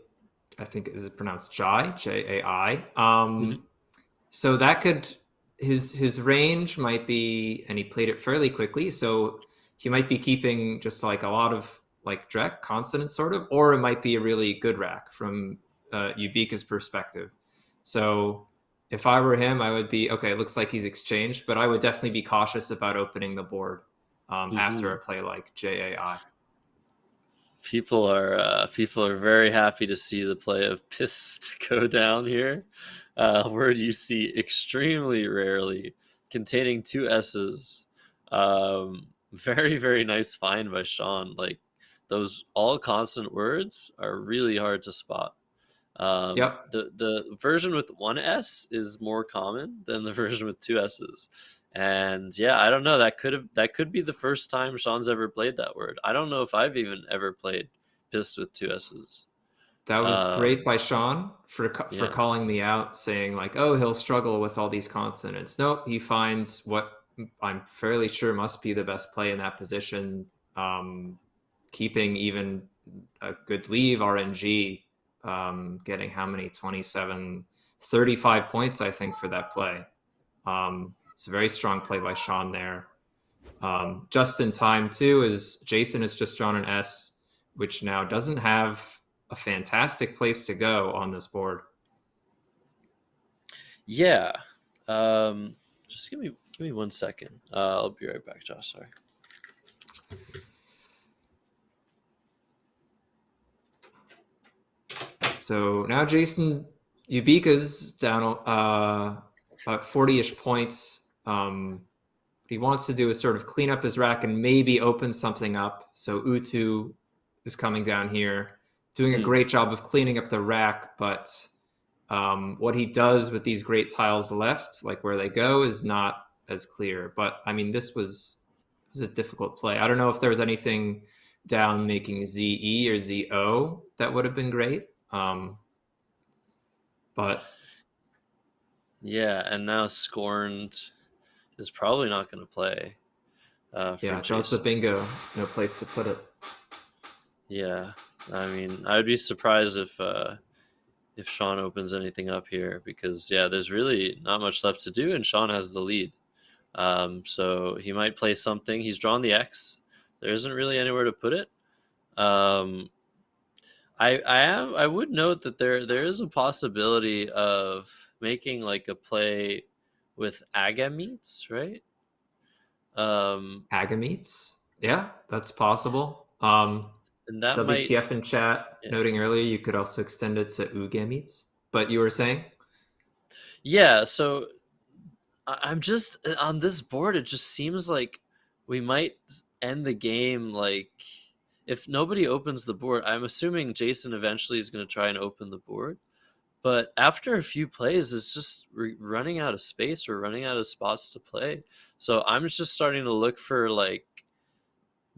I think, is it pronounced Jai? Jai. So that could, his range might be, and he played it fairly quickly. So he might be keeping just like a lot of like Drek consonants sort of, or it might be a really good rack from Ubika's perspective. So if I were him, I would be, okay, it looks like he's exchanged, but I would definitely be cautious about opening the board after a play like Jai. People are very happy to see the play of pissed go down here. Word you see extremely rarely, containing two S's. Very, very nice find by Sean. Like, those all consonant words are really hard to spot. Yep. The version with one S is more common than the version with two S's. And yeah, I don't know. That could be the first time Sean's ever played that word. I don't know if I've even ever played pissed with two S's. That was great by Sean for calling me out, saying like, "Oh, he'll struggle with all these consonants." Nope, he finds what I'm fairly sure must be the best play in that position, keeping even a good leave RNG, getting how many 27, 35 points I think for that play. It's a very strong play by Sean there. Just in time too, as Jason has just drawn an S, which now doesn't have a fantastic place to go on this board. Yeah. Just give me 1 second. I'll be right back, Josh. Sorry. So now Jason Ubika's down about 40-ish points. He wants to do is sort of clean up his rack and maybe open something up. So Utu is coming down here, doing a great job of cleaning up the rack, but What he does with these great tiles left, like where they go, is not as clear. But I mean, this was a difficult play. I don't know if there was anything down making ZE or ZO that would have been great. But Yeah, and now Scorned is probably not going to play. For yeah, draws the Jason. bingo. No place to put it. Yeah, I mean, I would be surprised if Sean opens anything up here because yeah, there's really not much left to do, and Sean has the lead. So he might play something. He's drawn the X. There isn't really anywhere to put it. I would note that there is a possibility of making like a play with Agametes, right? Agametes? Yeah, that's possible. And that might WTF in chat yeah. noting earlier you could also extend it to Ugametes. But you were saying? Yeah, so I'm just on this board. It just seems like we might end the game like if nobody opens the board. I'm assuming Jason eventually is going to try and open the board, but after a few plays, it's just running out of space or running out of spots to play. So I'm just starting to look for like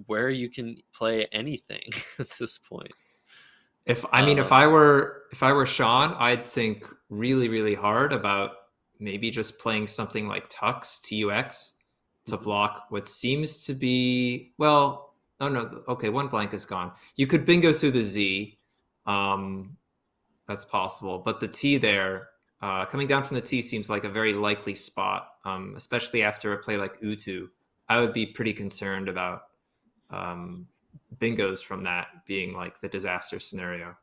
where you can play anything at this point. If I were Sean, I'd think really, really hard about maybe just playing something like Tux, TUX, to block what seems to be, well, oh no, okay, one blank is gone. You could bingo through the Z. That's possible. But the T there, coming down from the T seems like a very likely spot, especially after a play like Utu. I would be pretty concerned about bingos from that being like the disaster scenario,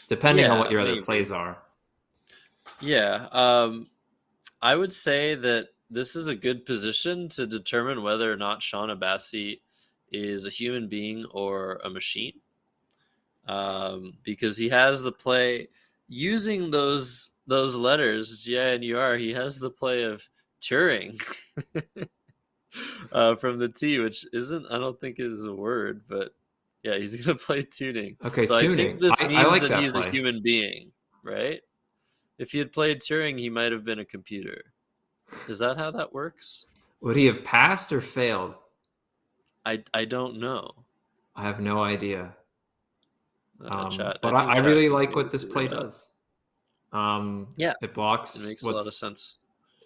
depending on what your other plays are. Yeah. I would say that this is a good position to determine whether or not Sean Abassi is a human being or a machine. Because he has the play using those letters, GINUR, he has the play of Turing from the T, which I don't think is a word, but yeah, he's going to play tuning. Okay, so tuning. I think this means I like that he's play. a human being, right? If he had played Turing, he might have been a computer. Is that how that works? Would he have passed or failed? I don't know. I have no idea. Chat. But I really like what this play does. Yeah, it blocks. It makes a lot of sense.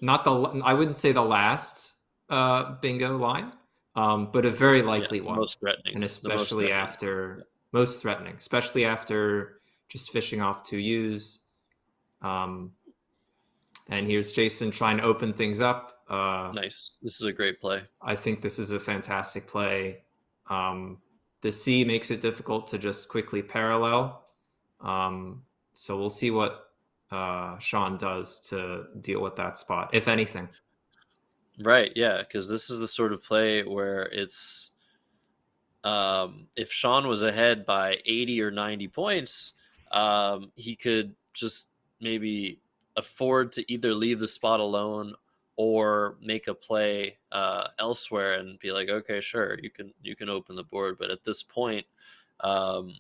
Not I wouldn't say the last bingo line, but a very likely one. Most threatening, and especially after most threatening, especially after just fishing off 2 U's. And here's Jason trying to open things up. Nice. This is a great play. I think this is a fantastic play. The C makes it difficult to just quickly parallel. So we'll see what Sean does to deal with that spot, if anything. Right, yeah, because this is the sort of play where it's if Sean was ahead by 80 or 90 points, he could just maybe afford to either leave the spot alone or make a play elsewhere and be like, okay, sure, you can open the board. But at this point, the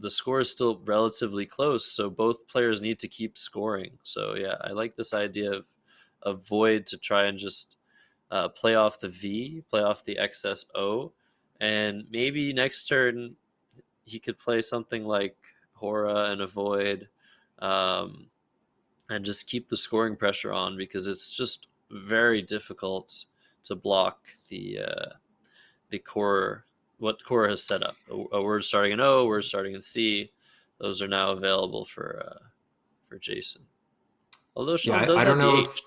score is still relatively close, so both players need to keep scoring. So yeah, I like this idea of Void to try and just play off the V, play off the excess O, and maybe next turn he could play something like Hora and avoid, and just keep the scoring pressure on, because it's just very difficult to block the core, what core has set up. A word starting in O, a word starting in C. Those are now available for Jason. Although Sean does have the H.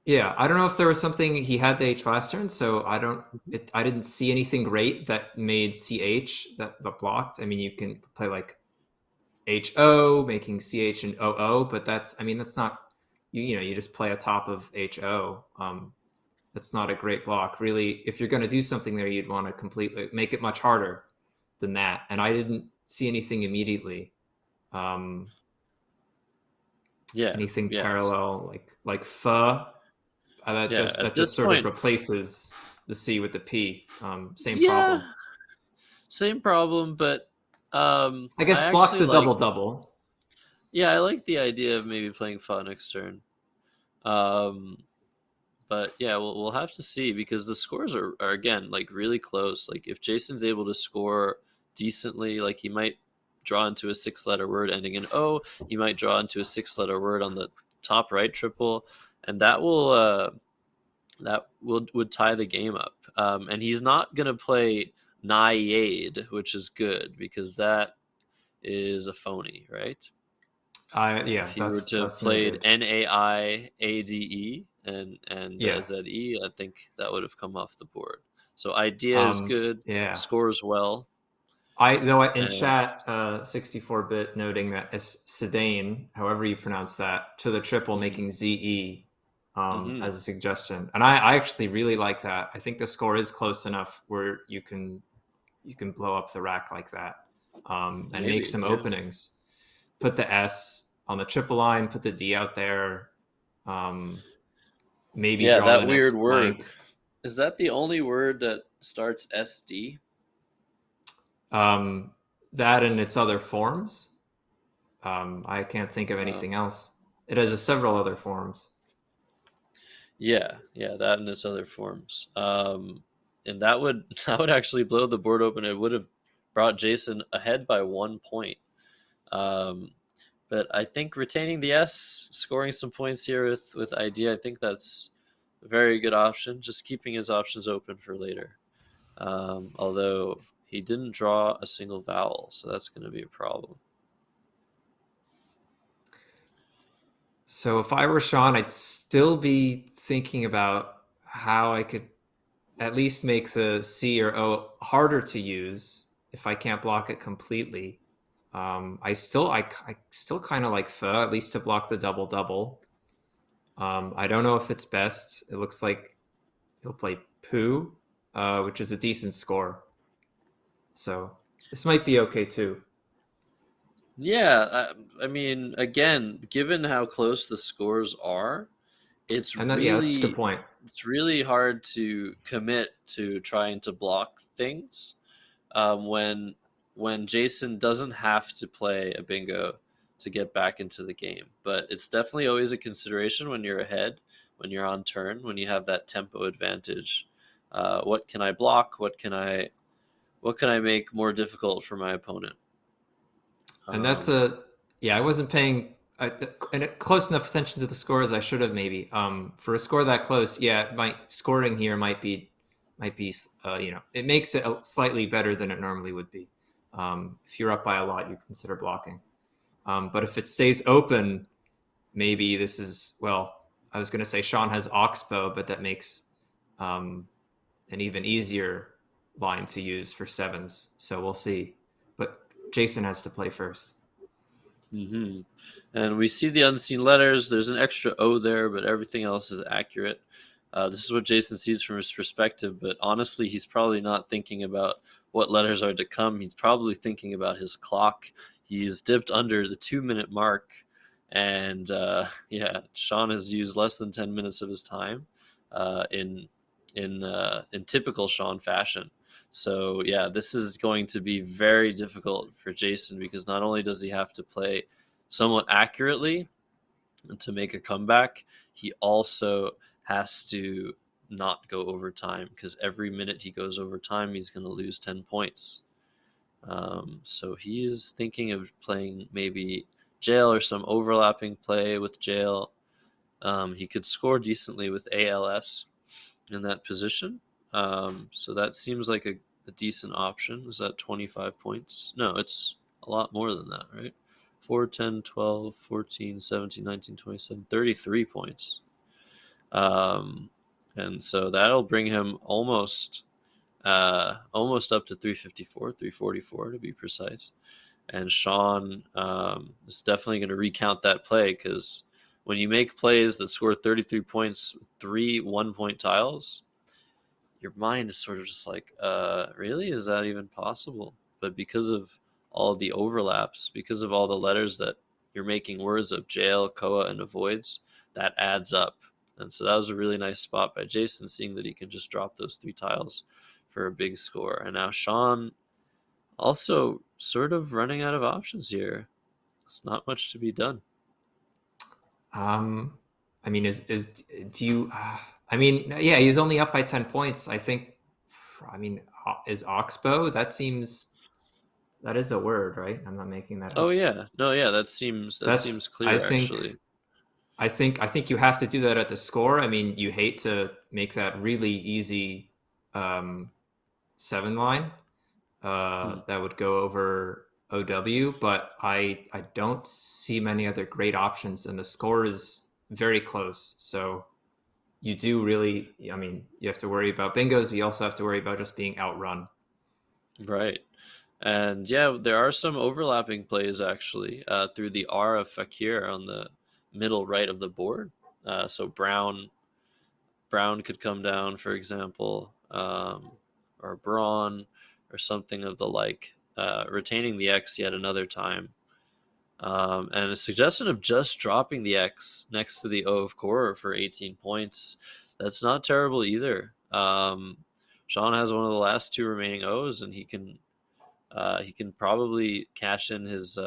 I don't know if there was something he had the H last turn, so I didn't see anything great that made CH that blocked. I mean, you can play like HO, making CH and OO, but that's not, you just play a top of HO. That's not a great block. Really, if you're going to do something there, you'd want to completely make it much harder than that. And I didn't see anything immediately. Anything parallel, like pho. That just sort of replaces the C with the P. Same problem. Same problem, but I guess blocks the double. Yeah, I like the idea of maybe playing Fa next turn. Um, but yeah, we'll have to see because the scores are again like really close. Like if Jason's able to score decently, like he might draw into a 6-letter word ending in O. He might draw into a 6-letter word on the top right triple, and that would tie the game up. And he's not gonna play Naiade, which is good because that is a phony, right? Yeah, If he were to have that's no played good. Naiade and Yeah. Ze, I think that would have come off the board. So idea is Um, good, yeah. scores well. In And chat, 64-bit noting that Sedane, however you pronounce that, to the triple, making ZE as a suggestion, and I actually really like that. I think the score is close enough where you can blow up the rack like that, and make maybe, some yeah. openings. Put the S on the triple line, put the D out there. Maybe Yeah, draw that the weird next word. blank. Is that the only word that starts SD? That and its other forms. I can't think of Oh. anything else. It has several other forms. Yeah, that and its other forms. And that would actually blow the board open. It would have brought Jason ahead by 1 point. But I think retaining the S, scoring some points here with idea, I think that's a very good option. Just keeping his options open for later. Although he didn't draw a single vowel, so that's going to be a problem. So if I were Sean, I'd still be thinking about how I could at least make the C or O harder to use if I can't block it completely. I still kind of like Pho, at least to block the double double. I don't know if it's best. It looks like he'll play Poo, which is a decent score. So this might be okay too. Yeah, I mean, again, given how close the scores are, it's And yeah, that's a good point. hard to commit to trying to block things when Jason doesn't have to play a bingo to get back into the game. But it's definitely always a consideration when you're ahead, when you're on turn, when you have that tempo advantage. What can I block? What can I make more difficult for my opponent? And that's I wasn't paying close enough attention to the score as I should have maybe. For a score that close, yeah, my scoring here might be it makes it slightly better than it normally would be. If you're up by a lot, you consider blocking. But if it stays open, maybe this is, well, I was going to say Sean has Oxbow, but that makes an even easier line to use for sevens. So we'll see. But Jason has to play first. Mm-hmm. And we see the unseen letters. There's an extra O there, but everything else is accurate. This is what Jason sees from his perspective, but honestly, he's probably not thinking about what letters are to come. He's probably thinking about his clock. He's dipped under the 2-minute mark, and Sean has used less than 10 minutes of his time in typical Sean fashion. So yeah, this is going to be very difficult for Jason because not only does he have to play somewhat accurately to make a comeback, he also has to not go over time because every minute he goes over time, he's going to lose 10 points. So he is thinking of playing maybe jail or some overlapping play with jail. He could score decently with ALS in that position. So that seems like a decent option. Is that 25 points? No, it's a lot more than that, right? 4, 10, 12, 14, 17, 19, 27, 33 points. And so that'll bring him almost up to 354, 344 to be precise. And Sean is definitely going to recount that play because when you make plays that score 33 points, 3 1-point tiles, your mind is sort of just like, really? Is that even possible? But because of all the overlaps, because of all the letters that you're making words of, jail, koa, and avoids, that adds up. And so that was a really nice spot by Jason, seeing that he can just drop those 3 tiles for a big score. And now Sean also sort of running out of options here. There's not much to be done. I mean, do you? I mean, yeah, he's only up by 10 points. I think. I mean, is Oxbow? That is a word, right? I'm not making that Oh up. yeah, no, yeah, that seems That's. I clear think. actually. I think you have to do that at the score. I mean, you hate to make that really easy 7 line that would go over OW, but I don't see many other great options, and the score is very close. So you do really, I mean, you have to worry about bingos. You also have to worry about just being outrun. Right. And yeah, there are some overlapping plays actually through the R of Fakir on the middle right of the board. So Brown could come down, for example, or Braun, or something of the like, retaining the X yet another time. And a suggestion of just dropping the X next to the O of Core for 18 points. That's not terrible either. Sean has one of the last two remaining O's, and he can probably cash in his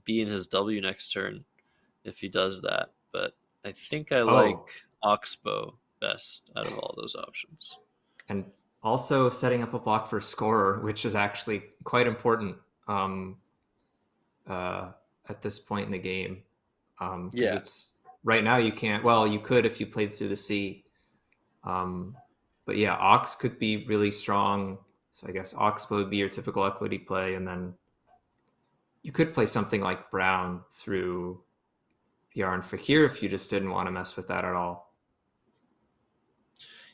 B and his W next turn if he does that. But I think I like Oxbow best out of all those options. And also setting up a block for scorer, which is actually quite important at this point in the game. Because it's right now you can't. Well, you could if you played through the C. But yeah, Ox could be really strong. So I guess Oxbow would be your typical equity play, and then you could play something like Brown through the R and Fakir if you just didn't want to mess with that at all.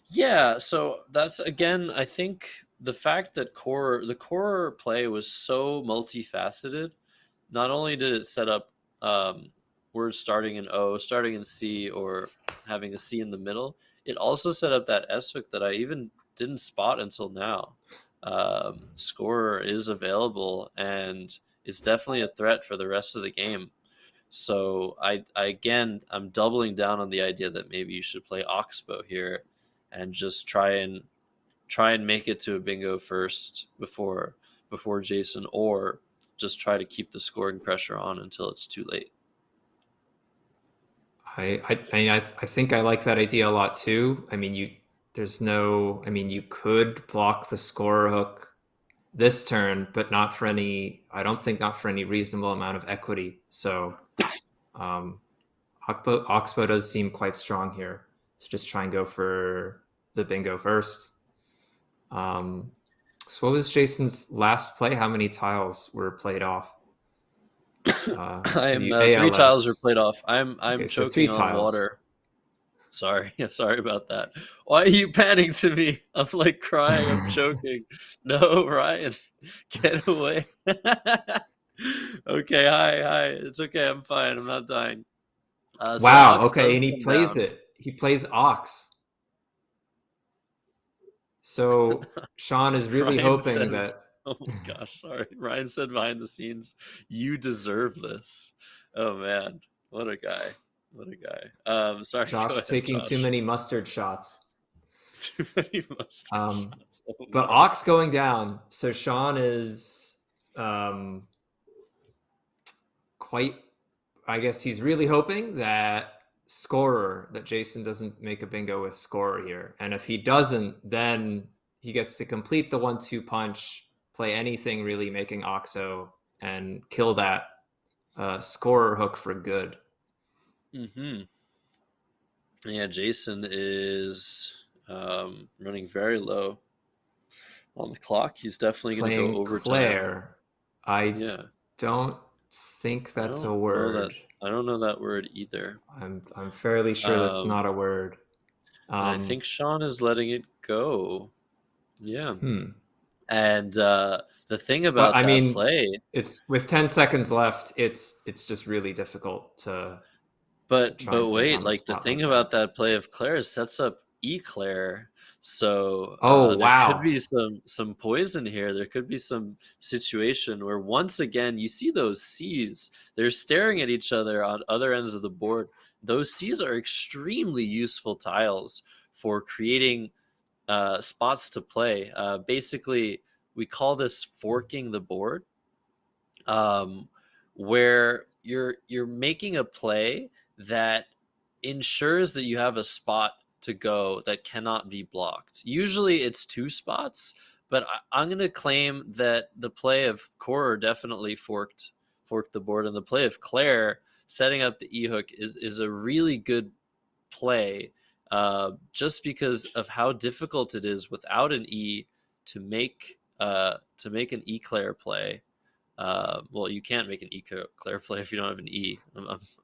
Yeah, so that's again, I think the fact that the core play was so multifaceted. Not only did it set up words starting in O, starting in C, or having a C in the middle, it also set up that S hook that I even didn't spot until now. Scorer is available and is definitely a threat for the rest of the game. So I'm doubling down on the idea that maybe you should play Oxbow here and just try and make it to a bingo first before Jason, or just try to keep the scoring pressure on until it's too late. I think I like that idea a lot too. I mean, you could block the scorer hook this turn, but not for any. I don't think not for any reasonable amount of equity. So, Oxbow does seem quite strong here. So just try and go for the bingo first. So what was Jason's last play? How many tiles were played off? I'm 3 tiles were played off. I'm okay, choking so on water. Sorry, sorry about that. Why are you panning to me? I'm like crying. I'm choking. No, Ryan, get away. Okay, hi. It's okay. I'm fine. I'm not dying. Wow. Okay, and he plays it. He plays Ox. So Sean is really hoping that. Oh my gosh, sorry. Ryan said behind the scenes, "You deserve this." Oh man, what a guy! What a guy. Sorry, Josh taking too many mustard shots. Too many mustard shots. Oh, but no. Ox going down, so Sean is quite. I guess he's really hoping that Jason doesn't make a bingo with scorer here, and if he doesn't, then he gets to complete the 1-2 punch, play anything really, making Oxo, and kill that scorer hook for good. Mm-hmm. Yeah, Jason is running very low on the clock. He's definitely going to go overtime. Claire, I don't think that's a word. I don't know that word either. I'm fairly sure that's not a word. I think Sean is letting it go. Yeah. And the thing about play, it's with 10 seconds left. It's just really difficult to. But wait, like the thing about that play of Claire sets up Eclair. So there could be some poison here. There could be some situation where once again you see those C's. They're staring at each other on other ends of the board. Those C's are extremely useful tiles for creating spots to play. Basically, we call this forking the board. where you're making a play that ensures that you have a spot to go that cannot be blocked. Usually it's 2 spots, but I'm going to claim that the play of Corer definitely forked the board, and the play of Claire setting up the E-hook is a really good play, just because of how difficult it is without an E to make an eclair play. Well, you can't make an eclair play if you don't have an E.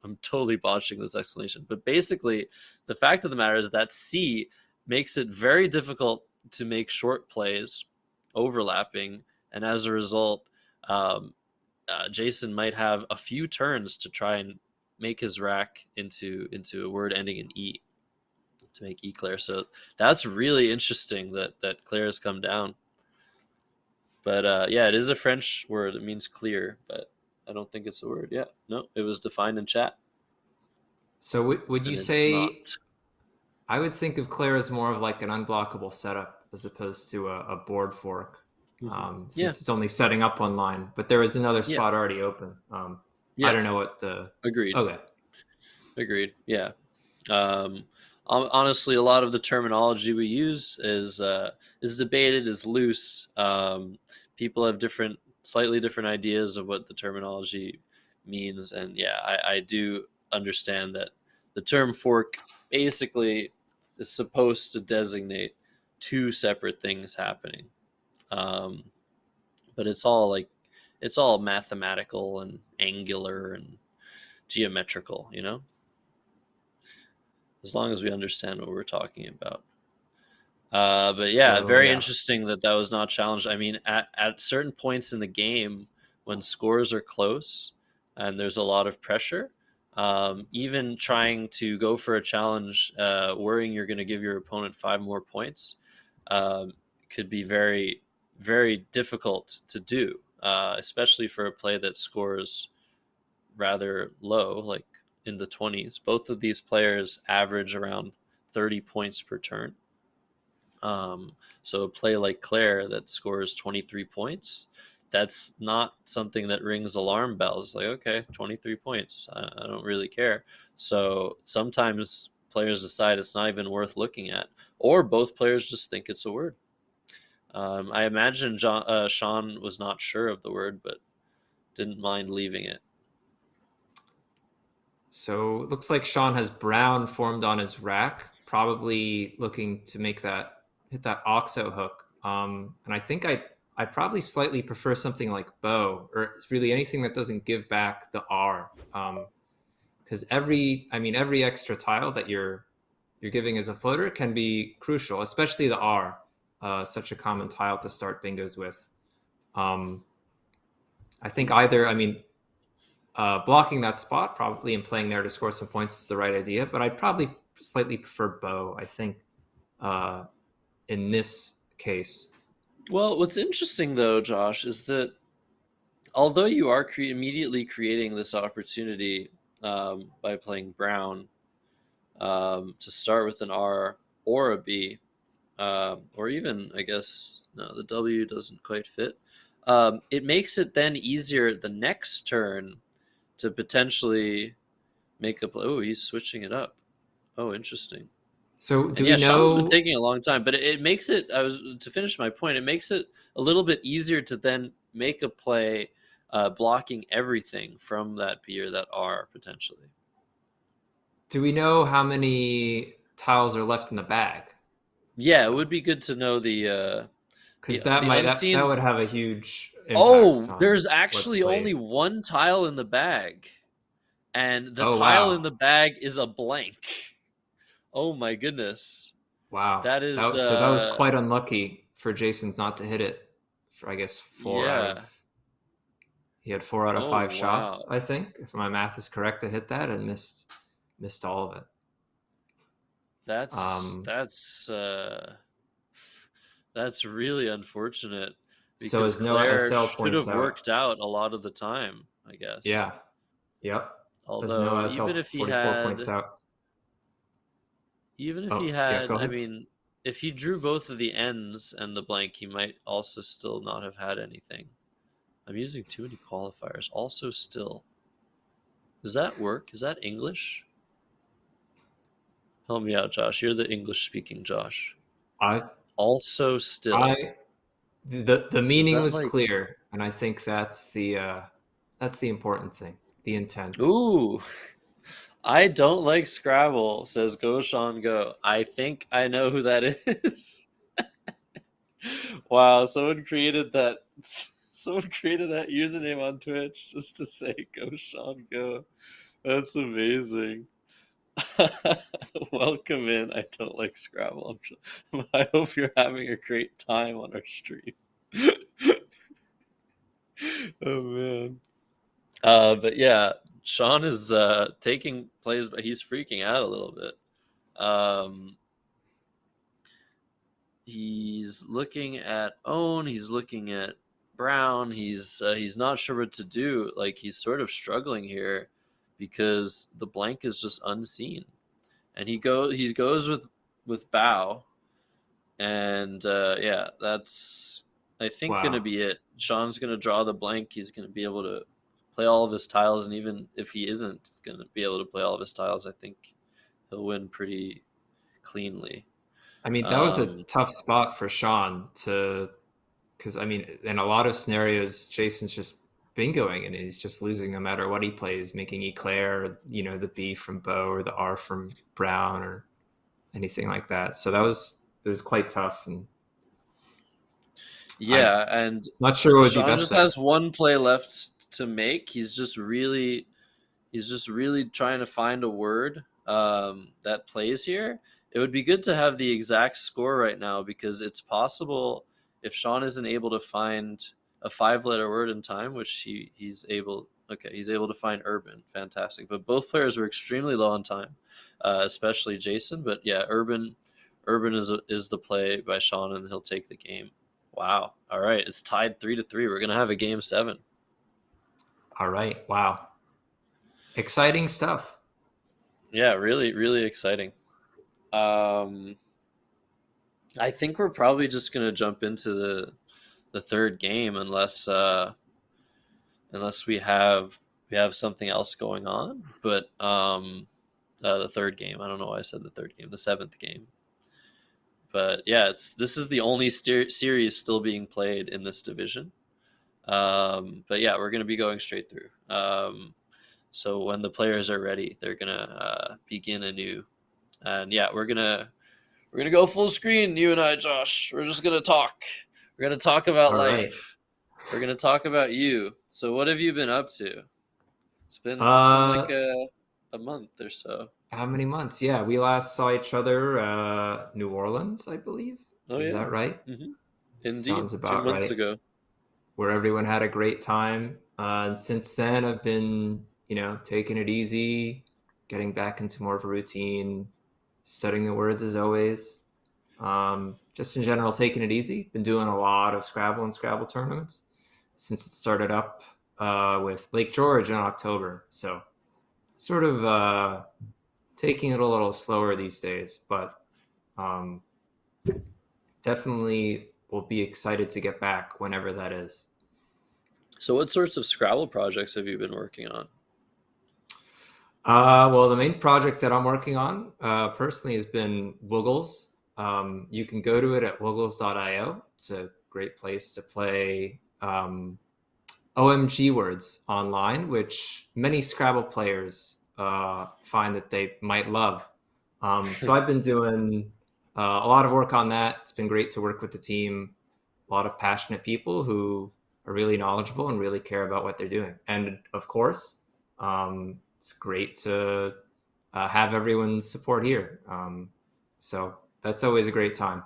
I'm totally botching this explanation, but basically, the fact of the matter is that C makes it very difficult to make short plays overlapping, and as a result, Jason might have a few turns to try and make his rack into a word ending in E to make eclair. So that's really interesting that Claire has come down. But yeah, it is a French word. It means clear, but I don't think it's a word. Yeah, no, it was defined in chat. So would you and it's say? not. I would think of Claire as more of like an unblockable setup as opposed to a board fork, since Yeah. it's only setting up one line. But there is another Yeah. spot already open. Yeah. I don't know what the. Agreed. Okay. Agreed. Yeah. Honestly, a lot of the terminology we use is debated, is loose. People have slightly different ideas of what the terminology means, and yeah, I do understand that the term fork basically is supposed to designate 2 separate things happening, but it's all mathematical and angular and geometrical, as long as we understand what we're talking about. But yeah, very interesting that was not challenged. I mean, at certain points in the game, when scores are close and there's a lot of pressure, even trying to go for a challenge, worrying you're going to give your opponent 5 more points, could be very, very difficult to do, especially for a play that scores rather low, like in the 20s. Both of these players average around 30 points per turn. So a play like Claire that scores 23 points, that's not something that rings alarm bells. Like, okay, 23 points, I don't really care. So sometimes players decide it's not even worth looking at, or both players just think it's a word. I imagine Sean was not sure of the word, but didn't mind leaving it. So it looks like Sean has brown formed on his rack, probably looking to hit that oxo hook. And I think I probably slightly prefer something like bow, or really anything that doesn't give back the R. Because every extra tile that you're giving as a floater can be crucial, especially the R, such a common tile to start bingos with. I think blocking that spot probably and playing there to score some points is the right idea, but I'd probably slightly prefer bow, I think, in this case. Well, what's interesting though, Josh, is that although you are immediately creating this opportunity by playing brown to start with an R or a B, or even, I guess, no, the W doesn't quite fit. It makes it then easier the next turn to potentially make a play. Oh, he's switching it up. Oh, interesting. So do we know? Sean's been taking a long time, but it makes it. To finish my point. It makes it a little bit easier to then make a play, blocking everything from that B or that R potentially. Do we know how many tiles are left in the bag? Yeah, it would be good to know the. Because that would have a huge impact. Oh, there's actually only 1 tile in the bag, and the tile in the bag is a blank. Oh my goodness! Wow, that was quite unlucky for Jason not to hit it. For I guess 4 out of. He had 4 out of 5 shots, I think, if my math is correct, to hit that, and missed all of it. That's really unfortunate, because so Claire should have worked out a lot of the time, I guess. Yeah. Yep. Although even if he had points out. I mean, if he drew both of the ends and the blank, he might also still not have had anything. I'm using too many qualifiers. Also still. Does that work? Is that English? Help me out, Josh. You're the English-speaking Josh. I Also still. the meaning that was like- clear, and I think that's the important thing, the intent. Ooh. I don't like Scrabble, says Go Sean Go. I think I know who that is. Wow, someone created that username on Twitch just to say Go Sean Go. That's amazing. Welcome in. I don't like Scrabble. I hope you're having a great time on our stream. Oh man. But yeah, Sean is taking plays, but he's freaking out a little bit. He's looking at Own. He's looking at Brown. He's not sure what to do. Like he's sort of struggling here because the blank is just unseen, and he goes with Bow, and yeah, that's I think Wow. gonna be it. Sean's gonna draw the blank. He's gonna be able to play all of his tiles, and even if he isn't gonna be able to play all of his tiles, I think he'll win pretty cleanly. I mean, that was a tough spot for Sean because I mean, in a lot of scenarios, Jason's just bingoing and he's just losing no matter what he plays, making Eclair, the B from Bo or the R from Brown or anything like that. So it was quite tough, and yeah, and not sure what would be Sean best just there. has one play left to make. He's just really trying to find a word that plays here. It would be good to have the exact score right now because it's possible if Sean isn't able to find a 5-letter word in time, which he's able. Okay, he's able to find urban. Fantastic. But both players were extremely low on time, especially Jason. But yeah, urban is the play by Sean, and he'll take the game. Wow. All right, it's tied 3-3. We're gonna have a game 7. All right. Wow. Exciting stuff. Yeah, really, really exciting. I think we're probably just gonna jump into the third game unless we have something else going on. But the third game. I don't know why I said the third game. The 7th game. But yeah, this is the only series still being played in this division. But yeah, we're gonna be going straight through. So when the players are ready, they're gonna begin anew. And yeah, we're gonna go full screen, you and I, Josh. We're just gonna talk. We're gonna talk about All life. right. We're gonna talk about you. So what have you been up to? It's been like a month or so. How many months? Yeah, we last saw each other New Orleans, I believe. Oh Is yeah, that right? mm-hmm. Indeed. Sounds about 2 months right. ago. Where everyone had a great time. And since then, I've been, taking it easy, getting back into more of a routine, studying the words as always. Just in general, taking it easy. Been doing a lot of Scrabble and Scrabble tournaments since it started up with Lake George in October. So sort of taking it a little slower these days, but definitely will be excited to get back whenever that is. So what sorts of Scrabble projects have you been working on? Well, the main project that I'm working on personally has been Woogles. You can go to it at woogles.io. It's a great place to play OMG words online, which many Scrabble players find that they might love. So I've been doing a lot of work on that. It's been great to work with the team, a lot of passionate people who are really knowledgeable and really care about what they're doing. And of course, it's great to have everyone's support here. So that's always a great time.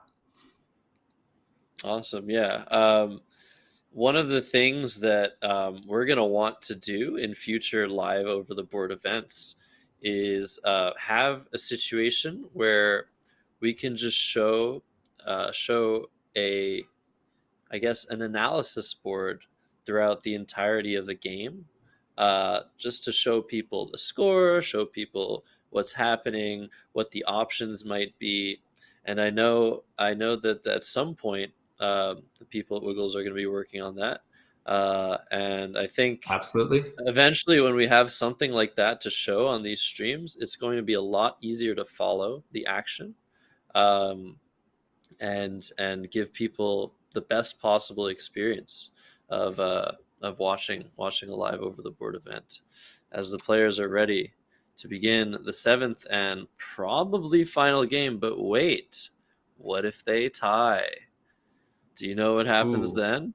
Awesome. Yeah. One of the things that we're going to want to do in future live over the board events is have a situation where we can just show an analysis board throughout the entirety of the game, just to show people the score, show people what's happening, what the options might be. And I know that at some point, the people at Wiggles are going to be working on that. And I think Absolutely. eventually, when we have something like that to show on these streams, it's going to be a lot easier to follow the action, um, and give people the best possible experience of watching a live over the board event. As the players are ready to begin the seventh and probably final game, but wait, what if they tie? Do you know what happens Ooh. then?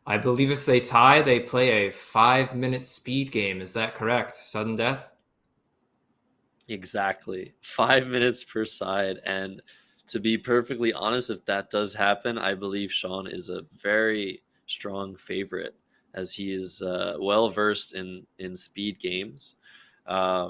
I believe if they tie, they play a 5-minute speed game. Is that correct? Sudden death? Exactly. 5 minutes per side. And to be perfectly honest, if that does happen, I believe Sean is a very strong favorite, as he is well versed in speed games. Yeah,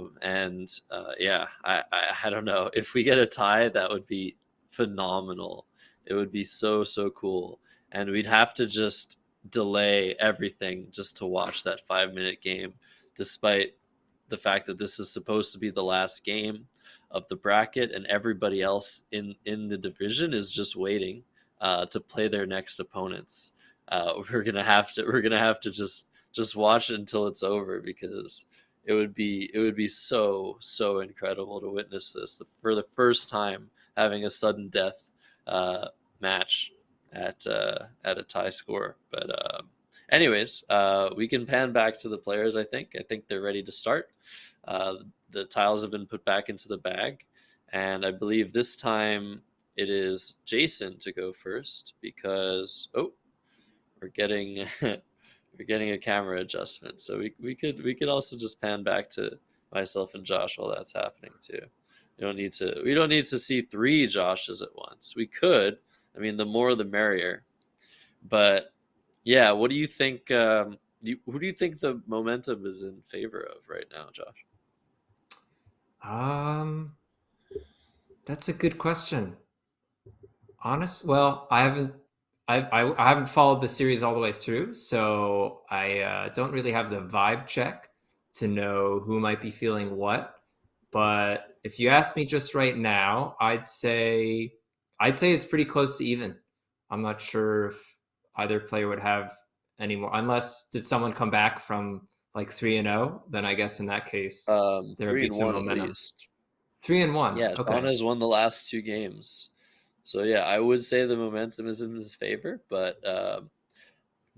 I don't know. If we get a tie, that would be phenomenal. It would be so, so cool. And we'd have to just delay everything just to watch that 5 minute game, despite the fact that this is supposed to be the last game of the bracket, and everybody else in the division is just waiting to play their next opponents. We're gonna have to just watch it until it's over, because it would be so, so incredible to witness this for the first time, having a sudden death match at a tie score. But anyways, we can pan back to the players. I think they're ready to start. The tiles have been put back into the bag, and I believe this time it is Jason to go first, because we're getting we're getting a camera adjustment. So we could also just pan back to myself and Josh while that's happening too. We don't need to see three Joshes at once. We could. I mean, the more the merrier. But yeah, what do you think? Who do you think the momentum is in favor of right now, Josh? Um, that's a good question. Well, I haven't followed the series all the way through, so I don't really have the vibe check to know who might be feeling what. But if you ask me just right now, I'd say it's pretty close to even. I'm not sure if either player would have any more, unless did someone come back from like 3-0. Then I guess in that case there would Three be and some one at momentum. least. 3-1. Yeah, Sean Okay. has won the last two games. So yeah, I would say the momentum is in his favor, but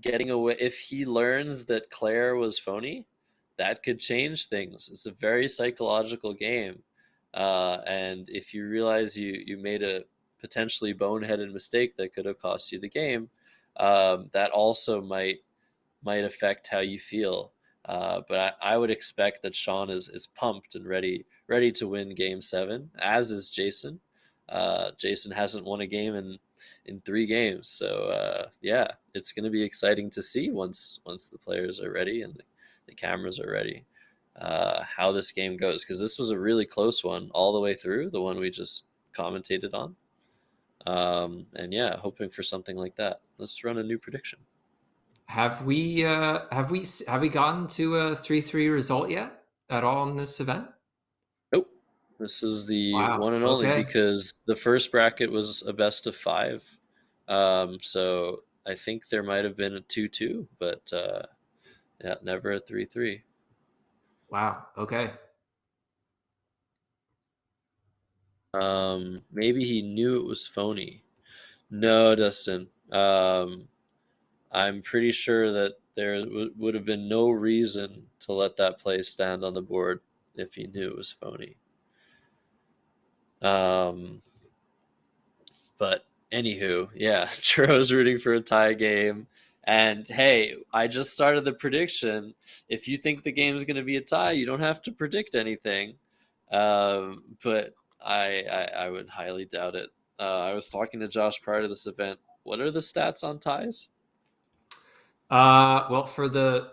getting away, if he learns that Claire was phony, that could change things. It's a very psychological game, and if you realize you made a potentially boneheaded mistake that could have cost you the game, that also might affect how you feel. But I would expect that Sean is pumped and ready to win Game 7, as is Jason. Jason hasn't won a game in 3 games, so yeah, it's going to be exciting to see once the players are ready and the cameras are ready, how this game goes, because this was a really close one all the way through, the one we just commentated on. And yeah, hoping for something like that. Let's run a new prediction. Have we gotten to a 3-3 result yet at all in this event? Nope. This is the Wow. one and only, Okay. because the first bracket was a best of 5. So I think there might have been a 2-2, but yeah, never a 3-3. Wow. Okay. Maybe he knew it was phony. No, Dustin. I'm pretty sure that there would have been no reason to let that play stand on the board if he knew it was phony. But anywho, yeah, Churro's rooting for a tie game. And hey, I just started the prediction. If you think the game's going to be a tie, you don't have to predict anything. But I would highly doubt it. I was talking to Josh prior to this event. What are the stats on ties? Well, for the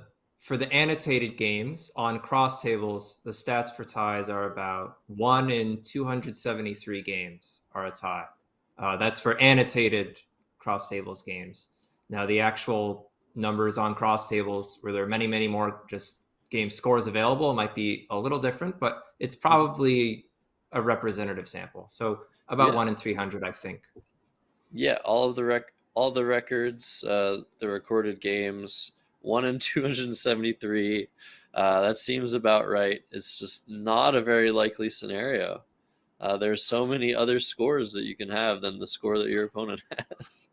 annotated games on cross tables, the stats for ties are about 1 in 273 games are a tie. That's for annotated cross tables games. Now, the actual numbers on cross tables, where there are many, many more just game scores available, might be a little different, but it's probably a representative sample. So about Yeah. 1 in 300, I think. Yeah, all all the records, the recorded games, 1 in 273. That seems about right. It's just not a very likely scenario. There's so many other scores that you can have than the score that your opponent has.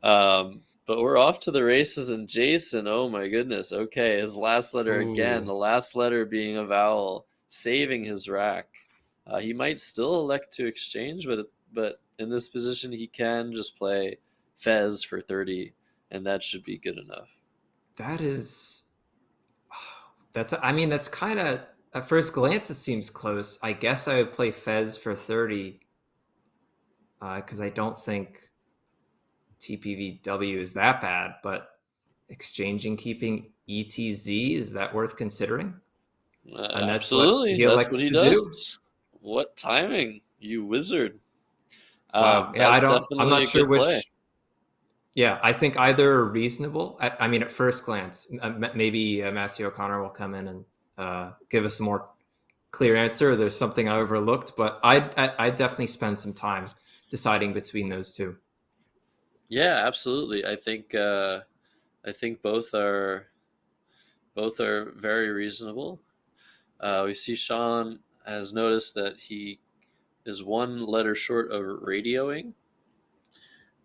But we're off to the races, and Jason, oh my goodness. Okay, his last letter again, Ooh. the last letter being a vowel, saving his rack. He might still elect to exchange, but in this position, he can just play Fez for 30, and that should be good enough. That is, I mean, that's kind of, at first glance, it seems close. I guess I would play Fez for 30 because I don't think TPVW is that bad, but exchanging, keeping ETZ, is that worth considering? And that's what Absolutely, he that's what elects he to do. does. What timing, you wizard! Wow. Yeah, That's I'm definitely not a sure good play. which. Yeah, I think either are reasonable. I mean, at first glance, maybe Matthew O'Connor will come in and give us a more clear answer. There's something I overlooked, but I definitely spend some time deciding between those two. Yeah, absolutely. I think both are very reasonable. We see Sean has noticed that he is one letter short of radioing.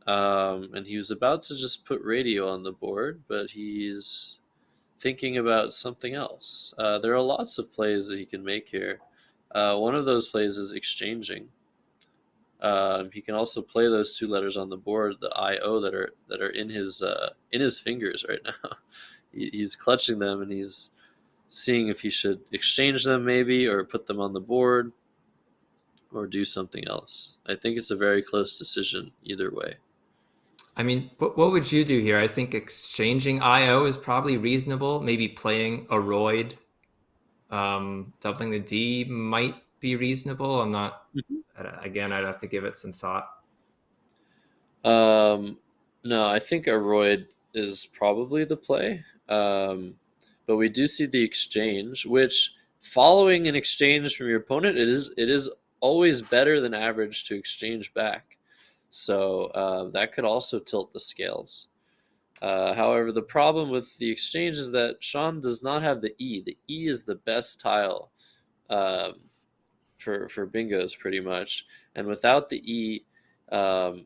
And he was about to just put radio on the board, but he's thinking about something else. There are lots of plays that he can make here. One of those plays is exchanging. He can also play those two letters on the board, the IO that are in his fingers right now. He's clutching them and he's seeing if he should exchange them maybe or put them on the board or do something else. I think it's a very close decision either way. I mean, what would you do here? I think exchanging IO is probably reasonable. Maybe playing a Royd, doubling the D might be reasonable. I'm not. Again, I'd have to give it some thought. No, I think Aroyd is probably the play. But we do see the exchange, which following an exchange from your opponent, it is always better than average to exchange back. So that could also tilt the scales. However, the problem with the exchange is that Sean does not have the E. The E is the best tile um, for bingos, pretty much. And without the E,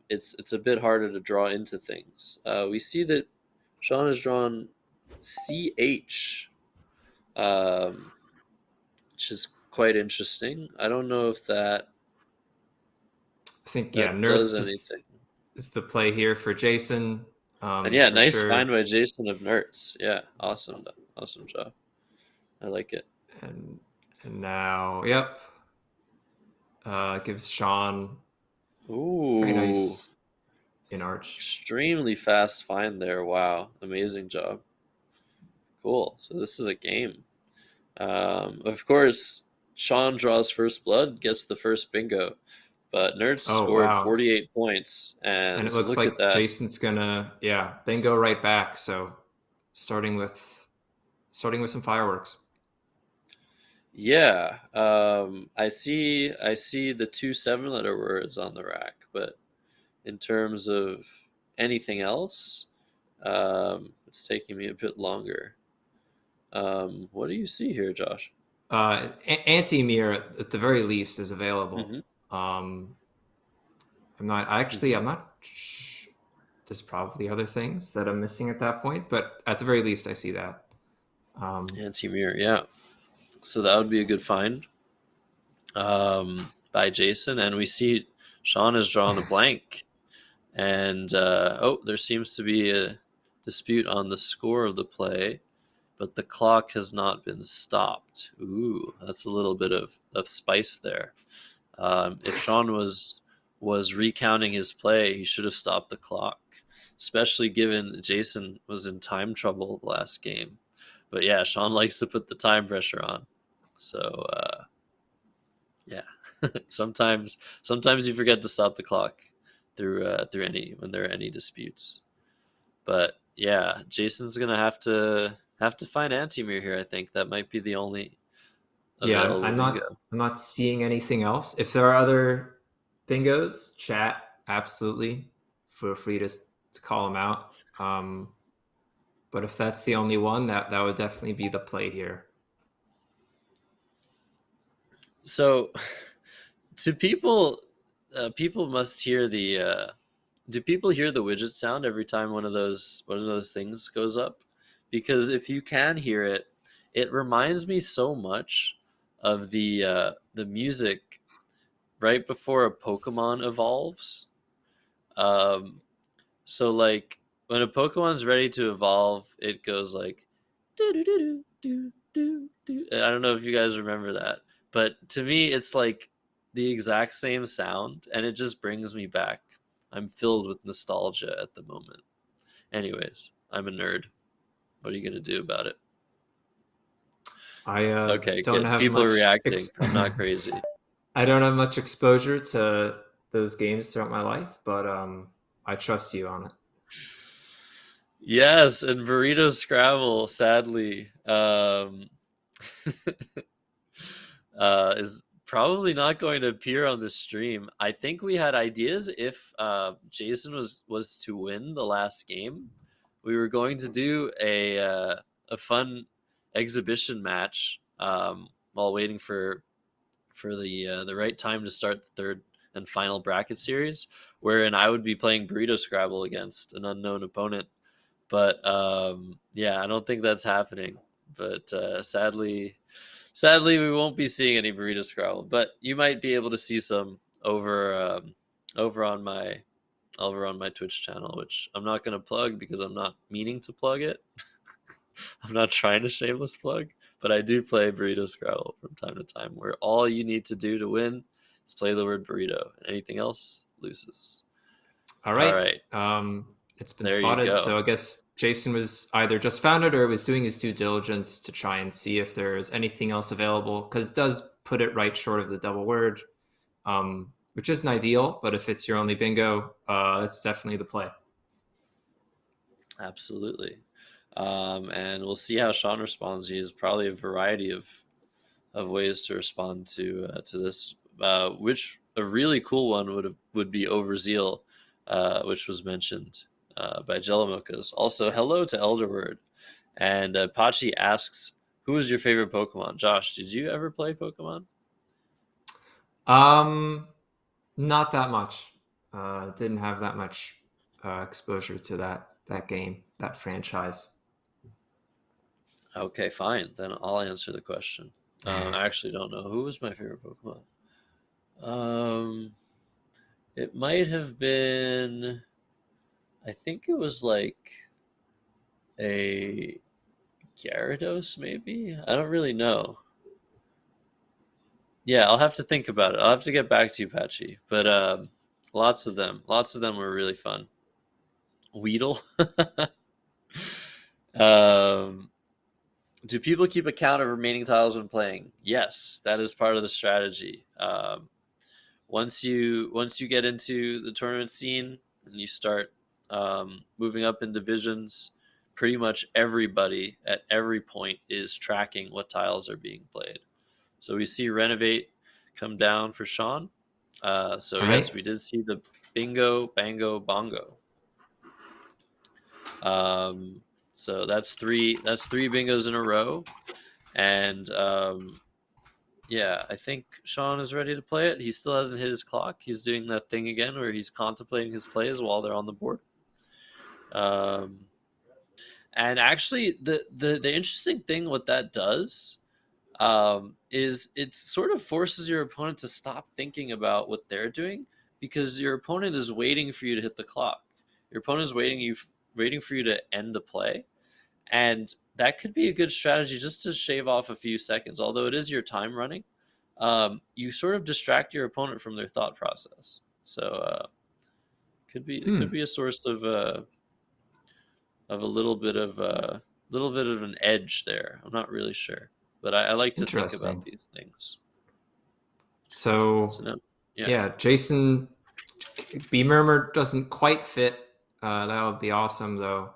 it's a bit harder to draw into things. We see that Sean has drawn CH, which is quite interesting. I don't know if that I think that does Nerds anything. is the play here for Jason. And yeah, For nice sure. find by Jason of Nerds. Yeah, awesome job. I like it. And now, yep, gives Sean Ooh, very nice in arch. extremely fast find there. Wow, amazing job. Cool. So this is a game. Of course, Sean draws first blood, gets the first bingo, but Nerds Oh, scored wow. 48 points, And and it looks look like at that. Jason's gonna bingo right back. So starting with some fireworks. Yeah, I see the two 7-letter words on the rack, but in terms of anything else, it's taking me a bit longer. What do you see here, Josh? Anti-mirror at the very least is available. Mhm. I'm not there's probably other things that I'm missing at that point, but at the very least I see that. Anti-mirror, yeah. So that would be a good find by Jason. And we see Sean has drawn a blank. And, there seems to be a dispute on the score of the play, but the clock has not been stopped. Ooh, that's a little bit of spice there. If Sean was recounting his play, he should have stopped the clock, especially given Jason was in time trouble last game. But yeah, Sean likes to put the time pressure on. So yeah, sometimes you forget to stop the clock through when there are any disputes. But yeah, Jason's gonna have to find Antimir here. I think that might be the only available I'm bingo. not seeing anything else. If there are other bingos, chat absolutely. Feel free to to call him out. But if that's the only one, that would definitely be the play here. So, do people must hear the do people hear the widget sound every time one of those things goes up? Because if you can hear it, it reminds me so much of the music right before a Pokemon evolves. Um, so like when a Pokemon's ready to evolve, it goes like do do do do do do. I don't know if you guys remember that, but to me, it's like the exact same sound, and it just brings me back. I'm filled with nostalgia at the moment. Anyways, I'm a nerd. What are you gonna do about it? I Okay, don't good. have People are much. reacting. I'm not crazy. I don't have much exposure to those games throughout my life, but I trust you on it. Yes, and Burrito Scrabble, sadly, is probably not going to appear on the stream. I think we had ideas if Jason was to win the last game, we were going to do a fun exhibition match while waiting for the right time to start the third and final bracket series, wherein I would be playing Burrito Scrabble against an unknown opponent. But yeah, I don't think that's happening. But sadly, we won't be seeing any Burrito Scrabble. But you might be able to see some over on my Twitch channel, which I'm not going to plug because I'm not meaning to plug it. I'm not trying to shameless plug, but I do play Burrito Scrabble from time to time, where all you need to do to win is play the word burrito, and anything else loses. All All right. right, It's been there you spotted, go. so I guess Jason was either just found it or was doing his due diligence to try and see if there's anything else available, because it does put it right short of the double word, which isn't ideal, but if it's your only bingo, that's definitely the play. Absolutely. And we'll see how Sean responds. He has probably a variety of ways to respond to this. Which a really cool one would be Overzeal, which was mentioned by Jellamocas. Also, hello to Elderword. And Pachi asks, "Who is your favorite Pokemon?" Josh, did you ever play Pokemon? Not that much. Didn't have that much exposure to that game, that franchise. Okay, fine. Then I'll answer the question. I actually don't know who was my favorite Pokemon. It might have been. I think it was like a Gyarados, maybe. I don't really know. Yeah, I'll have to think about it. I'll have to get back to you, Patchy. But lots of them were really fun. Weedle. um, do people keep account of remaining tiles when playing? Yes, that is part of the strategy. Once you get into the tournament scene and you start moving up in divisions, pretty much everybody at every point is tracking what tiles are being played. So we see Renovate come down for Sean. So All yes, right. we did see the Bingo, Bango, Bongo. So that's three bingos in a row, and yeah, I think Sean is ready to play it. He still hasn't hit his clock. He's doing that thing again where he's contemplating his plays while they're on the board. And actually, the interesting thing what that does is it sort of forces your opponent to stop thinking about what they're doing, because your opponent is waiting for you to hit the clock. Your opponent is waiting for you to end the play, and that could be a good strategy just to shave off a few seconds. Although it is your time running, you sort of distract your opponent from their thought process. So it could be a source of a little bit of an edge there. I'm not really sure, but I like to think about these things. So no, yeah, Jason, B Murmur doesn't quite fit. That would be awesome though.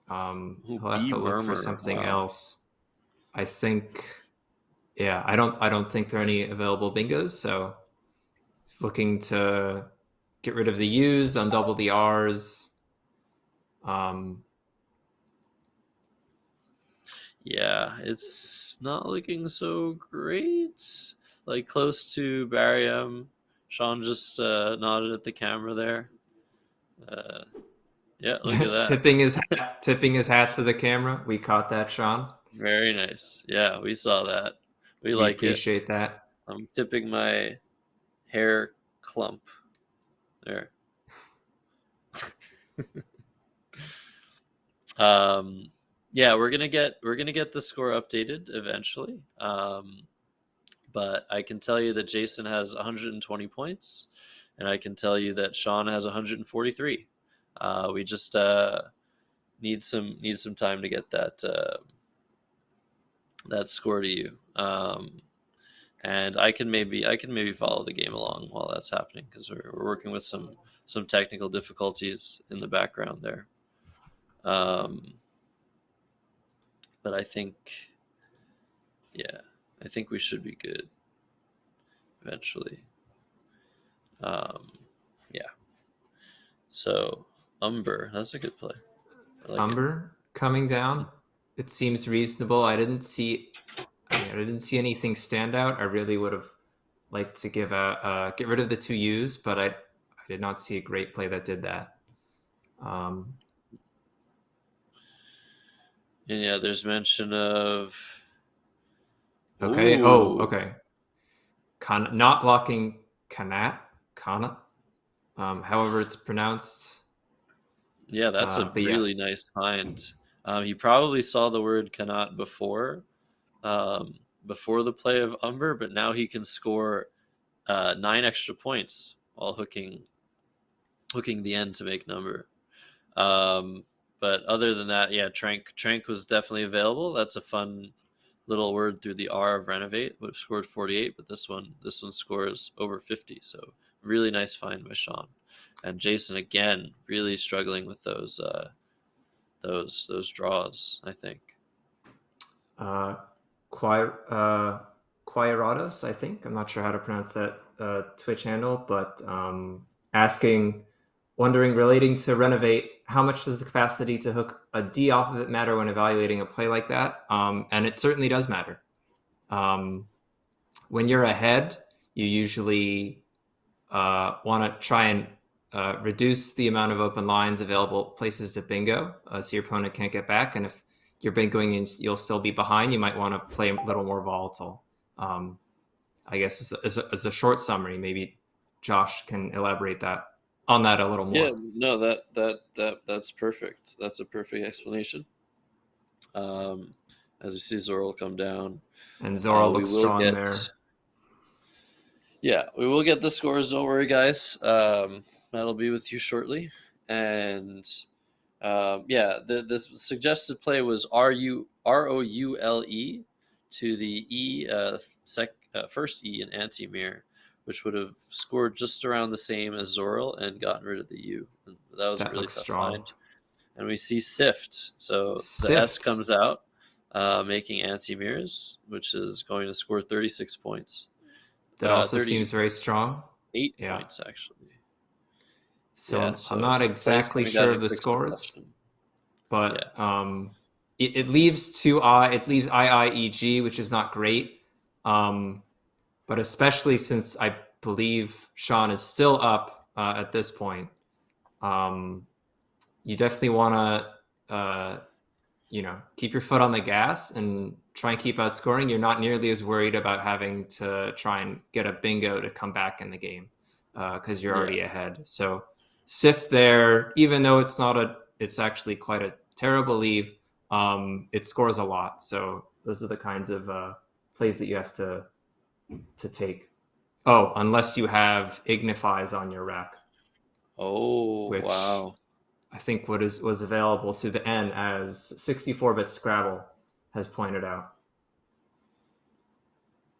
He'll have to look for something else. I think, yeah, I don't think there are any available bingos, so he's looking to get rid of the U's, undouble the R's, Yeah, it's not looking so great. Like close to Barium. Sean just nodded at the camera there. Yeah, look at that. tipping his hat to the camera. We caught that, Sean. Very nice. Yeah, we saw that. We We like it. appreciate that. I'm tipping my hair clump there. Yeah, we're gonna get the score updated eventually. But I can tell you that Jason has 120 points, and I can tell you that Sean has 143. We just need some time to get that score to you. And I can maybe follow the game along while that's happening, because we're working with some technical difficulties in the background there. But I think we should be good eventually. Yeah. So Umber, that's a good play. I like Umber coming down. It seems reasonable. I didn't see anything stand out. I really would have liked to get rid of the 2 U's, but I did not see a great play that did that. And yeah, there's mention of. Okay. Ooh. Oh, okay. Not blocking Kana. However it's pronounced. Yeah, that's a really nice find. He probably saw the word cannot before the play of Umber, but now he can score 9 extra points while hooking the end to make number. But other than that, yeah, Trank was definitely available. That's a fun little word through the R of renovate. Would have scored 48, but this one scores over 50. So really nice find by Sean. And Jason again really struggling with those draws, I think. Quirados, I think. I'm not sure how to pronounce that Twitch handle, but wondering relating to renovate, how much does the capacity to hook a D off of it matter when evaluating a play like that? And it certainly does matter. When you're ahead, you usually want to try and reduce the amount of open lines available places to bingo, so your opponent can't get back. And if you're bingoing and you'll still be behind, you might want to play a little more volatile. I guess as a short summary, maybe Josh can elaborate on that a little more. Yeah, no, that's perfect. That's a perfect explanation. As you see Zoral come down. And Zoral looks strong there. Yeah, we will get the scores. Don't worry, guys. That'll be with you shortly. And the suggested play was ROULE to the E, first E in anti-mirror, which would have scored just around the same as Zoral and gotten rid of the U. And that was a really tough find. And we see Sift. So the S comes out, making anti-mirrors, which is going to score 36 points. That also seems very strong. 8 points, actually. So I'm not exactly sure of the scores, but it leaves IIEG, which is not great. But especially since I believe Sean is still up at this point, you definitely want to, keep your foot on the gas and try and keep outscoring. You're not nearly as worried about having to try and get a bingo to come back in the game because you're already ahead. So Sift there, even though it's actually quite a terrible leave, it scores a lot. So those are the kinds of plays that you have to take. Oh, unless you have Ignifies on your rack. Oh, which wow. I think was available through the N, as 64-bit Scrabble has pointed out.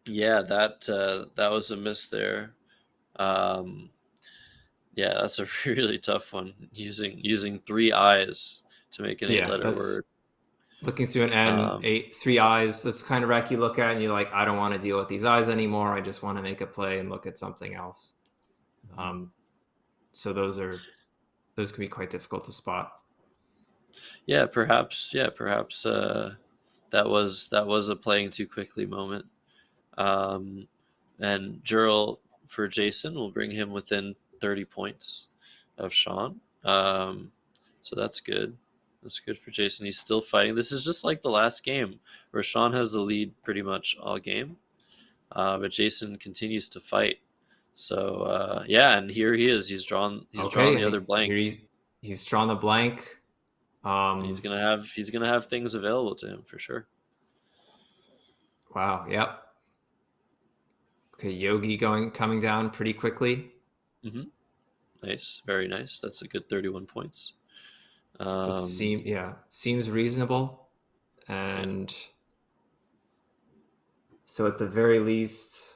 Yeah, that was a miss there. Yeah, that's a really tough one. Using 3 I's to make an 8-letter word. Looking through an N, 3 I's. That's the kind of rack you look at and you're like, I don't want to deal with these I's anymore. I just want to make a play and look at something else. So those can be quite difficult to spot. Yeah, perhaps. Yeah, perhaps that was a playing too quickly moment. Um, and Jurl for Jason will bring him within 30 points of Sean. So that's good. That's good for Jason. He's still fighting. This is just like the last game where Sean has the lead pretty much all game, but Jason continues to fight. So yeah, and here he is. He's drawn. He's drawn Okay, the other blank. here he's drawn the blank. He's gonna have things available to him for sure. Wow. Yep. Okay, Yogi coming down pretty quickly. Mm-hmm. Nice, very nice. That's a good 31 points. That seems reasonable, and so at the very least,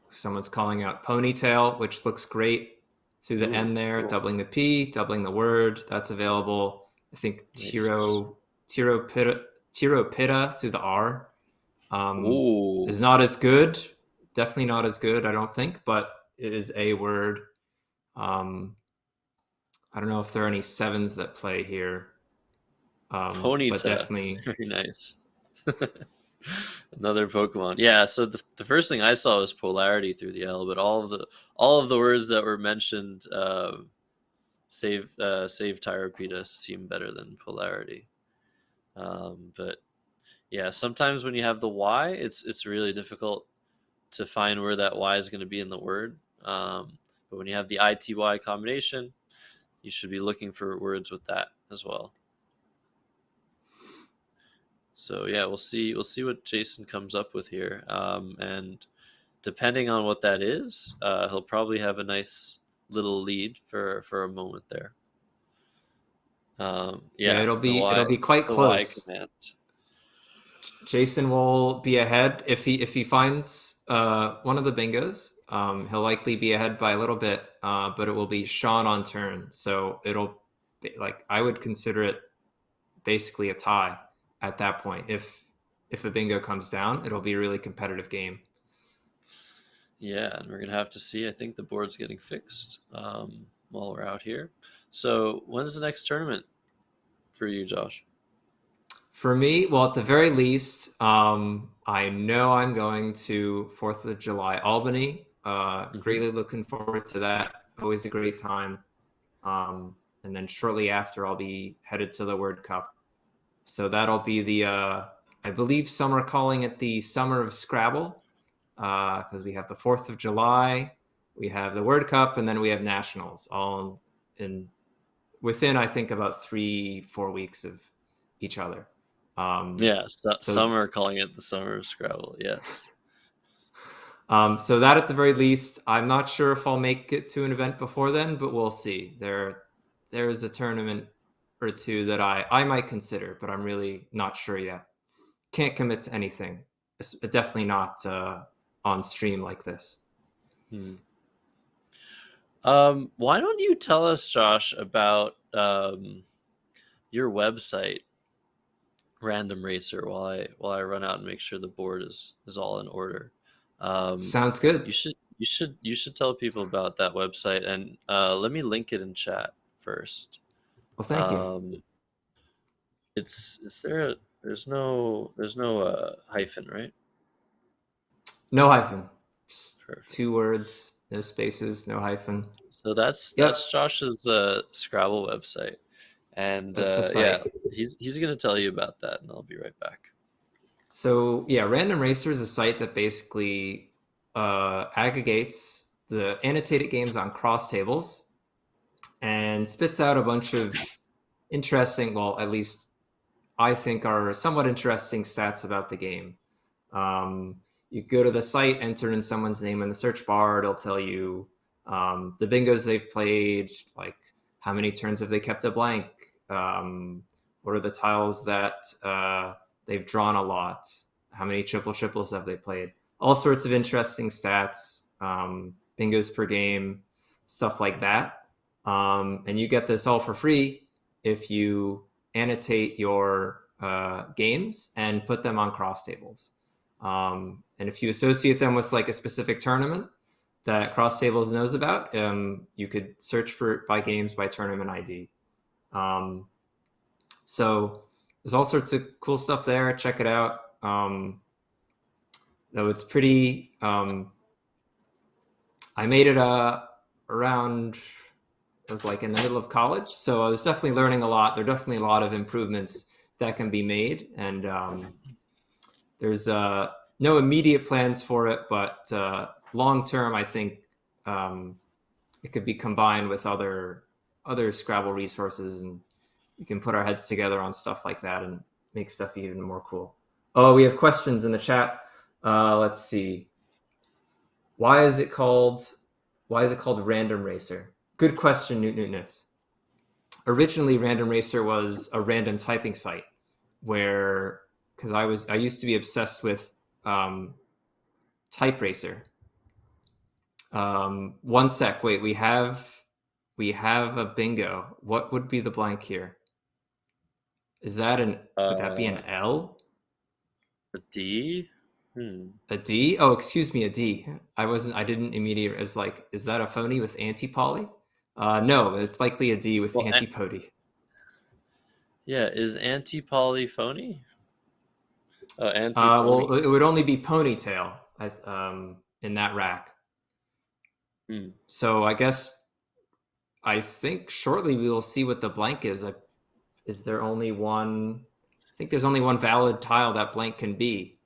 someone's calling out ponytail, which looks great through the end there, cool. doubling the P, doubling the word. That's available. I think Nice. Tiro Pitta through the R Ooh. is not as good. Definitely not as good, I don't think, but it is a word. I don't know if there are any sevens that play here. Ponyta. But definitely Very nice. Another Pokemon. Yeah, so the first thing I saw was polarity through the L, but all of the words that were mentioned save Tyropita seem better than polarity. But yeah, sometimes when you have the Y, it's really difficult to find where that Y is going to be in the word. But when you have the ITY combination, you should be looking for words with that as well. So yeah, we'll see what Jason comes up with here, and depending on what that is, he'll probably have a nice little lead for a moment there. Yeah, it'll be quite the close. Y command. Jason will be ahead if he finds one of the bingos. He'll likely be ahead by a little bit, but it will be Sean on turn. So it'll be like, I would consider it basically a tie at that point. If a bingo comes down, it'll be a really competitive game. Yeah, and we're gonna have to see. I think the board's getting fixed while we're out here. So when's the next tournament for you, Josh? For me, well, at the very least, I know I'm going to 4th of July Albany. Greatly looking forward to that. Always a great time. And then shortly after, I'll be headed to the World Cup. So that'll be the, I believe some are calling it the Summer of Scrabble, because we have the 4th of July, we have the World Cup, and then we have Nationals, all within, I think, about 3-4 weeks of each other. Some are calling it the Summer of Scrabble. Yes. So that at the very least, I'm not sure if I'll make it to an event before then, but we'll see. There is a tournament or two that I might consider, but I'm really not sure yet. Can't commit to anything. Definitely not on stream like this. Why don't you tell us, Josh, about your website, Random Racer, while I run out and make sure the board is all in order. Sounds good. You should tell people about that website, and let me link it in chat first. Well, thank you. There's no hyphen, right? No hyphen. Just Perfect. 2 words, no spaces, no hyphen. So that's Josh's Scrabble website, and yeah, he's gonna tell you about that, and I'll be right back. So yeah, Random Racer is a site that basically aggregates the annotated games on cross tables and spits out a bunch of interesting, well, at least I think are somewhat interesting stats about the game. You go to the site, enter in someone's name in the search bar. It'll tell you the bingos they've played, like how many turns have they kept a blank, what are the tiles that they've drawn a lot, how many triples have they played, all sorts of interesting stats, bingos per game, stuff like that. And you get this all for free if you annotate your games and put them on cross tables. And if you associate them with like a specific tournament that Cross Tables knows about, you could search for it by games by tournament ID. So there's all sorts of cool stuff there. Check it out. Though it's pretty. I made it around. It was like in the middle of college, so I was definitely learning a lot. There are definitely a lot of improvements that can be made, and there's no immediate plans for it, but long term, I think it could be combined with other Scrabble resources, and we can put our heads together on stuff like that and make stuff even more cool. Oh, we have questions in the chat. Let's see. Why is it called Random Racer? Good question, Newt. Originally, Random Racer was a random typing site where, because I used to be obsessed with Type Racer. One sec. Wait, we have a bingo. What would be the blank here? Is that would that be an L? A D? A D? Oh, excuse me, a D. I didn't immediately, as like, is that a phony with anti-poly? No, it's likely a D with antipody. Yeah, is anti-poly phony? Oh, anti-phony? Well, it would only be ponytail in that rack. So I think shortly we will see what the blank is. Is there only one? I think there's only one valid tile that blank can be.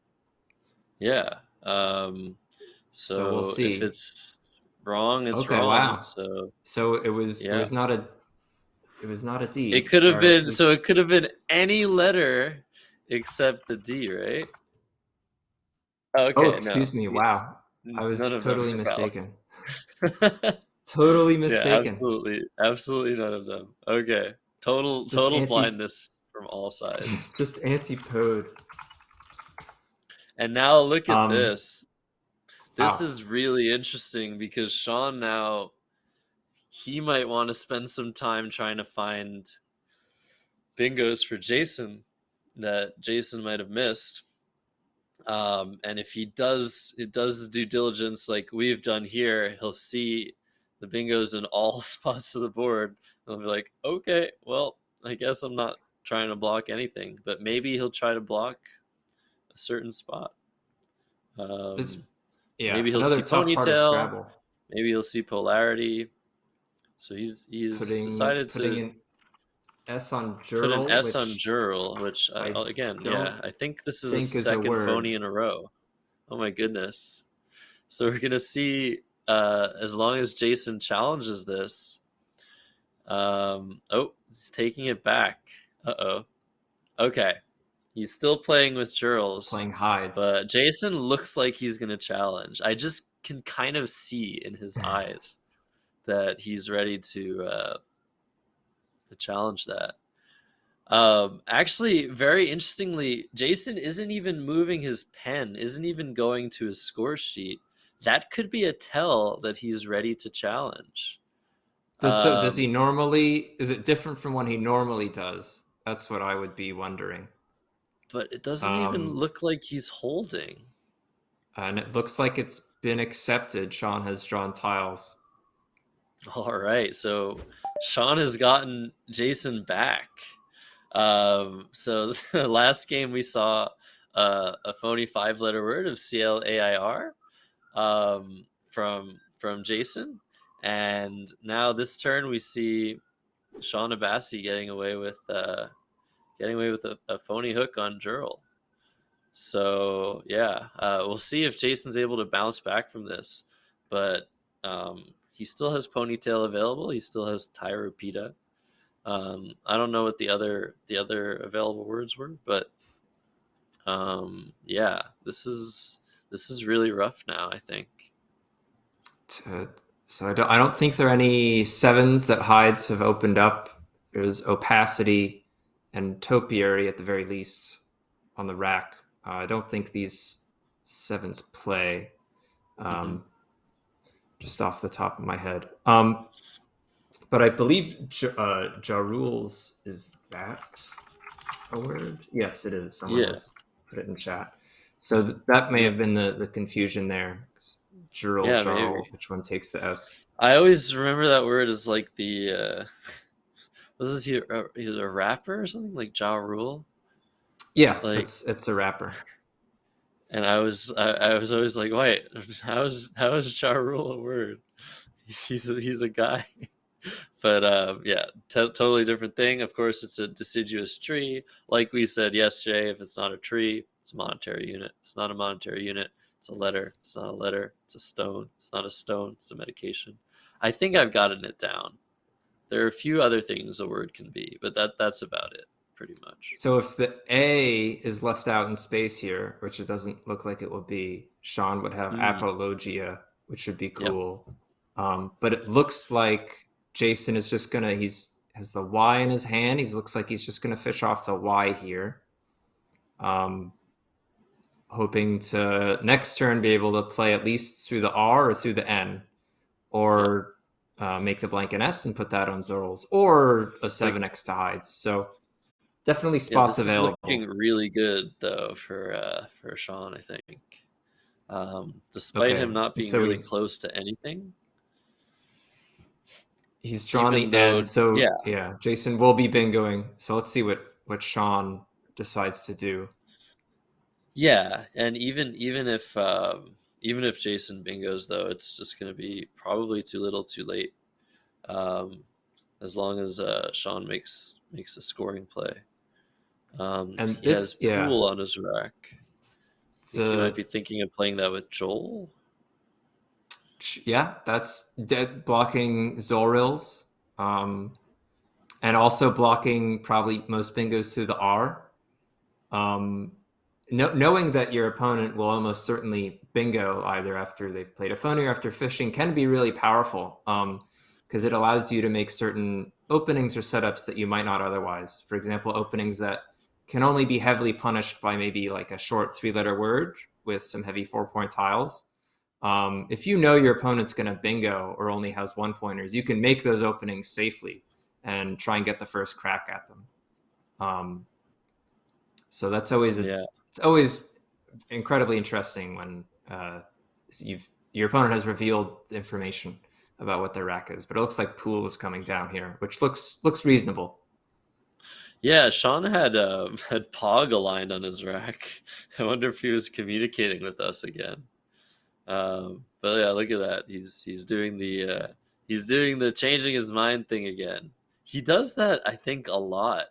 Yeah. So we'll see. If it's wrong, it's okay, wrong. Wow. So it was not a D. It could have been so it could have been any letter except the D, right? Okay. Oh, excuse me. Wow. I was totally mistaken. Totally mistaken. Yeah, absolutely none of them. Okay. Total blindness from all sides. Just antipode. And now look at this. This is really interesting because Sean now, he might want to spend some time trying to find bingos for Jason that Jason might have missed. And if he does the due diligence like we've done here, he'll see the bingos in all spots of the board. He'll be like, okay, well, I guess I'm not trying to block anything, but maybe he'll try to block a certain spot. Maybe he'll see ponytail. Maybe he'll see polarity. So he's decided to putting an S on Jurl. Put an S on Jurl, which I think this is the second phony in a row. Oh my goodness! So we're gonna see as long as Jason challenges this. He's taking it back. Okay. He's still playing with Jurls. Playing hides. But Jason looks like he's going to challenge. I just can kind of see in his eyes that he's ready to challenge that. Actually, very interestingly, Jason isn't even moving his pen, isn't even going to his score sheet. That could be a tell that he's ready to challenge. Does he normally? Is it different from what he normally does? That's what I would be wondering. But it doesn't even look like he's holding. And it looks like it's been accepted. Sean has drawn tiles. All right, so Sean has gotten Jason back. So the last game we saw a phony 5-letter word of CLAIR from Jason, and now this turn we see Sean Abassi getting away with a phony hook on Jurl. So yeah, we'll see if Jason's able to bounce back from this, but he still has ponytail available. He still has Tyropita. I don't know what the other available words were, but yeah, this is really rough now, I think. So I don't think there are any 7s that hides have opened up. There's opacity and topiary at the very least on the rack. I don't think these 7s play. Just off the top of my head. But I believe Jarules, is that a word? Yes, it is. Someone else put it in chat. So that may have been the confusion there. Jarl, which one takes the S? I always remember that word as like the Was he a rapper or something like Ja Rule? Yeah, Like, it's a rapper. and I was always like, wait, how is Ja Rule a word? He's a guy. But yeah, totally different thing. Of course, it's a deciduous tree. Like we said yesterday, if it's not a tree, it's a monetary unit. It's not a monetary unit. It's a letter. It's not a letter. It's a stone. It's not a stone. It's a medication. I think I've gotten it down. There are a few other things a word can be, but that's about it, pretty much. So if the A is left out in space here, which it doesn't look like it will be, Sean would have apologia, which would be cool. Yep. But it looks like Jason is just gonna, has the Y in his hand. He looks like he's just gonna fish off the Y here. Hoping to next turn be able to play at least through the R or through the N, or make the blank an S and put that on Zorl's, or a 7x to hides. So definitely spots this available. Is looking really good though for Sean, I think. Despite him not being really close to anything, he's drawn the N. So yeah, Jason will be bingoing. So let's see what Sean decides to do. Yeah, and even if Jason bingos though, it's just going to be probably too little, too late. As long as Sean makes a scoring play. And he has Pool on his rack. He might be thinking of playing that with Joel. Yeah, that's dead blocking Zorils, and also blocking probably most bingos through the R. Knowing that your opponent will almost certainly bingo either after they've played a phony or after fishing can be really powerful, because it allows you to make certain openings or setups that you might not otherwise. For example, openings that can only be heavily punished by maybe like a short 3-letter word with some heavy 4-point tiles. If you know your opponent's going to bingo or only has 1-pointers, you can make those openings safely and try and get the first crack at them. So that's always it's always incredibly interesting when your opponent has revealed information about what their rack is. But it looks like Pool is coming down here, which looks reasonable. Yeah, Sean had Pog aligned on his rack. I wonder if he was communicating with us again. But yeah, look at that. He's doing the changing his mind thing again. He does that, I think, a lot.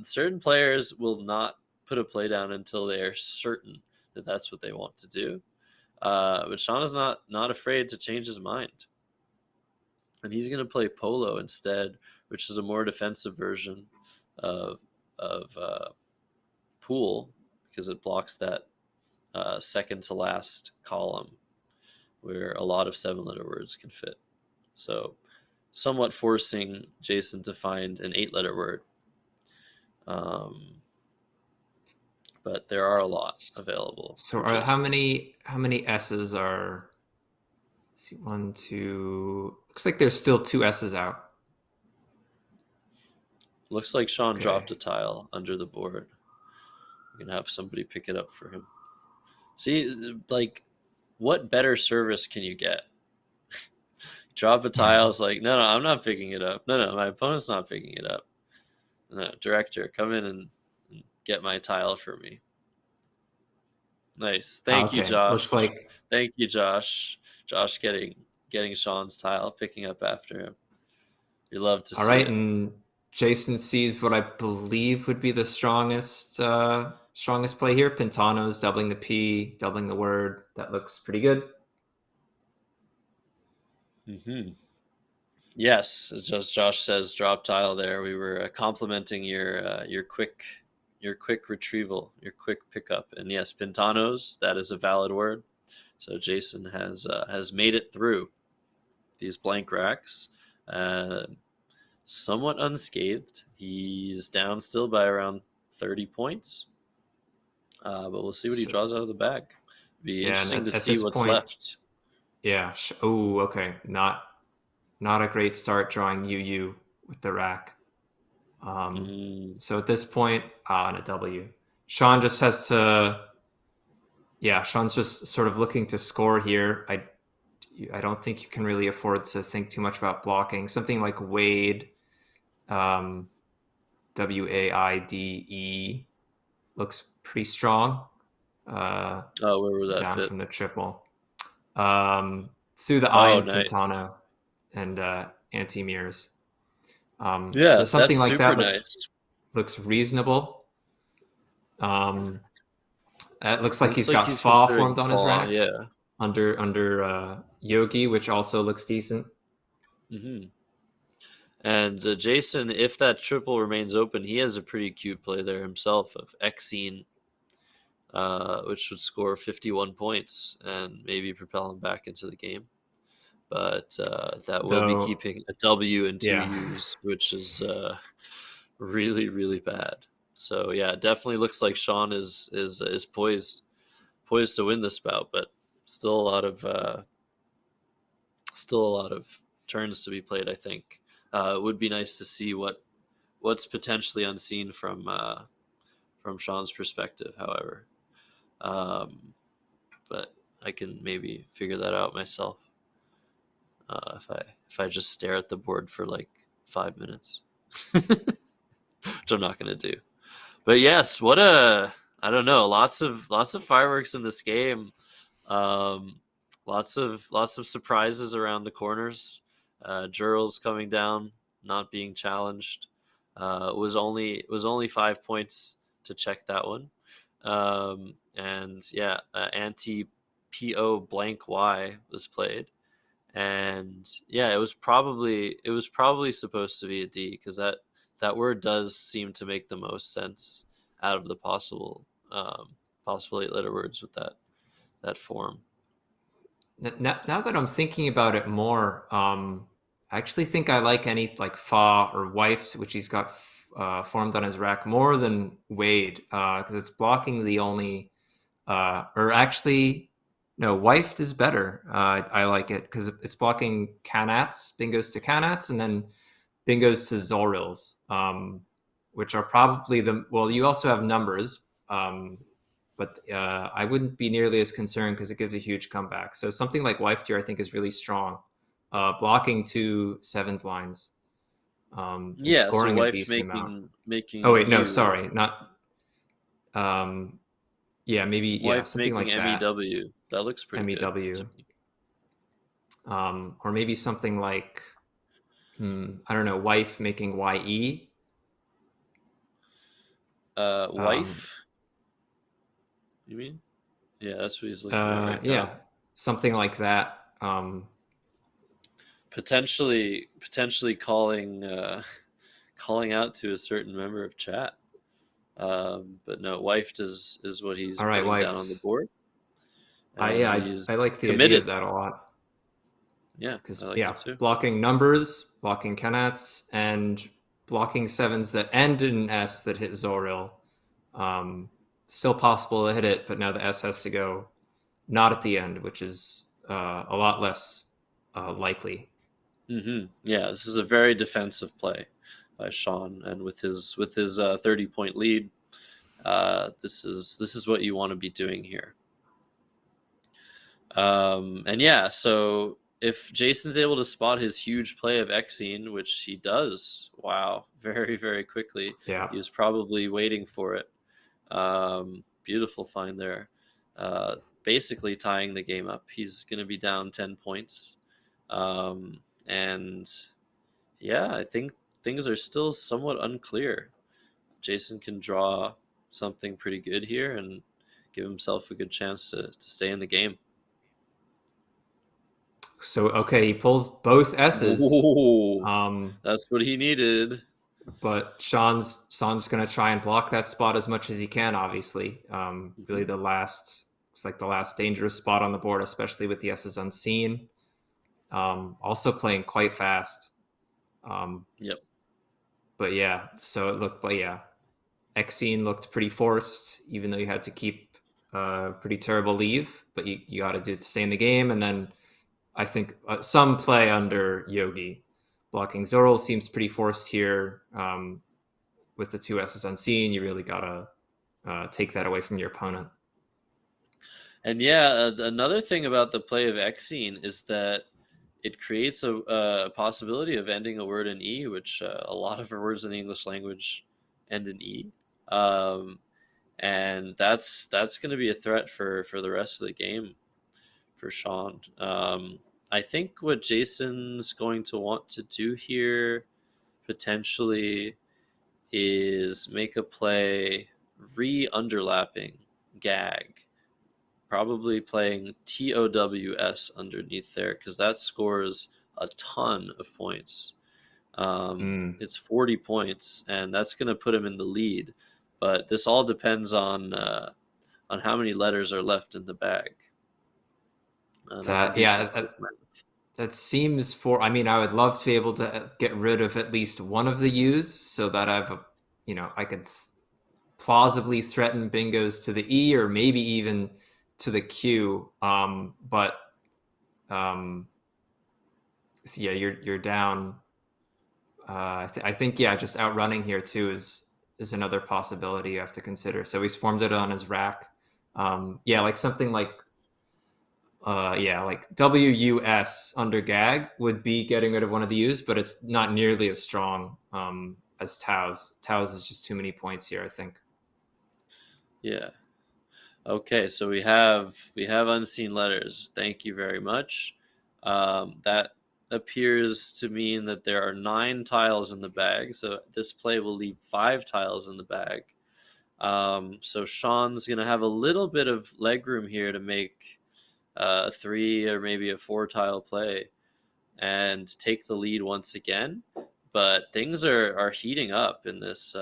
Certain players will not put a play down until they are certain that that's what they want to do. But Sean is not afraid to change his mind. And he's going to play Polo instead, which is a more defensive version of Pool, because it blocks that second to last column where a lot of 7-letter words can fit. So somewhat forcing Jason to find an 8-letter word. But there are a lot available. So how many S's are, let's see, 1, 2, looks like there's still 2 S's out. Looks like Sean dropped a tile under the board. We're gonna have somebody pick it up for him. See, like, what better service can you get? Drop a tile. It's like, no, I'm not picking it up. No, my opponent's not picking it up. No, director, come in and get my tile for me. Nice. Thank you, Josh. Looks like. Thank you, Josh. Josh getting Sean's tile, picking up after him. We love to see it. All right, and Jason sees what I believe would be the strongest play here. Pintano's doubling the P, doubling the word. That looks pretty good. Mm-hmm. Yes, just Josh says drop tile there. We were complimenting your quick retrieval, your quick pickup, and yes, Pintano's, that is a valid word. So Jason has made it through these blank racks, somewhat unscathed. He's down still by around 30 points, but we'll see what he draws out of the bag. Be interesting to see what's left. Yeah. Oh, okay. Not a great start drawing UU with the rack. So at this point, on a W, Sean just has to. Yeah, Sean's just sort of looking to score here. I don't think you can really afford to think too much about blocking. Something like Wade Waide looks pretty strong. Oh, where would that Down fit? from the triple. Through the Oh, Iron nice. Quintana and anti-mirrors. Yeah, So something that's like super that nice. looks reasonable. It looks like Looks he's like got he's Fa considering formed on his Fa, rack yeah. under Yogi, which also looks decent. Hmm. And Jason, if that triple remains open, he has a pretty cute play there himself of Exene, which would score 51 points and maybe propel him back into the game. But that will be Though, keeping a W and two yeah. U's, which is really, really bad. So yeah, it definitely looks like Sean is poised to win this bout, but still a lot of turns to be played. I think it would be nice to see what's potentially unseen from Sean's perspective. However, but I can maybe figure that out myself if I just stare at the board for like 5 minutes, which I'm not going to do. But yes, I don't know, lots of fireworks in this game. Lots of surprises around the corners. Jurls coming down, not being challenged. It was only 5 points to check that one. And yeah, anti PO blank Y was played. And yeah, it was probably supposed to be a D, because that word does seem to make the most sense out of the possible 8-letter words with that form. Now that I'm thinking about it more, I actually think I like any like Fa or Wife, which he's got formed on his rack, more than Wade, because it's blocking the only, or actually, no, Wife is better. I like it because it's blocking Canats, bingos to Canats, and then bingos to Zorils, which are probably well, you also have numbers. But I wouldn't be nearly as concerned because it gives a huge comeback. So something like Wife Tier, I think, is really strong, blocking 2 sevens lines and Yeah, so scoring a wife decent amount. making Oh wait, no, you sorry, not. Yeah, maybe wife something making like that. MEW. That looks pretty good to MEW, me. or maybe something like, I don't know, Wife making YE. Wife, you mean? Yeah, that's what he's looking at right Yeah, now. something like that. Potentially calling calling out to a certain member of chat. But no, wife is what he's All right, putting down on the Wife. board, and he's I like the idea committed. of that a lot. Yeah, Because I like it too. blocking numbers, blocking Kanats, and blocking sevens that end in an S that hit Zoril. Still possible to hit it, but now the S has to go not at the end, which is a lot less likely. Mm-hmm. Yeah, this is a very defensive play by Sean, and with his 30-point lead, this is what you want to be doing here. And yeah, so if Jason's able to spot his huge play of Exene, which he does, wow, very, very quickly. Yeah. He was probably waiting for it. Beautiful find there. Basically tying the game up. He's going to be down 10 points. And yeah, I think things are still somewhat unclear. Jason can draw something pretty good here and give himself a good chance to stay in the game. So, okay, he pulls both S's. Ooh, that's what he needed. But Sean's going to try and block that spot as much as he can, obviously. Really it's like the last dangerous spot on the board, especially with the S's unseen. Also playing quite fast. Yep. But yeah, so it looked like, Exene looked pretty forced, even though you had to keep pretty terrible leave, but you got to do it to stay in the game. And then I think some play under Yogi. Blocking Zoril seems pretty forced here. With the 2 S's unseen, you really got to take that away from your opponent. And yeah, another thing about the play of Exene is that it creates a possibility of ending a word in E, which a lot of our words in the English language end in E. And that's going to be a threat for the rest of the game for Sean. I think what Jason's going to want to do here potentially is make a play re-underlapping gag, probably playing TOWS underneath there because that scores a ton of points. It's 40 points, and that's going to put him in the lead. But this all depends on how many letters are left in the bag. That seems for. I mean, I would love to be able to get rid of at least one of the U's so that I could plausibly threaten bingos to the E or maybe even to the Q. But yeah, you're down. I think just outrunning here too is another possibility you have to consider. So he's formed it on his rack. Like something like like WUS under gag would be getting rid of one of the U's, but it's not nearly as strong as Tao's. Tao's is just too many points here, I think. Yeah. Okay, so we have unseen letters. Thank you very much. That appears to mean that there are 9 tiles in the bag, so this play will leave 5 tiles in the bag. So Sean's going to have a little bit of leg room here to make a 3 or maybe a 4 tile play and take the lead once again. But things are heating up in this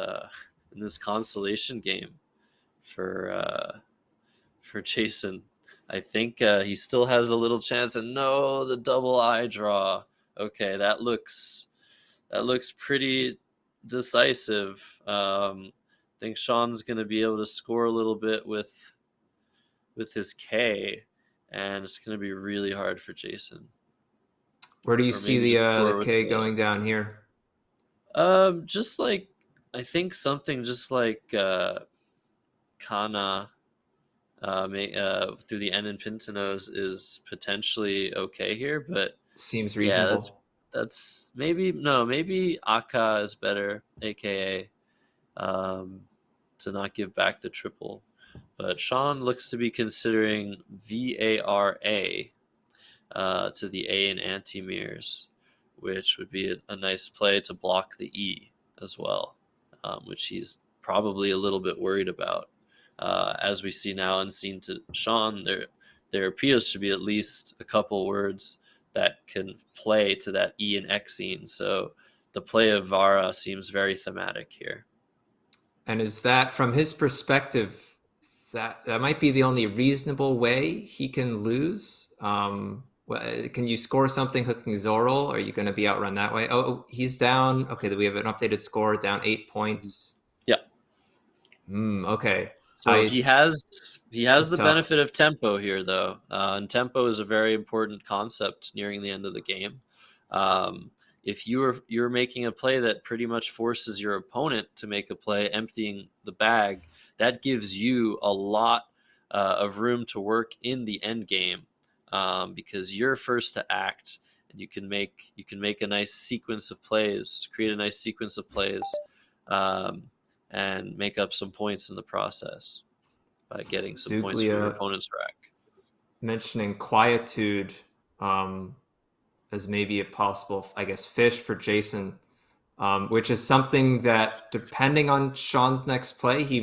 constellation game for Jason. I think he still has a little chance. And no, the double I draw. Okay, that looks pretty decisive. I think Sean's going to be able to score a little bit with his K, and it's going to be really hard for Jason. Where do you see the K going down here? Just like, I think something just like Kana through the N and Pintanos is potentially okay here, but seems reasonable. Yeah, that's maybe Aka is better, aka to not give back the triple. But Sean looks to be considering VARA to the A in anti-mirrors, which would be a nice play to block the E as well, which he's probably a little bit worried about. As we see now, unseen to Sean, there appears to be at least a couple words that can play to that E and Xene. So the play of Vara seems very thematic here. And is that, from his perspective, that might be the only reasonable way he can lose? Can you score something hooking Zoral? Or are you going to be outrun that way? Oh, he's down. Okay, we have an updated score, down 8 points. Yeah. Okay. So he has the benefit of tempo here, though, and tempo is a very important concept nearing the end of the game. If you're making a play that pretty much forces your opponent to make a play, emptying the bag, that gives you a lot of room to work in the end game, because you're first to act, and you can make a nice sequence of plays, create a nice sequence of plays. And make up some points in the process by getting some points from your opponent's rack. Mentioning quietude as maybe a possible, I guess, fish for Jason, which is something that, depending on Sean's next play, he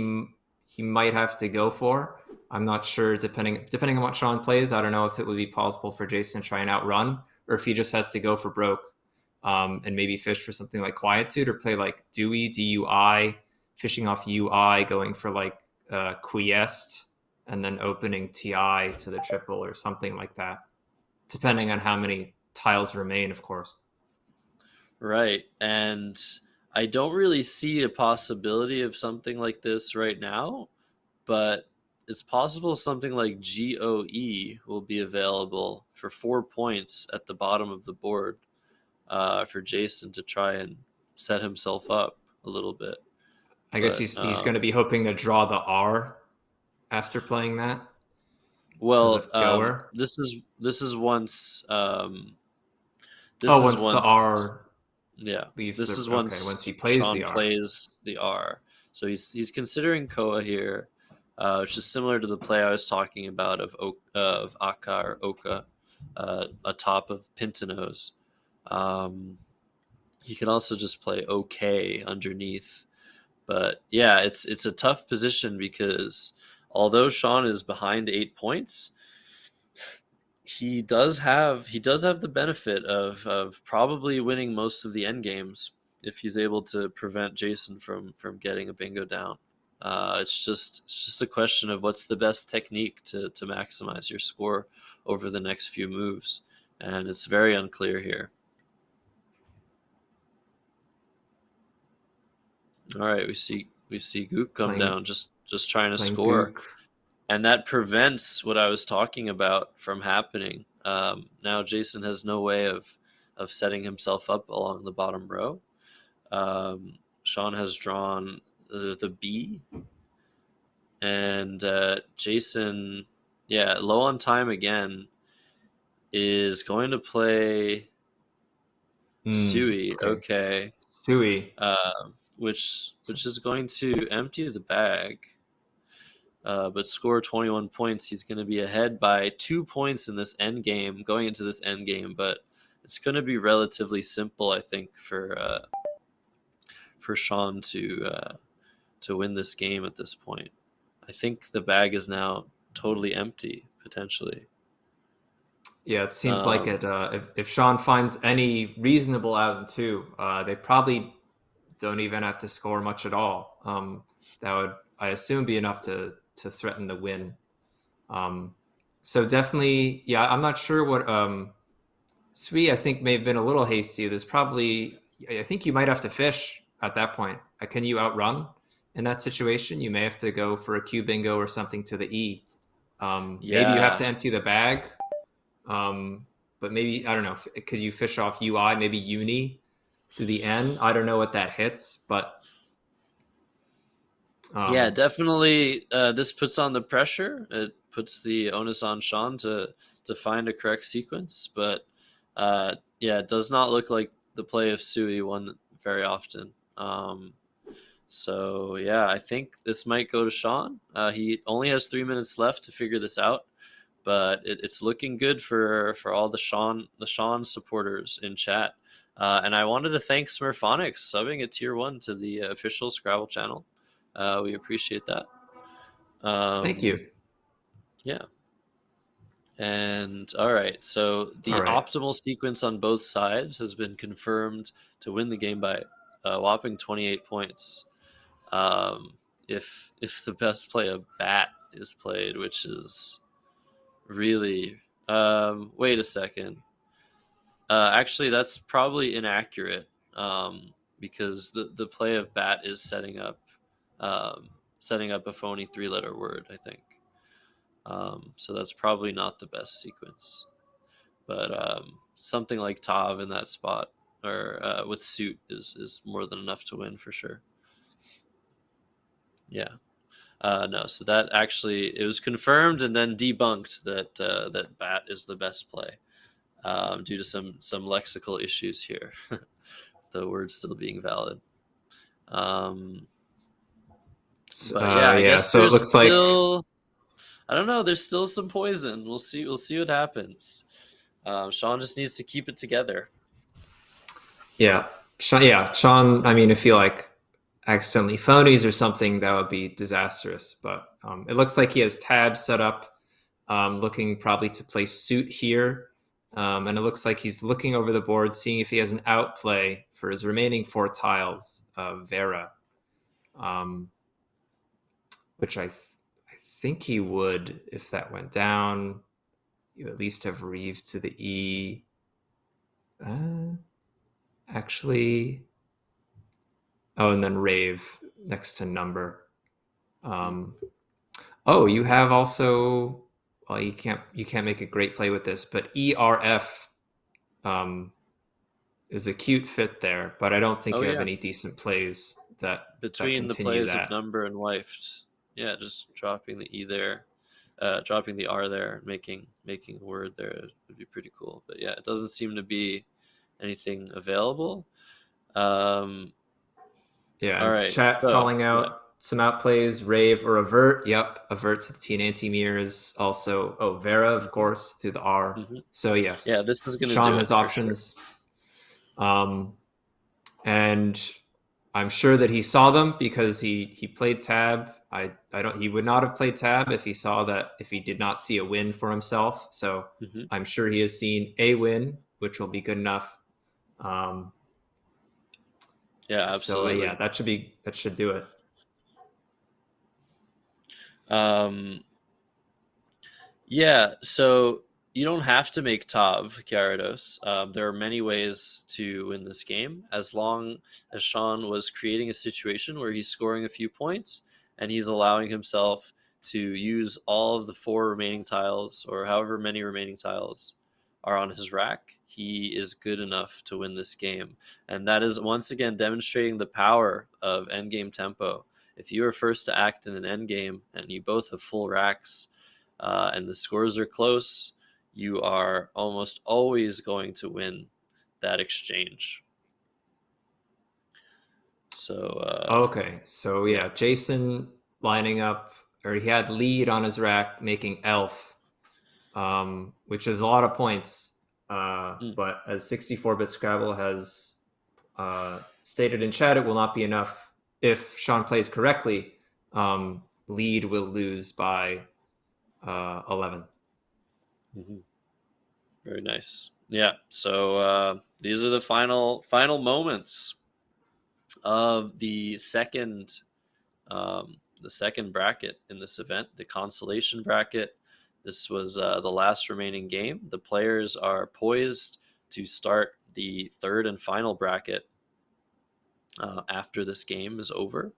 might have to go for. I'm not sure, depending on what Sean plays. I don't know if it would be possible for Jason to try and outrun, or if he just has to go for broke and maybe fish for something like quietude, or play like Dewey, DUI, fishing off UI, going for like quiesced, and then opening TI to the triple or something like that, depending on how many tiles remain, of course. Right. And I don't really see a possibility of something like this right now, but it's possible something like GOE will be available for 4 points at the bottom of the board for Jason to try and set himself up a little bit. I guess he's going to be hoping to draw the R after playing that. Well, this is once This Oh, is once the R yeah. leaves This the is okay, once once he plays Sean the R. plays the R. So he's considering Koa here, which is similar to the play I was talking about of Aka or Oka, atop of Pintanos. He can also just play OK underneath. But yeah, it's a tough position because although Sean is behind 8 points, he does have the benefit of probably winning most of the end games if he's able to prevent Jason from getting a bingo down. It's just a question of what's the best technique to maximize your score over the next few moves, and it's very unclear here. All right, we see Gook come Playing down, just trying to playing score, Gook. and that prevents what I was talking about from happening. Now Jason has no way of setting himself up along the bottom row. Sean has drawn the B, and Jason, yeah, low on time again, is going to play Sui. Okay. Okay, Sui. which is going to empty the bag. But score 21 points. He's going to be ahead by 2 points in this end game, going into this end game. But it's going to be relatively simple, I think, for Sean to win this game at this point. I think the bag is now totally empty, potentially. Yeah, it seems like it. If Sean finds any reasonable out in two, they probably don't even have to score much at all. That would, I assume, be enough to threaten the win. So definitely, yeah. I'm not sure what Sui, I think, may have been a little hasty. There's probably, I think you might have to fish at that point. Can you outrun in that situation? You may have to go for a Q bingo or something to the E. Maybe you have Yeah, to empty the bag. But maybe, I don't know, could you fish off UI, maybe uni to the N? I don't know what that hits, but yeah, definitely. This puts on the pressure. It puts the onus on Sean to find a correct sequence. But yeah, it does not look like the play of Sui won very often. So yeah, I think this might go to Sean. He only has 3 minutes left to figure this out, but it's looking good for all the Sean supporters in chat. And I wanted to thank Smurphonics subbing at tier 1 to the official Scrabble channel. We appreciate that. thank you. Yeah. And all right, so the All right. optimal sequence on both sides has been confirmed to win the game by a whopping 28 points. If the best play of Bat is played, which is really wait a second. Actually, that's probably inaccurate because the play of Bat is setting up a phony 3-letter word, I think. So that's probably not the best sequence. But something like Tav in that spot or with suit is more than enough to win for sure. Yeah. No, so that actually, it was confirmed and then debunked that Bat is the best play due to some lexical issues here. The word still being valid. But yeah, I Yeah, guess so it there's looks like, still, I don't know, there's still some poison. We'll see what happens. Sean just needs to keep it together. yeah. Sean, I mean, if you like accidentally phonies or something, that would be disastrous. But it looks like he has tabs set up, looking probably to play suit here. And it looks like he's looking over the board, seeing if he has an outplay for his remaining 4 tiles of Vera, which I think he would if that went down. You at least have Reeve to the E. Actually, oh, and then Rave next to number. Oh, you have also. Well, you can't make a great play with this, but ERF is a cute fit there. But I don't think Oh you have yeah, any decent plays that between the continue plays of that. number and wife. Yeah, just dropping the E there, dropping the R there, making a word there would be pretty cool. But yeah, it doesn't seem to be anything available. Yeah, All and right. chat So, calling out some outplays, Rave or Avert. Yep, Avert to the TNT mirrors. Also, Vera, of course, through the R. Mhm. So, yes. Yeah, this is going to Sean do has it for options. And I'm sure that he saw them because he played tab. He would not have played tab if he saw that, if he did not see a win for himself. So sure. Mhm. I'm sure he has seen a win, which will be good enough. Yeah, So absolutely. yeah, that should do it. Yeah, so you don't have to make Tav, Gyarados. There are many ways to win this game, as long as Sean was creating a situation where he's scoring a few points and he's allowing himself to use all of the 4 remaining tiles, or however many remaining tiles are on his rack. He is good enough to win this game. And that is once again demonstrating the power of endgame tempo. If you are first to act in an endgame and you both have full racks, and the scores are close, you are almost always going to win that exchange. So, Okay, so yeah, Jason lining up, or he had lead on his rack, making Elf, which is a lot of points. But as 64-bit Scrabble has stated in chat, it will not be enough. If Sean plays correctly, lead will lose by 11. mhm. Very nice. Yeah. So these are the final moments of the second bracket in this event, the consolation bracket. This was the last remaining game. The players are poised to start the third and final bracket after this game is over.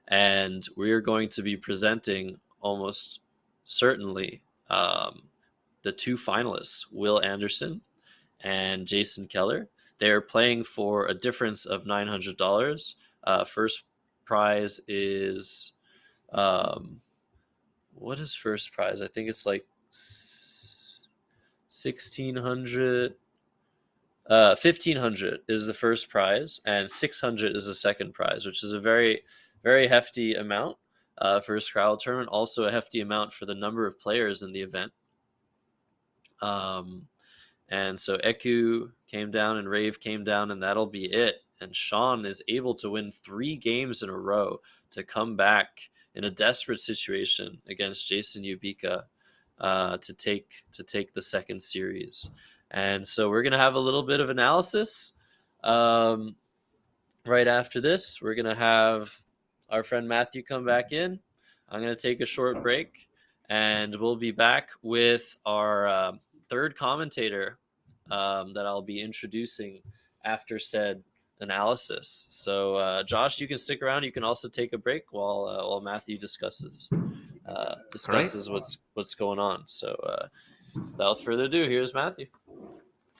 And we're going to be presenting almost certainly the 2 finalists, Will Anderson and Jason Keller. They're playing for a difference of $900. First prize is what is first prize? I think it's like 1,600. 1,500 is the first prize, and 600 is the second prize, which is a very, very hefty amount for a Scrabble tournament. Also, a hefty amount for the number of players in the event. And so Eku came down and Rave came down, and that'll be it. And Sean is able to win 3 games in a row to come back in a desperate situation against Jason Ubika to take the second series. And so we're gonna have a little bit of analysis right after this. We're gonna have our friend Matthew come back in. I'm gonna take a short break, and we'll be back with our third commentator that I'll be introducing after said analysis. So, Josh, you can stick around. You can also take a break while Matthew discusses what's going on. So, without further ado, here's Matthew.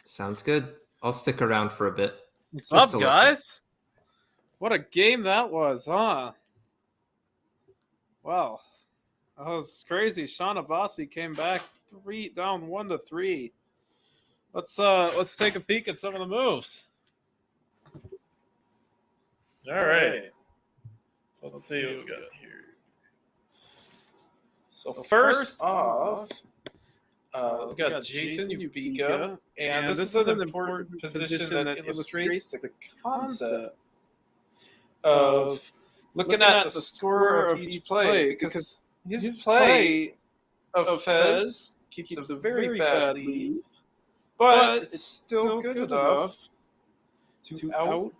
Sounds good. I'll stick around for a bit. What's Just up, to guys? What a game that was, huh? Wow. That was crazy. Sean Abassi came back down 1-3. Let's take a peek at some of the moves. All right. So let's see what we got here. So first off, we got Jason Ubika, and this is an important position that illustrates the concept of looking at the score of each play, because his play of Fez keeps a very bad lead, but it's still good enough to outdo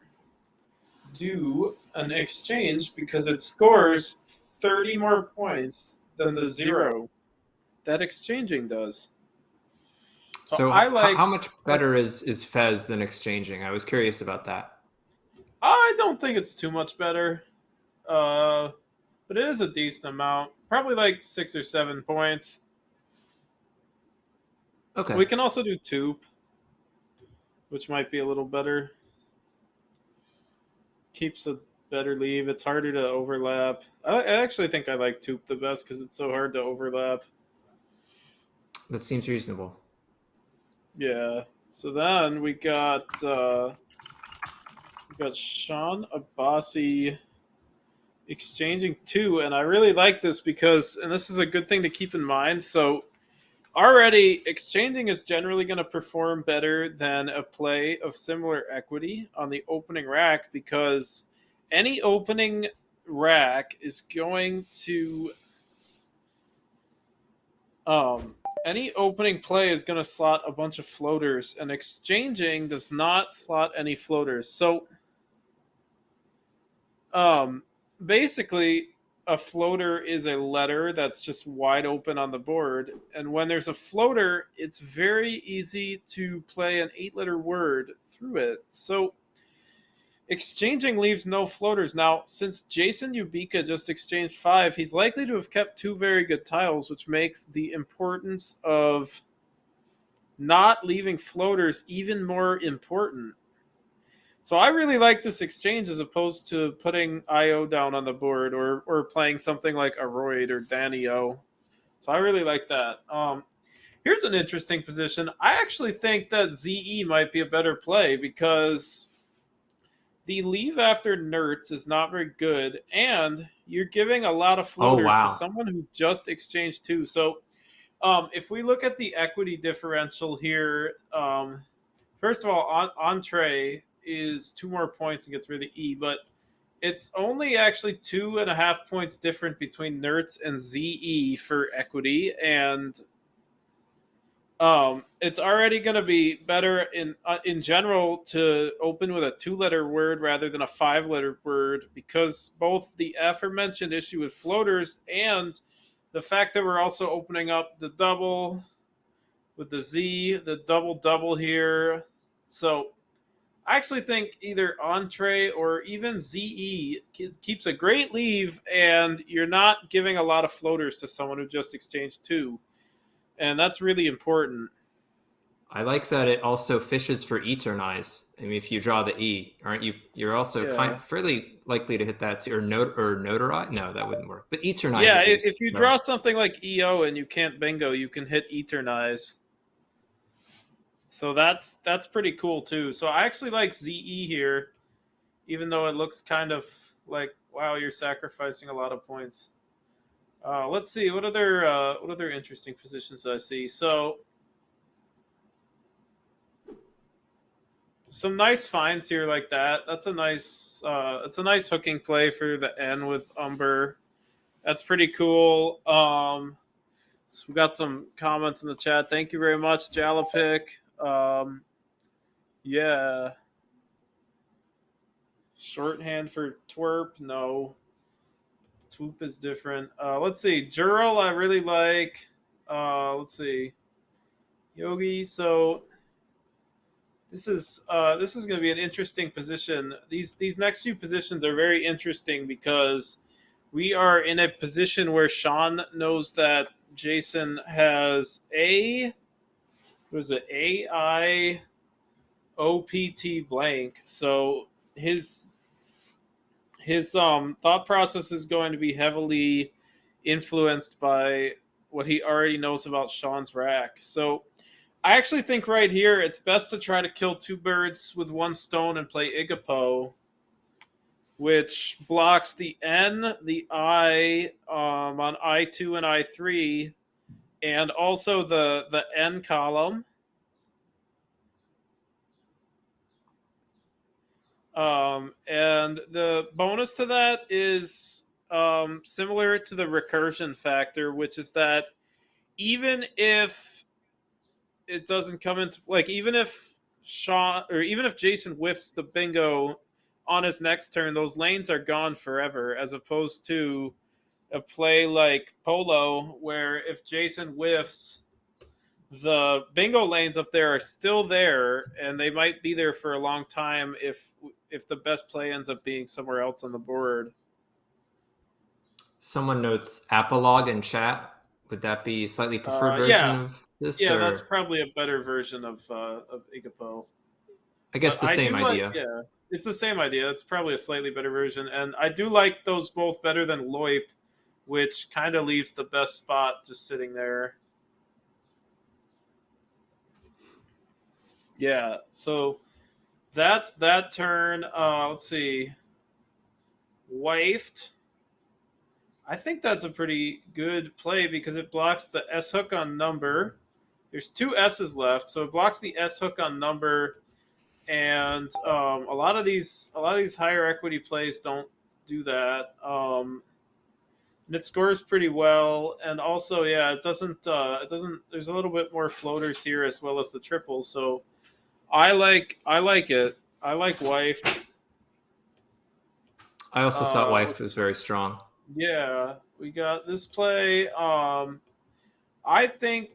an exchange because it scores 30 more points than the 0 that exchanging does. So I like. how much better is Fez than exchanging? I was curious about that. I don't think it's too much better, but it is a decent amount. Probably like 6 or 7 points. Okay. We can also do Toop, which might be a little better. Keeps a better leave. It's harder to overlap. I actually think I like Toop the best because it's so hard to overlap. That seems reasonable. Yeah. So then we got Sean Abbasi exchanging 2, and I really like this because, and this is a good thing to keep in mind. So already, exchanging is generally going to perform better than a play of similar equity on the opening rack because any opening rack is going to any opening play is going to slot a bunch of floaters, and exchanging does not slot any floaters. So um basically, a floater is a letter that's just wide open on the board, and when there's a floater, it's very easy to play an 8-letter word through it. So exchanging leaves no floaters. Now, since Jason Ubika just exchanged 5, he's likely to have kept 2 very good tiles, which makes the importance of not leaving floaters even more important. So I really like this exchange as opposed to putting IO down on the board or playing something like Aroid or Danny O. So I really like that. Here's an interesting position. I actually think that ZE might be a better play because the leave after Nerds is not very good, and you're giving a lot of Oh floaters to wow. someone who just exchanged 2. So if we look at the equity differential here, first of all, Entree is 2 more points and gets rid of the E, but it's only actually 2.5 points different between Nerds and ZE for equity, and it's already going to be better in general to open with a 2-letter word rather than a 5-letter word because both the aforementioned issue with floaters and the fact that we're also opening up the double with the Z, the double here. So I actually think either Entree or even ZE keeps a great leave, and you're not giving a lot of floaters to someone who just exchanged 2. And that's really important. I like that it also fishes for Eternize. I mean, if you draw the E, aren't you? You're also Yeah. fairly likely to hit that too, or Notarize. No, that wouldn't work. But Eternize Yeah, at least. if you No. draw something like EO and you can't bingo, you can hit Eternize. So that's pretty cool too. So I actually like ZE here, even though it looks kind of like wow, you're sacrificing a lot of points. Let's see what other interesting positions I see. So some nice finds here like that. That's a nice hooking play for the N with Umber. That's pretty cool. So we got some comments in the chat. Thank you very much, Jalapik. Yeah. Shorthand for twerp? No. Twoop is different. Let's see. Jural, I really like. Let's see. Yogi. So this is going to be an interesting position. These next few positions are very interesting because we are in a position where Sean knows that Jason has was it AI OPT blank. So his thought process is going to be heavily influenced by what he already knows about Sean's rack. So I actually think right here it's best to try to kill 2 birds with 1 stone and play Igapo, which blocks the N, the I on I2 and I3, and also the N column. And the bonus to that is similar to the recursion factor, which is that even if it doesn't come into like even if Sean or even if Jason whiffs the bingo on his next turn, those lanes are gone forever, as opposed to a play like Polo, where if Jason whiffs, the bingo lanes up there are still there, and they might be there for a long time if the best play ends up being somewhere else on the board. Someone notes Apolog in chat. Would that be a slightly preferred version Yeah, of this? yeah, or that's probably a better version of Igapo. I guess But the I same do like, idea. yeah, it's the same idea. It's probably a slightly better version, and I do like those both better than Loip, which kind of leaves the best spot just sitting there. Yeah, so that's that turn. Let's see. Wifed. I think that's a pretty good play because it blocks the S hook on number. There's two S's left, so it blocks the S hook on number, and a lot of these higher equity plays don't do that. And it scores pretty well, and also, yeah, it doesn't. There's a little bit more floaters here as well as the triples, so I like it. I like wife. I also thought Uh, Wife was very strong. yeah, we got this play. I think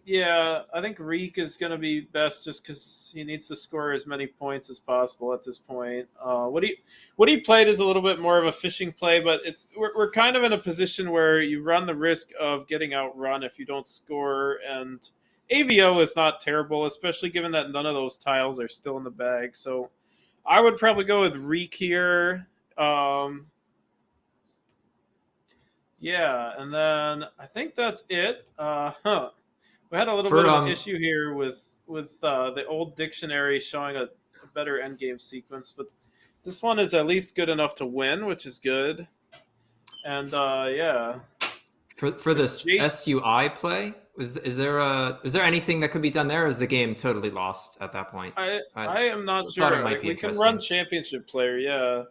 Reek is going to be best just because he needs to score as many points as possible at this point. What he played is a little bit more of a fishing play, but we're kind of in a position where you run the risk of getting outrun if you don't score. And AVO is not terrible, especially given that none of those tiles are still in the bag. So I would probably go with Reek here. Um, yeah, and then I think that's it. We had a little For bit of an issue here with the old dictionary showing a better endgame sequence, but this one is at least good enough to win, which is good. And yeah, for there's this Jason. SUI play, is there anything that could be done there? Or is the game totally lost at that point? I am not thought it sure. might Like be we can run interesting. championship player, yeah,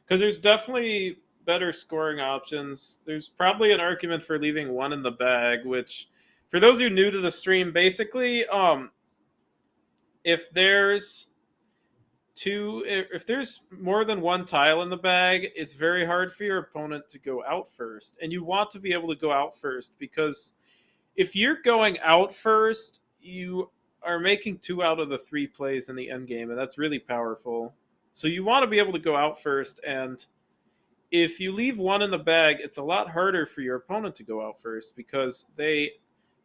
because there's definitely better scoring options. There's probably an argument for leaving one in the bag, which for those of you new to the stream, basically, if there's if there's more than one tile in the bag, it's very hard for your opponent to go out first, and you want to be able to go out first because if you're going out first, you are making 2 out of the 3 plays in the end game, and that's really powerful. So you want to be able to go out first, and if you leave one in the bag, it's a lot harder for your opponent to go out first because they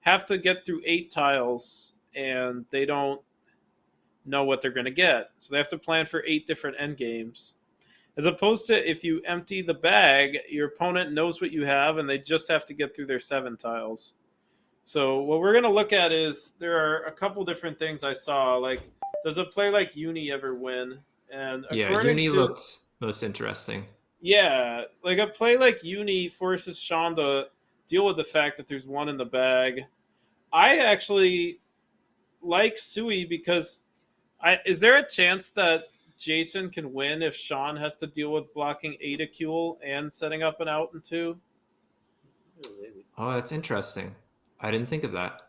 have to get through 8 tiles and they don't know what they're going to get. So they have to plan for 8 different end games. As opposed to if you empty the bag, your opponent knows what you have and they just have to get through their 7 tiles. So what we're going to look at is there are a couple different things I saw. Like, does a play like Uni ever win? And Yeah, according Uni to looked most interesting. yeah, like a play like Uni forces Sean to deal with the fact that there's one in the bag. I actually like Sui because is there a chance that Jason can win if Sean has to deal with blocking Ada Kuhl and setting up an out in 2? Oh, that's interesting. I didn't think of that.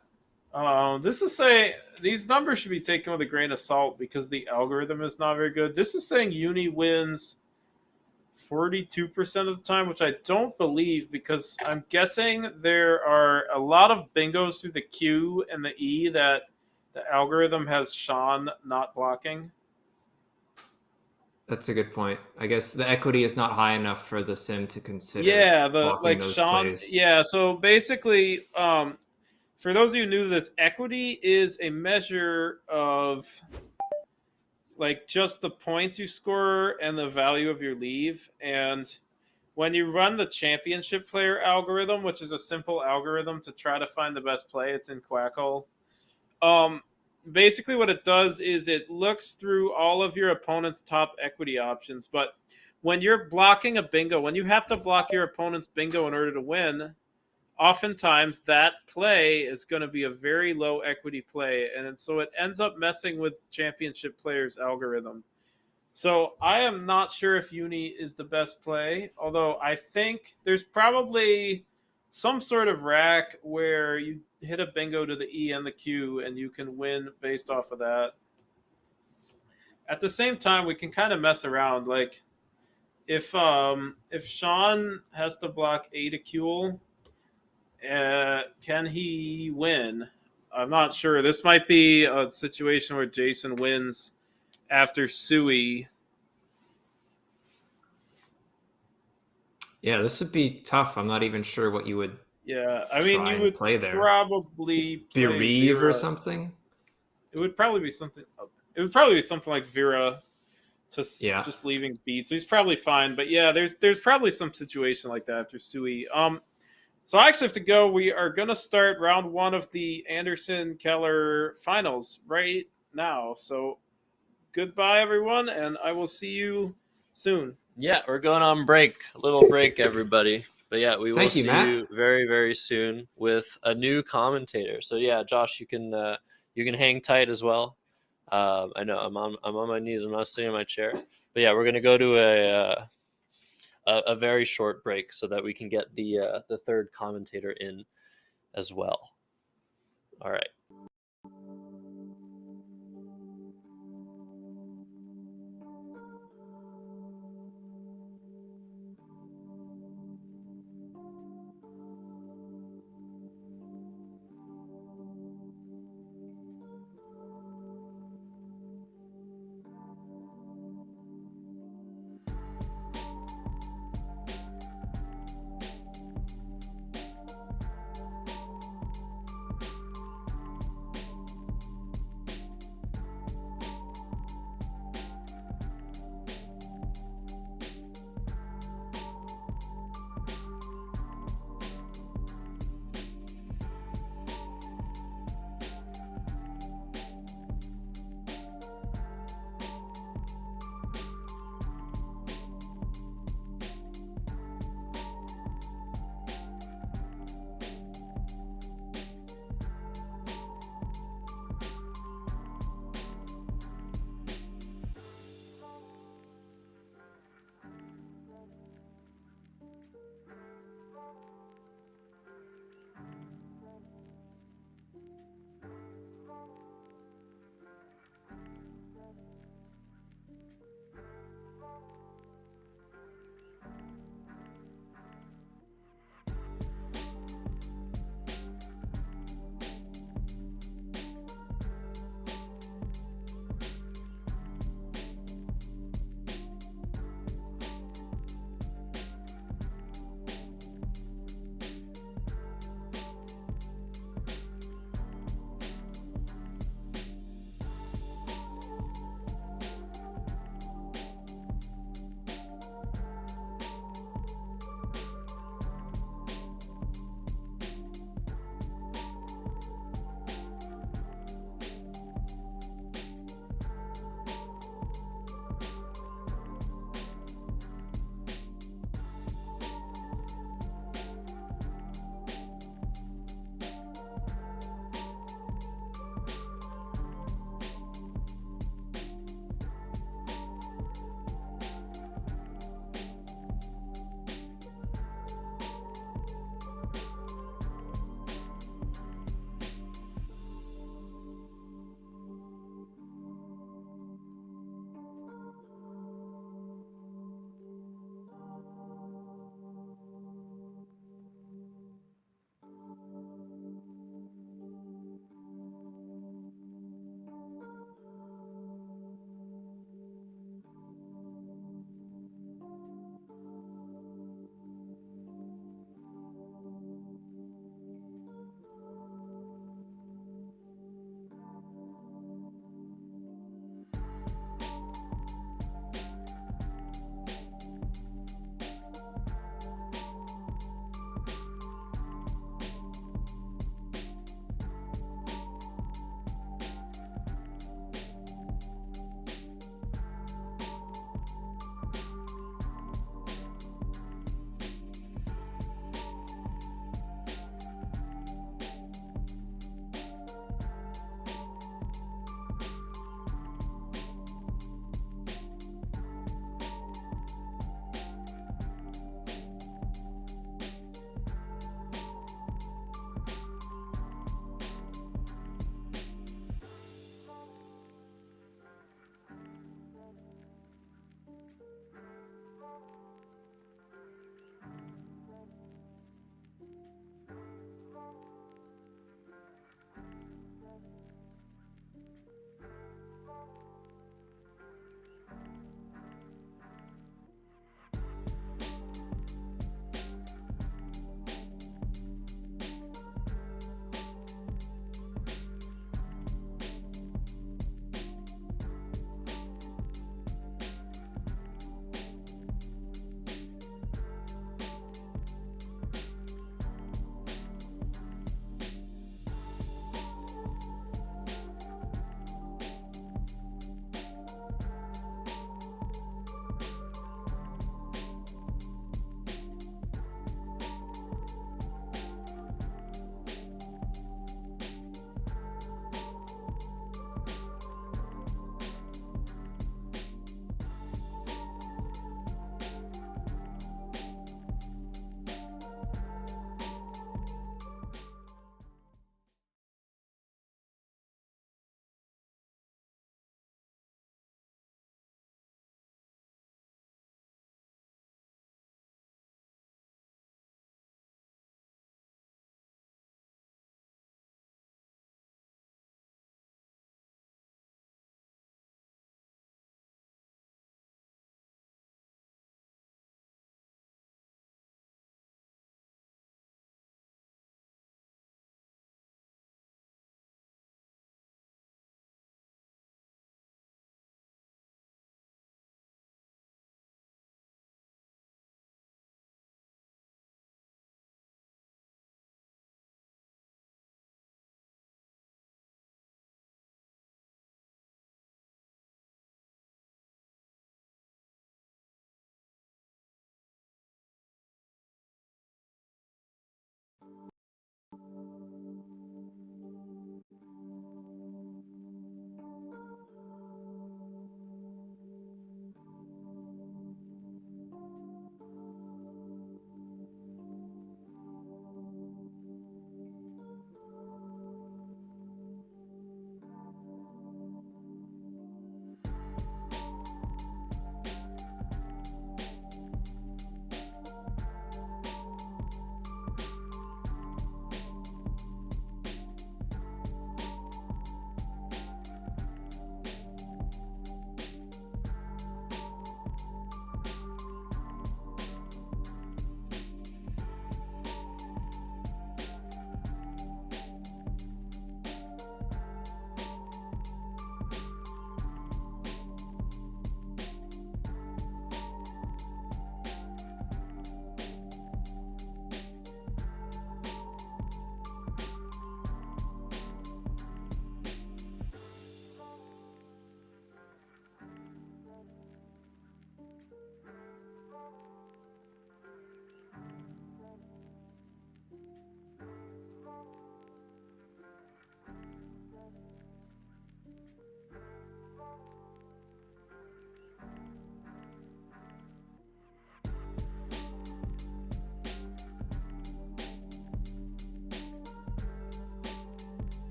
This is saying these numbers should be taken with a grain of salt because the algorithm is not very good. This is saying Uni wins 42% of the time, which I don't believe because I'm guessing there are a lot of bingos through the Q and the E that the algorithm has Sean not blocking. That's a good point. I guess the equity is not high enough for the sim to consider Yeah, blocking those Sean. plays. Yeah, so basically, for those of you new to this, equity is a measure of like just the points you score and the value of your leave. And when you run the championship player algorithm, which is a simple algorithm to try to find the best play, it's in Quackle. Basically, what it does is it looks through all of your opponent's top equity options. But when you're blocking a bingo, when you have to block your opponent's bingo in order to win, oftentimes that play is going to be a very low equity play, and so it ends up messing with championship players' algorithm. So I am not sure if Uni is the best play, although I think there's probably some sort of rack where you hit a bingo to the E and the Q and you can win based off of that. At the same time, we can kind of mess around. Like if Sean has to block A to Q, can he win? I'm not sure. This might be a situation where Jason wins after Sui. Yeah, this would be tough. I'm not even sure what you would Yeah, I mean, try you and would play there. probably play Bereave or Vera. something? It would probably be something. It would probably be something like Vera to Yeah. just leaving beat. So he's probably fine. But yeah, there's probably some situation like that after Sui. So I actually have to go. We are gonna start round 1 of the Anderson Keller finals right now. So goodbye, everyone, and I will see you soon. Yeah, we're going on break. A little break, everybody. But yeah, we will Thank you, see Matt. you very, very soon with a new commentator. So yeah, Josh, you can hang tight as well. I know I'm on my knees. I'm not sitting in my chair. But yeah, we're gonna go to a very short break so that we can get the third commentator in as well. All right.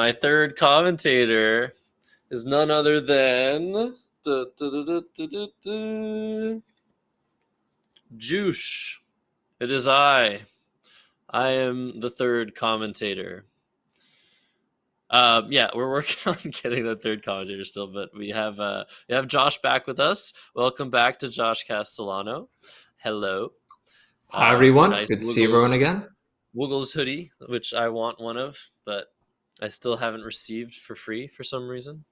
my third commentator is none other than Juice. It is I. I am the third commentator. Yeah, we're working on getting the third commentator still, but we have Josh back with us. Welcome back to Josh Castellano. Hello. Hi, everyone. Nice Good to see everyone again. Woogles hoodie, which I want one of, but I still haven't received for free for some reason.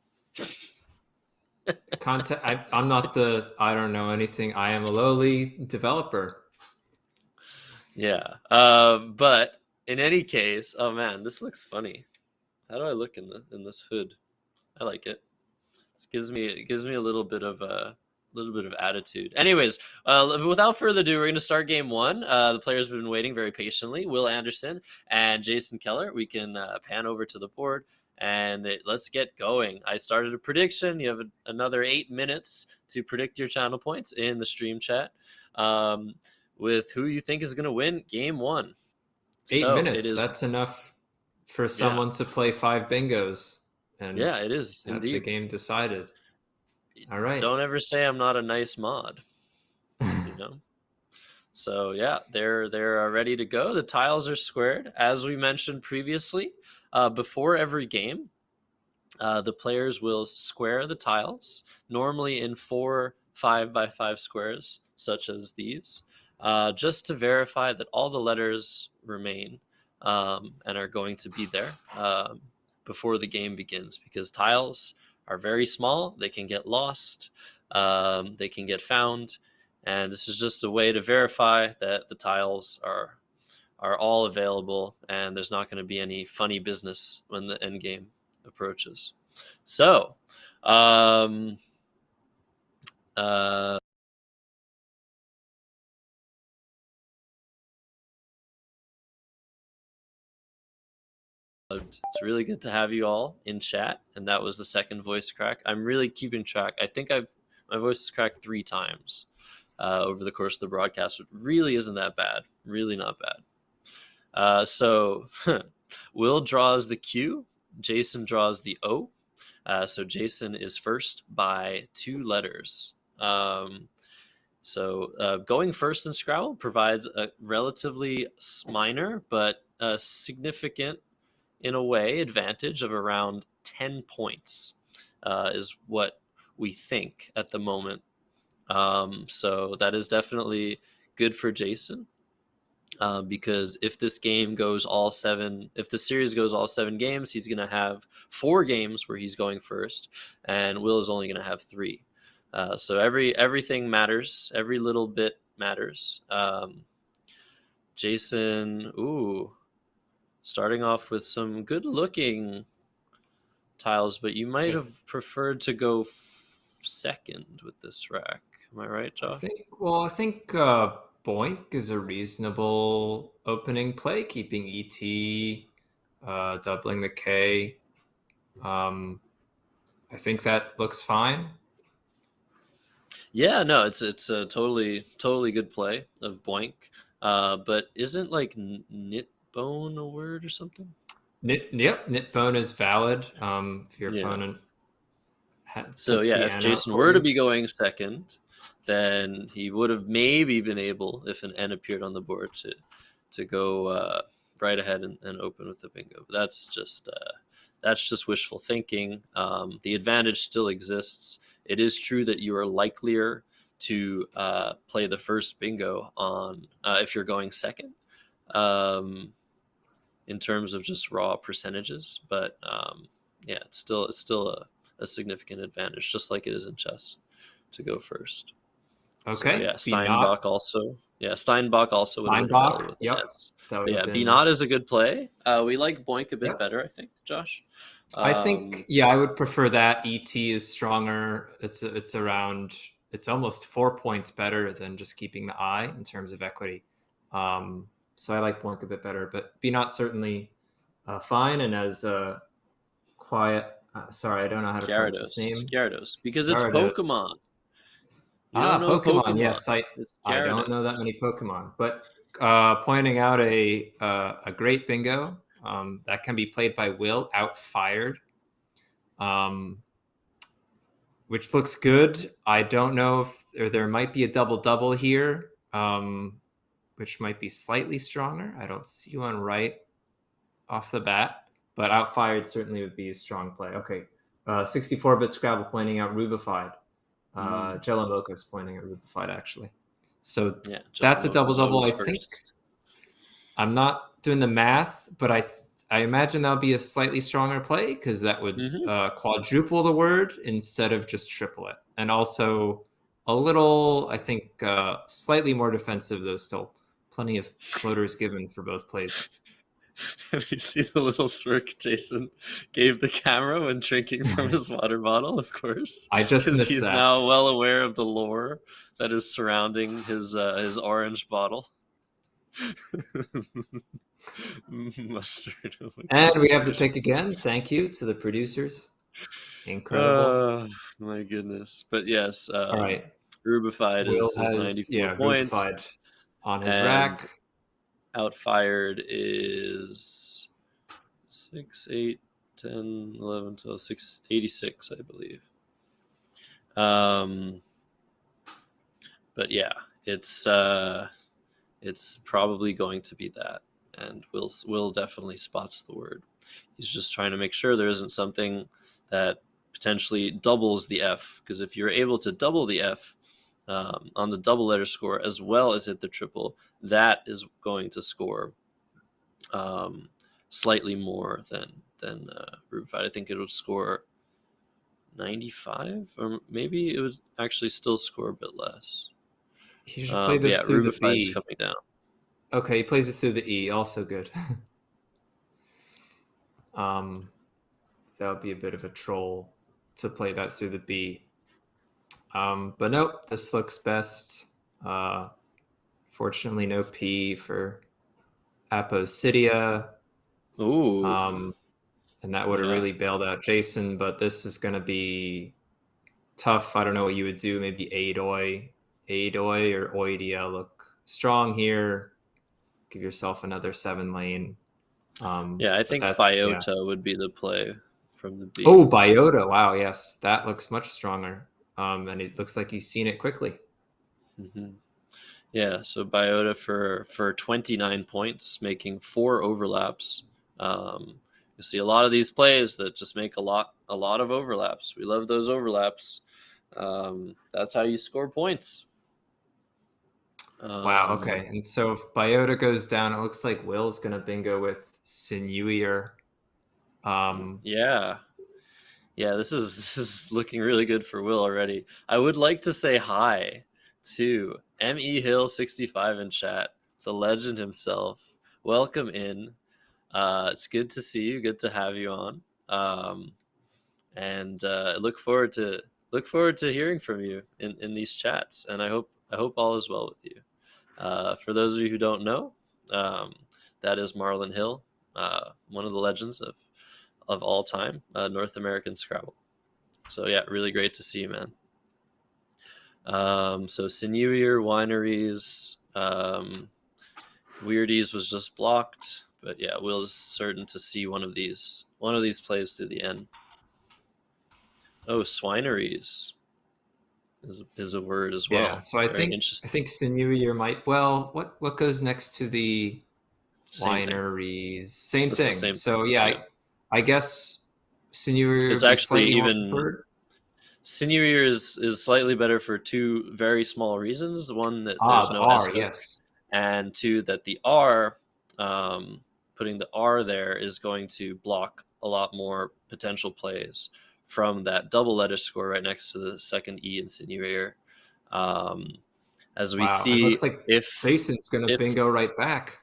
I'm not the, I don't know anything. I am a lowly developer. Yeah. But in any case, oh man, this looks funny. How do I look in this hood? I like it. It gives me a little bit of attitude. Anyways, without further ado, we're going to start game one. The players have been waiting very patiently. Will Anderson and Jason Keller. We can pan over to the board and let's get going. I started a prediction. You have another 8 minutes to predict your channel points in the stream chat with who you think is going to win game one. 8 minutes. That's enough for someone to play 5 bingos. And yeah, it is have indeed the game decided. All right. Don't ever say I'm not a nice mod. You know. So yeah, they're ready to go. The tiles are squared, as we mentioned previously. Before every game, the players will square the tiles, normally in 4 5x5 squares, such as these, just to verify that all the letters remain and are going to be there before the game begins, because tiles are very small. They can get lost. They can get found. And this is just a way to verify that the tiles are all available and there's not going to be any funny business when the end game approaches. So, it's really good to have you all in chat, and that was the second voice crack. I'm really keeping track. I think my voice is cracked 3 times over the course of the broadcast. It really isn't that bad. Really not bad. So Will draws the Q. Jason draws the O. So Jason is first by 2 letters. So going first in Scrabble provides a relatively minor but significant, in a way, advantage of around 10 points is what we think at the moment. So that is definitely good for Jason. Because if this game goes if the series goes all 7 games, he's going to have 4 games where he's going first, and Will is only going to have 3. So everything matters. Every little bit matters. Jason, starting off with some good-looking tiles, but you might have preferred to go second with this rack. Am I right, Josh? I think Boink is a reasonable opening play, keeping ET, doubling the K. I think that looks fine. Yeah, no, it's a totally good play of Boink. But isn't like knitbone a word or something? Knitbone is valid. If your opponent so yeah, if Jason were to be going second, then he would have maybe been able, if an N appeared on the board, to go right ahead and open with the bingo. But that's just wishful thinking. The advantage still exists. It is true that you are likelier to play the first bingo on if you're going second, in terms of just raw percentages. But yeah, it's still a significant advantage, just like it is in chess, to go first. Okay. So, yeah, Steinbach also. Yeah, Steinbach also would have been available with yes. Yeah, B-Not is a good play. We like Boink a bit better, I think, Josh. I think, I would prefer that. ET is stronger. It's almost 4 points better than just keeping the I in terms of equity. So I like Boink a bit better, but B-Not certainly fine. And as quiet, sorry, I don't know how to pronounce his name. Gyarados, because it's Pokemon. Pokemon. Yes, I don't know that many Pokemon, but pointing out a great bingo That can be played by Will, outfired, which looks good. I don't know if there might be a double-double here, which might be slightly stronger. I don't see one right off the bat, but outfired certainly would be a strong play. Okay, 64-bit Scrabble pointing out Rubified. Jello Mocha's pointing at Rubified, actually. So Yeah, that's a double-double, I first. think. I'm not doing the math, but I imagine that'll be a slightly stronger play because that would quadruple the word instead of just triple it. And also a little, I think, slightly more defensive, though still plenty of floaters given for both plays. Have you seen the little smirk Jason gave the camera when drinking from his water bottle? Of course, I just missed he's that. now well aware of the lore that is surrounding his orange bottle. Mustard. And we have the pick again. Thank you to the producers. Incredible. My goodness. But yes, All right. Rubified Will is has 94 points. Rubified on his and rack. Outfired is 6, 8, 10, 11, 12, 6, 86, I believe. But yeah, it's probably going to be that, and Will definitely spots the word. He's just trying to make sure there isn't something that potentially doubles the F, because if you're able to double the F on the double letter score as well as hit the triple, that is going to score slightly more than Rubified. I think it would score 95, or maybe it would actually still score a bit less. He should play this through the Rubified B. is coming down. Okay, he plays it through the E. Also good. That would be a bit of a troll to play that through the B. But nope, this looks best. Fortunately, no P for Aposidia. Ooh. And that would have really bailed out Jason, but this is going to be tough. I don't know what you would do. Maybe Aidoi or Oidia look strong here. Give yourself another 7 lane. I think Biota would be the play from the B. Oh, Biota. Wow, yes. That looks much stronger. And it looks like he's seen it quickly. Mm-hmm. Yeah, so Biota for 29 points, making 4 overlaps. You see a lot of these plays that just make a lot of overlaps. We love those overlaps. That's how you score points. Wow, okay. And so if Biota goes down, it looks like Will's going to bingo with Sinewier. Yeah, this is looking really good for Will already. I would like to say hi to M.E. Hill 65 in chat, the legend himself. Welcome in. It's good to see you. Good to have you on. And look forward to hearing from you in these chats. And I hope all is well with you. For those of you who don't know, that is Marlon Hill, one of the legends of all time, North American Scrabble. So yeah, really great to see you, man. So Sinewier, Wineries, Weirdies was just blocked. But yeah, Will is certain to see one of these plays through the end. Oh, Swineries is a word as well. Yeah, so I think Sinewier might. Well, what goes next to the Wineries? Same thing. So yeah, I guess Sinewier. It's actually even. Sinewier is slightly better for 2 very small reasons. One, that there's no R, S hook, yes, and 2, that the R. Putting the R there is going to block a lot more potential plays from that double letter score right next to the second E in Sinewier. As we see, it looks like Jason's going to bingo right back.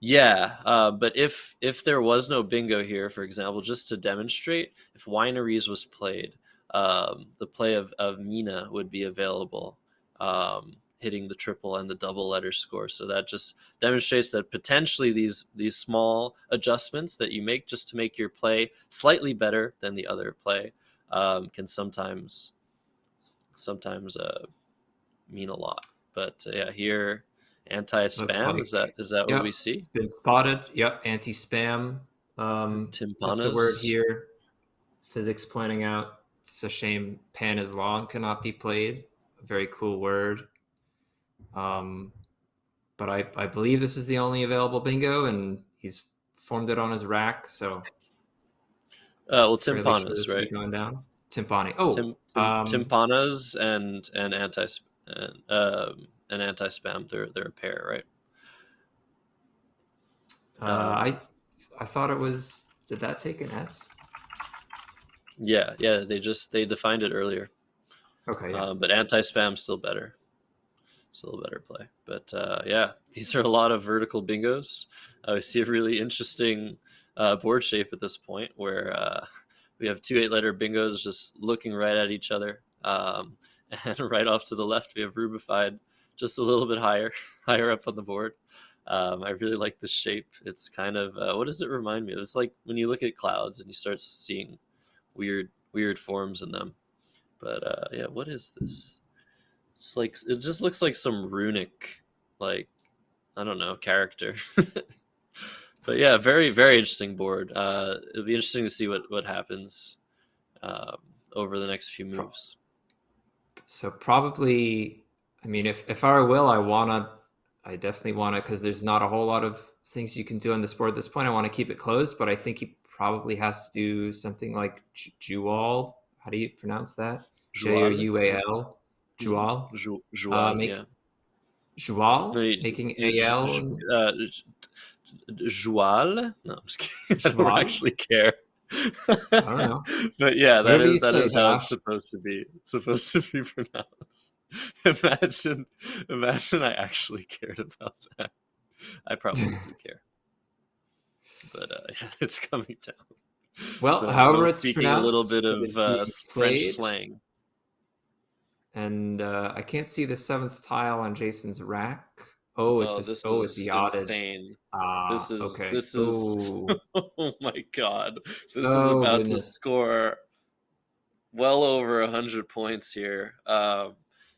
Yeah, but if there was no bingo here, for example, just to demonstrate, if Wineries was played, the play of Mina would be available. Hitting the triple and the double letter score. So that just demonstrates that potentially these small adjustments that you make just to make your play slightly better than the other play can sometimes mean a lot. But yeah, here anti-spam, is that what we see? It's been spotted. Yep, anti-spam. Just the word Tympanos. here. Physics pointing out it's a shame pan is long cannot be played. A very cool word. But I believe this is the only available bingo, and he's formed it on his rack, so Well, fairly sure tympanos, this will be right? going down. Timpani. Oh, Tympanos and and anti-spam. They're a pair, right? I thought it was. Did that take an S? Yeah. They defined it earlier. Okay, yeah. But anti-spam still better. Still a better play. But yeah, these are a lot of vertical bingos. We see a really interesting board shape at this point where we have 2 8-letter bingos just looking right at each other. And right off to the left, we have Rubified just a little bit higher up on the board. I really like this shape. It's kind of, what does it remind me of? It's like when you look at clouds and you start seeing weird forms in them. But yeah, what is this? It's like it just looks like some runic, like I don't know, character. But yeah, very interesting board. It'll be interesting to see what happens over the next few moves. So probably, I mean, if I were Will, I definitely wanna, because there's not a whole lot of things you can do on this board at this point. I want to keep it closed, but I think he probably has to do something like Jewel. How do you pronounce that? Joual, Joual. Jewel. Joual, Make yeah. Joual, No, making AL. Joual? No, I'm just kidding. I don't Joual? actually care. I don't know. But yeah, Whatever you that say, is how it's Josh. supposed to be. It's supposed to be pronounced. Imagine I actually cared about that. I probably do care. But yeah, it's coming down. Well, So however Will's it's speaking a little pronounced, bit it of is being French played. slang. And I can't see the 7th tile on Jason's rack. Oh, Oh, it's this it's is yachted. insane. Ah, okay. This is Oh, oh my god. This is oh about to goodness. score well over 100 points here.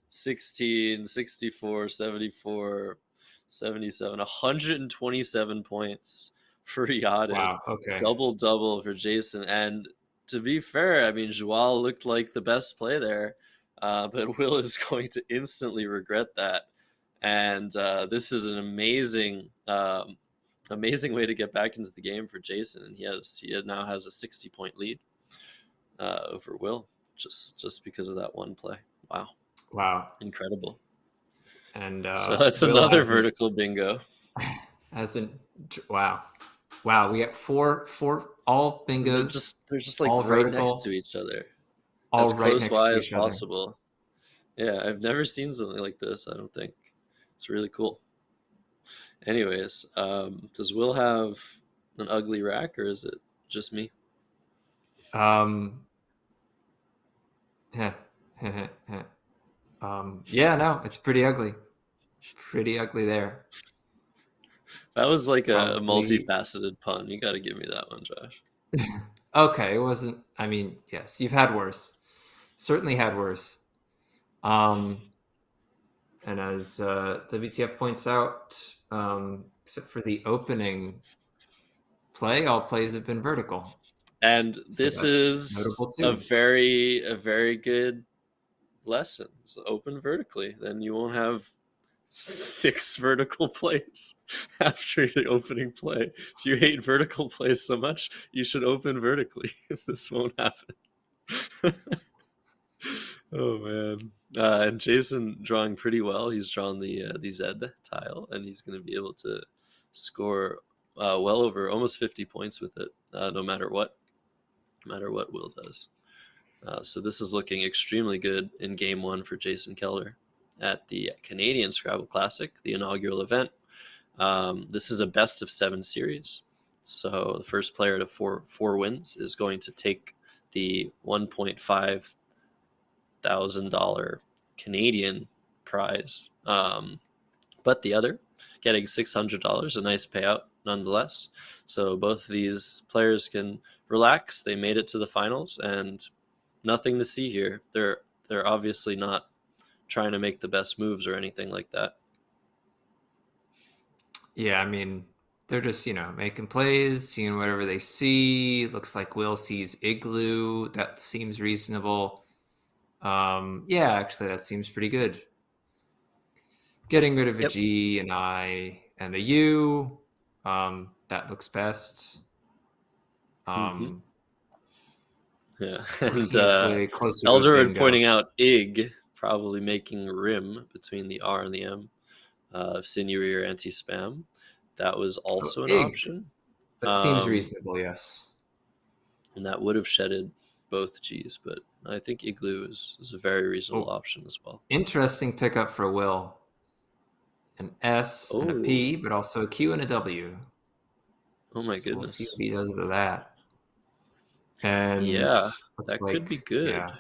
16, 64, 74, 77, 127 points for Yachted. Wow. Okay. Double for Jason. And to be fair, I mean, Joao looked like the best play there, but Will is going to instantly regret that. And this is an amazing way to get back into the game for Jason. And he now has a 60-point lead over Will, just because of that one play. Wow, incredible! And So that's Will another vertical bingo. hasn't. Wow. We got four all bingos. They're just like all right vertical, next to each other, all as right close next by to as each other. possible. Yeah, I've never seen something like this. I don't think it's really cool. Anyways, does Will have an ugly rack, or is it just me? Yeah, no, it's pretty ugly. Pretty ugly there. That was It's like a probably- multifaceted pun. You got to give me that one, Josh. Okay, it wasn't. I mean, yes, you've had worse. Certainly had worse. And as WTF points out, except for the opening play, all plays have been vertical. And So this that's is notable too. a very good lesson. So open vertically, then you won't have 6 vertical plays after the opening play. If you hate vertical plays so much, you should open vertically. This won't happen. Oh man! And Jason drawing pretty well. He's drawn the Z tile, and he's going to be able to score well over almost 50 points with it, no matter what Will does. So this is looking extremely good in Game 1 for Jason Keller at the Canadian Scrabble Classic, the inaugural event. This is a best of 7 series. So the first player to four wins is going to take the $1.5 thousand Canadian prize. But the other getting $600, a nice payout nonetheless. So both of these players can relax. They made it to the finals, and nothing to see here. They're obviously not trying to make the best moves or anything like that. Yeah, I mean, they're just, making plays, seeing whatever they see. Looks like Will sees Igloo. That seems reasonable. Yeah, actually, that seems pretty good. Getting rid of a Yep. G, an I, and a U. That looks best. Yeah, Working and its way closer to a Elderwood bingo. pointing out ig, probably making rim between the R and the M, sinewy or anti-spam. That was also an Ig. option. That seems reasonable, yes. And that would have shedded both G's, but I think Igloo is a very reasonable Oh. option as well. Interesting pickup for Will. An S and a P, but also a Q and a W. Oh my So we'll goodness. see what he does with that. And Yeah, looks that like, could be good. Yeah,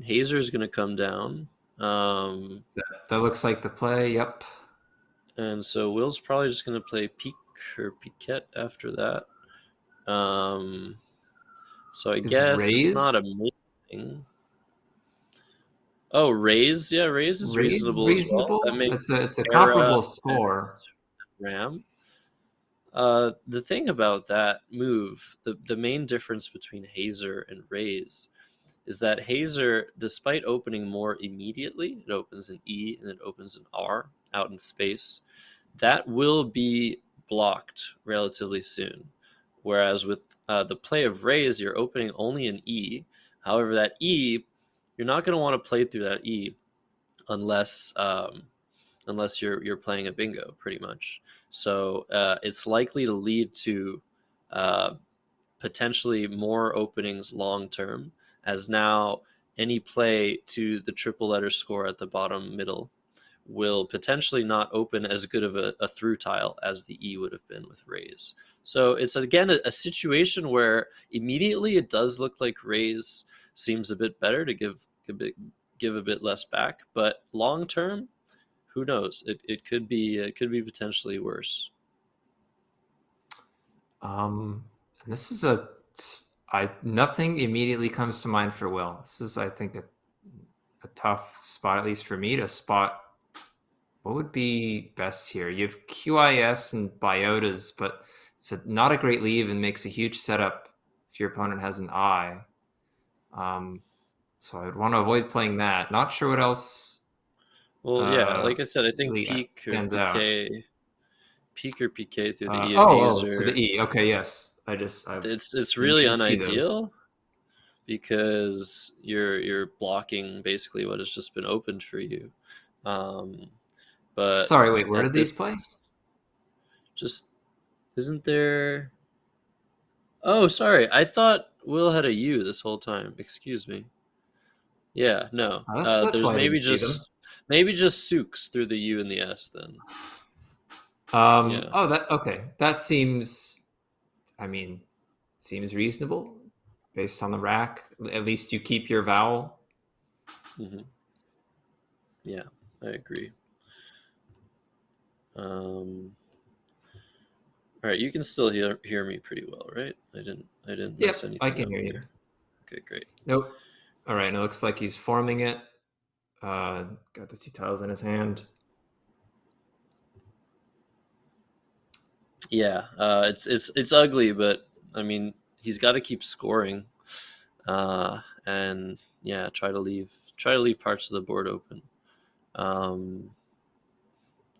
Hazer's going to come down. that looks like the play. Yep. And so Will's probably just going to play Peak or Piquette after that. So I guess it's not amazing. Oh, raise, yeah, raise is reasonable as well. That makes It's a Era comparable score. Ram. The thing about that move, the main difference between Hazer and raise is that Hazer, despite opening more immediately, it opens an E and it opens an R out in space, that will be blocked relatively soon. Whereas with the play of raise, you're opening only an E. However, that E, you're not going to want to play through that E unless you're playing a bingo, pretty much. So it's likely to lead to potentially more openings long term, as now any play to the triple letter score at the bottom middle will potentially not open as good of a through tile as the E would have been with raise. So it's again a situation where immediately it does look like raise seems a bit better to give a bit less back, but long term, who knows? It could be potentially worse. This is nothing immediately comes to mind for Will. This is, I think, a tough spot, at least for me, to spot what would be best here. You have QIS and Biotas, but it's not a great leave and makes a huge setup if your opponent has an I. So I'd want to avoid playing that. Not sure what else. Well, yeah, like I said, I think really peak or stands out. PK through the E of so Hazer. the E. Okay, yes. It's really unideal because you're blocking basically what has just been opened for you. But sorry, wait, where did these play? Just isn't there? Oh, sorry. I thought Will had a U this whole time. Excuse me. Yeah, no. That's there's why maybe just Sooks through the U and the S then. Yeah. Oh, okay. That seems. I mean, seems reasonable based on the rack. At least you keep your vowel. Mm-hmm. Yeah, I agree. All right, you can still hear me pretty well, right? I didn't miss anything. I can hear you. Here. Okay, great. Nope. All right, and it looks like he's forming it. Got the 2 tiles in his hand. Yeah, it's ugly, but I mean he's got to keep scoring, and yeah, try to leave parts of the board open.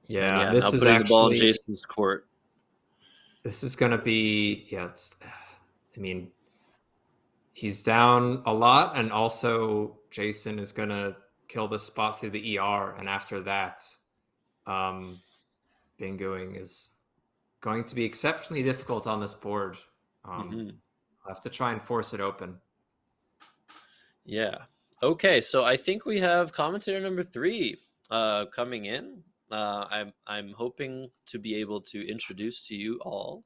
This now is putting the ball in Jason's court. This is going to be I mean, he's down a lot, and also Jason is going to kill the spot through the ER, and after that, bingoing is going to be exceptionally difficult on this board. I'll have to try and force it open. Yeah. Okay, so I think we have commentator number 3 coming in. I'm hoping to be able to introduce to you all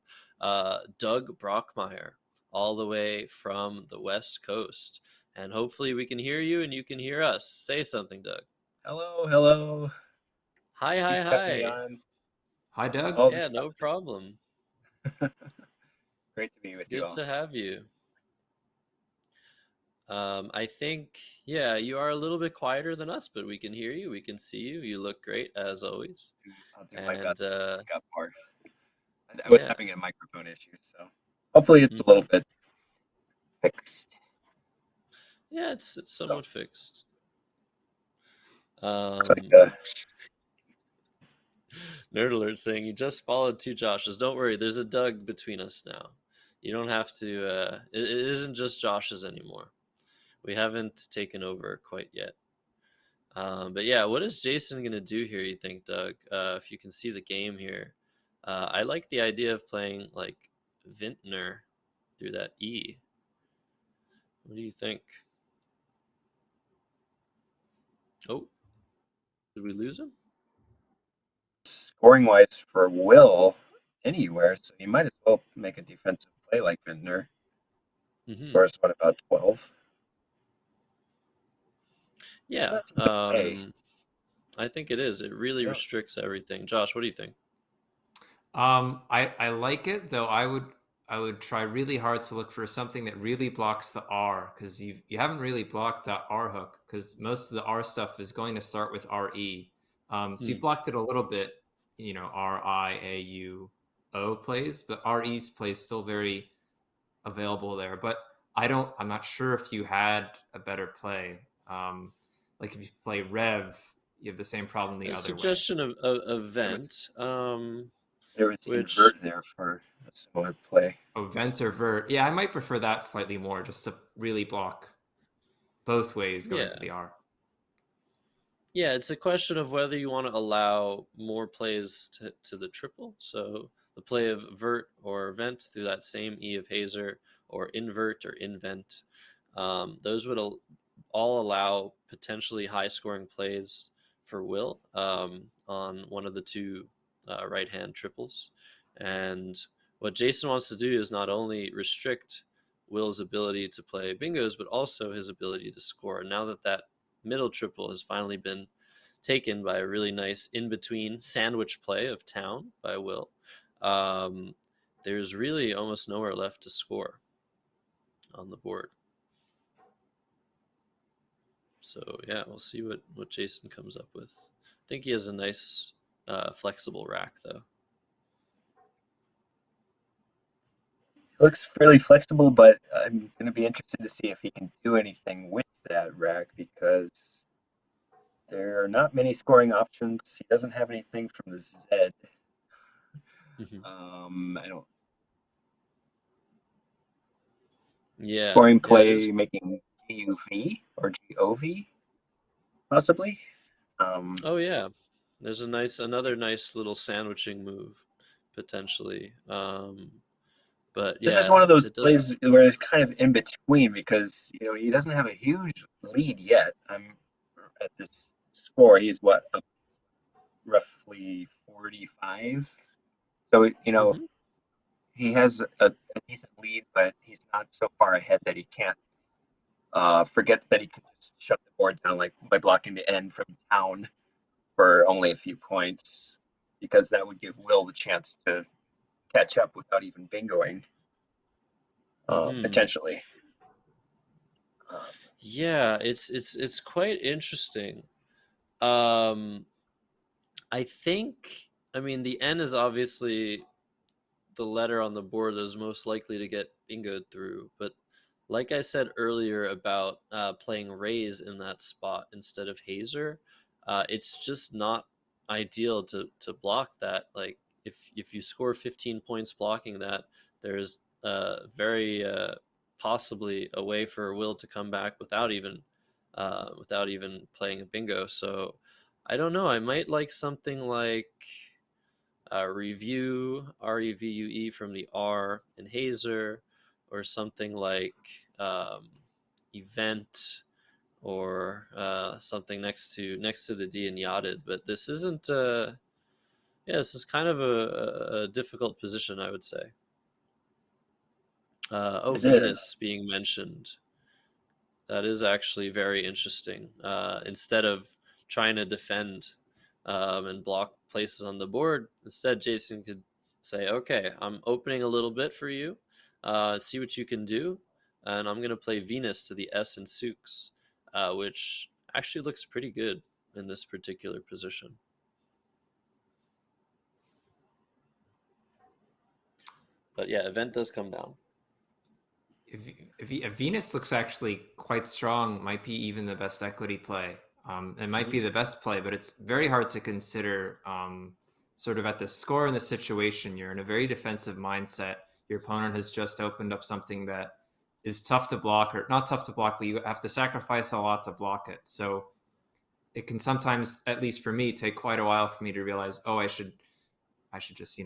Doug Brockmeyer, all the way from the West Coast. And hopefully we can hear you and you can hear us. Say something, Doug. Hello. Hi. Hi, Doug. Oh, yeah, no problem. Great to be with you all. Good to have you. I think, yeah, you are a little bit quieter than us, but we can hear you. We can see you. You look great, as always. I'll do my best to make up for it. I was Yeah. having a microphone issue, so hopefully it's a little bit fixed. Yeah, it's So somewhat fixed. looks like Nerd alert saying you just followed two Joshes. Don't worry, there's a Doug between us now. You don't have to. It isn't just Josh's anymore. We haven't taken over quite yet. But yeah, what is Jason gonna do here? You think, Doug? If you can see the game here, I like the idea of playing like Vintner through that E. What do you think? Oh, did we lose him? scoring wise for Will anywhere, so you might as well make a defensive play like Vintner. Mm-hmm. Scores what, about 12? Yeah. Hey, I think it is. It really yeah. restricts everything. Josh, what do you think? I like it, though. I would try really hard to look for something that really blocks the R, because you haven't really blocked that R hook, because most of the R stuff is going to start with RE. So you've blocked it a little bit, RIAUO plays, but RE's plays still very available there. But I'm not sure if you had a better play. Like if you play Rev, you have the same problem the A other way. suggestion of event, There was which invert there for a similar play. Oh, Vent or Vert. Yeah, I might prefer that slightly more, just to really block both ways going yeah, to the R. yeah, it's a question of whether you want to allow more plays to the triple. So the play of vert or vent through that same E of Hazer, or invert or invent. Those would all allow potentially high scoring plays for Will on one of the two right hand triples. And what Jason wants to do is not only restrict Will's ability to play bingos, but also his ability to score. Now that that middle triple has finally been taken by a really nice in between sandwich play of town by Will, um, there's really almost nowhere left to score on the board. So yeah, we'll see what Jason comes up with. I think he has a nice flexible rack though. It looks fairly flexible, but I'm going to be interested to see if he can do anything with that rack because there are not many scoring options. He doesn't have anything from the Z. I don't Yeah, scoring yeah, it is. play making GUV or GOV possibly. Oh yeah, there's another nice little sandwiching move potentially. But This is yeah, one of those it does. plays where it's kind of in between because he doesn't have a huge lead yet. I'm at this score. He's what, up roughly 45. So Mhm. he has a decent lead, but he's not so far ahead that he can't forget that he can just shut the board down like by blocking the end from town for only a few points, because that would give Will the chance to catch up without even bingoing, Mhm. potentially. Yeah, it's quite interesting. Um, I think. I mean, the N is obviously the letter on the board that is most likely to get bingoed through. But like I said earlier about playing Rays in that spot instead of Hazer, it's just not ideal to block that. Like if you score 15 points blocking that, there's very possibly a way for Will to come back without even playing a bingo. So I don't know. I might like something like review REVUE from the R in Hazer, or something like event, or something next to the D in Yachted. But this isn't. Yeah, this is kind of a difficult position, I would say. It is. Venus being mentioned. That is actually very interesting. Instead of trying to defend and block places on the board, instead Jason could say, "Okay, I'm opening a little bit for you. See what you can do, and I'm going to play Venus to the S and Sukes, which actually looks pretty good in this particular position." But yeah, event does come down. If Venus looks actually quite strong, might be even the best equity play. It might be the best play, but it's very hard to consider sort of at the score in the situation. You're in a very defensive mindset. Your opponent has just opened up something that is tough to block, or not tough to block, but you have to sacrifice a lot to block it. So it can sometimes, at least for me, take quite a while for me to realize, oh, I should just,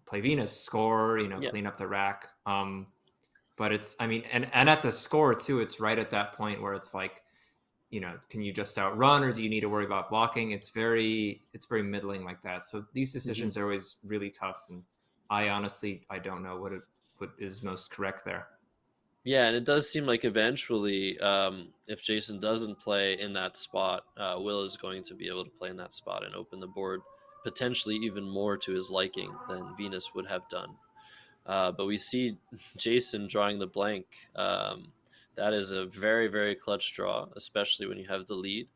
play Venus, score, Yeah. clean up the rack. But it's, I mean, and at the score too, it's right at that point where it's like, can you just outrun, or do you need to worry about blocking? It's very middling like that. So these decisions are always really tough, and I don't know what is most correct there. Yeah, and it does seem like eventually, if Jason doesn't play in that spot, Will is going to be able to play in that spot and open the board potentially even more to his liking than Venus would have done. But we see Jason drawing the blank. That is a very, very clutch draw, especially when you have the lead.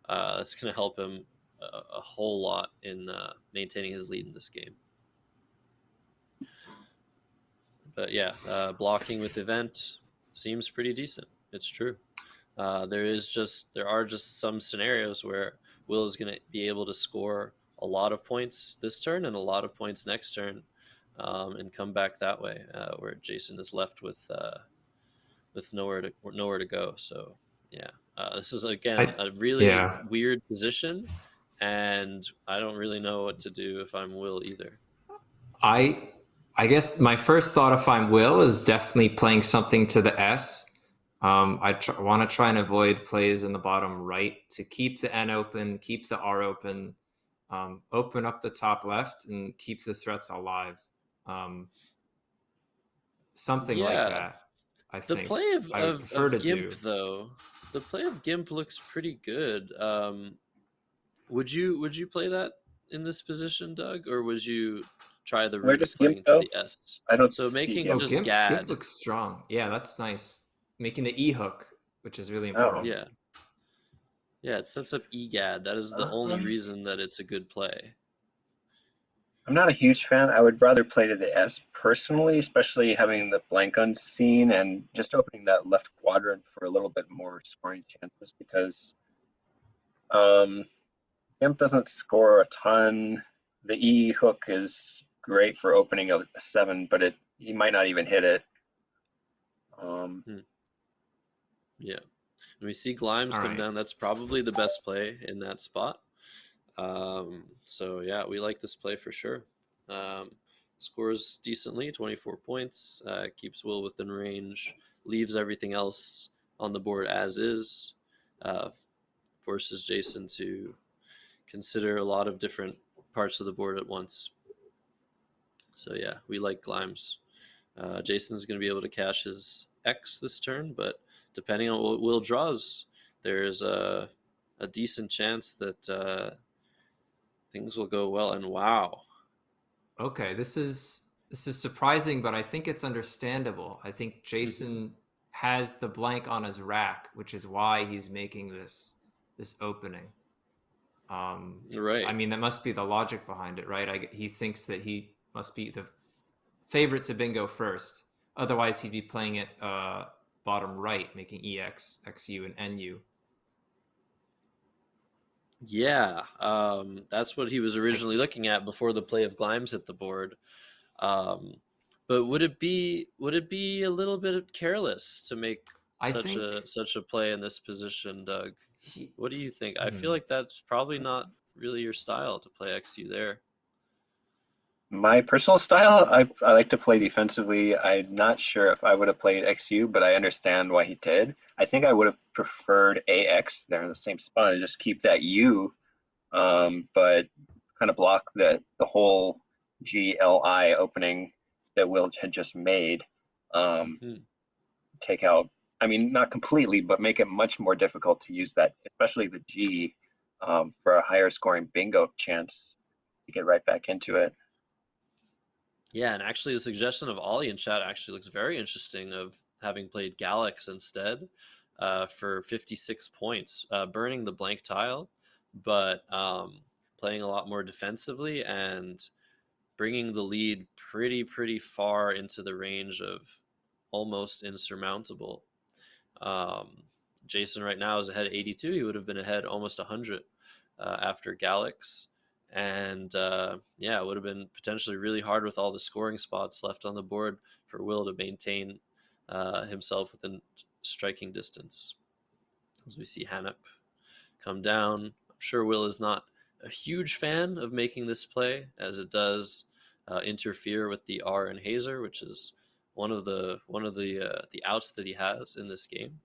That's going to help him a whole lot in maintaining his lead in this game. But yeah, blocking with event seems pretty decent. It's true. There are just some scenarios where Will is going to be able to score a lot of points this turn and a lot of points next turn, and come back that way, where Jason is left with nowhere to go. So yeah, this is again a really weird position, and I don't really know what to do if I'm Will either. I guess my first thought if I'm Will is definitely playing something to the S. I want to try and avoid plays in the bottom right to keep the N open, keep the R open, open up the top left, and keep the threats alive. Something like that, I think. The play of Gimp, though, the play of Gimp looks pretty good. Would you play that in this position, Doug, or would you try the route of playing to the S? I don't so see making Gimp. just Gad. Gimp looks strong. Yeah, that's nice. Making the E hook, which is really important. Yeah, it sets up EGAD. That is the only reason that it's a good play. I'm not a huge fan. I would rather play to the S personally, especially having the blank unseen and just opening that left quadrant for a little bit more scoring chances, because Gimp doesn't score a ton. The E hook is great for opening a 7, but he might not even hit it. Yeah. And we see Glimes come down. That's probably the best play in that spot. So yeah, we like this play for sure. Scores decently, 24 points, keeps Will within range, leaves everything else on the board as is, forces Jason to consider a lot of different parts of the board at once. So yeah, we like Glimes. Jason's going to be able to cash his X this turn, but depending on what Will draws, there's a decent chance that things will go well. And wow. Okay, this is surprising, but I think it's understandable. I think Jason has the blank on his rack, which is why he's making this opening. Right. I mean, that must be the logic behind it, right? He thinks that he must be the favorite to bingo first. Otherwise, he'd be playing it bottom right, making EX, XU, and NU. Yeah, that's what he was originally looking at before the play of Glimes hit the board. But would it be a little bit careless to make such a play in this position, Doug? What do you think? I feel like that's probably not really your style to play XU there. My personal style, I like to play defensively. I'm not sure if I would have played XU, but I understand why he did. I think I would have preferred AX there in the same spot and just keep that U, but kind of block the whole GLI opening that Will had just made. Take out, I mean, not completely, but make it much more difficult to use that, especially the G, for a higher scoring bingo chance to get right back into it. Yeah, and actually the suggestion of Ollie in chat actually looks very interesting, of having played Galax instead for 56 points, burning the blank tile, but playing a lot more defensively and bringing the lead pretty far into the range of almost insurmountable. Jason right now is ahead 82. He would have been ahead almost 100 after Galax. And yeah, it would have been potentially really hard with all the scoring spots left on the board for Will to maintain himself within striking distance. As we see Hanep come down, I'm sure Will is not a huge fan of making this play, as it does interfere with the R and Hazer, which is one of the outs that he has in this game.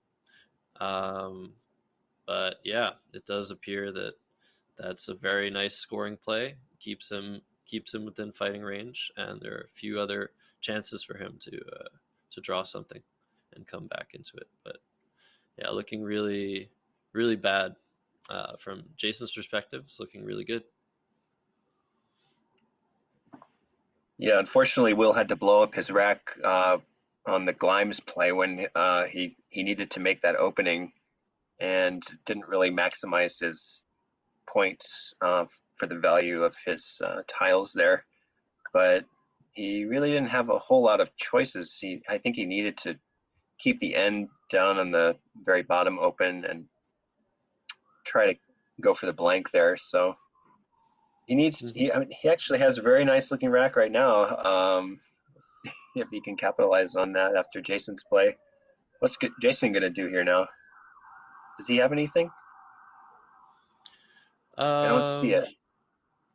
But yeah, it does appear that that's a very nice scoring play. Keeps him within fighting range, and there are a few other chances for him to draw something and come back into it. But yeah, looking really bad from Jason's perspective. It's looking really good. Yeah, unfortunately, Will had to blow up his rack on the Glimes play when he needed to make that opening, and didn't really maximize his points for the value of his tiles there. But he really didn't have a whole lot of choices. I think he needed to keep the end down on the very bottom open and try to go for the blank there. So he needs. He actually has a very nice looking rack right now. Let's see if he can capitalize on that after Jason's play. What's Jason gonna do here now? Does he have anything? I don't see it.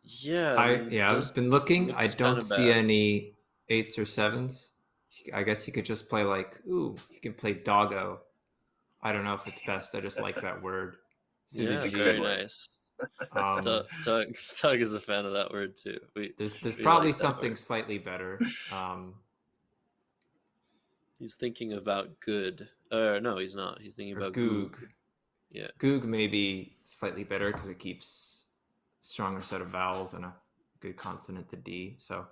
Yeah, I've been looking. I don't see bad. any 8s or 7s. I guess he could just play like, he can play doggo. I don't know if it's best. I just like that word. Yeah, very nice. Tug is a fan of that word too. There's probably something slightly better. He's thinking about good. No, he's not. He's thinking about goog. Yeah, goog may be slightly better because it keeps a stronger set of vowels and a good consonant, the D. So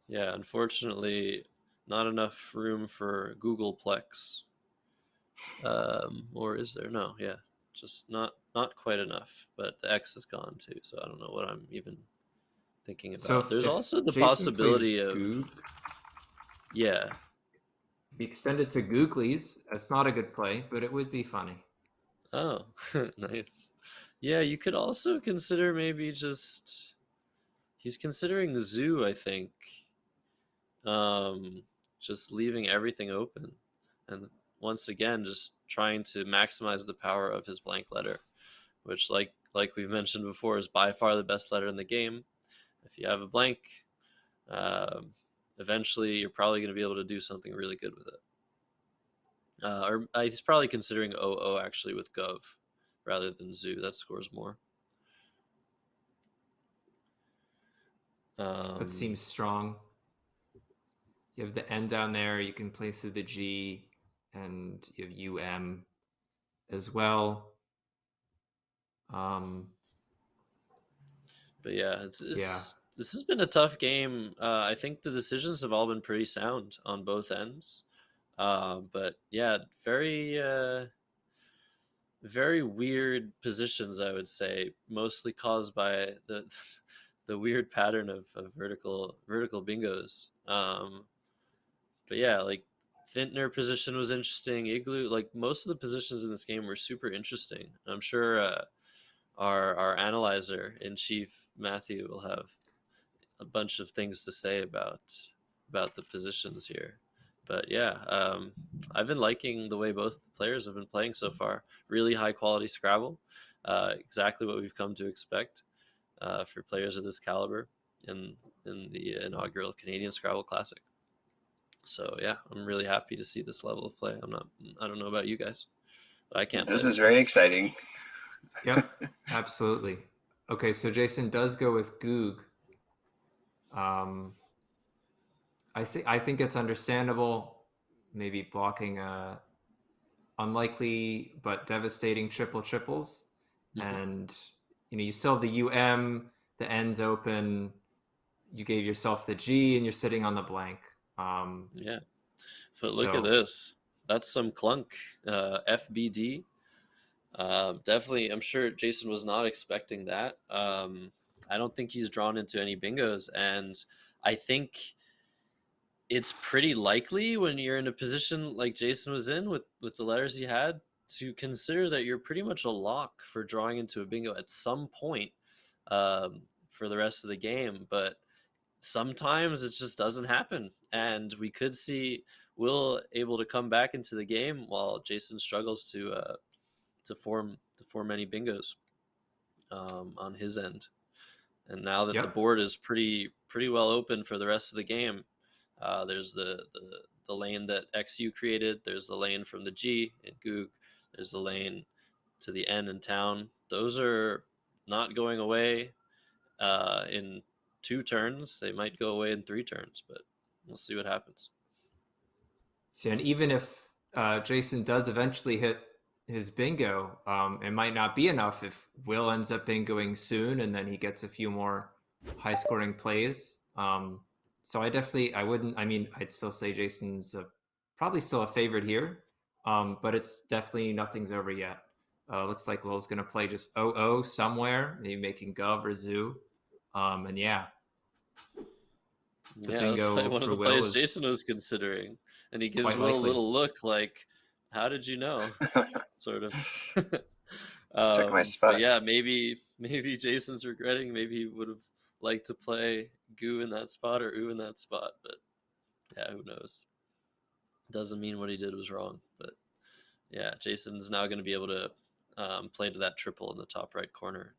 yeah, unfortunately, not enough room for Googleplex. Or is there? No, yeah, just not quite enough. But the X is gone too, so I don't know what I'm even thinking about. So there's also the Jason possibility of goog, yeah, be extended to googlies. That's not a good play, but it would be funny. Oh, nice. Yeah, you could also consider maybe just he's considering zoo, I think. Just leaving everything open, and once again just trying to maximize the power of his blank letter, which like we've mentioned before is by far the best letter in the game. If you have a blank, eventually you're probably going to be able to do something really good with it. Or he's probably considering OO actually with Gov rather than Zoo. That scores more. That seems strong. You have the N down there. You can play through the G, and you have UM as well. But yeah, this has been a tough game. I think the decisions have all been pretty sound on both ends. But yeah, very weird positions, I would say, mostly caused by the weird pattern of vertical bingos. But yeah, like Vintner position was interesting. Igloo, like most of the positions in this game were super interesting. I'm sure our analyzer in chief Matthew will have a bunch of things to say about the positions here. But yeah, I've been liking the way both players have been playing so far. Really high quality Scrabble, exactly what we've come to expect for players of this caliber in the inaugural Canadian Scrabble Classic. So yeah, I'm really happy to see this level of play. I don't know about you guys, but I can't. This is very exciting. Yep, absolutely. Okay, so Jason does go with Goog. I think it's understandable. Maybe blocking unlikely but devastating triples, and you still have the the N's open. You gave yourself the G, and you're sitting on the blank. Yeah, but look at this. That's some clunk. FBD. Definitely, I'm sure Jason was not expecting that. I don't think he's drawn into any bingos, and I think it's pretty likely when you're in a position like Jason was in with the letters he had to consider that you're pretty much a lock for drawing into a bingo at some point for the rest of the game. But sometimes it just doesn't happen, and we could see Will able to come back into the game while Jason struggles to form any bingos on his end. And now that the Yep. board is pretty well open for the rest of the game, there's the lane that XU created. There's the lane from the G in Goog. There's the lane to the N in Town. Those are not going away in 2 turns. They might go away in 3 turns, but we'll see what happens. So, and even if Jason does eventually hit his bingo, it might not be enough if Will ends up bingoing soon and then he gets a few more high scoring plays. So I'd still say Jason's probably still a favorite here, but it's definitely nothing's over yet. Looks like Will's going to play just 0-0 somewhere, maybe making Gov or Zoo. And yeah, the bingo one of for the Will plays is Jason was considering, and he gives quite Will a likely. little look like, "How did you know?" sort of. Check my spot. But yeah, maybe Jason's regretting. Maybe he would have liked to play Goo in that spot or Oo in that spot. But yeah, who knows? Doesn't mean what he did was wrong. But yeah, Jason's now going to be able to play to that triple in the top right corner.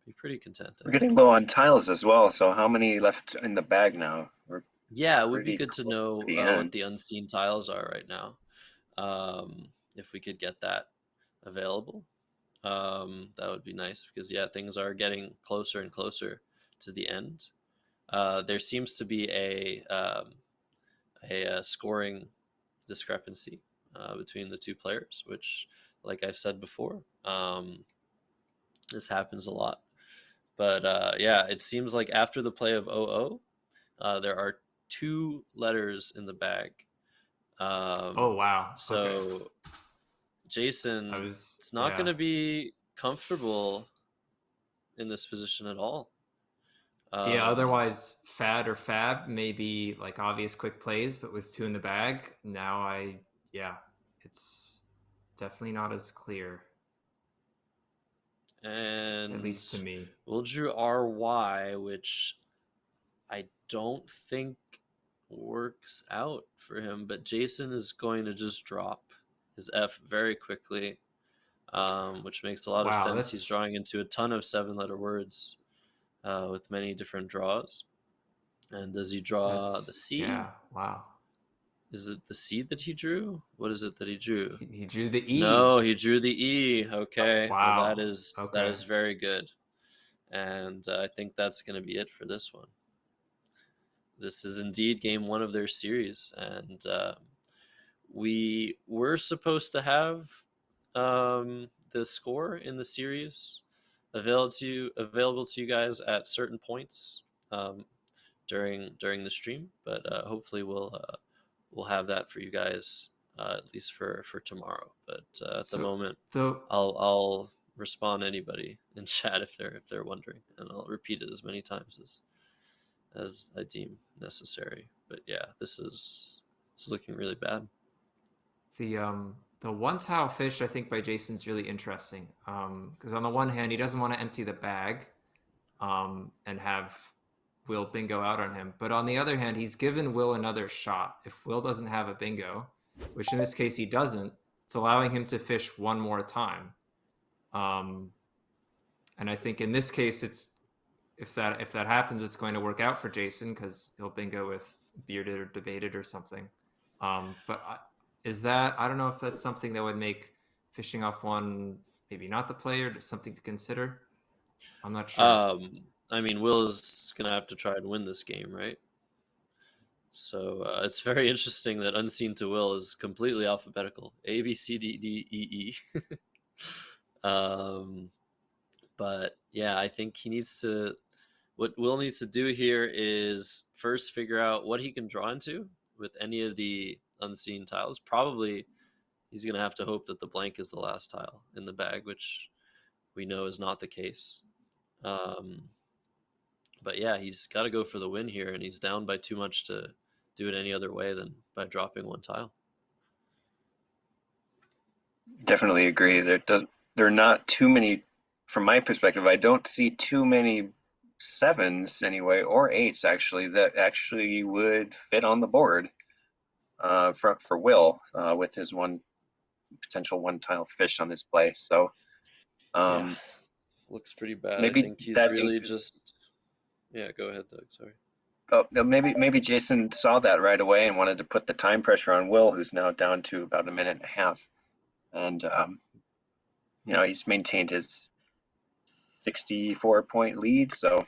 Be pretty content. We're getting low on tiles as well. So how many left in the bag now? We're Yeah, it would be pretty good to close know to the what end. the unseen tiles are right now. If we could get that available, that would be nice because yeah, things are getting closer and closer to the end. There seems to be a scoring discrepancy between the 2 players, which, like I've said before, this happens a lot. But yeah, it seems like after the play of 0-0, there are 2 letters in the bag. Oh wow! So Okay. Jason, it's not going to be comfortable in this position at all. Yeah, otherwise Fad or Fab may be like obvious quick plays, but with 2 in the bag, it's definitely not as clear, And at least to me. Will drew RY, which I don't think works out for him, but Jason is going to just drop his F very quickly, which makes a lot of Wow, sense. He's drawing into a ton of 7-letter words with many different draws. And does he draw the C? Yeah, wow. Is it the C that he drew? What is it that he drew? He drew the E. No, he drew the E. Okay, Wow. Well, that is Okay. very good, and I think that's going to be it for this one. This is indeed game 1 of their series, and we were supposed to have the score in the series available to you guys at certain points during the stream, but hopefully we'll have that for you guys at least for tomorrow. But at the moment, I'll respond to anybody in chat if they're wondering, and I'll repeat it as many times as I deem necessary. But yeah, this is looking really bad. The 1 tile fish, I think, by Jason's really interesting because on the one hand, he doesn't want to empty the bag and have Will bingo out on him. But on the other hand, he's given Will another shot. If Will doesn't have a bingo, which in this case he doesn't, it's allowing him to fish 1 more time. And I think in this case, if that happens, it's going to work out for Jason because he'll bingo with Bearded or Debated or something. But I don't know if that's something that would make fishing off 1 maybe not the play or just something to consider. I'm not sure. I mean, Will is going to have to try and win this game, right? So it's very interesting that Unseen to Will is completely alphabetical. A, B, C, D, D, E, E. But yeah, I think what Will needs to do here is first figure out what he can draw into with any of the unseen tiles. Probably he's going to have to hope that the blank is the last tile in the bag, which we know is not the case. But yeah, he's got to go for the win here, and he's down by too much to do it any other way than by dropping one tile. Definitely agree. There are not too many, from my perspective. I don't see too many sevens anyway, or eights actually, that actually would fit on the board for Will with his one potential one tile fish on this play. So Yeah, looks pretty bad. I maybe think he's that really just. Yeah, go ahead, Doug. Sorry. Oh, no, maybe Jason saw that right away and wanted to put the time pressure on Will, who's now down to about a minute and a half, and he's maintained his 64-point lead. So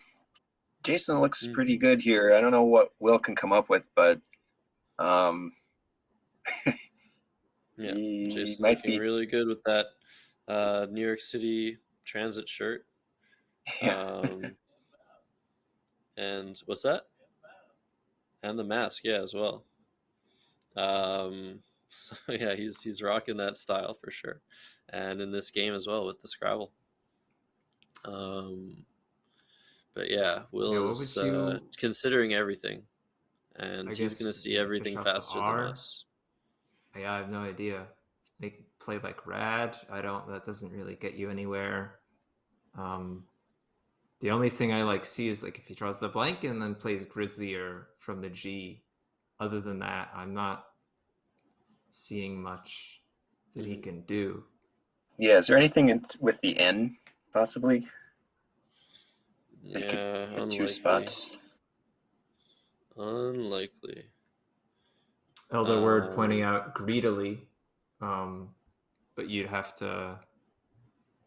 Jason looks pretty good here. I don't know what Will can come up with, but yeah, he Jason might looking be really good with that New York City Transit shirt. yeah. And what's that? And the mask, yeah, as well. So yeah, he's rocking that style for sure, and in this game as well with the Scrabble. But yeah, Will what is would you? considering everything, and I he's guess going to see fish everything off the faster than R. us. Yeah, I have no idea. Play like Rad. I don't. That doesn't really get you anywhere. The only thing I see is if he draws the blank and then plays Grizzlier from the G. Other than that, I'm not seeing much that he can do. Yeah, is there anything with the N possibly? Yeah, In two unlikely. spots. Unlikely. Elder Word pointing out greedily, but you'd have to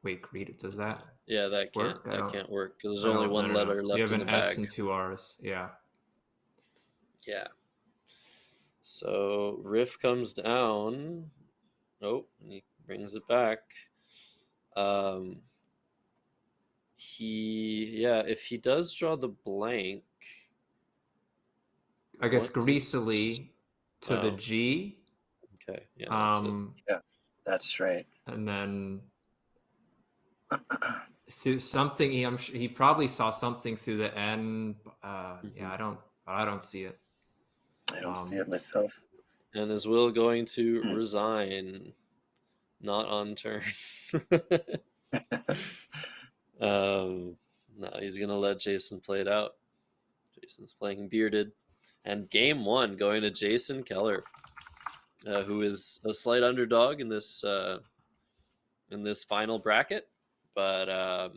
wait. Greed. Does that? Yeah, that work? can't work because there's only one letter left you have in an the S bag. and two R's. Yeah. Yeah. So Riff comes down. Oh, he brings it back. If he does draw the blank, I guess greasily to the G. Okay, yeah, that's it. Yeah, that's right. And then through something, he probably saw something through the N. Yeah, I don't see it. I don't see it myself. And is Will going to resign? Not on turn. No, he's gonna let Jason play it out. Jason's playing bearded, and game one going to Jason Keller, who is a slight underdog in this final bracket, but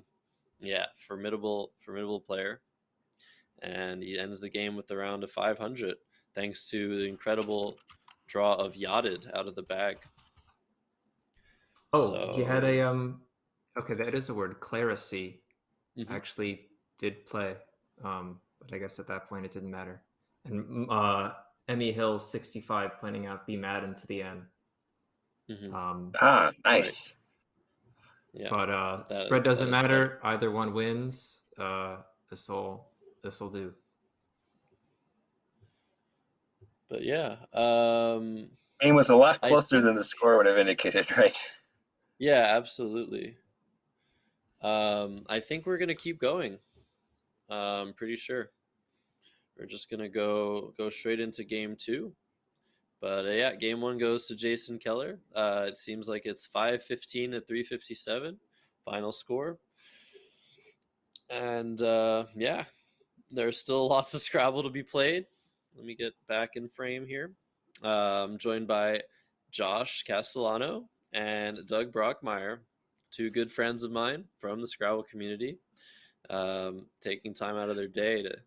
yeah, formidable player, and he ends the game with the round of 500 thanks to the incredible draw of Yachted out of the bag. Oh, he had a okay, that is a word. Clerisy actually did play, but I guess at that point it didn't matter. And Emmy Hill 65 pointing out be mad into the end. Nice. Right. Yeah, but spread doesn't matter. Either one wins. This'll do. But yeah, game was a lot closer than the score would have indicated, right? Yeah, absolutely. I think we're gonna keep going. I'm pretty sure we're just gonna go straight into game two. But yeah, game one goes to Jason Keller. It seems like it's 5-15 to 357 final score. And yeah, there's still lots of Scrabble to be played. Let me get back in frame here. I'm joined by Josh Castellano and Doug Brockmeyer, two good friends of mine from the Scrabble community, taking time out of their day to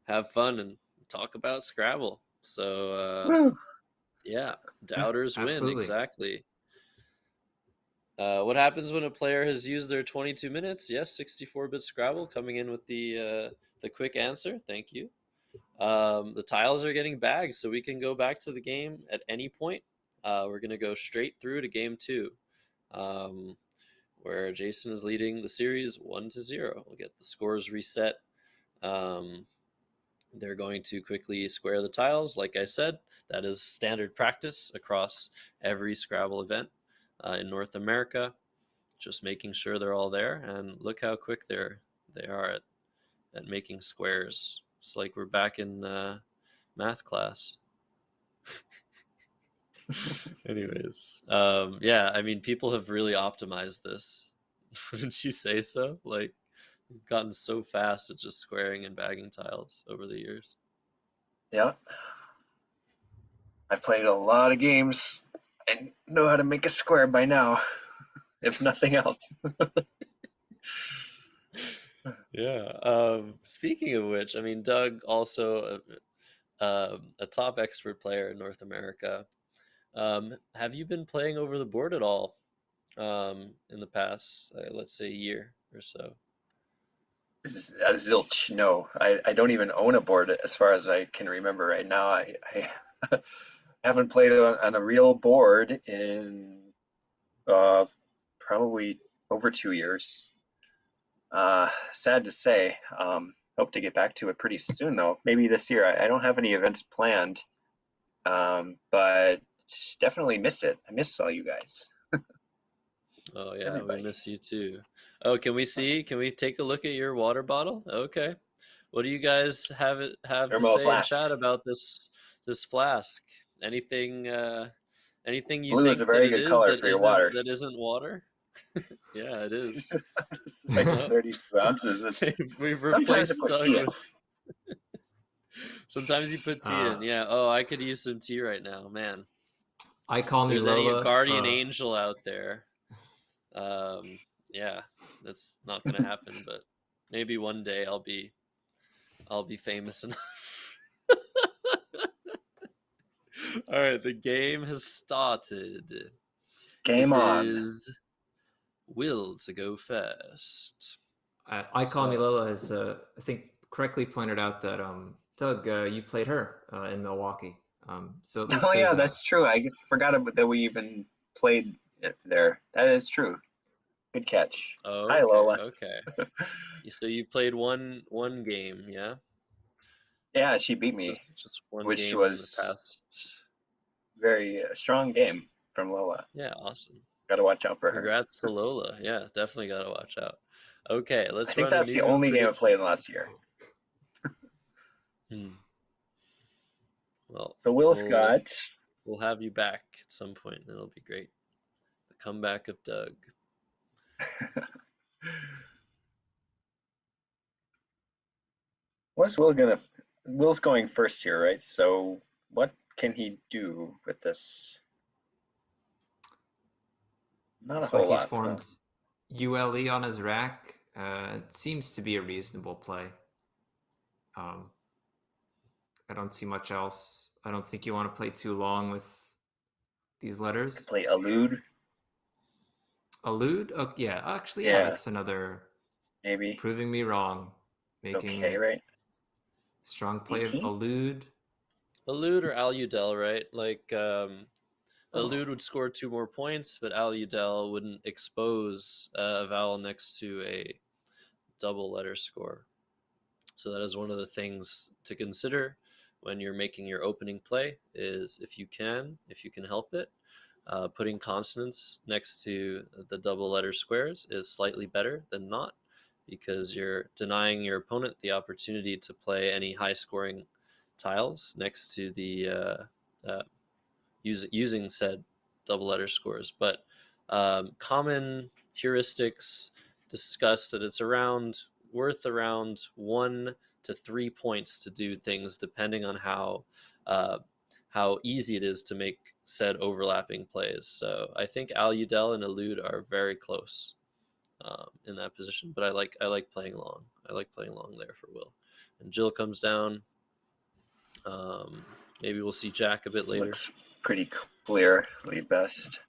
have fun and talk about Scrabble. So yeah, doubters win. Exactly. What happens when a player has used their 22 minutes? Yes, 64-bit Scrabble coming in with the quick answer. Thank you. The tiles are getting bagged, so we can go back to the game at any point. We're going to go straight through to game two, where Jason is leading the series 1-0. We'll get the scores reset. They're going to quickly square the tiles. Like I said, that is standard practice across every Scrabble event in North America. Just making sure they're all there, and look how quick they are at at making squares. It's like we're back in math class. Anyways, yeah, I mean, people have really optimized this. Wouldn't you say so? Like, we've gotten so fast at just squaring and bagging tiles over the years. Yeah. I've played a lot of games and know how to make a square by now, if nothing else. Yeah. Speaking of which, I mean, Doug also a top expert player in North America. Have you been playing over the board at all in the past, let's say, year or so? Zilch, no. I don't even own a board as far as I can remember right now. I haven't played on a real board in probably over 2 years. Sad to say. Hope to get back to it pretty soon, though. Maybe this year. I don't have any events planned, but definitely miss it. I miss all you guys. Oh yeah, Everybody. we miss you too. Oh, can we see? Can we take a look at your water bottle? Okay. What do you guys have to Thermo say in flask. chat about this flask? Anything anything you Blue is think a that very it good is color for your water. that isn't water? Yeah, it is. Like Oh. 32 ounces. We've Sometimes I replaced put Doug tea in. with. Sometimes you put tea in. Yeah. Oh, I could use some tea right now, man. I call If me there's any Lola. guardian angel out there, yeah, that's not gonna happen. But maybe one day I'll be famous enough. All right, the game has started. Game It on. is Will to go first. I call me Lola has I think correctly pointed out that Doug, you played her in Milwaukee. So at least Oh there's yeah, that. that's true. I forgot that we even played it there. That is true. Good catch. Oh, Hi, Lola. Okay. So you played one game, yeah? Yeah, she beat me, Just one which game in the was past. very strong game from Lola. Yeah, awesome. Got to watch out for her. Congrats to Lola. Yeah, definitely got to watch out. Okay, let's I think run that's a the new only game I played last year. Well, So Will's got. We'll have you back at some point. It'll be great. The comeback of Doug. What's Will gonna? Will's going first here, right? So what can he do with this? Not Looks a whole like he's lot. formed ULE on his rack. It seems to be a reasonable play. I don't see much else. I don't think you want to play too long with these letters. Play Elude. Elude? Oh, yeah, actually, Yeah. that's another Maybe. proving me wrong. Making Okay, right? strong play of 18? Elude. Elude or Aludel, right? Like, Elude would score 2 more points, but Aludel wouldn't expose a vowel next to a double letter score. So that is one of the things to consider when you're making your opening play is if you can help it, putting consonants next to the double letter squares is slightly better than not, because you're denying your opponent the opportunity to play any high scoring tiles next to the using said double letter scores. But common heuristics discuss that it's worth around 1 to 3 points to do things depending on how easy it is to make said overlapping plays. So I think Aludel and Elude are very close in that position, but I like playing long. I like playing long there for Will. And Jill comes down. Maybe we'll see Jack a bit later. Looks pretty clearly best.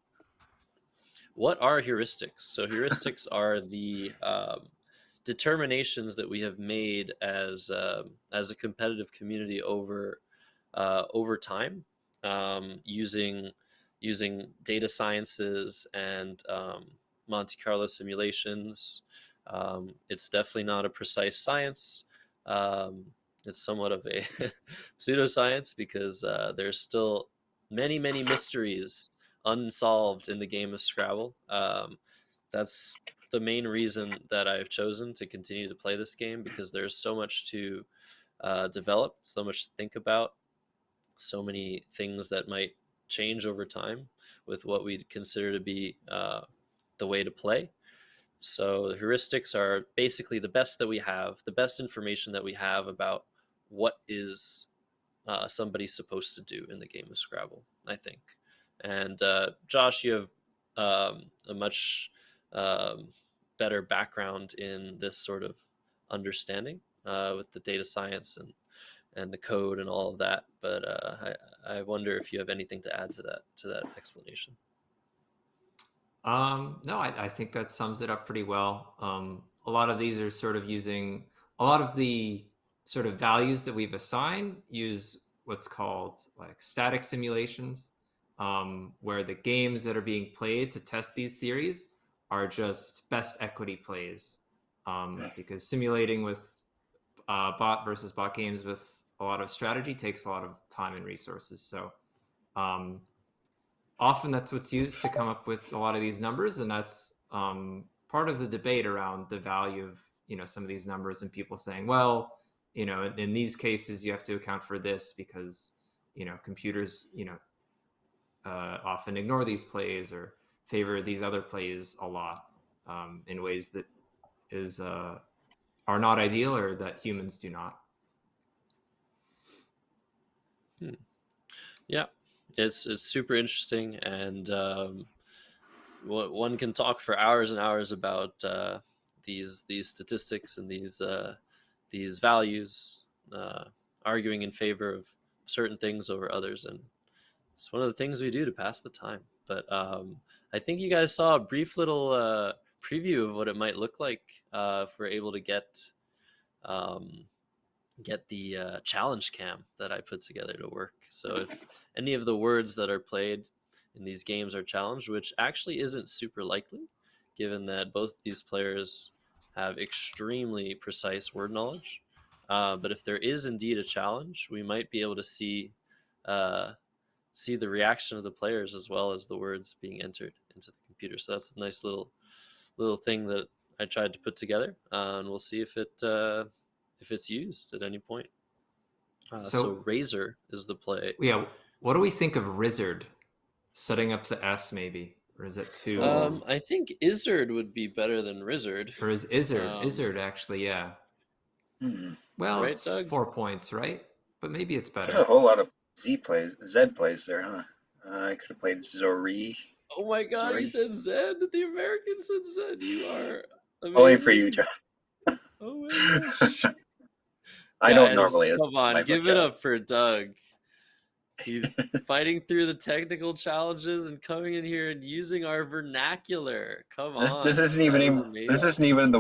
What are heuristics? So heuristics are the determinations that we have made as a competitive community over time, using data sciences and Monte Carlo simulations. It's definitely not a precise science. It's somewhat of a pseudoscience because there's still many mysteries unsolved in the game of Scrabble. That's the main reason that I've chosen to continue to play this game, because there's so much to develop, so much to think about, so many things that might change over time with what we consider to be the way to play. So the heuristics are basically the best that we have, the best information that we have about what is somebody's supposed to do in the game of Scrabble, I think. And Josh, you have a much better background in this sort of understanding with the data science and the code and all of that. But I wonder if you have anything to add to that explanation. No, I think that sums it up pretty well. A lot of these are sort of using a lot of the sort of values that we've assigned use what's called like static simulations, where the games that are being played to test these theories are just best equity plays, because simulating with bot versus bot games with a lot of strategy takes a lot of time and resources. So often that's what's used to come up with a lot of these numbers, and that's part of the debate around the value of some of these numbers, and people saying, well, in these cases you have to account for this because computers often ignore these plays or favor these other plays a lot in ways that are not ideal or that humans do not. Yeah, it's super interesting, and one can talk for hours and hours about these statistics and these values, arguing in favor of certain things over others, and it's one of the things we do to pass the time. But I think you guys saw a brief little preview of what it might look like if we're able to get the challenge cam that I put together to work. So if any of the words that are played in these games are challenged, which actually isn't super likely, given that both these players have extremely precise word knowledge. But if there is indeed a challenge, we might be able to see the reaction of the players as well as the words being entered into the computer. So that's a nice little thing that I tried to put together, and we'll see if it's used at any point. So Razor is the play. Yeah, what do we think of Rizzard? Setting up the S maybe, or is it too? I think Izzard would be better than Rizzard. Or is Izzard? Izzard actually, yeah. Well, Right, it's Doug? 4 points, right? But maybe it's There's a better. whole lot of Z plays there, huh? I could have played Zori. Oh my god, he Sorry. said Zed. The American said Zed. You are amazing. Only for you, John. Oh my gosh. I don't Guys, normally. come on, my give it job. up for Doug. He's fighting through the technical challenges and coming in here and using our vernacular. Come on. This isn't even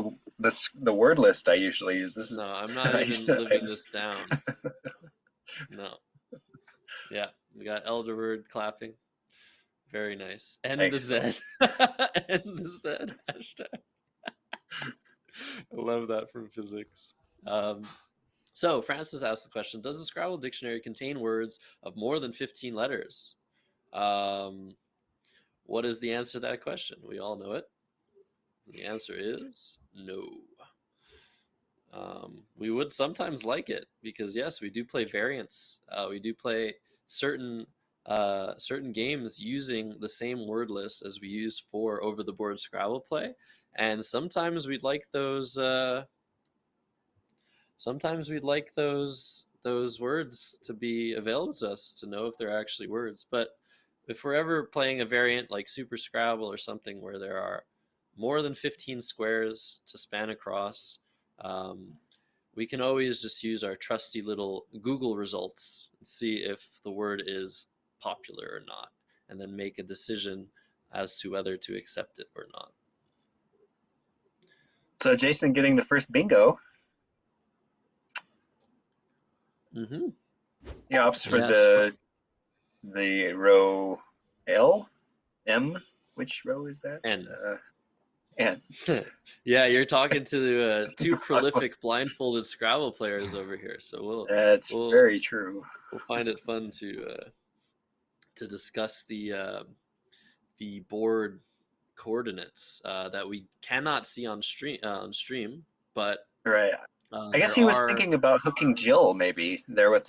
the word list I usually use. This is No, I'm not even living this down. No. Yeah, we got Elder Word clapping. Very nice. And the Z. And the Z hashtag. I love that from physics. So Francis asked the question, does the Scrabble dictionary contain words of more than 15 letters? What is the answer to that question? We all know it. The answer is no. We would sometimes like it because, yes, we do play variants. We do play certain games using the same word list as we use for over-the-board Scrabble play, and sometimes we'd like those. Sometimes we'd like those words to be available to us to know if they're actually words. But if we're ever playing a variant like Super Scrabble or something where there are more than 15 squares to span across, we can always just use our trusty little Google results and see if the word is popular or not, and then make a decision as to whether to accept it or not. So Jason getting the first bingo. Mm-hmm. He opts for the row L, M. Which row is that? N. N. Yeah, you're talking to two prolific blindfolded Scrabble players over here, so That's very true. We'll find it fun to discuss the board coordinates that we cannot see on stream, but Right. I guess he was thinking about hooking Jill maybe there with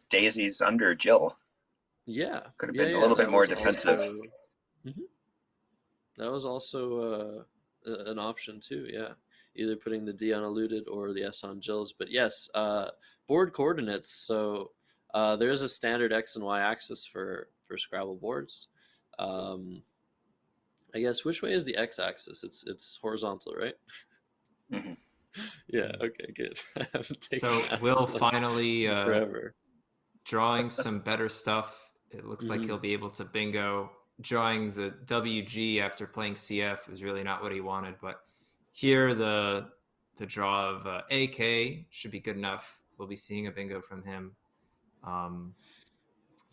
Daisy's under Jill. Yeah, Could have yeah, been a yeah. little bit That more was defensive. also that was also an option too. Yeah, either putting the D on eluded or the S on Jill's. But yes, board coordinates. So there's a standard X and Y axis for Scrabble boards. I guess which way is the X axis? It's horizontal, right? Mhm. Yeah. Okay. Good. I haven't taken So that Will like finally forever. drawing some better stuff. It looks like he'll be able to bingo. Drawing the WG after playing CF was really not what he wanted, but here the draw of AK should be good enough. We'll be seeing a bingo from him.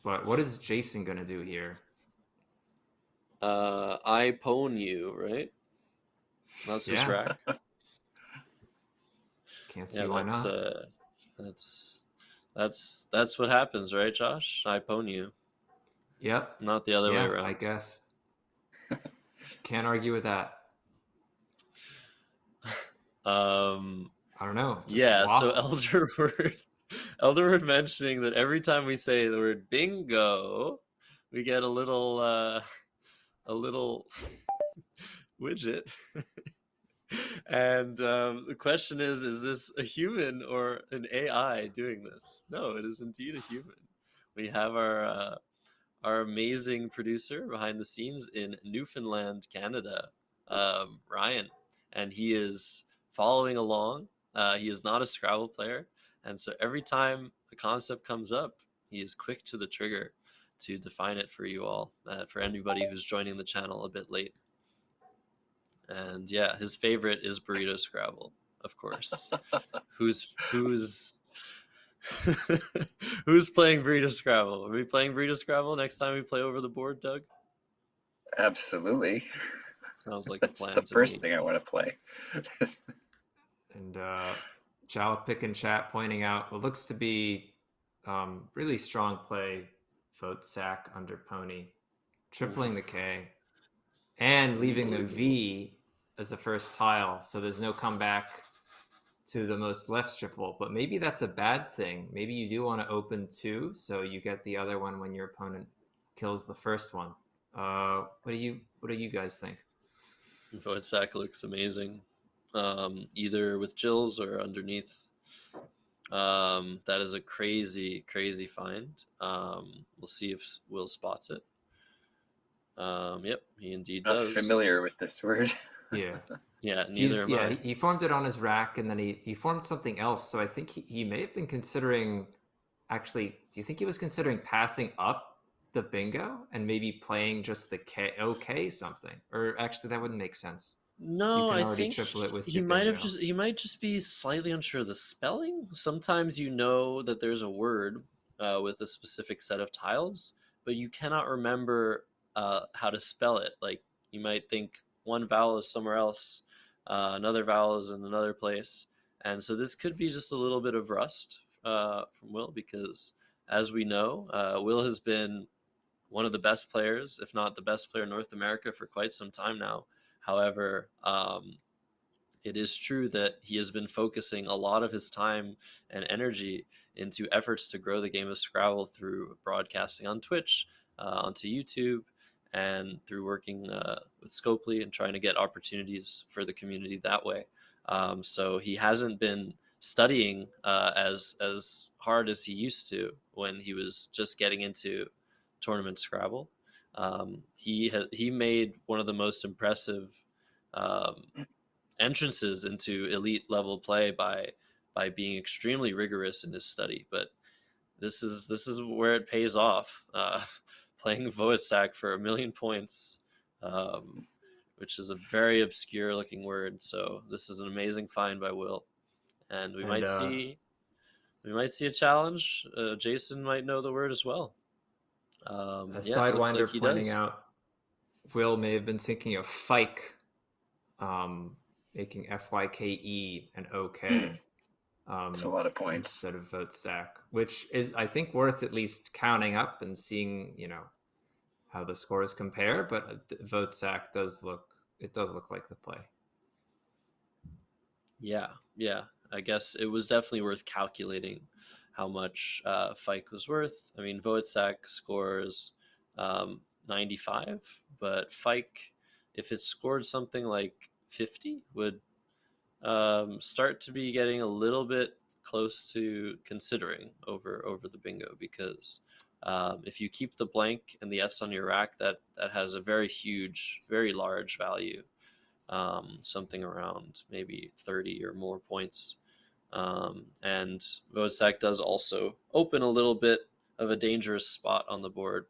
But what is Jason gonna do here? I pwn you, right? That's his Yeah. rack. Can't see Yeah, why not. that's what happens, right, Josh? I pwn you, Yep. not the other way Yeah, around. I guess. Can't argue with that. I don't know. Just Yeah. So waffle. Elderword mentioning that every time we say the word bingo, we get a little widget. And the question is this a human or an AI doing this? No, it is indeed a human. We have our amazing producer behind the scenes in Newfoundland, Canada, Ryan, and he is following along. He is not a Scrabble player, and so every time a concept comes up, he is quick to the trigger to define it for you all, for anybody who's joining the channel a bit late. And yeah, his favorite is Burrito Scrabble, of course. Who's who's playing Burrito Scrabble? Are we playing Burrito Scrabble next time we play over the board, Doug? Absolutely. Sounds like a That's plan the to first me. thing I want to play. And Jalapik in chat pointing out what looks to be really strong play, vote sack under pony, tripling the K, and leaving the V as the first tile, so there's no comeback to the most left shuffle. But maybe that's a bad thing. Maybe you do want to open two, so you get the other one when your opponent kills the first one. What do you guys think? Void Sack looks amazing, either with Jill's or underneath. That is a crazy find. We'll see if Will spots it. Yep, he indeed Not does. familiar with this word. Yeah. Yeah, neither am I. He formed it on his rack, and then he formed something else. So I think he may have been considering. Actually, do you think he was considering passing up the bingo and maybe playing just the K OK something? Or actually, that wouldn't make sense. No, You can I already think triple it with he your might have bingo. he might just be slightly unsure of the spelling. Sometimes you know that there's a word with a specific set of tiles, but you cannot remember how to spell it. Like you might think one vowel is somewhere else, another vowel is in another place, and so this could be just a little bit of rust from Will, because as we know, Will has been one of the best players, if not the best player in North America for quite some time now. However, it is true that he has been focusing a lot of his time and energy into efforts to grow the game of Scrabble through broadcasting on Twitch, onto YouTube, and through working with Scopely and trying to get opportunities for the community that way. So he hasn't been studying as hard as he used to when he was just getting into tournament Scrabble. He made one of the most impressive entrances into elite level play by being extremely rigorous in his study. But this is where it pays off. Playing Voitzak for 1,000,000 points, which is a very obscure looking word. So this is an amazing find by Will, and we might see a challenge. Jason might know the word as well. Sidewinder like pointing out Will may have been thinking of Fike, making FYKE and OK. That's a lot of points. Instead of vote stack, which is, I think, worth at least counting up and seeing, how the scores compare. But vote stack does look it does look like the play. Yeah. I guess it was definitely worth calculating how much Fike was worth. I mean, Voitzak scores 95, but Fike, if it scored something like 50, would start to be getting a little bit close to considering over the bingo, because if you keep the blank and the S on your rack, that has a very huge, very large value, something around maybe 30 or more points. And Vodzak does also open a little bit of a dangerous spot on the board.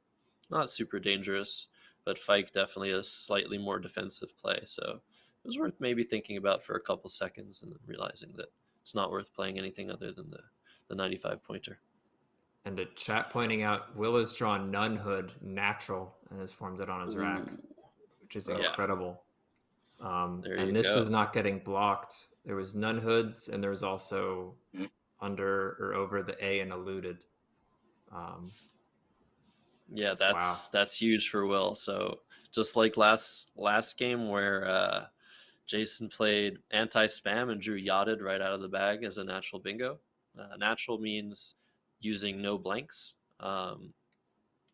Not super dangerous, but Fike definitely a slightly more defensive play. So it was worth maybe thinking about for a couple seconds and then realizing that it's not worth playing anything other than the 95 pointer. And a chat pointing out Will has drawn none hood natural and has formed it on his rack, which is incredible. And this was not getting blocked. There was none hoods, and there was also under or over the A and eluded. That's huge for Will. So just like last game where Jason played anti-spam and drew yachted right out of the bag as a natural bingo. Natural means using no blanks.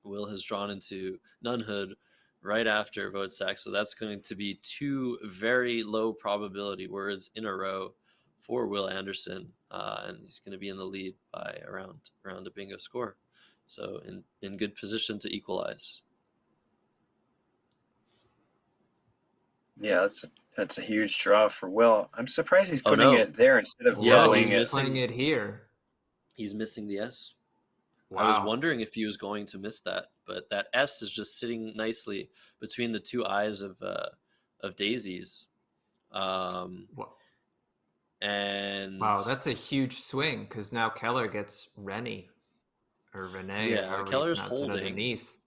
Will has drawn into none hood right after Vodzak, so that's going to be two very low probability words in a row for Will Anderson, and he's going to be in the lead by around a bingo score. So in good position to equalize. Yeah, that's a huge draw for Will. I'm surprised he's putting it there instead of leveling he's playing it here. He's missing the S. Wow. I was wondering if he was going to miss that, but that S is just sitting nicely between the two eyes of daisies. And wow, that's a huge swing because now Keller gets Rennie or Renee. Yeah, Keller's holding underneath.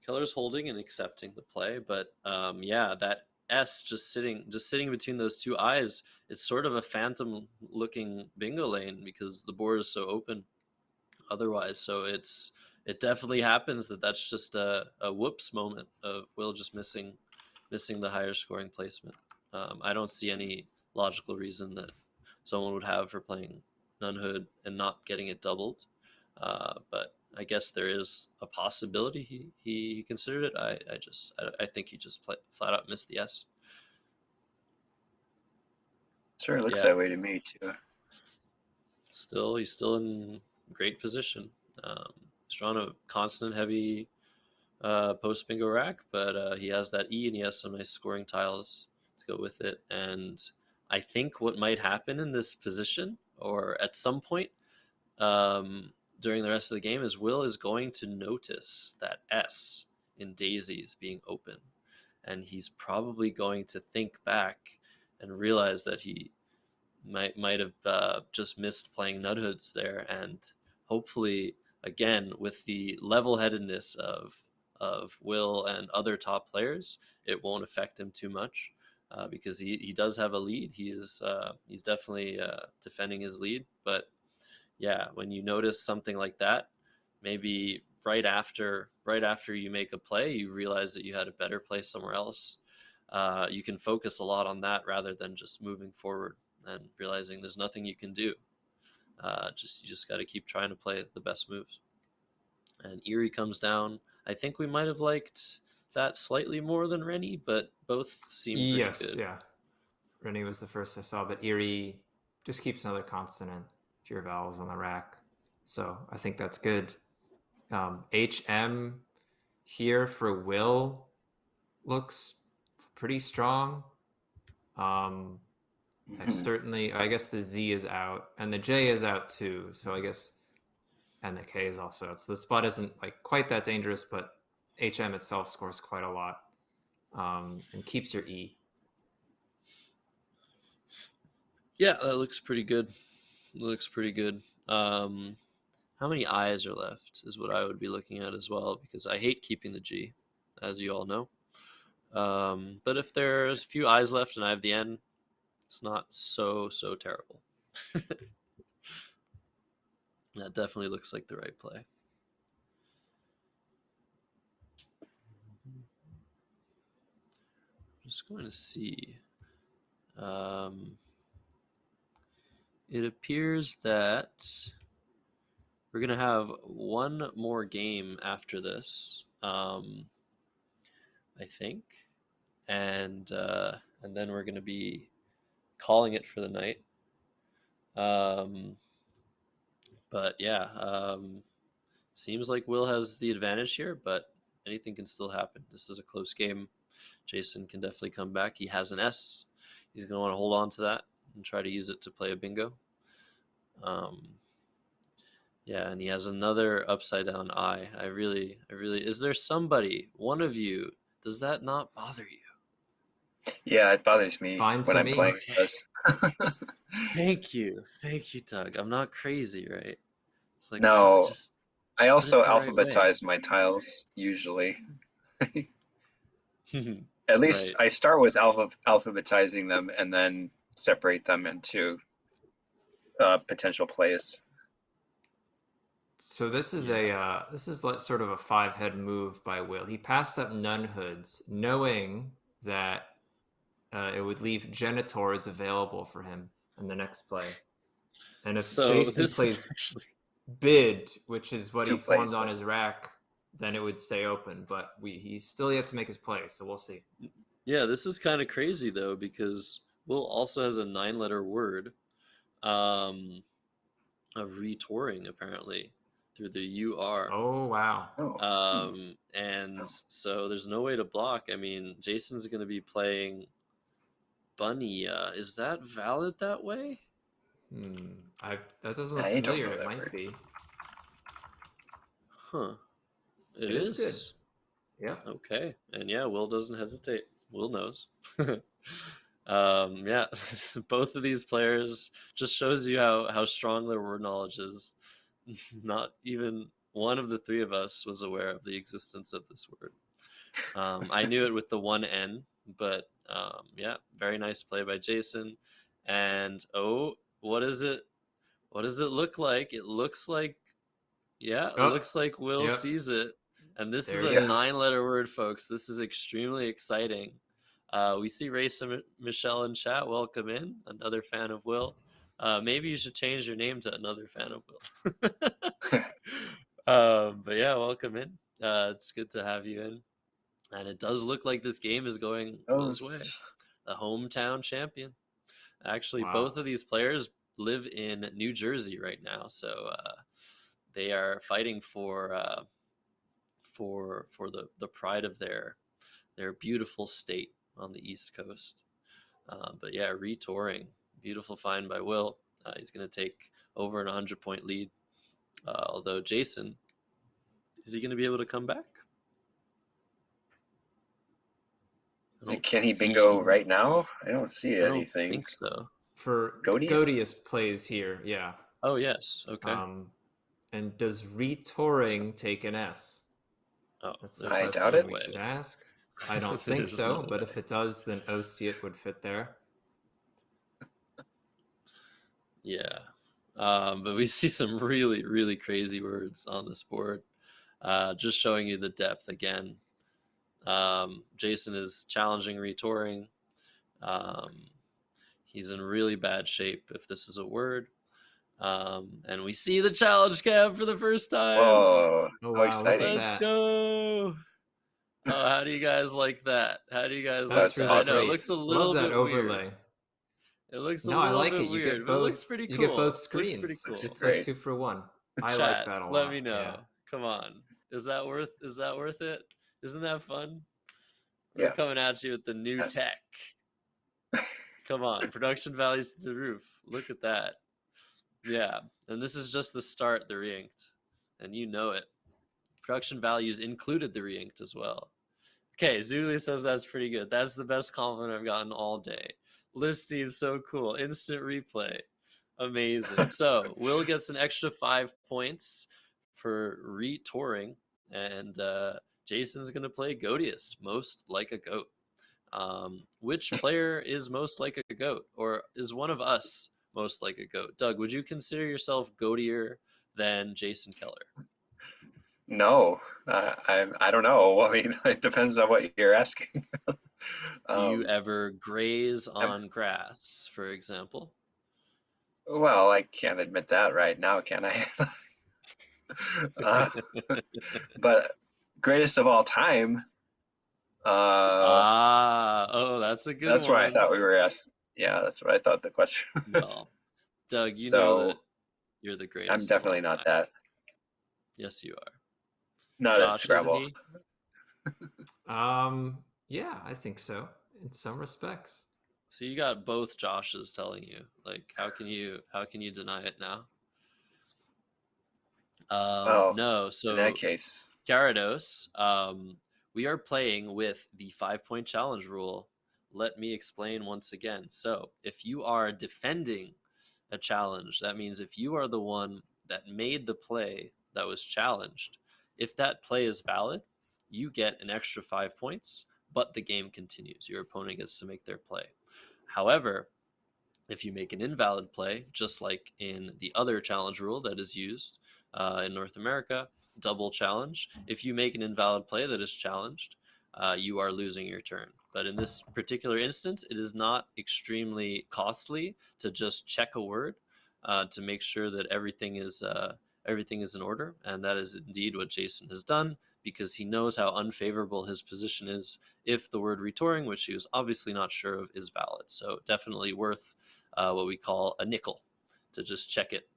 Keller's holding and accepting the play, but that S just sitting between those two eyes. It's sort of a phantom looking bingo lane because the board is so open otherwise. So it definitely happens that's just a whoops moment of Will just missing the higher scoring placement. I don't see any logical reason that someone would have for playing none hood and not getting it doubled. But I guess there is a possibility he considered it. I think he just flat out missed the S. Sure, looks that way to me too. He's still in great position. He's drawn a constant heavy post bingo rack, but he has that E and he has some nice scoring tiles to go with it. And I think what might happen in this position, or at some point during the rest of the game, is Will is going to notice that S in daisies being open, and he's probably going to think back and realize that he might have just missed playing nut hoods there, and hopefully again with the level-headedness of Will and other top players, it won't affect him too much, because he does have a lead. He's definitely defending his lead, but yeah, when you notice something like that, maybe right after you make a play, you realize that you had a better play somewhere else. You can focus a lot on that rather than just moving forward and realizing there's nothing you can do. You just got to keep trying to play the best moves. And Erie comes down. I think we might have liked that slightly more than Rennie, but both seem pretty good. Yeah. Rennie was the first I saw, but Erie just keeps another consonant to your vowels on the rack. So I think that's good. HM here for Will looks pretty strong. Certainly, I guess the Z is out and the J is out too. So I guess, and the K is also out. So the spot isn't like quite that dangerous, but HM itself scores quite a lot, and keeps your E. Yeah, that looks pretty good. How many I's are left is what I would be looking at as well, because I hate keeping the G, as you all know. But if there's a few I's left and I have the N, it's not so terrible. That definitely looks like the right play. just going to see. It appears that we're going to have one more game after this, I think. And then we're going to be calling it for the night. But yeah, seems like Will has the advantage here, but anything can still happen. This is a close game. Jason can definitely come back. He has an S. He's going to want to hold on to that and try to use it to play a bingo. Yeah, and he has another upside down I. I really, is there somebody, one of you, does that not bother you? Yeah, it bothers me Fine when to I'm me. playing Okay. this. Thank you, Doug. I'm not crazy, right? It's like, No, just I put also it the right way. alphabetize my tiles usually. At least Right. I start with alphabetizing them and then separate them into potential plays. So this is Yeah. this is like sort of a 5-head move by Will. He passed up none hoods, knowing that it would leave genitors available for him in the next play. And if So Jason this plays is actually bid, which is what he Two plays, formed on then. his rack, then it would stay open. But he's still yet to make his play, so we'll see. Yeah, this is kind of crazy though, because Will also has a 9-letter word of retouring apparently through the UR. Oh wow! Oh, And so there's no way to block. I mean, Jason's going to be playing Bunny. Is that valid that way? That doesn't look I don't familiar. know It that might word. be. Huh. It It is is. good. Yeah. Okay. And yeah, Will doesn't hesitate. Will knows. Yeah, both of these players just shows you how strong their word knowledge is. Not even one of the three of us was aware of the existence of this word. I knew it with the one N, but yeah, very nice play by Jason. And oh, what is it? What does it look like? It looks like, yeah, it Oh, looks like Will yep. sees it. And this is There a it is. 9-letter word, folks. This is extremely exciting. We see Race and Michelle in chat. Welcome in, another fan of Will. Maybe you should change your name to another fan of Will. But yeah, welcome in. It's good to have you in. And it does look like this game is going Will's way. The hometown champion. Actually, Wow. both of these players live in New Jersey right now, so they are fighting for the pride of their beautiful state on the East Coast. But yeah, retouring, beautiful find by Will. He's going to take over an 100-point lead. Although Jason, is he going to be able to come back? Can he bingo right now? I don't see I don't anything. think so. For Godius? Godius plays here, yeah. Oh yes, okay. And does retouring take an S? Oh, That's the I question doubt it. we should ask. I don't think There's so, no but way. if it does, then Ostiat would fit there. Yeah. But we see some really, really crazy words on this board. Just showing you the depth again. Jason is challenging retouring. He's in really bad shape if this is a word. And we see the challenge cam for the first time. Whoa, Oh, how wow, exciting. look at Let's that. go. Oh, how do you guys like that? How do you guys That's like really that? I know great. it looks a little Love that bit overlay. weird. It looks a No, I little like bit it. You weird, get but it both. looks pretty cool. You get both Looks screens. pretty cool. It's great. like 2 for 1. I Chat, like that a lot. let me know. Yeah. Come on. Is that worth it? Isn't that fun? Yeah. We're coming at you with the new tech. Come on, production values to the roof. Look at that. Yeah, and this is just the start, the reinked, and you know it. Production values included the reinked as well. Okay, Zuli says that's pretty good. That's the best compliment I've gotten all day. List team, so cool. Instant replay. Amazing. So Will gets an extra 5 points for retouring, and Jason's going to play Goatiest, most like a goat. Which player is most like a goat, or is one of us most like a goat? Doug, would you consider yourself goatier than Jason Keller? No, I don't know. I mean, it depends on what you're asking. Do you ever graze I'm- on grass, for example? Well, I can't admit that right now, can I? uh, but greatest of all time. That's a good That's what I one. thought we were asked. Yeah, that's what I thought the question was. Well, Doug, you know that So you're the I'm greatest of all definitely not time. that. Yes, you are. Not at Josh, isn't Scrabble. he? Yeah, I think so in some respects. So you got both Joshes telling you. Like, how can you deny it now? Well, No. in So that case, Gyarados, we are playing with the 5-point challenge rule. Let me explain once again. So, if you are defending a challenge, that means if you are the one that made the play that was challenged, if that play is valid, you get an extra 5 points, but the game continues. Your opponent gets to make their play. However, if you make an invalid play, just like in the other challenge rule that is used in North America, double challenge, if you make an invalid play that is challenged, you are losing your turn. But in this particular instance, it is not extremely costly to just check a word to make sure that everything is in order, and that is indeed what Jason has done, because he knows how unfavorable his position is if the word retouring, which he was obviously not sure of, is valid. So definitely worth what we call a nickel to just check it.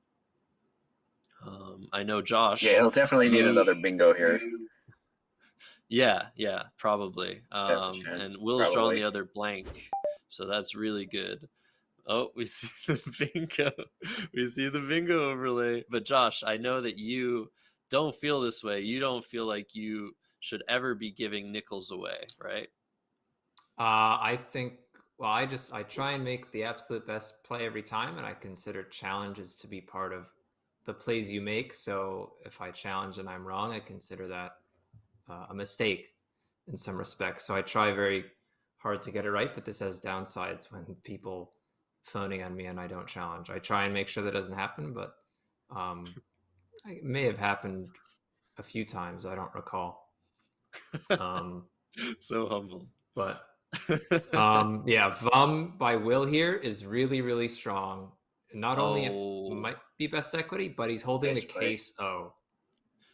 I know Josh. yeah, he'll definitely need another bingo here. Yeah, probably. Chance, And Will's drawn probably. the other blank, so that's really good. Oh, we see the bingo. We see the bingo overlay. But Josh, I know that you don't feel this way. You don't feel like you should ever be giving nickels away, right? I think. Well, I try and make the absolute best play every time, and I consider challenges to be part of the plays you make. So if I challenge and I'm wrong, I consider that a mistake in some respects. So I try very hard to get it right, but this has downsides when people phoning on me and I don't challenge. I try and make sure that doesn't happen, but it may have happened a few times. I don't recall. So humble. But yeah, Vum by Will here is really, really strong. Not only it might be best equity, but he's holding the case O.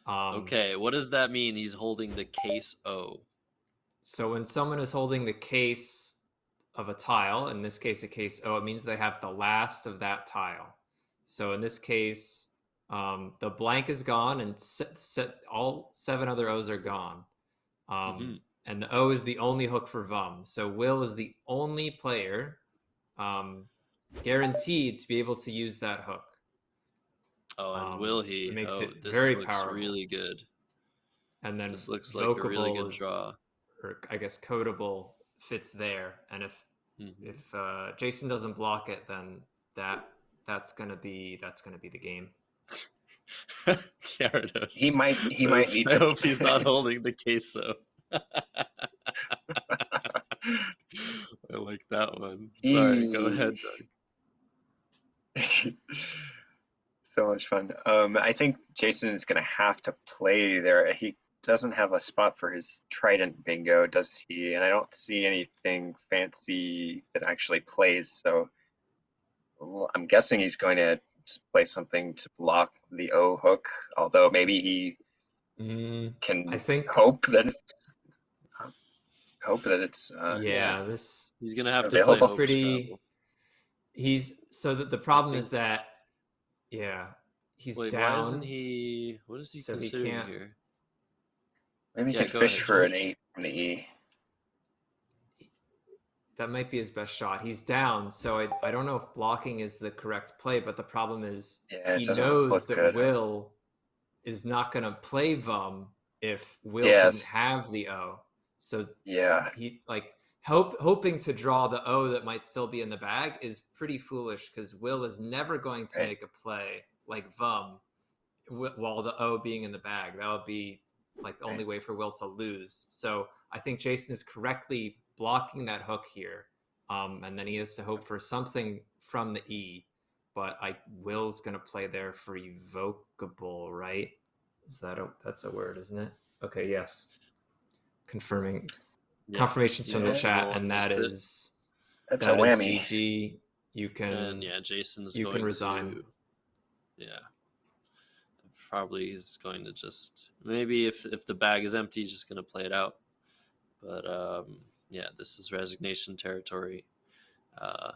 Okay, what does that mean? He's holding the case O. So when someone is holding the case of a tile, in this case a case O, it means they have the last of that tile. So in this case, the blank is gone, and all 7 other O's are gone. And the O is the only hook for Vum. So Will is the only player guaranteed to be able to use that hook. Oh, and will he? It makes it this very looks powerful. really good. And then this looks like a really good draw. Or I guess codable fits there. And if Jason doesn't block it, then that's gonna be the game. Gyarados. He might need I to. hope he's not holding the queso. I like that one. Sorry, go ahead, Doug. So much fun. I think Jason is going to have to play there. He doesn't have a spot for his Trident bingo, does he? And I don't see anything fancy that actually plays. So I'm guessing he's going to play something to block the O hook. Although maybe he can hope that it's he's gonna have available. to play pretty. Scrabble. The problem is that he's Wait, down. why isn't he? What is he considering here? Maybe he can fish for an 8 from the E. That might be his best shot. He's down, so I don't know if blocking is the correct play, but the problem is he knows that Will is not going to play Vum if Will didn't have the O. So he hoping to draw the O that might still be in the bag is pretty foolish, because Will is never going to make a play like Vum while the O being in the bag. That would be like the only way for Will to lose. So I think Jason is correctly blocking that hook here, and then he has to hope for something from the E. But Will's going to play there for evocable, right? That's a word, isn't it? Okay, yes. Confirming. confirmations from the Yeah, chat, no and one that wants is That's a that is whammy. GG. You can And yeah, Jason's you going can resign. to. Yeah, probably he's going to just maybe if the bag is empty, he's just going to play it out. But yeah, this is resignation territory.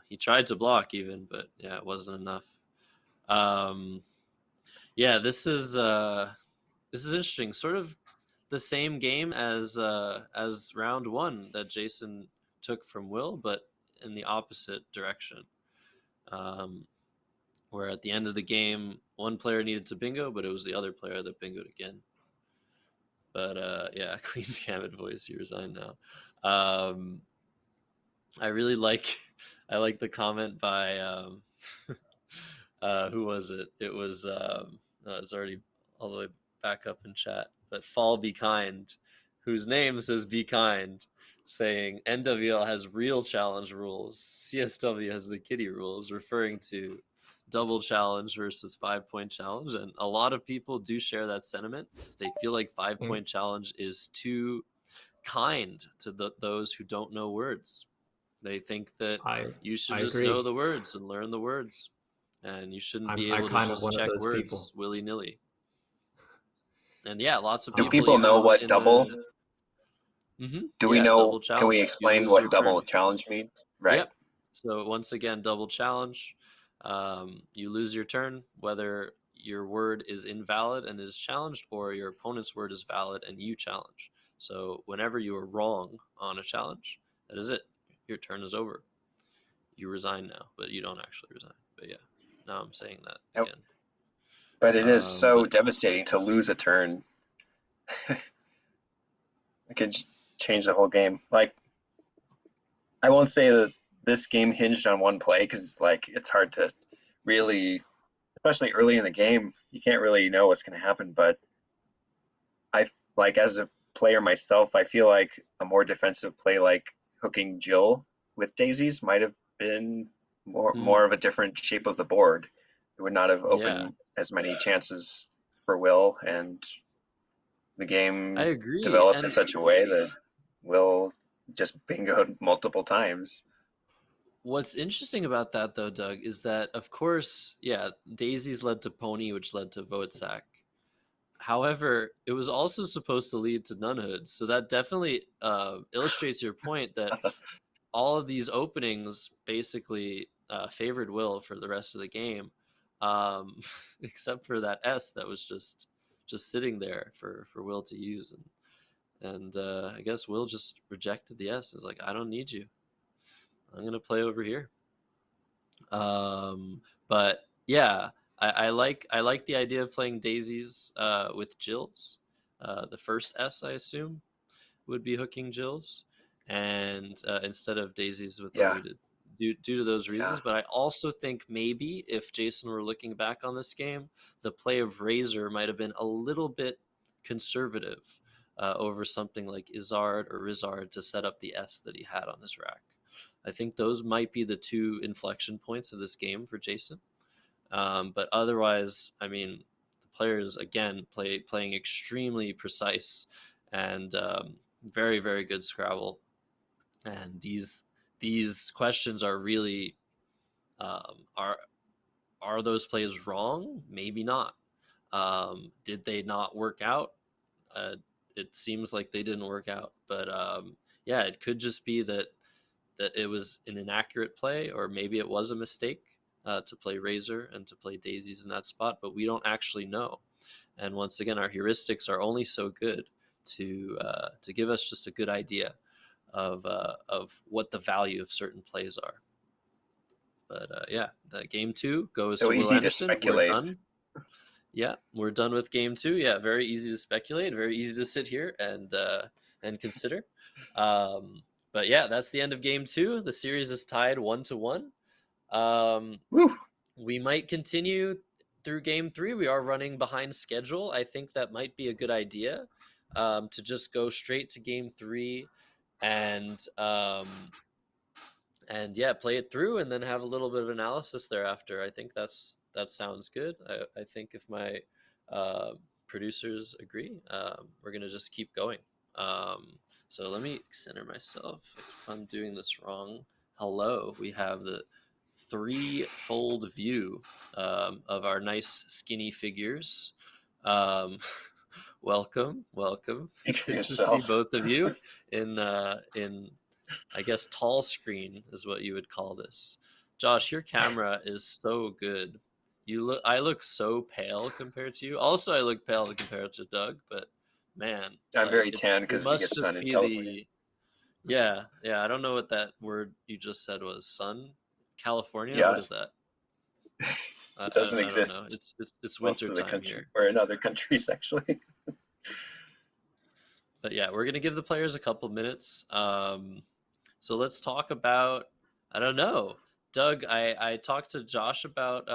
He tried to block even, but yeah, it wasn't enough. Yeah, this is interesting. Sort of the same game as round one that Jason took from Will, but in the opposite direction. Where at the end of the game, one player needed to bingo, but it was the other player that bingoed again. But yeah, Queen's Gambit voice, you resign now. I really like the comment by who was it? It was it's already all the way back up in chat, but Fall Be Kind, whose name says Be Kind, saying NWL has real challenge rules, CSW has the kitty rules, referring to double challenge versus 5-point challenge. And a lot of people do share that sentiment. They feel like 5-point challenge is too kind to those who don't know words. They think that you should just agree. know the words and learn the words, and you shouldn't be I'm able to kind of just one of check those words people. willy-nilly. And yeah, lots of Do people people even know in what the, double? Do we yeah, know? double Can we challenge. explain You lose your what double turn. challenge means? Right. Yep. So once again, double challenge. You lose your turn, whether your word is invalid and is challenged, or your opponent's word is valid and you challenge. So whenever you are wrong on a challenge, that is it. Your turn is over. You resign now, but you don't actually resign. But yeah, now I'm saying that Nope. again. But it is so But devastating to lose a turn. It could change the whole game. Like, I won't say that this game hinged on one play because like it's hard to really, especially early in the game, you can't really know what's going to happen. But I like as a player myself, I feel like a more defensive play like hooking Jill with daisies might have been more of a different shape of the board. It would not have opened as many chances for Will, and the I game agree. developed And in such a way that Will just bingoed multiple times. what's interesting about that, though, Doug, is that, of course, yeah, daisies led to pony, which led to vote sack. However, it was also supposed to lead to nunhood. So that definitely illustrates your point that all of these openings basically favored Will for the rest of the game, except for that S that was just sitting there for Will to use, and I guess Will just rejected the S. Is like, I don't need you. I'm gonna play over here. But yeah, I like the idea of playing daisies with Jills. The first S, I assume, would be hooking Jills, and instead of daisies with Yeah. eluded, due to those reasons. Yeah. But I also think maybe if Jason were looking back on this game, the play of Razor might have been a little bit conservative over something like Izard or Rizard to set up the S that he had on his rack. I think those might be the two inflection points of this game for Jason. But otherwise, I mean, the players again playing extremely precise and very, very good Scrabble. And these questions are really are those plays wrong? Maybe not. Did they not work out? It seems like they didn't work out. But yeah, it could just be that it was an inaccurate play, or maybe it was a mistake to play Razor and to play daisies in that spot, but we don't actually know. And once again, our heuristics are only so good to give us just a good idea of what the value of certain plays are. But yeah, the game 2 goes So to Will easy to Anderson. We're speculate. done. Yeah, we're done with game 2. Yeah, very easy to speculate, very easy to sit here and consider. But yeah, that's the end of game 2. The series is tied 1-1. Woo. We might continue through game 3. We are running behind schedule. I think that might be a good idea to just go straight to game 3 and yeah, play it through and then have a little bit of analysis thereafter. I think that sounds good. I think if my producers agree, we're gonna just keep going. So let me center myself. If I'm doing this wrong. Hello, we have the three-fold view of our nice skinny figures. Welcome. Speak for Good to see yourself. both of you in I guess tall screen is what you would call this. Josh, your camera is so good. I look so pale compared to you. Also, I look pale compared to Doug, but man, I'm like very tan it because we must get sun just in be California. yeah. I don't know what that word you just said was. Sun, California. What Yeah, is that? it doesn't I don't know. Exist It's most winter of the time country here. or in other countries actually. But yeah, we're gonna give the players a couple minutes. So let's talk about. I don't know, Doug. I talked to Josh about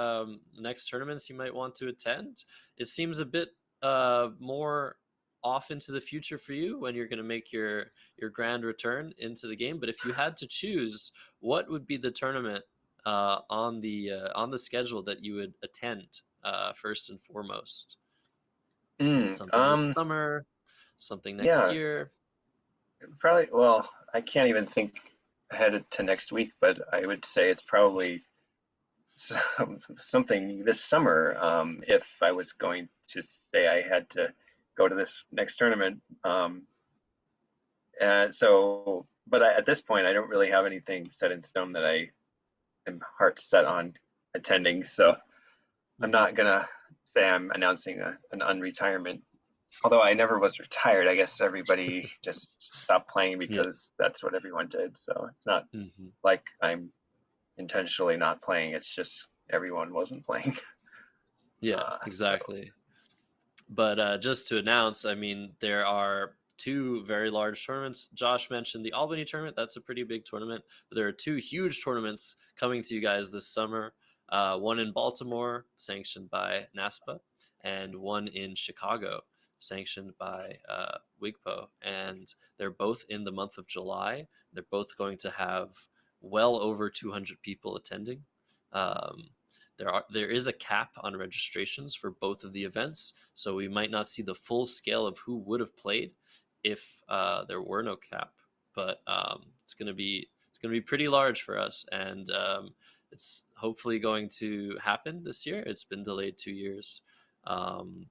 next tournaments you might want to attend. It seems a bit more off into the future for you when you're going to make your grand return into the game. But if you had to choose, what would be the tournament on the schedule that you would attend first and foremost? Is it Mm, something this summer? Something next yeah, year? probably. Well, I can't even think ahead to next week, but I would say it's probably something this summer. If I was going to say I had to go to this next tournament, and so, but at this point, I don't really have anything set in stone that I am heart set on attending. So I'm Mhm. not gonna say I'm announcing an unretirement. Although I never was retired, I guess everybody just stopped playing Yeah. because that's what everyone did. So it's not Hmm. like I'm intentionally not playing. It's just everyone wasn't playing. Yeah, So exactly. But just to announce, I mean, there are two very large tournaments. Josh mentioned the Albany tournament. That's a pretty big tournament. But there are two huge tournaments coming to you guys this summer. One in Baltimore, sanctioned by NASPA, and one in Chicago, sanctioned by WIGPO. And they're both in the month of July. They're both going to have well over 200 people attending. Um, there is a cap on registrations for both of the events, so we might not see the full scale of who would have played if there were no cap. But it's gonna be pretty large for us, and it's hopefully going to happen this year. It's been delayed 2 years, um,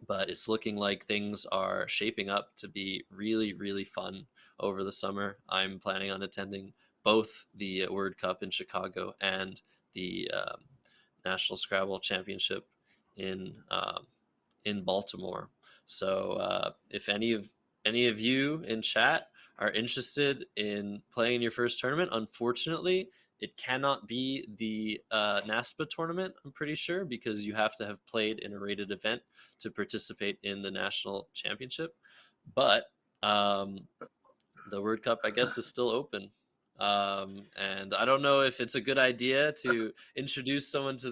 but it's looking like things are shaping up to be really really fun over the summer. I'm planning on attending both the Word Cup in Chicago and the National Scrabble Championship in in Baltimore. So if any of you in chat are interested in playing your first tournament, unfortunately, it cannot be the NASPA tournament. I'm pretty sure because you have to have played in a rated event to participate in the national championship. But um, the World Cup, I guess, is still open. And I don't know if it's a good idea to introduce someone to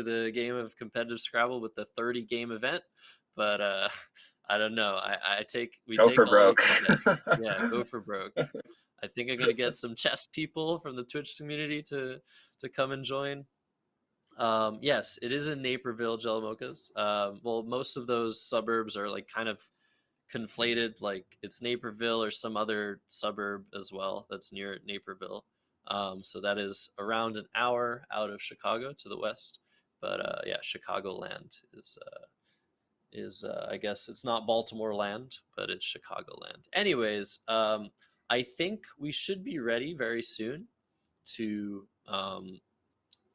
the game of competitive Scrabble with the 30 game event, but I don't know. We go take for all we broke. can get. Yeah, go for broke. I think I'm gonna get some chess people from the Twitch community to come and join. Yes, it is in Naperville, Jellimokas. Well, most of those suburbs are like kind of conflated, like it's Naperville or some other suburb as well that's near Naperville. So that is around an hour out of Chicago to the west. But yeah, Chicagoland is I guess it's not Baltimore land, but it's Chicagoland. Anyways, I think we should be ready very soon to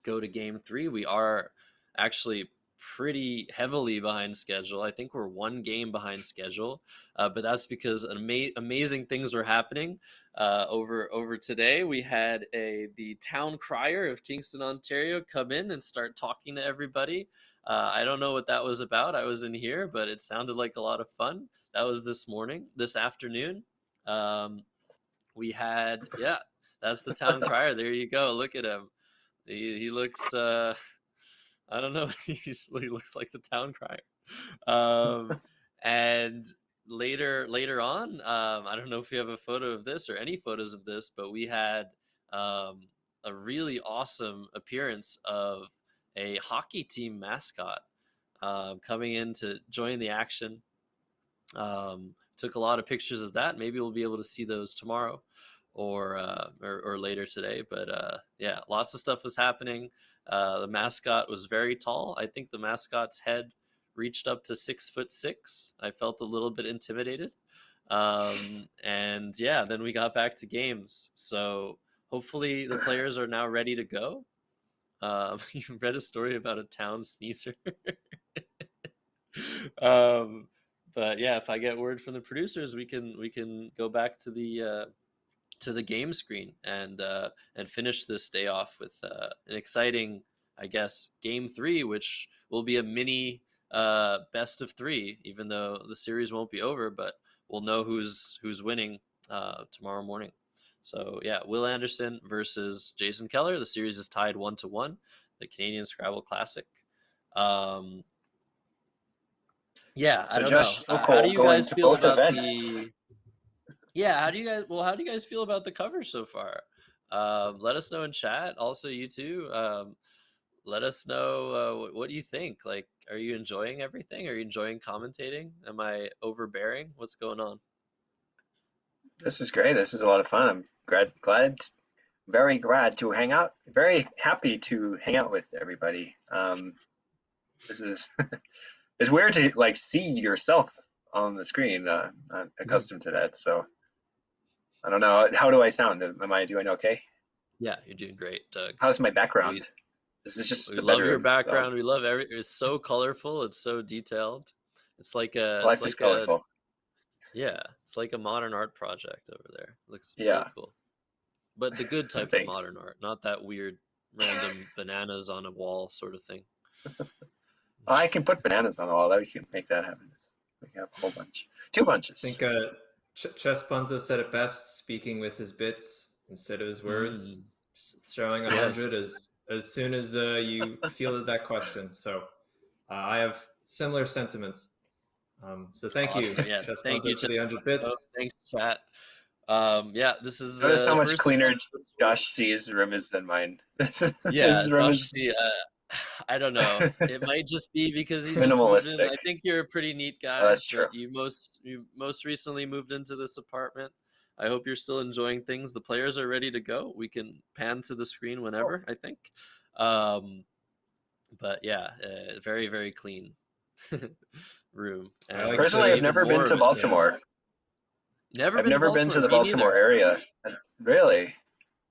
go to game three. We are actually pretty heavily behind schedule. I think we're one game behind schedule, but that's because amazing things were happening over today. We had the town crier of Kingston, Ontario, come in and start talking to everybody. I don't know what that was about. I was in here, but it sounded like a lot of fun. That was this afternoon. Um, we had, yeah, that's the town crier. There you go. Look at him. He looks I don't know. He looks like the town crier. Um, and later on, I don't know if you have a photo of this or any photos of this, but we had a really awesome appearance of a hockey team mascot coming in to join the action. took a lot of pictures of that. Maybe we'll be able to see those tomorrow or later today. But yeah, lots of stuff was happening. The mascot was very tall. I think the mascot's head reached up to 6'6". I felt a little bit intimidated. And yeah, then we got back to games. So hopefully the players are now ready to go. You read a story about a town sneezer. But yeah, if I get word from the producers, we can go back to the game screen and finish this day off with an exciting, I guess, game 3, which will be a mini best of 3, even though the series won't be over, but we'll know who's winning tomorrow morning. So yeah, Will Anderson versus Jason Keller. The series is tied 1-1. The Canadian Scrabble Classic. Yeah, So I don't Josh know. How do you going guys to feel both about events. the? Yeah, how do you guys feel about the cover so far? Let us know in chat. Also, you too. Let us know what you think. Like, are you enjoying everything? Are you enjoying commentating? Am I overbearing? What's going on? This is great. This is a lot of fun. I'm very glad to hang out. Very happy to hang out with everybody. This is it's weird to like see yourself on the screen. I'm not accustomed to that, so I don't know. How do I sound? Am I doing okay? Yeah, you're doing great, Doug. How's my background? This is just We the love your bedroom. background. So. We love it's so colorful. It's so detailed. It's like a Life is colorful. yeah, it's like a modern art project over there. It looks Yeah. really cool. But the good type of Thanks. modern art, not that weird random bananas on a wall sort of thing. I can put bananas on the wall. We can make that happen. We have a whole bunch. 2 bunches. I think Chess Bunzo said it best, speaking with his bits instead of his words. Just throwing 100 as soon as you fielded that question. So I have similar sentiments. So thank you, Yeah, Chess thank Bunzo, you, for the 100 bits. Oh, thanks, chat. Yeah, this is Notice how the much first cleaner event of the Josh series. sees room is than mine. Yeah, His room Josh, is see, I don't know. It might just be because he just moved in. minimalistic. I think you're a pretty neat guy. Oh, that's true. But you most recently moved into this apartment. I hope you're still enjoying things. The players are ready to go. We can pan to the screen whenever, I think. But yeah, very, very clean room. And I like Personally, to- I've never been to Baltimore. Never I've been never to been to the Me Baltimore neither. area. Really?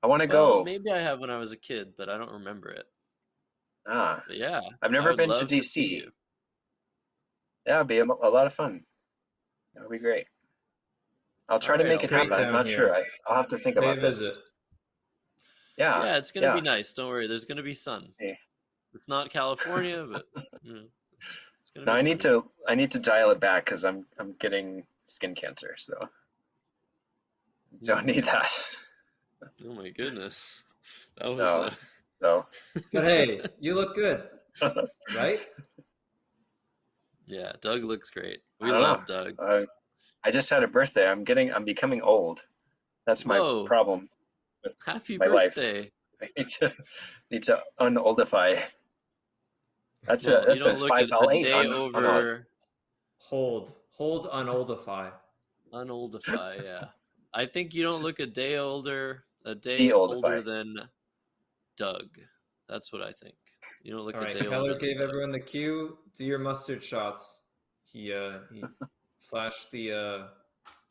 I want to Well, go. maybe I have when I was a kid, but I don't remember it. Ah, But yeah, I've I never would been to love to see DC. you. That would be a lot of fun. That would be great. I'll try to Alright, make I'll it great happen. I'm down not here. sure. I'll have to think Pay a about this. visit. Yeah. Yeah, it's gonna be nice. Don't worry. There's gonna be sun. Hey. It's not California, but it's gonna No, be I sunny. need to dial it back because I'm getting skin cancer, so don't need that. Oh my goodness, that was No. So But hey, you look good, right? yeah. Doug looks great. We I don't love know. Doug. I just had a birthday. I'm becoming old. That's my Whoa! problem with Happy my life. birthday! I need to unoldify. That's Well, you that's don't a look a 5L8 day over Hold unoldify. unoldify. Yeah, I think you don't look a day older. A day De-oldify. older than Doug. That's what I think. You don't look All a right, day Keller older than gave Doug. everyone the cue. Do your mustard shots. He flashed the.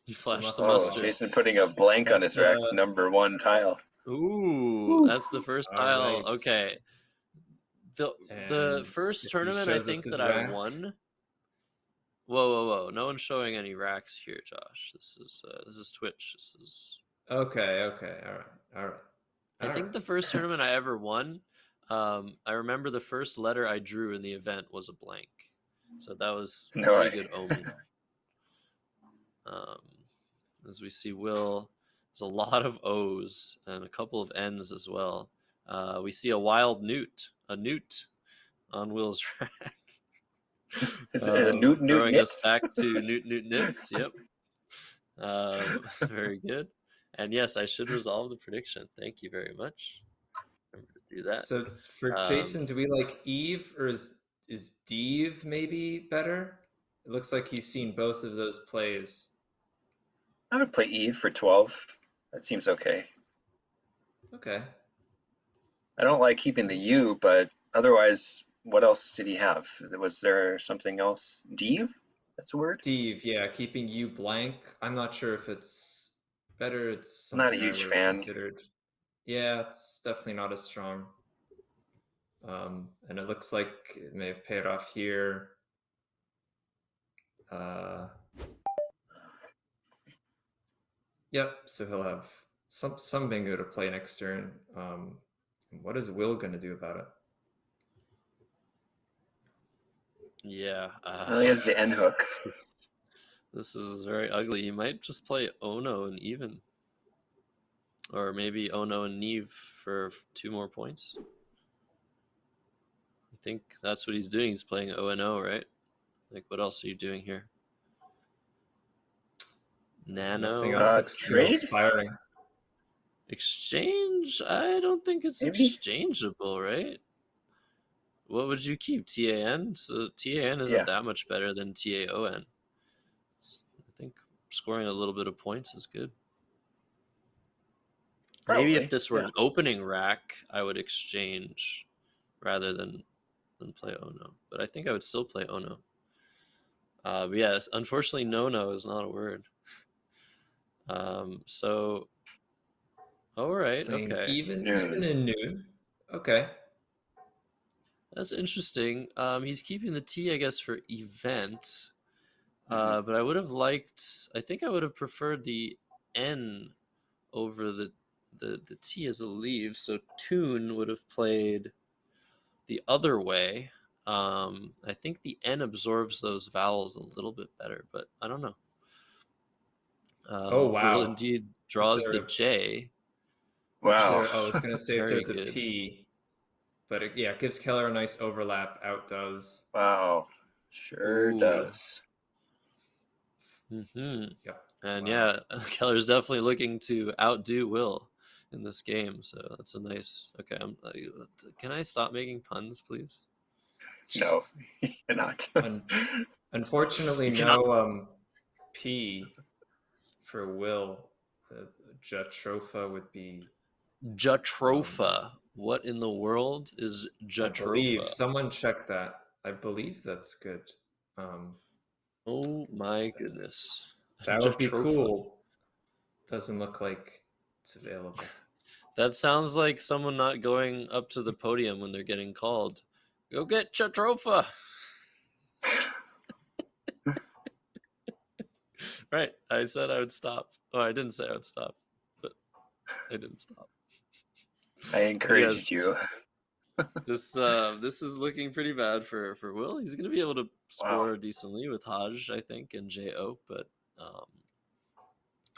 You flashed the Oh, mustard. Jason putting a blank on his That's, rack. Number 1 tile. Ooh, that's the first All tile. right. Okay. The And first if he tournament I shows us think his that I rack. won. Whoa! No one's showing any racks here, Josh. This is Twitch. This is. Okay. All right. I think the first tournament I ever won. I remember the first letter I drew in the event was a blank, so that was a No pretty way. good omen. As we see, Will, there's a lot of O's and a couple of N's as well. We see a wild newt, on Will's rack. Is it a Newt Throwing Nits? us back to Newt Nits. Yep. Very good. And yes, I should resolve the prediction. Thank you very much. Remember to do that. So for Jason, do we like Eve or is Deve maybe better? It looks like he's seen both of those plays. I would play Eve for 12. That seems okay. Okay. I don't like keeping the U, but otherwise, what else did he have? Was there something else? Div? That's a word? Steve, yeah, keeping you blank. I'm not sure if it's better. It's I'm not a something I huge would have fan. considered. Yeah, it's definitely not as strong. And it looks like it may have paid off here. Yep, so he'll have some bingo to play next turn. What is Will going to do about it? Yeah. Well, he has the N hook. This is very ugly. He might just play Ono and even. Or maybe Ono and Neve for 2 more points. I think that's what he's doing. He's playing O, right? Like, what else are you doing here? Nano. Nothing else looks too trade? inspiring. Exchange? I don't think it's Maybe? exchangeable, right? What would you keep? TAN? So TAN isn't Yeah. that much better than TAON. I think scoring a little bit of points is good. Maybe if Probably, this were yeah. an opening rack, I would exchange rather than play Ono. But I think I would still play Ono. But yeah, unfortunately, no is not a word. So, all right, Playing okay. even Noon. in noon. Okay. That's interesting. He's keeping the T, I guess, for event. Mhm. But I would have liked. I think I would have preferred the N over the T as a leave. So Tune would have played the other way. I think the N absorbs those vowels a little bit better, but I don't know. Oh, wow. Will indeed draws the there- J. Wow. I was going to say if Very there's a good. P, but it gives Keller a nice overlap. Outdoes. Wow. Sure Ooh. does. Mm-hmm. Yep. And Wow. yeah, Keller's definitely looking to outdo Will in this game. So that's a nice. Okay, can I stop making puns, please? No, you're not. Unfortunately, You cannot- no P for Will. Jatropha would be. Jatropha. What in the world is I believe Jatropha? someone check that. I believe that's good. Oh my goodness. That would be Jatropha. cool. Doesn't look like it's available. That sounds like someone not going up to the podium when they're getting called. Go get Jatropha. Right. I said I would stop. Oh, I didn't say I would stop, but I didn't stop. I encouraged you. This is looking pretty bad for Will. He's gonna be able to score decently with Haj, I think, and Jo, but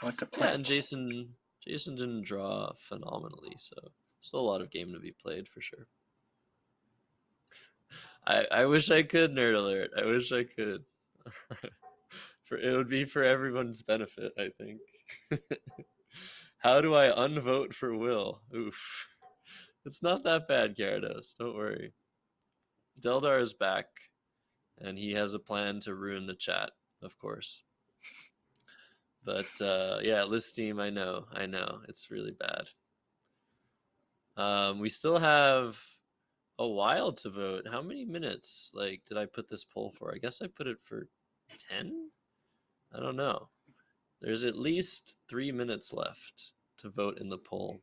What to yeah, play? and Jason didn't draw phenomenally, so still a lot of game to be played for sure. I wish I could, Nerd Alert. I wish I could. It would be for everyone's benefit, I think. How do I unvote for Will? Oof. It's not that bad, Gyarados. Don't worry. Deldar is back, and he has a plan to ruin the chat, of course. But yeah, list team, I know. It's really bad. We still have a while to vote. How many minutes did I put this poll for? I guess I put it for 10? I don't know. There's at least 3 minutes left to vote in the poll.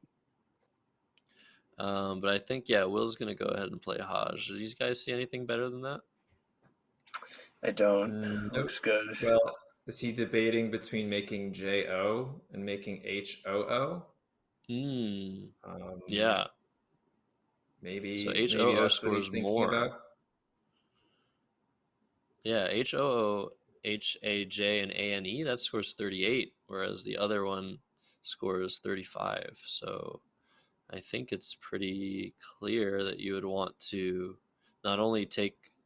But I think, yeah, Will's going to go ahead and play Haj. Do you guys see anything better than that? I don't. Looks good. Well, is he debating between making JO and making HOO? Yeah. Maybe So maybe HOO that's what he's scores thinking more. about. Yeah, HOO, HAJ, and ANE, that scores 38, whereas the other one scores 35. So I think it's pretty clear that you would want to not only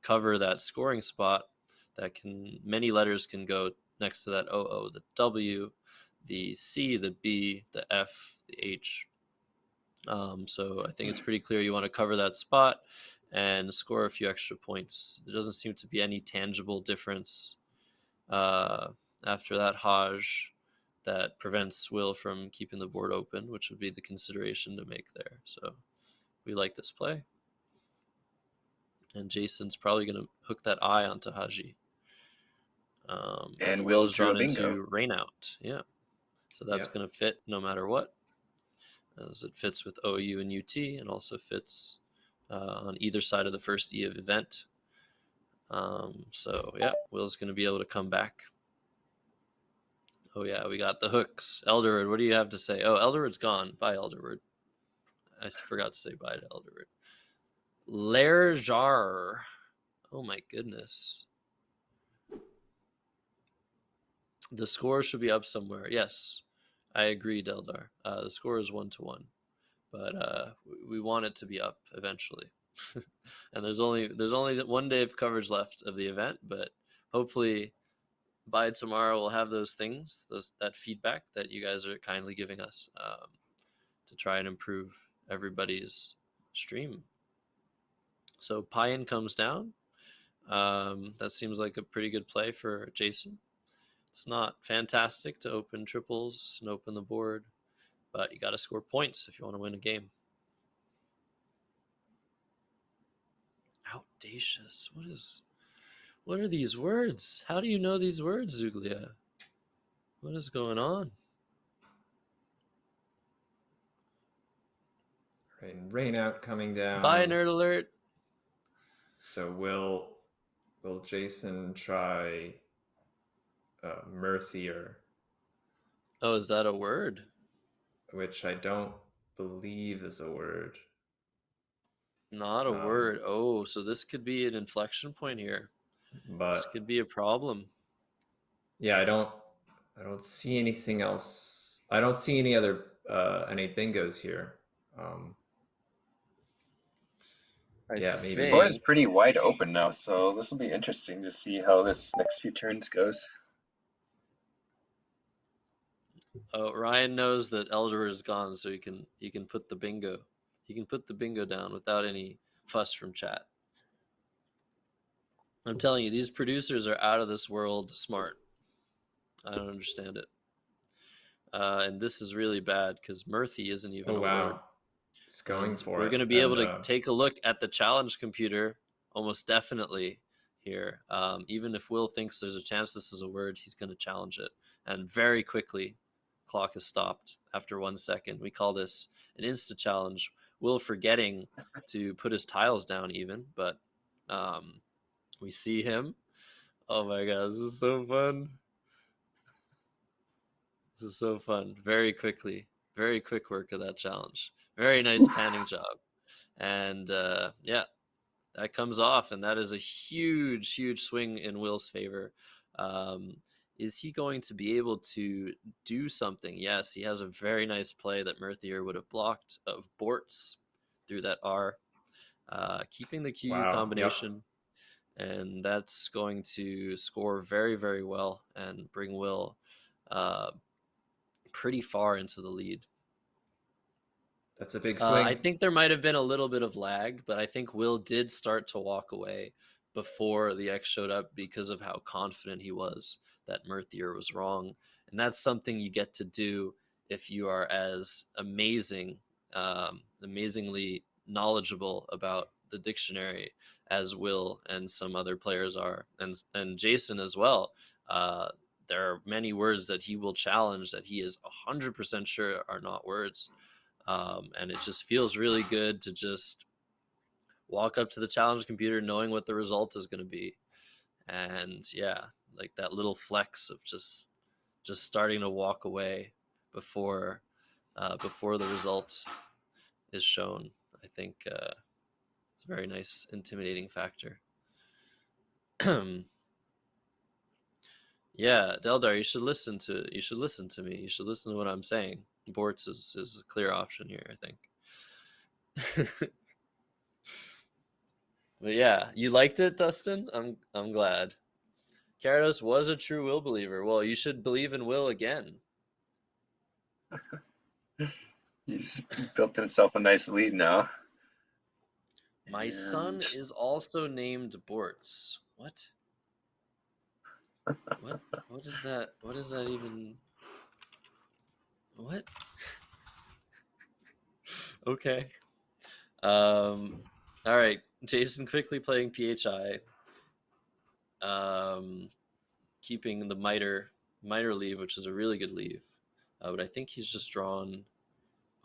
cover that scoring spot, many letters can go next to that OO, the W, the C, the B, the F, the H. So I think it's pretty clear you want to cover that spot and score a few extra points. There doesn't seem to be any tangible difference after that Haj that prevents Will from keeping the board open, which would be the consideration to make there. So we like this play. And Jason's probably going to hook that eye onto Haji. And Will Will is drew a drawn bingo. into rain out. Yeah. So that's Yep. going to fit no matter what, as it fits with OU and UT, and also fits on either side of the first E of event. So yeah, Will's going to be able to come back. Oh yeah, we got the hooks. Elderwood, what do you have to say? Oh, Elderwood's gone. Bye, Elderwood. I forgot to say bye to Elderwood. Lerjar. Oh my goodness. The score should be up somewhere. Yes, I agree, Deldar. The score is 1-1, but we want it to be up eventually. And there's only 1 day of coverage left of the event, but hopefully by tomorrow we'll have those things, that feedback that you guys are kindly giving us to try and improve everybody's stream. So Payan comes down. That seems like a pretty good play for Jason. It's not fantastic to open triples and open the board, but you got to score points if you want to win a game. Audacious. What are these words? How do you know these words, Zuglia? What is going on? Rain out coming down. Bye, Nerd Alert. So will Jason try Mirthier, Oh, is that a word? which I don't believe is a word. Not a word. Oh, so this could be an inflection point here. But this could be a problem. Yeah, I don't see anything else. I don't see any other any bingos here. Yeah, maybe. The score is pretty wide open now, so this will be interesting to see how this next few turns goes. Oh, Ryan knows that Elder is gone, so he can put the bingo. He can put the bingo down without any fuss from chat. I'm telling you, these producers are out of this world smart. I don't understand it. And this is really bad because Murthy isn't even a word. It's going for We're it. going to be able to take a look at the challenge computer almost definitely here. Even if Will thinks there's a chance this is a word, he's going to challenge it. And very quickly, clock is stopped after 1 second. We call this an insta challenge. Will forgetting to put his tiles down even, but we see him. Oh my god, this is so fun. This is so fun. Very quickly. Very quick work of that challenge. Very nice panning job. And yeah, that comes off, and that is a huge, huge swing in Will's favor. Is he going to be able to do something? Yes, he has a very nice play that Murthier would have blocked of Bortz through that R, keeping the QU combination. Yep. And that's going to score very, very well and bring Will pretty far into the lead. That's a big swing. I think there might have been a little bit of lag, but I think Will did start to walk away before the X showed up because of how confident he was that Murthier was wrong. And that's something you get to do if you are as amazingly knowledgeable about the dictionary as Will and some other players are, and Jason as well. There are many words that he will challenge that he is 100% sure are not words. And it just feels really good to just walk up to the challenge computer knowing what the result is going to be. And yeah, like that little flex of just starting to walk away before the result is shown. I think it's a very nice intimidating factor. Yeah, Deldar, you should listen to me. You should listen to what I'm saying. Bortz is a clear option here, I think. But yeah, you liked it, Dustin? I'm glad. Karados was a true Will believer. Well, you should believe in Will again. He's built himself a nice lead now. My son is also named Bortz. What? What is that? What is that even? What? Okay. All right. Jason quickly playing PHI. Keeping the miter leave, which is a really good leave. But I think he's just drawn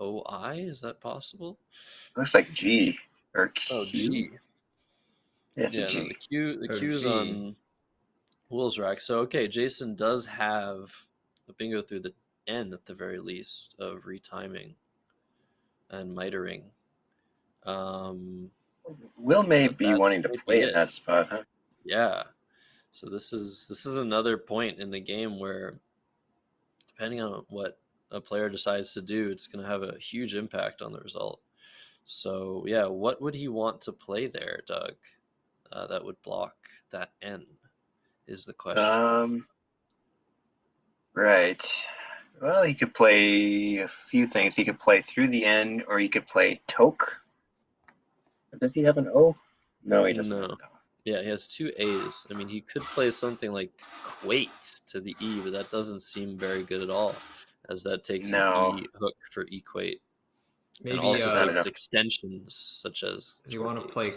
OI. Is that possible? Looks like G or Q. Oh, G. Yeah, it's a Yeah, G. no, the Oh, Q is G. on Will's rack. So okay, Jason does have a bingo through the N at the very least of retiming and mitering. Will may But be that wanting to might play be in it. that spot, huh? Yeah. So this is another point in the game where, depending on what a player decides to do, it's going to have a huge impact on the result. So yeah, what would he want to play there, Doug? That would block that N is the question. Right. Well, he could play a few things. He could play through the N, or he could play Toke. Does he have an O? No, he doesn't have No. an O. Yeah, he has two A's. I mean, he could play something like Quate to the E, but that doesn't seem very good at all, as that takes an No. E hook for equate, and Maybe also It's not takes enough. extensions such as does he want to Gate. play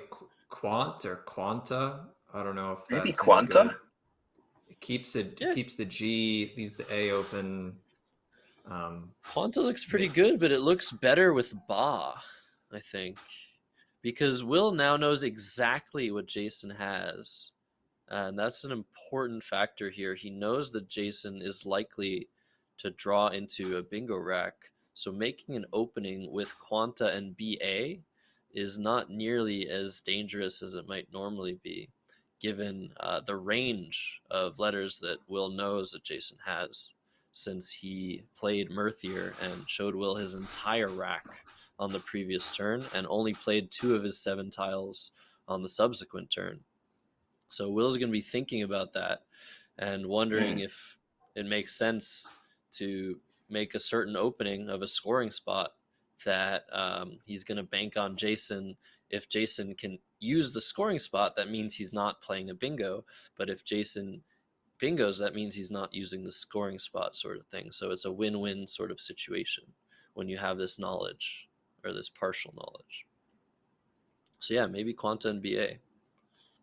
Quant or Quanta? I don't know if Maybe that's Quanta? any good. It keeps Yeah. keeps the G, leaves the A open. Quanta looks pretty good, but it looks better with Ba, I think, because Will now knows exactly what Jason has, and that's an important factor here. He knows that Jason is likely to draw into a bingo rack, so making an opening with Quanta and BA is not nearly as dangerous as it might normally be, given the range of letters that Will knows that Jason has, since he played Mirthier and showed Will his entire rack on the previous turn and only played 2 of his 7 tiles on the subsequent turn. So Will's going to be thinking about that and wondering if it makes sense to make a certain opening of a scoring spot that he's going to bank on Jason. If Jason can use the scoring spot, that means he's not playing a bingo. But if Jason bingos, that means he's not using the scoring spot, sort of thing. So it's a win-win sort of situation when you have this knowledge, or this partial knowledge. So yeah, maybe Quanta and BA.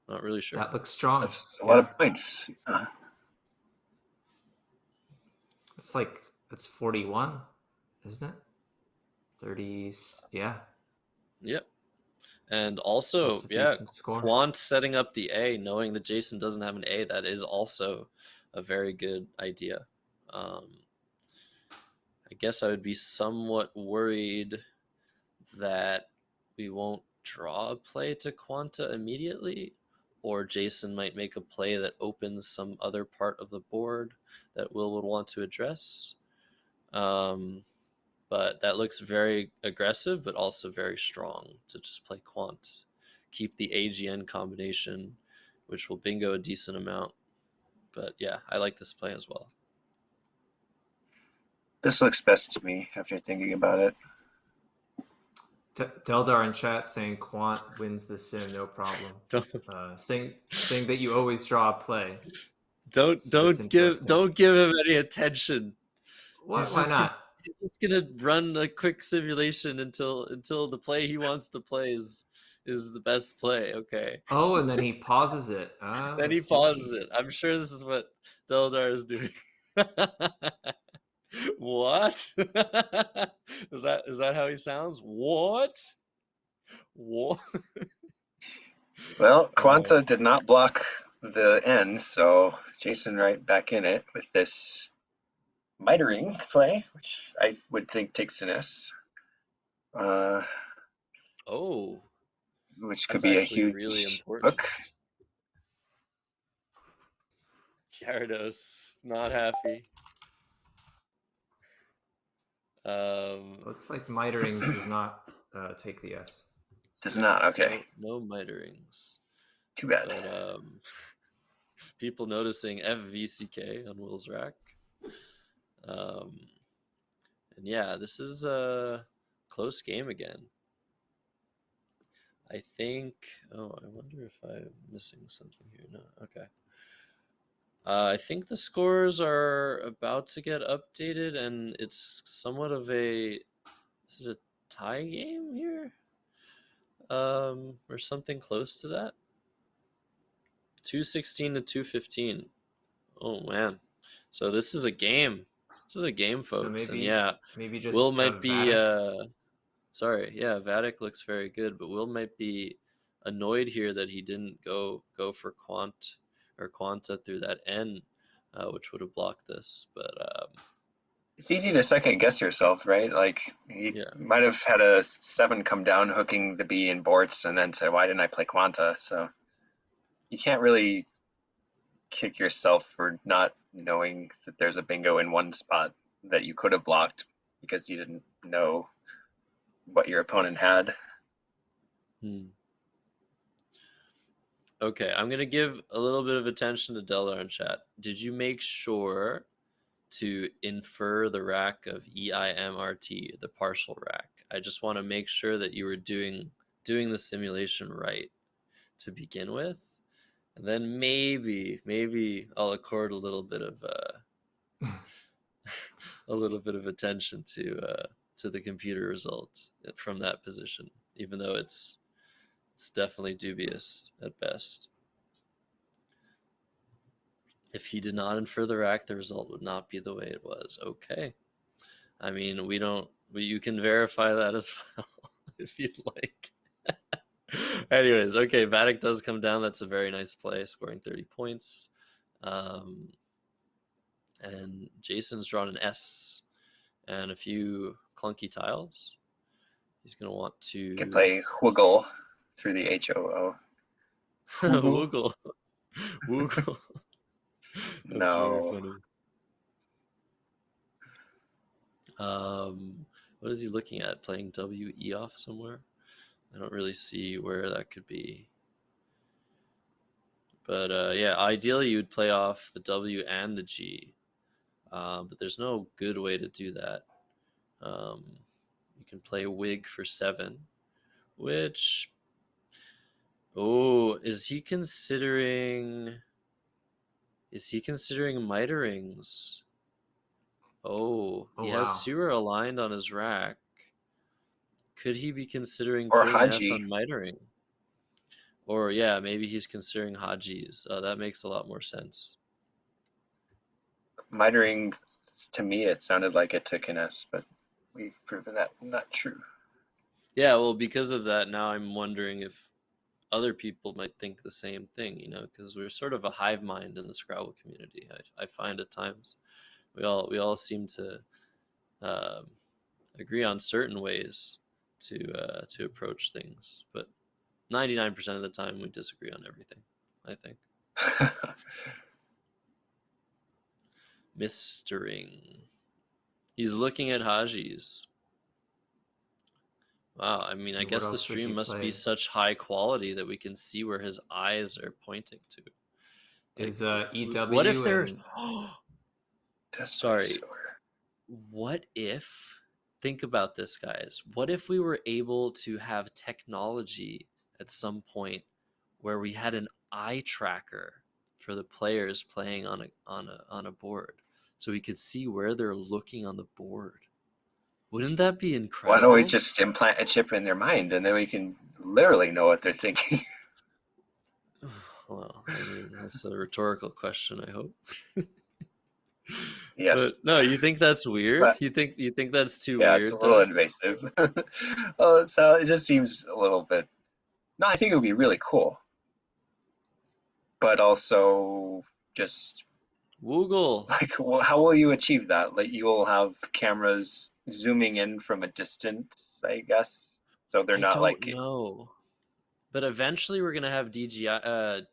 Not really sure. That looks strong. That's a lot of points. It's like that's 41, isn't it? 30s. Yeah. Yep. And also, That's a yeah, decent score. Quant setting up the A, knowing that Jason doesn't have an A, that is also a very good idea. I guess I would be somewhat worried that we won't draw a play to Quanta immediately, or Jason might make a play that opens some other part of the board that Will would want to address. But that looks very aggressive, but also very strong to just play Quant. Keep the AGN combination, which will bingo a decent amount. But yeah, I like this play as well. This looks best to me after thinking about it. Deldar in chat saying Quant wins the sim, no problem. Saying that you always draw a play. Don't give him any attention. What? Why not? He's just gonna run a quick simulation until the play he wants to play is the best play. Okay. Oh, and then he pauses it. Then he pauses it. I'm sure this is what Deldar is doing. What? Is that how he sounds? What? What? Well, Quanta did not block the N, so Jason right back in it with this mitering play, which I would think takes an S. Which could That's be a actually huge really important. hook. Gyarados, not happy. Looks like mitering does not take the S. Does not, okay. No miterings. Too bad. But people noticing FVCK on Will's rack. And yeah, this is a close game again. I think. Oh, I wonder if I'm missing something here. No, okay. I think the scores are about to get updated, and it's somewhat of a, is it a tie game here? Or something close to that. 216 to 215. Oh man. So this is a game. This is a game, So folks. And maybe yeah, just Will might be Vatic. sorry, yeah, Vatic looks very good, but Will might be annoyed here that he didn't go for Quanta through that N, which would have blocked this. But It's easy to second guess yourself, right? Like you yeah, might have had a 7 come down hooking the B in Borts and then say, why didn't I play Quanta? So you can't really kick yourself for not knowing that there's a bingo in one spot that you could have blocked because you didn't know what your opponent had. Okay, I'm gonna give a little bit of attention to Delta in chat. Did you make sure to infer the rack of EIMRT, the partial rack? I just want to make sure that you were doing the simulation right to begin with, and then maybe I'll accord a little bit of a little bit of attention to the computer results from that position, even though it's definitely dubious at best. If he did not infer the rack, the result would not be the way it was. Okay. I mean, you can verify that as well if you'd like. Anyways, okay, Vatic does come down. That's a very nice play, scoring 30 points. And Jason's drawn an S and a few clunky tiles. He's going to want to... You can play Wiggle through the HOO. Woogle. Woogle. That's No. very funny. What is he looking at? Playing WE off somewhere? I don't really see where that could be. But yeah, ideally you would play off the W and the G. But there's no good way to do that. You can play Wig for 7, which... Oh, is he considering mitrings? Oh, he has wow. Sewer aligned on his rack. Could he be considering Or putting S Haji. on mitering? Or yeah, maybe he's considering Hajis. That makes a lot more sense. Mitering, to me, it sounded like it took an S, but we've proven that not true. Yeah, well, because of that, now I'm wondering if other people might think the same thing, because we're sort of a hive mind in the Scrabble community. I find at times we all seem to agree on certain ways to approach things, but 99% of the time we disagree on everything, I think. Mistering. He's looking at Hajis. Wow, I mean, I guess the stream must be such high quality that we can see where his eyes are pointing to. Is EW what if there's... and... Sorry. What if... Think about this, guys. What if we were able to have technology at some point where we had an eye tracker for the players playing on a board, so we could see where they're looking on the board? Wouldn't that be incredible? Why don't we just implant a chip in their mind and then we can literally know what they're thinking? Well, I mean, that's a rhetorical question, I hope. Yes. But no, you think that's weird? But, you think that's too yeah, weird? it's a little invasive. Well, so it just seems a little bit... No, I think it would be really cool. But also just... Woogle. Like, well, how will you achieve that? Like, you will have cameras zooming in from a distance, I guess. So they're not like... I don't know. But eventually we're gonna have DJI,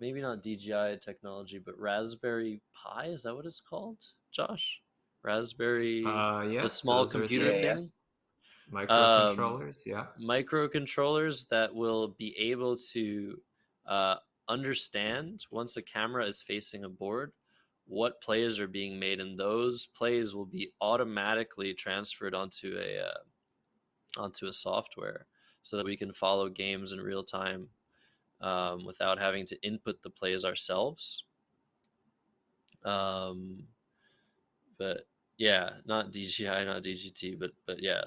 maybe not DJI technology, but Raspberry Pi. Is that what it's called, Josh? Raspberry, yes, the small computer thing. Microcontrollers, yeah. Microcontrollers that will be able to understand once a camera is facing a board what plays are being made, and those plays will be automatically transferred onto a software so that we can follow games in real time without having to input the plays ourselves. But yeah, not DGI, not DGT, but yeah,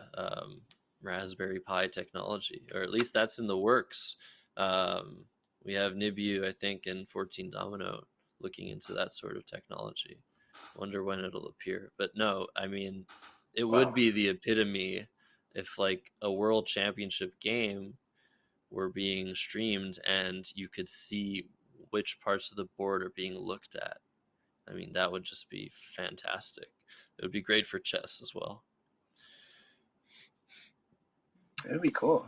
Raspberry Pi technology, or at least that's in the works. We have Nibiu, I think, and 14 Domino looking into that sort of technology. Wonder when it'll appear. But no, I mean, it would be the epitome if like a world championship game were being streamed and you could see which parts of the board are being looked at. I mean, that would just be fantastic. It would be great for chess as well. That'd be cool.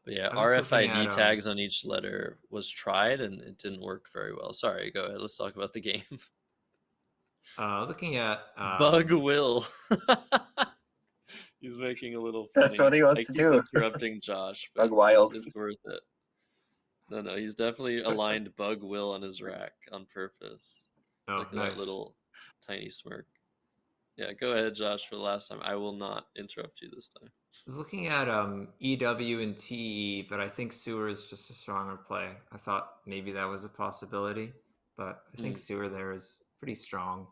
But yeah, I was looking RFID at, tags on each letter was tried and it didn't work very well. Sorry, go ahead. Let's talk about the game. Looking at Bug Will. He's making a little funny. That's what he wants I to keep do. interrupting Josh. But Bug Wild. It's worth it. No, he's definitely aligned Bug Will on his rack on purpose. Oh, Look at nice. that little tiny smirk. Yeah, go ahead, Josh, for the last time. I will not interrupt you this time. I was looking at EW and TE, but I think Sewer is just a stronger play. I thought maybe that was a possibility, but I think Sewer there is pretty strong.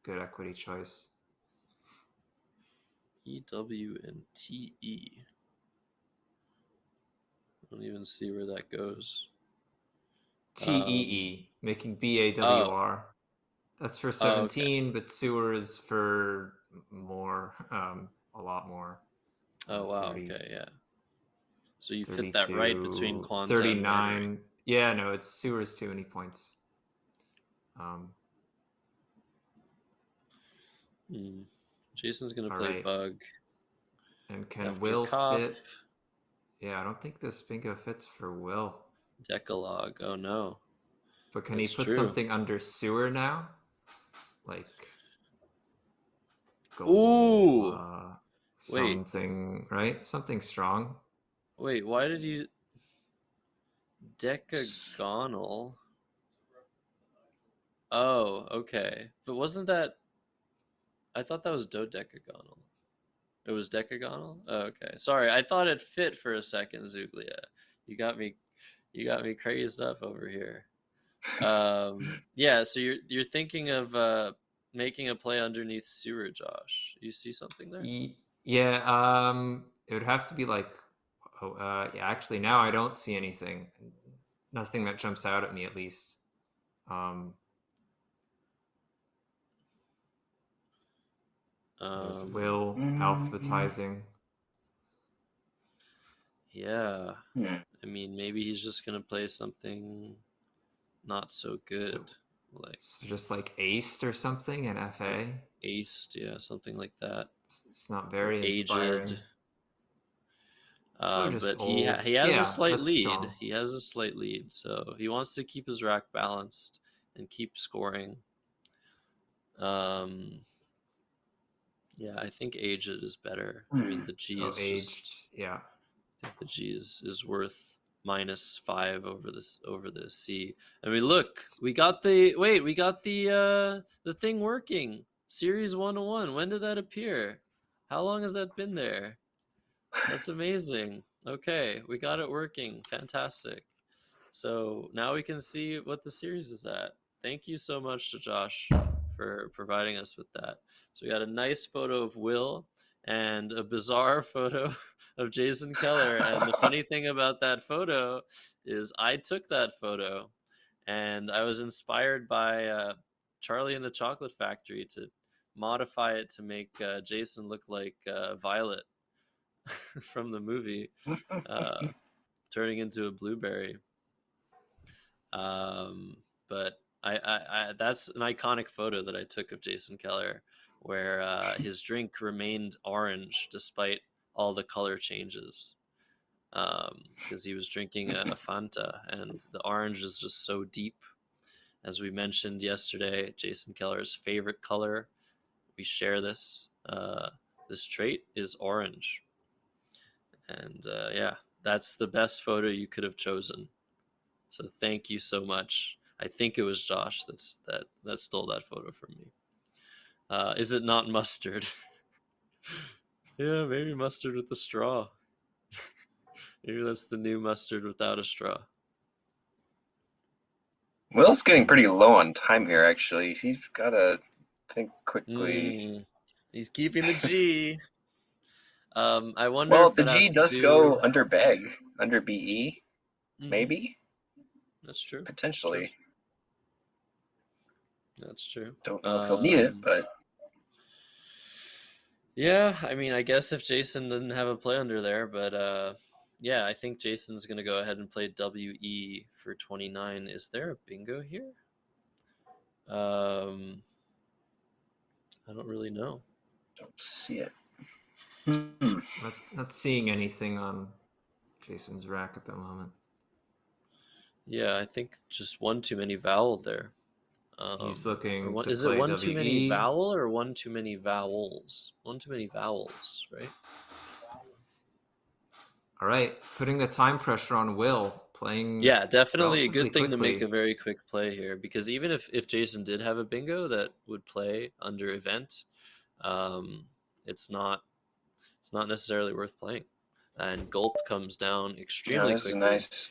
Good equity choice. EW and TE. I don't even see where that goes. TEE, making BAWR. That's for 17, but Sewer is for more, a lot more. Oh, wow. 30, okay, yeah. So you fit that right between Quanta 39. and Yeah, no, it's Sewer's too many points. Jason's going to play right. Bug. And can After Will Cough. fit? Yeah, I don't think this bingo fits for Will. Decalogue. Oh, no. But can That's he put true. something under Sewer now? Like Ooh! Something, right? Something strong. Wait, why did you... Decagonal? Oh, okay. But wasn't that... I thought that was dodecagonal. It was decagonal? Oh, okay. Sorry, I thought it fit for a second, Zuglia. You got me crazed up over here. Yeah, so you're thinking of making a play underneath Sewer, Josh. You see something there? Yeah, it would have to be like yeah, actually now I don't see anything. Nothing that jumps out at me at least. There's Will alphabetizing. Yeah. I mean, maybe he's just gonna play something not so good. So just like aced or something in FA? Like aced, yeah, something like that. It's not very inspiring. But he has a slight lead. Strong. He has a slight lead, so he wants to keep his rack balanced and keep scoring. Yeah, I think aged is better. I mean, the G is aged. Yeah, I think the G is worth -5 over the C. I mean, look, we got the thing working. Series 101. When did that appear? How long has that been there? That's amazing. Okay, we got it working. Fantastic. So now we can see what the series is at. Thank you so much to Josh for providing us with that. So we got a nice photo of Will and a bizarre photo of Jason Keller. And the funny thing about that photo is I took that photo and I was inspired by Charlie and the Chocolate Factory to modify it to make Jason look like Violet from the movie, turning into a blueberry. But I that's an iconic photo that I took of Jason Keller, where his drink remained orange despite all the color changes, because he was drinking a Fanta, and the orange is just so deep. As we mentioned yesterday, Jason Keller's favorite color, we share this trait, is orange. And yeah, that's the best photo you could have chosen. So thank you so much. I think it was Josh that stole that photo from me. Is it not mustard? Yeah, maybe mustard with the straw. Maybe that's the new mustard without a straw. Will's getting pretty low on time here, actually. He's got to think quickly. He's keeping the G. I wonder Well, if the that G has to does do. go under bag, under BE, Mhm. maybe, That's true. potentially. That's true. Don't know if he'll need it, but Yeah, I mean, I guess if Jason doesn't have a play under there, but yeah, I think Jason's gonna go ahead and play WE for 29. Is there a bingo here? I don't really know. don't see it. Not seeing anything on Jason's rack at the moment. Yeah, I think just one too many vowel there. He's looking to is it play one too many WE. vowel or one too many vowels? One too many vowels, right? All right, putting the time pressure on Will, playing. Yeah, definitely a relatively good thing to make a quickly. very quick play here, because even if Jason did have a bingo that would play under event, it's not necessarily worth playing. And gulp comes down Yeah, extremely this is a quickly. nice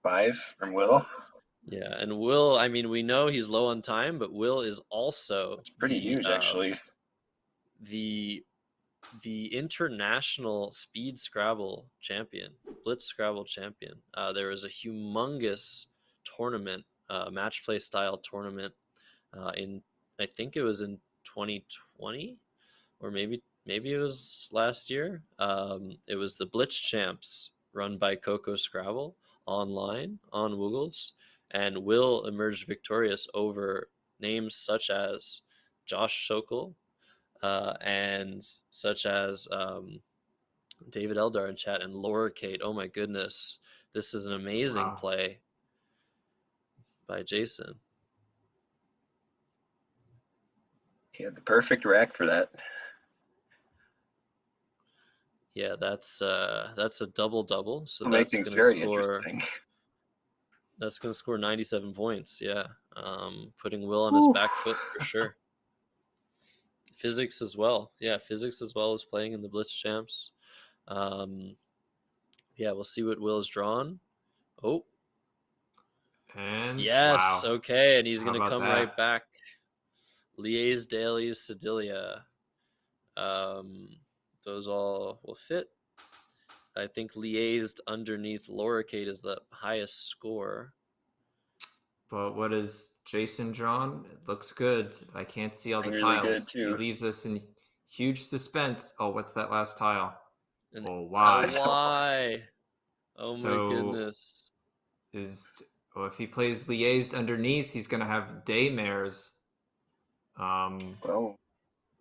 5 from Will. Yeah, and Will, I mean, we know he's low on time, but Will is also It's pretty huge, actually. the international speed Scrabble champion, Blitz Scrabble champion. There was a humongous tournament, match play style tournament, in I think it was in 2020, or maybe it was last year. It was the Blitz Champs run by Coco Scrabble online on Woogles, and Will emerged victorious over names such as Josh Sokol, and such as David Eldar in chat, and Laura Kate. Oh my goodness, this is an amazing Wow. play by Jason. He had the perfect rack for that. Yeah, that's a double, so It'll make that's things gonna very score. interesting. That's gonna score 97 points. Yeah, putting Will on his back foot for sure. Physics as well. Yeah, Physics as well as playing in the Blitz Champs. Yeah, we'll see what Will is drawn. Oh, And yes. wow. Okay, and he's How gonna about come that? right back. Liaise, Dailies, Sedilia. Those all will fit. I think liaised underneath Laura Kate is the highest score. But what is Jason drawn? It looks good. I can't see all the Really tiles. good, too. He leaves us in huge suspense. Oh, what's that last tile? And Oh, why? why? Oh my So goodness. if he plays liaised underneath, he's gonna have daymares. Well,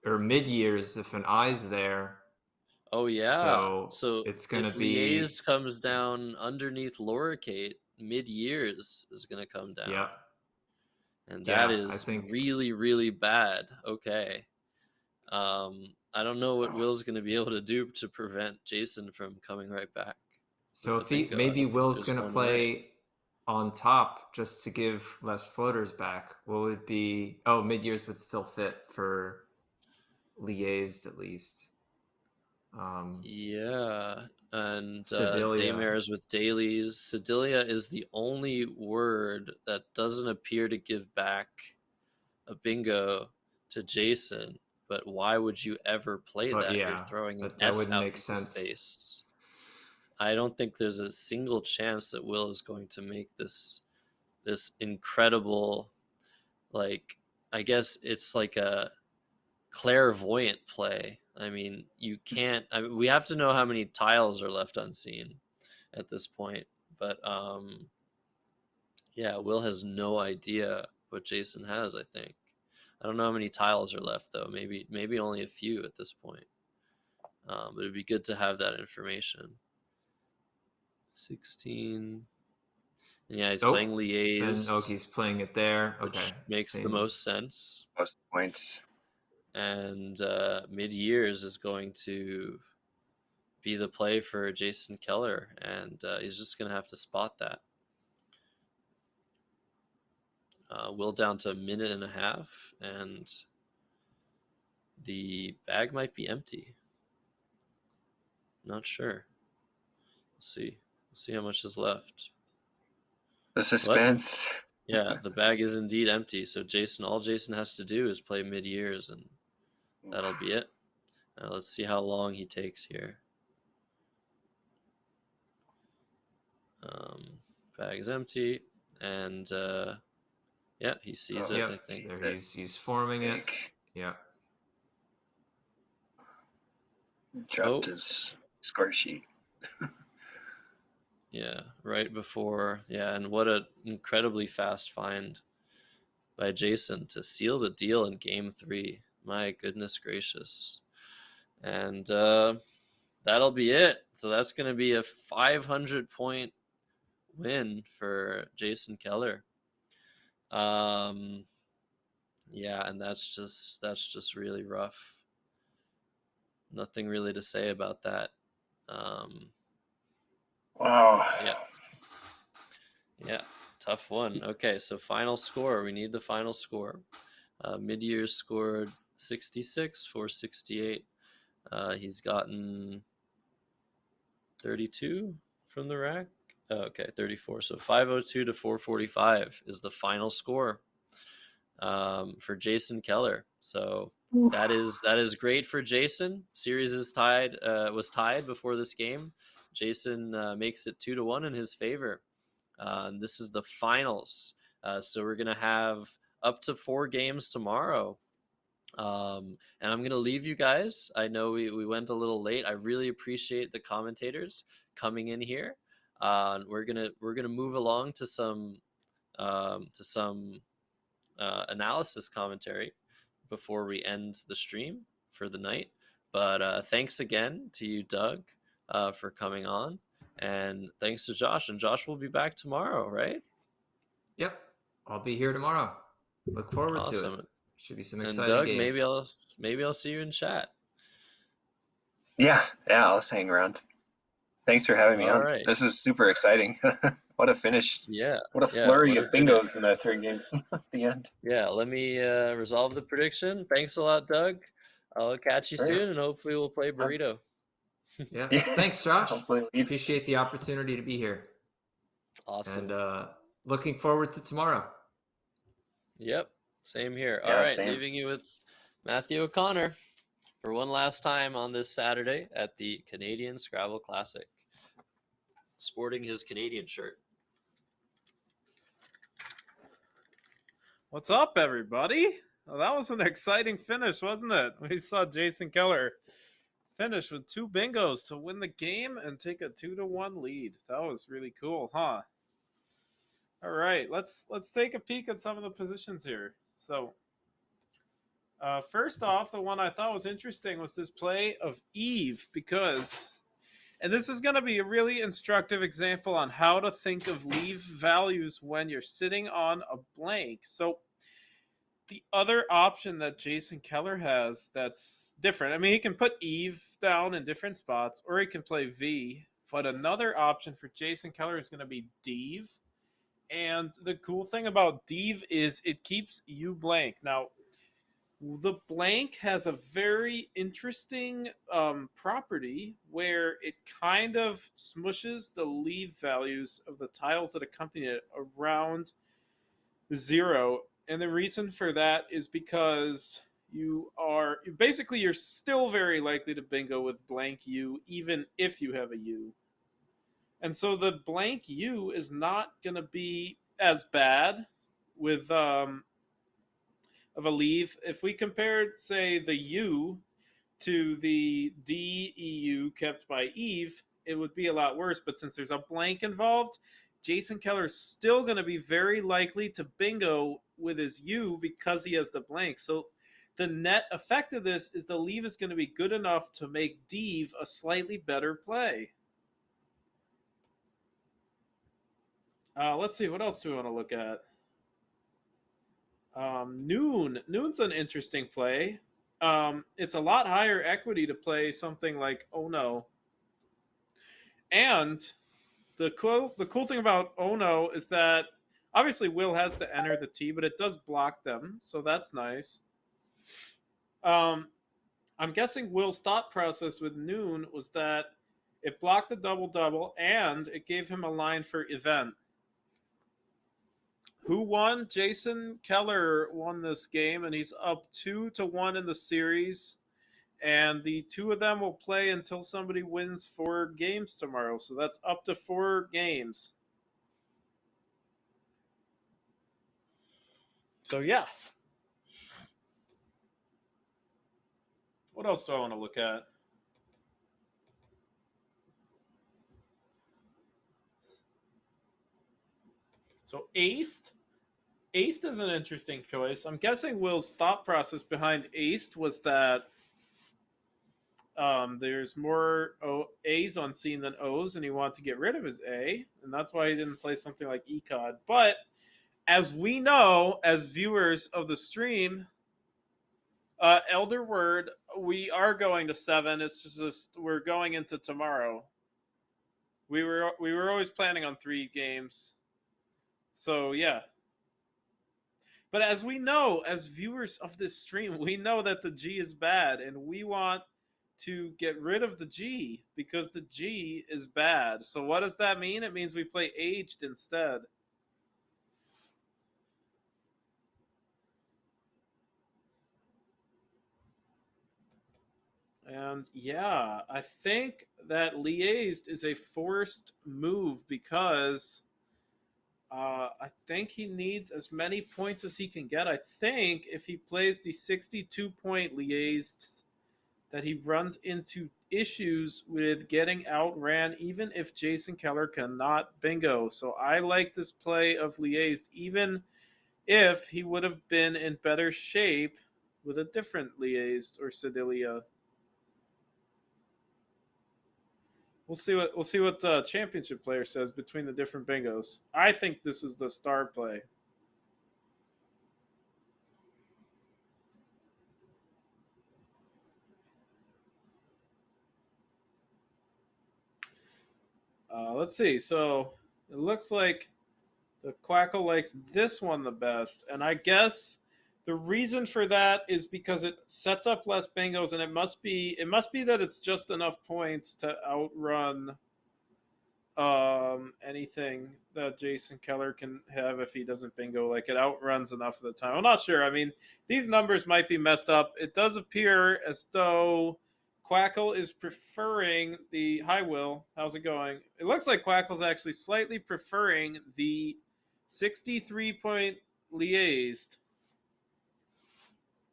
Or mid years if an eye's there. Oh yeah. So it's gonna if be liaised comes down underneath Laura Kate, mid years is gonna come down. yeah. And Yeah, that I is think really, really bad. Okay. I don't know what Will's gonna be able to do to prevent Jason from coming right back. so. with If the he bingo. I maybe don't think Will's there's gonna one play way. on top just to give less floaters back. What would it be? Oh, mid years would still fit for liaised at least. Yeah, and Sedilia. daymares with dailies. Sedilia is the only word that doesn't appear to give back a bingo to Jason. But why would you ever play But that? You're yeah, throwing an that S wouldn't out make into sense. space. I don't think there's a single chance that Will is going to make this incredible, like, I guess it's like a clairvoyant play. I mean, you can't. I mean, we have to know how many tiles are left unseen at this point. But yeah, Will has no idea what Jason has. I think. I don't know how many tiles are left though. Maybe only a few at this point. But it'd be good to have that information. 16. And yeah, he's playing liaised. And he's playing it there. Which Okay, makes the most sense. most points. And mid years is going to be the play for Jason Keller, and he's just going to have to spot that. Will down to a minute and a half, and the bag might be empty. Not sure. We'll see how much is left. The suspense. Yeah, the bag is indeed empty. So all Jason has to do is play mid-years, and that'll be it. Let's see how long he takes here. Bag is empty, and yeah, he sees it. Yep, I think there he's forming it. Yeah. Dropped his score sheet. Yeah, right before. Yeah, and what an incredibly fast find by Jason to seal the deal in game 3. My goodness gracious. And that'll be it. So that's going to be a 500-point win for Jason Keller. Yeah, and that's just really rough. Nothing really to say about that. Wow. Yeah, tough one. Okay, so final score. We need the final score. Mid-year scored 66 for 68. He's gotten 32 from the rack. Oh, okay, 34. So 502 to 445 is the final score for Jason Keller. So that is great for Jason. Series is was tied before this game. Jason makes it 2-1 in his favor. This is the finals. So we're gonna have up to 4 games tomorrow. And I'm gonna leave you guys. I know we went a little late. I really appreciate the commentators coming in here. We're gonna move along to some analysis commentary before we end the stream for the night. But thanks again to you, Doug, for coming on, and thanks to Josh. And Josh will be back tomorrow, right? Yep, I'll be here tomorrow. Look forward to it. Should be some exciting Doug, games. maybe I'll see you in chat. Yeah, I'll just hang around. Thanks for having me on. Right. This is super exciting. What a finish. Yeah. What a flurry of bingos in that third game at the end. Yeah, let me resolve the prediction. Thanks a lot, Doug. I'll catch you soon, and hopefully we'll play Burrito. Yeah. Thanks, Josh. Appreciate the opportunity to be here. Awesome. And looking forward to tomorrow. Yep. Same here. All right. Same. Leaving you with Matthew O'Connor for one last time on this Saturday at the Canadian Scrabble Classic, sporting his Canadian shirt. What's up, everybody? Well, that was an exciting finish, wasn't it? We saw Jason Keller finish with 2 bingos to win the game and take a 2-1 lead. That was really cool, huh? All right, let's take a peek at some of the positions here. So, first off, the one I thought was interesting was this play of Eve, because, and this is going to be a really instructive example on how to think of leave values when you're sitting on a blank. So, the other option that Jason Keller has that's different, I mean, he can put Eve down in different spots, or he can play V, but another option for Jason Keller is going to be Deve. And the cool thing about Deve is it keeps you blank. Now, the blank has a very interesting property where it kind of smushes the leave values of the tiles that accompany it around 0. And the reason for that is because you're still very likely to bingo with blank U, even if you have a U. And so the blank U is not going to be as bad with of a leave. If we compared, say, the U to the DEU kept by Eve, it would be a lot worse. But since there's a blank involved, Jason Keller is still going to be very likely to bingo with his U because he has the blank. So the net effect of this is the leave is going to be good enough to make Deve a slightly better play. Let's see, what else do we want to look at? Noon's an interesting play. It's a lot higher equity to play something like Oh No. And the cool thing about Oh No is that obviously Will has to enter the T, but it does block them, so that's nice. I'm guessing Will's thought process with Noon was that It blocked the double-double, and it gave him a line for event. Who won? Jason Keller won this game, and he's up 2-1 in the series. And the two of them will play until somebody wins 4 games tomorrow. So that's up to 4 games. So yeah. What else do I want to look at? So Aced. Aced is an interesting choice. I'm guessing Will's thought process behind Aced was that there's more A's on scene than O's, and he wanted to get rid of his A, and that's why he didn't play something like ECOD. But as we know, as viewers of the stream, Elder Word, we are going to 7. It's just we're going into tomorrow. We were always planning on 3 games. So yeah. But as we know, as viewers of this stream, we know that the G is bad, and we want to get rid of the G because the G is bad. So what does that mean? It means we play Aged instead. And yeah, I think that Liaised is a forced move because I think he needs as many points as he can get. I think if he plays the 62-point Liaised, that he runs into issues with getting outran, even if Jason Keller cannot bingo. So I like this play of Liaised, even if he would have been in better shape with a different Liaised or Sedilia. We'll see what championship player says between the different bingos. I think this is the star play. Let's see. So it looks like the Quackle likes this one the best, and I guess the reason for that is because it sets up less bingos, and it must be that it's just enough points to outrun anything that Jason Keller can have if he doesn't bingo. Like it outruns enough of the time. I'm not sure. I mean, these numbers might be messed up. It does appear as though Quackle is preferring the Hi Will. How's it going? It looks like Quackle's actually slightly preferring the 63-point Liaised,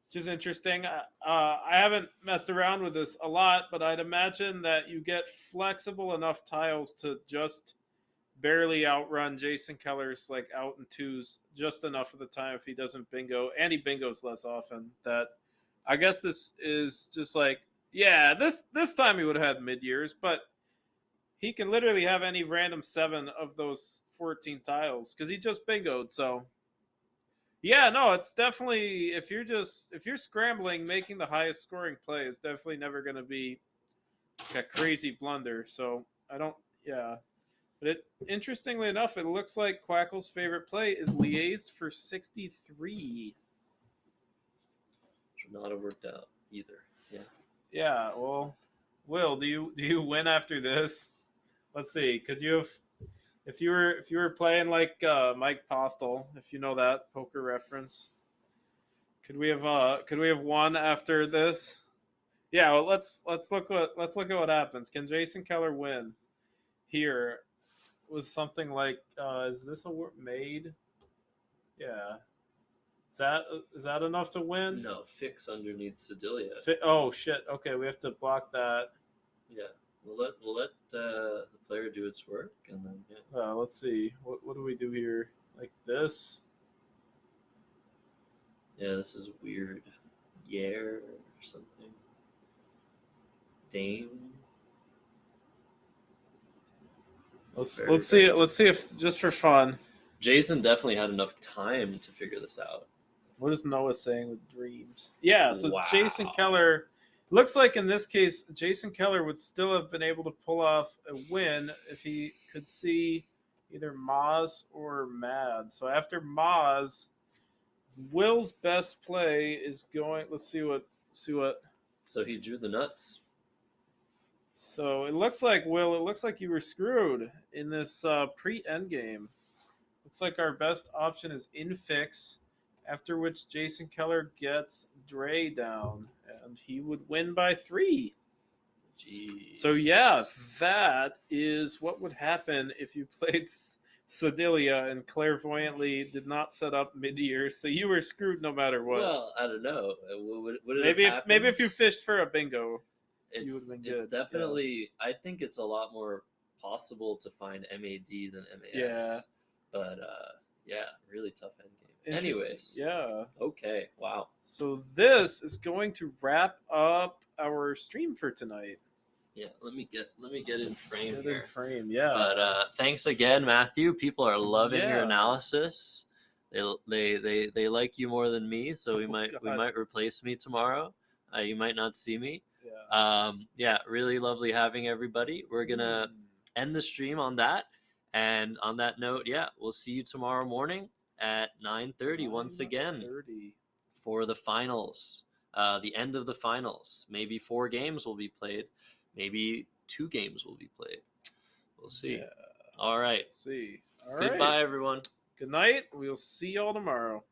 which is interesting. I haven't messed around with this a lot, but I'd imagine that you get flexible enough tiles to just barely outrun Jason Keller's like out in 2s just enough of the time if he doesn't bingo, and he bingos less often. That I guess this is just like, yeah, this time he would have had mid-years, but he can literally have any random 7 of those 14 tiles because he just bingoed. So yeah, no, it's definitely if you're scrambling, making the highest scoring play is definitely never going to be a crazy blunder. So I don't, yeah. But interestingly enough, it looks like Quackle's favorite play is Liaised for 63. Should not have worked out either. Yeah. Yeah. Well, Will, do you win after this? Let's see. Could you have, if you were playing like Mike Postel, if you know that poker reference, could we have won after this? Yeah. Well, let's look at what happens. Can Jason Keller win here? Was something like is this a made? Yeah. Is that enough to win? No, fix underneath Sedilia. Oh shit. Okay, we have to block that. Yeah. We'll let the player do its work, and then yeah. Let's see. What do we do here? Like this? Yeah, this is weird. Yair or something. Dame. Let's see if just for fun. Jason definitely had enough time to figure this out. What is Noah saying with dreams? Yeah, so Wow. Jason Keller looks like in this case Jason Keller would still have been able to pull off a win if he could see either Maz or Mad. So after Maz, Will's best play is going. Let's see what. So he drew the nuts. So it looks like, Will, it looks like you were screwed in this pre-end game. Looks like our best option is infix, after which Jason Keller gets Dre down, and he would win by 3. Jeez. So yeah, that is what would happen if you played Sedilia and clairvoyantly did not set up mid-year, so you were screwed no matter what. Well, I don't know. Would it maybe have if you happened? fished for a bingo, It's would've been good, definitely. I think it's a lot more possible to find MAD than MAS. Yeah. But yeah, really tough end game. Interesting. Anyways, Yeah. okay, wow. So this is going to wrap up our stream for tonight. Yeah, let me get in frame Get here. in frame, yeah. But thanks again, Matthew. People are loving your Yeah. analysis. They like you more than me, so we God. might replace me tomorrow. You might not see me. Yeah. Yeah, really lovely having everybody. We're gonna end the stream on that, and on that note, yeah, we'll see you tomorrow morning at 9:30 once again 9:30. for the finals. The end of the finals. Maybe 4 games will be played. Maybe 2 games will be played. We'll see. Yeah. All right. See. All right. Goodbye, everyone. Good night. We'll see y'all tomorrow.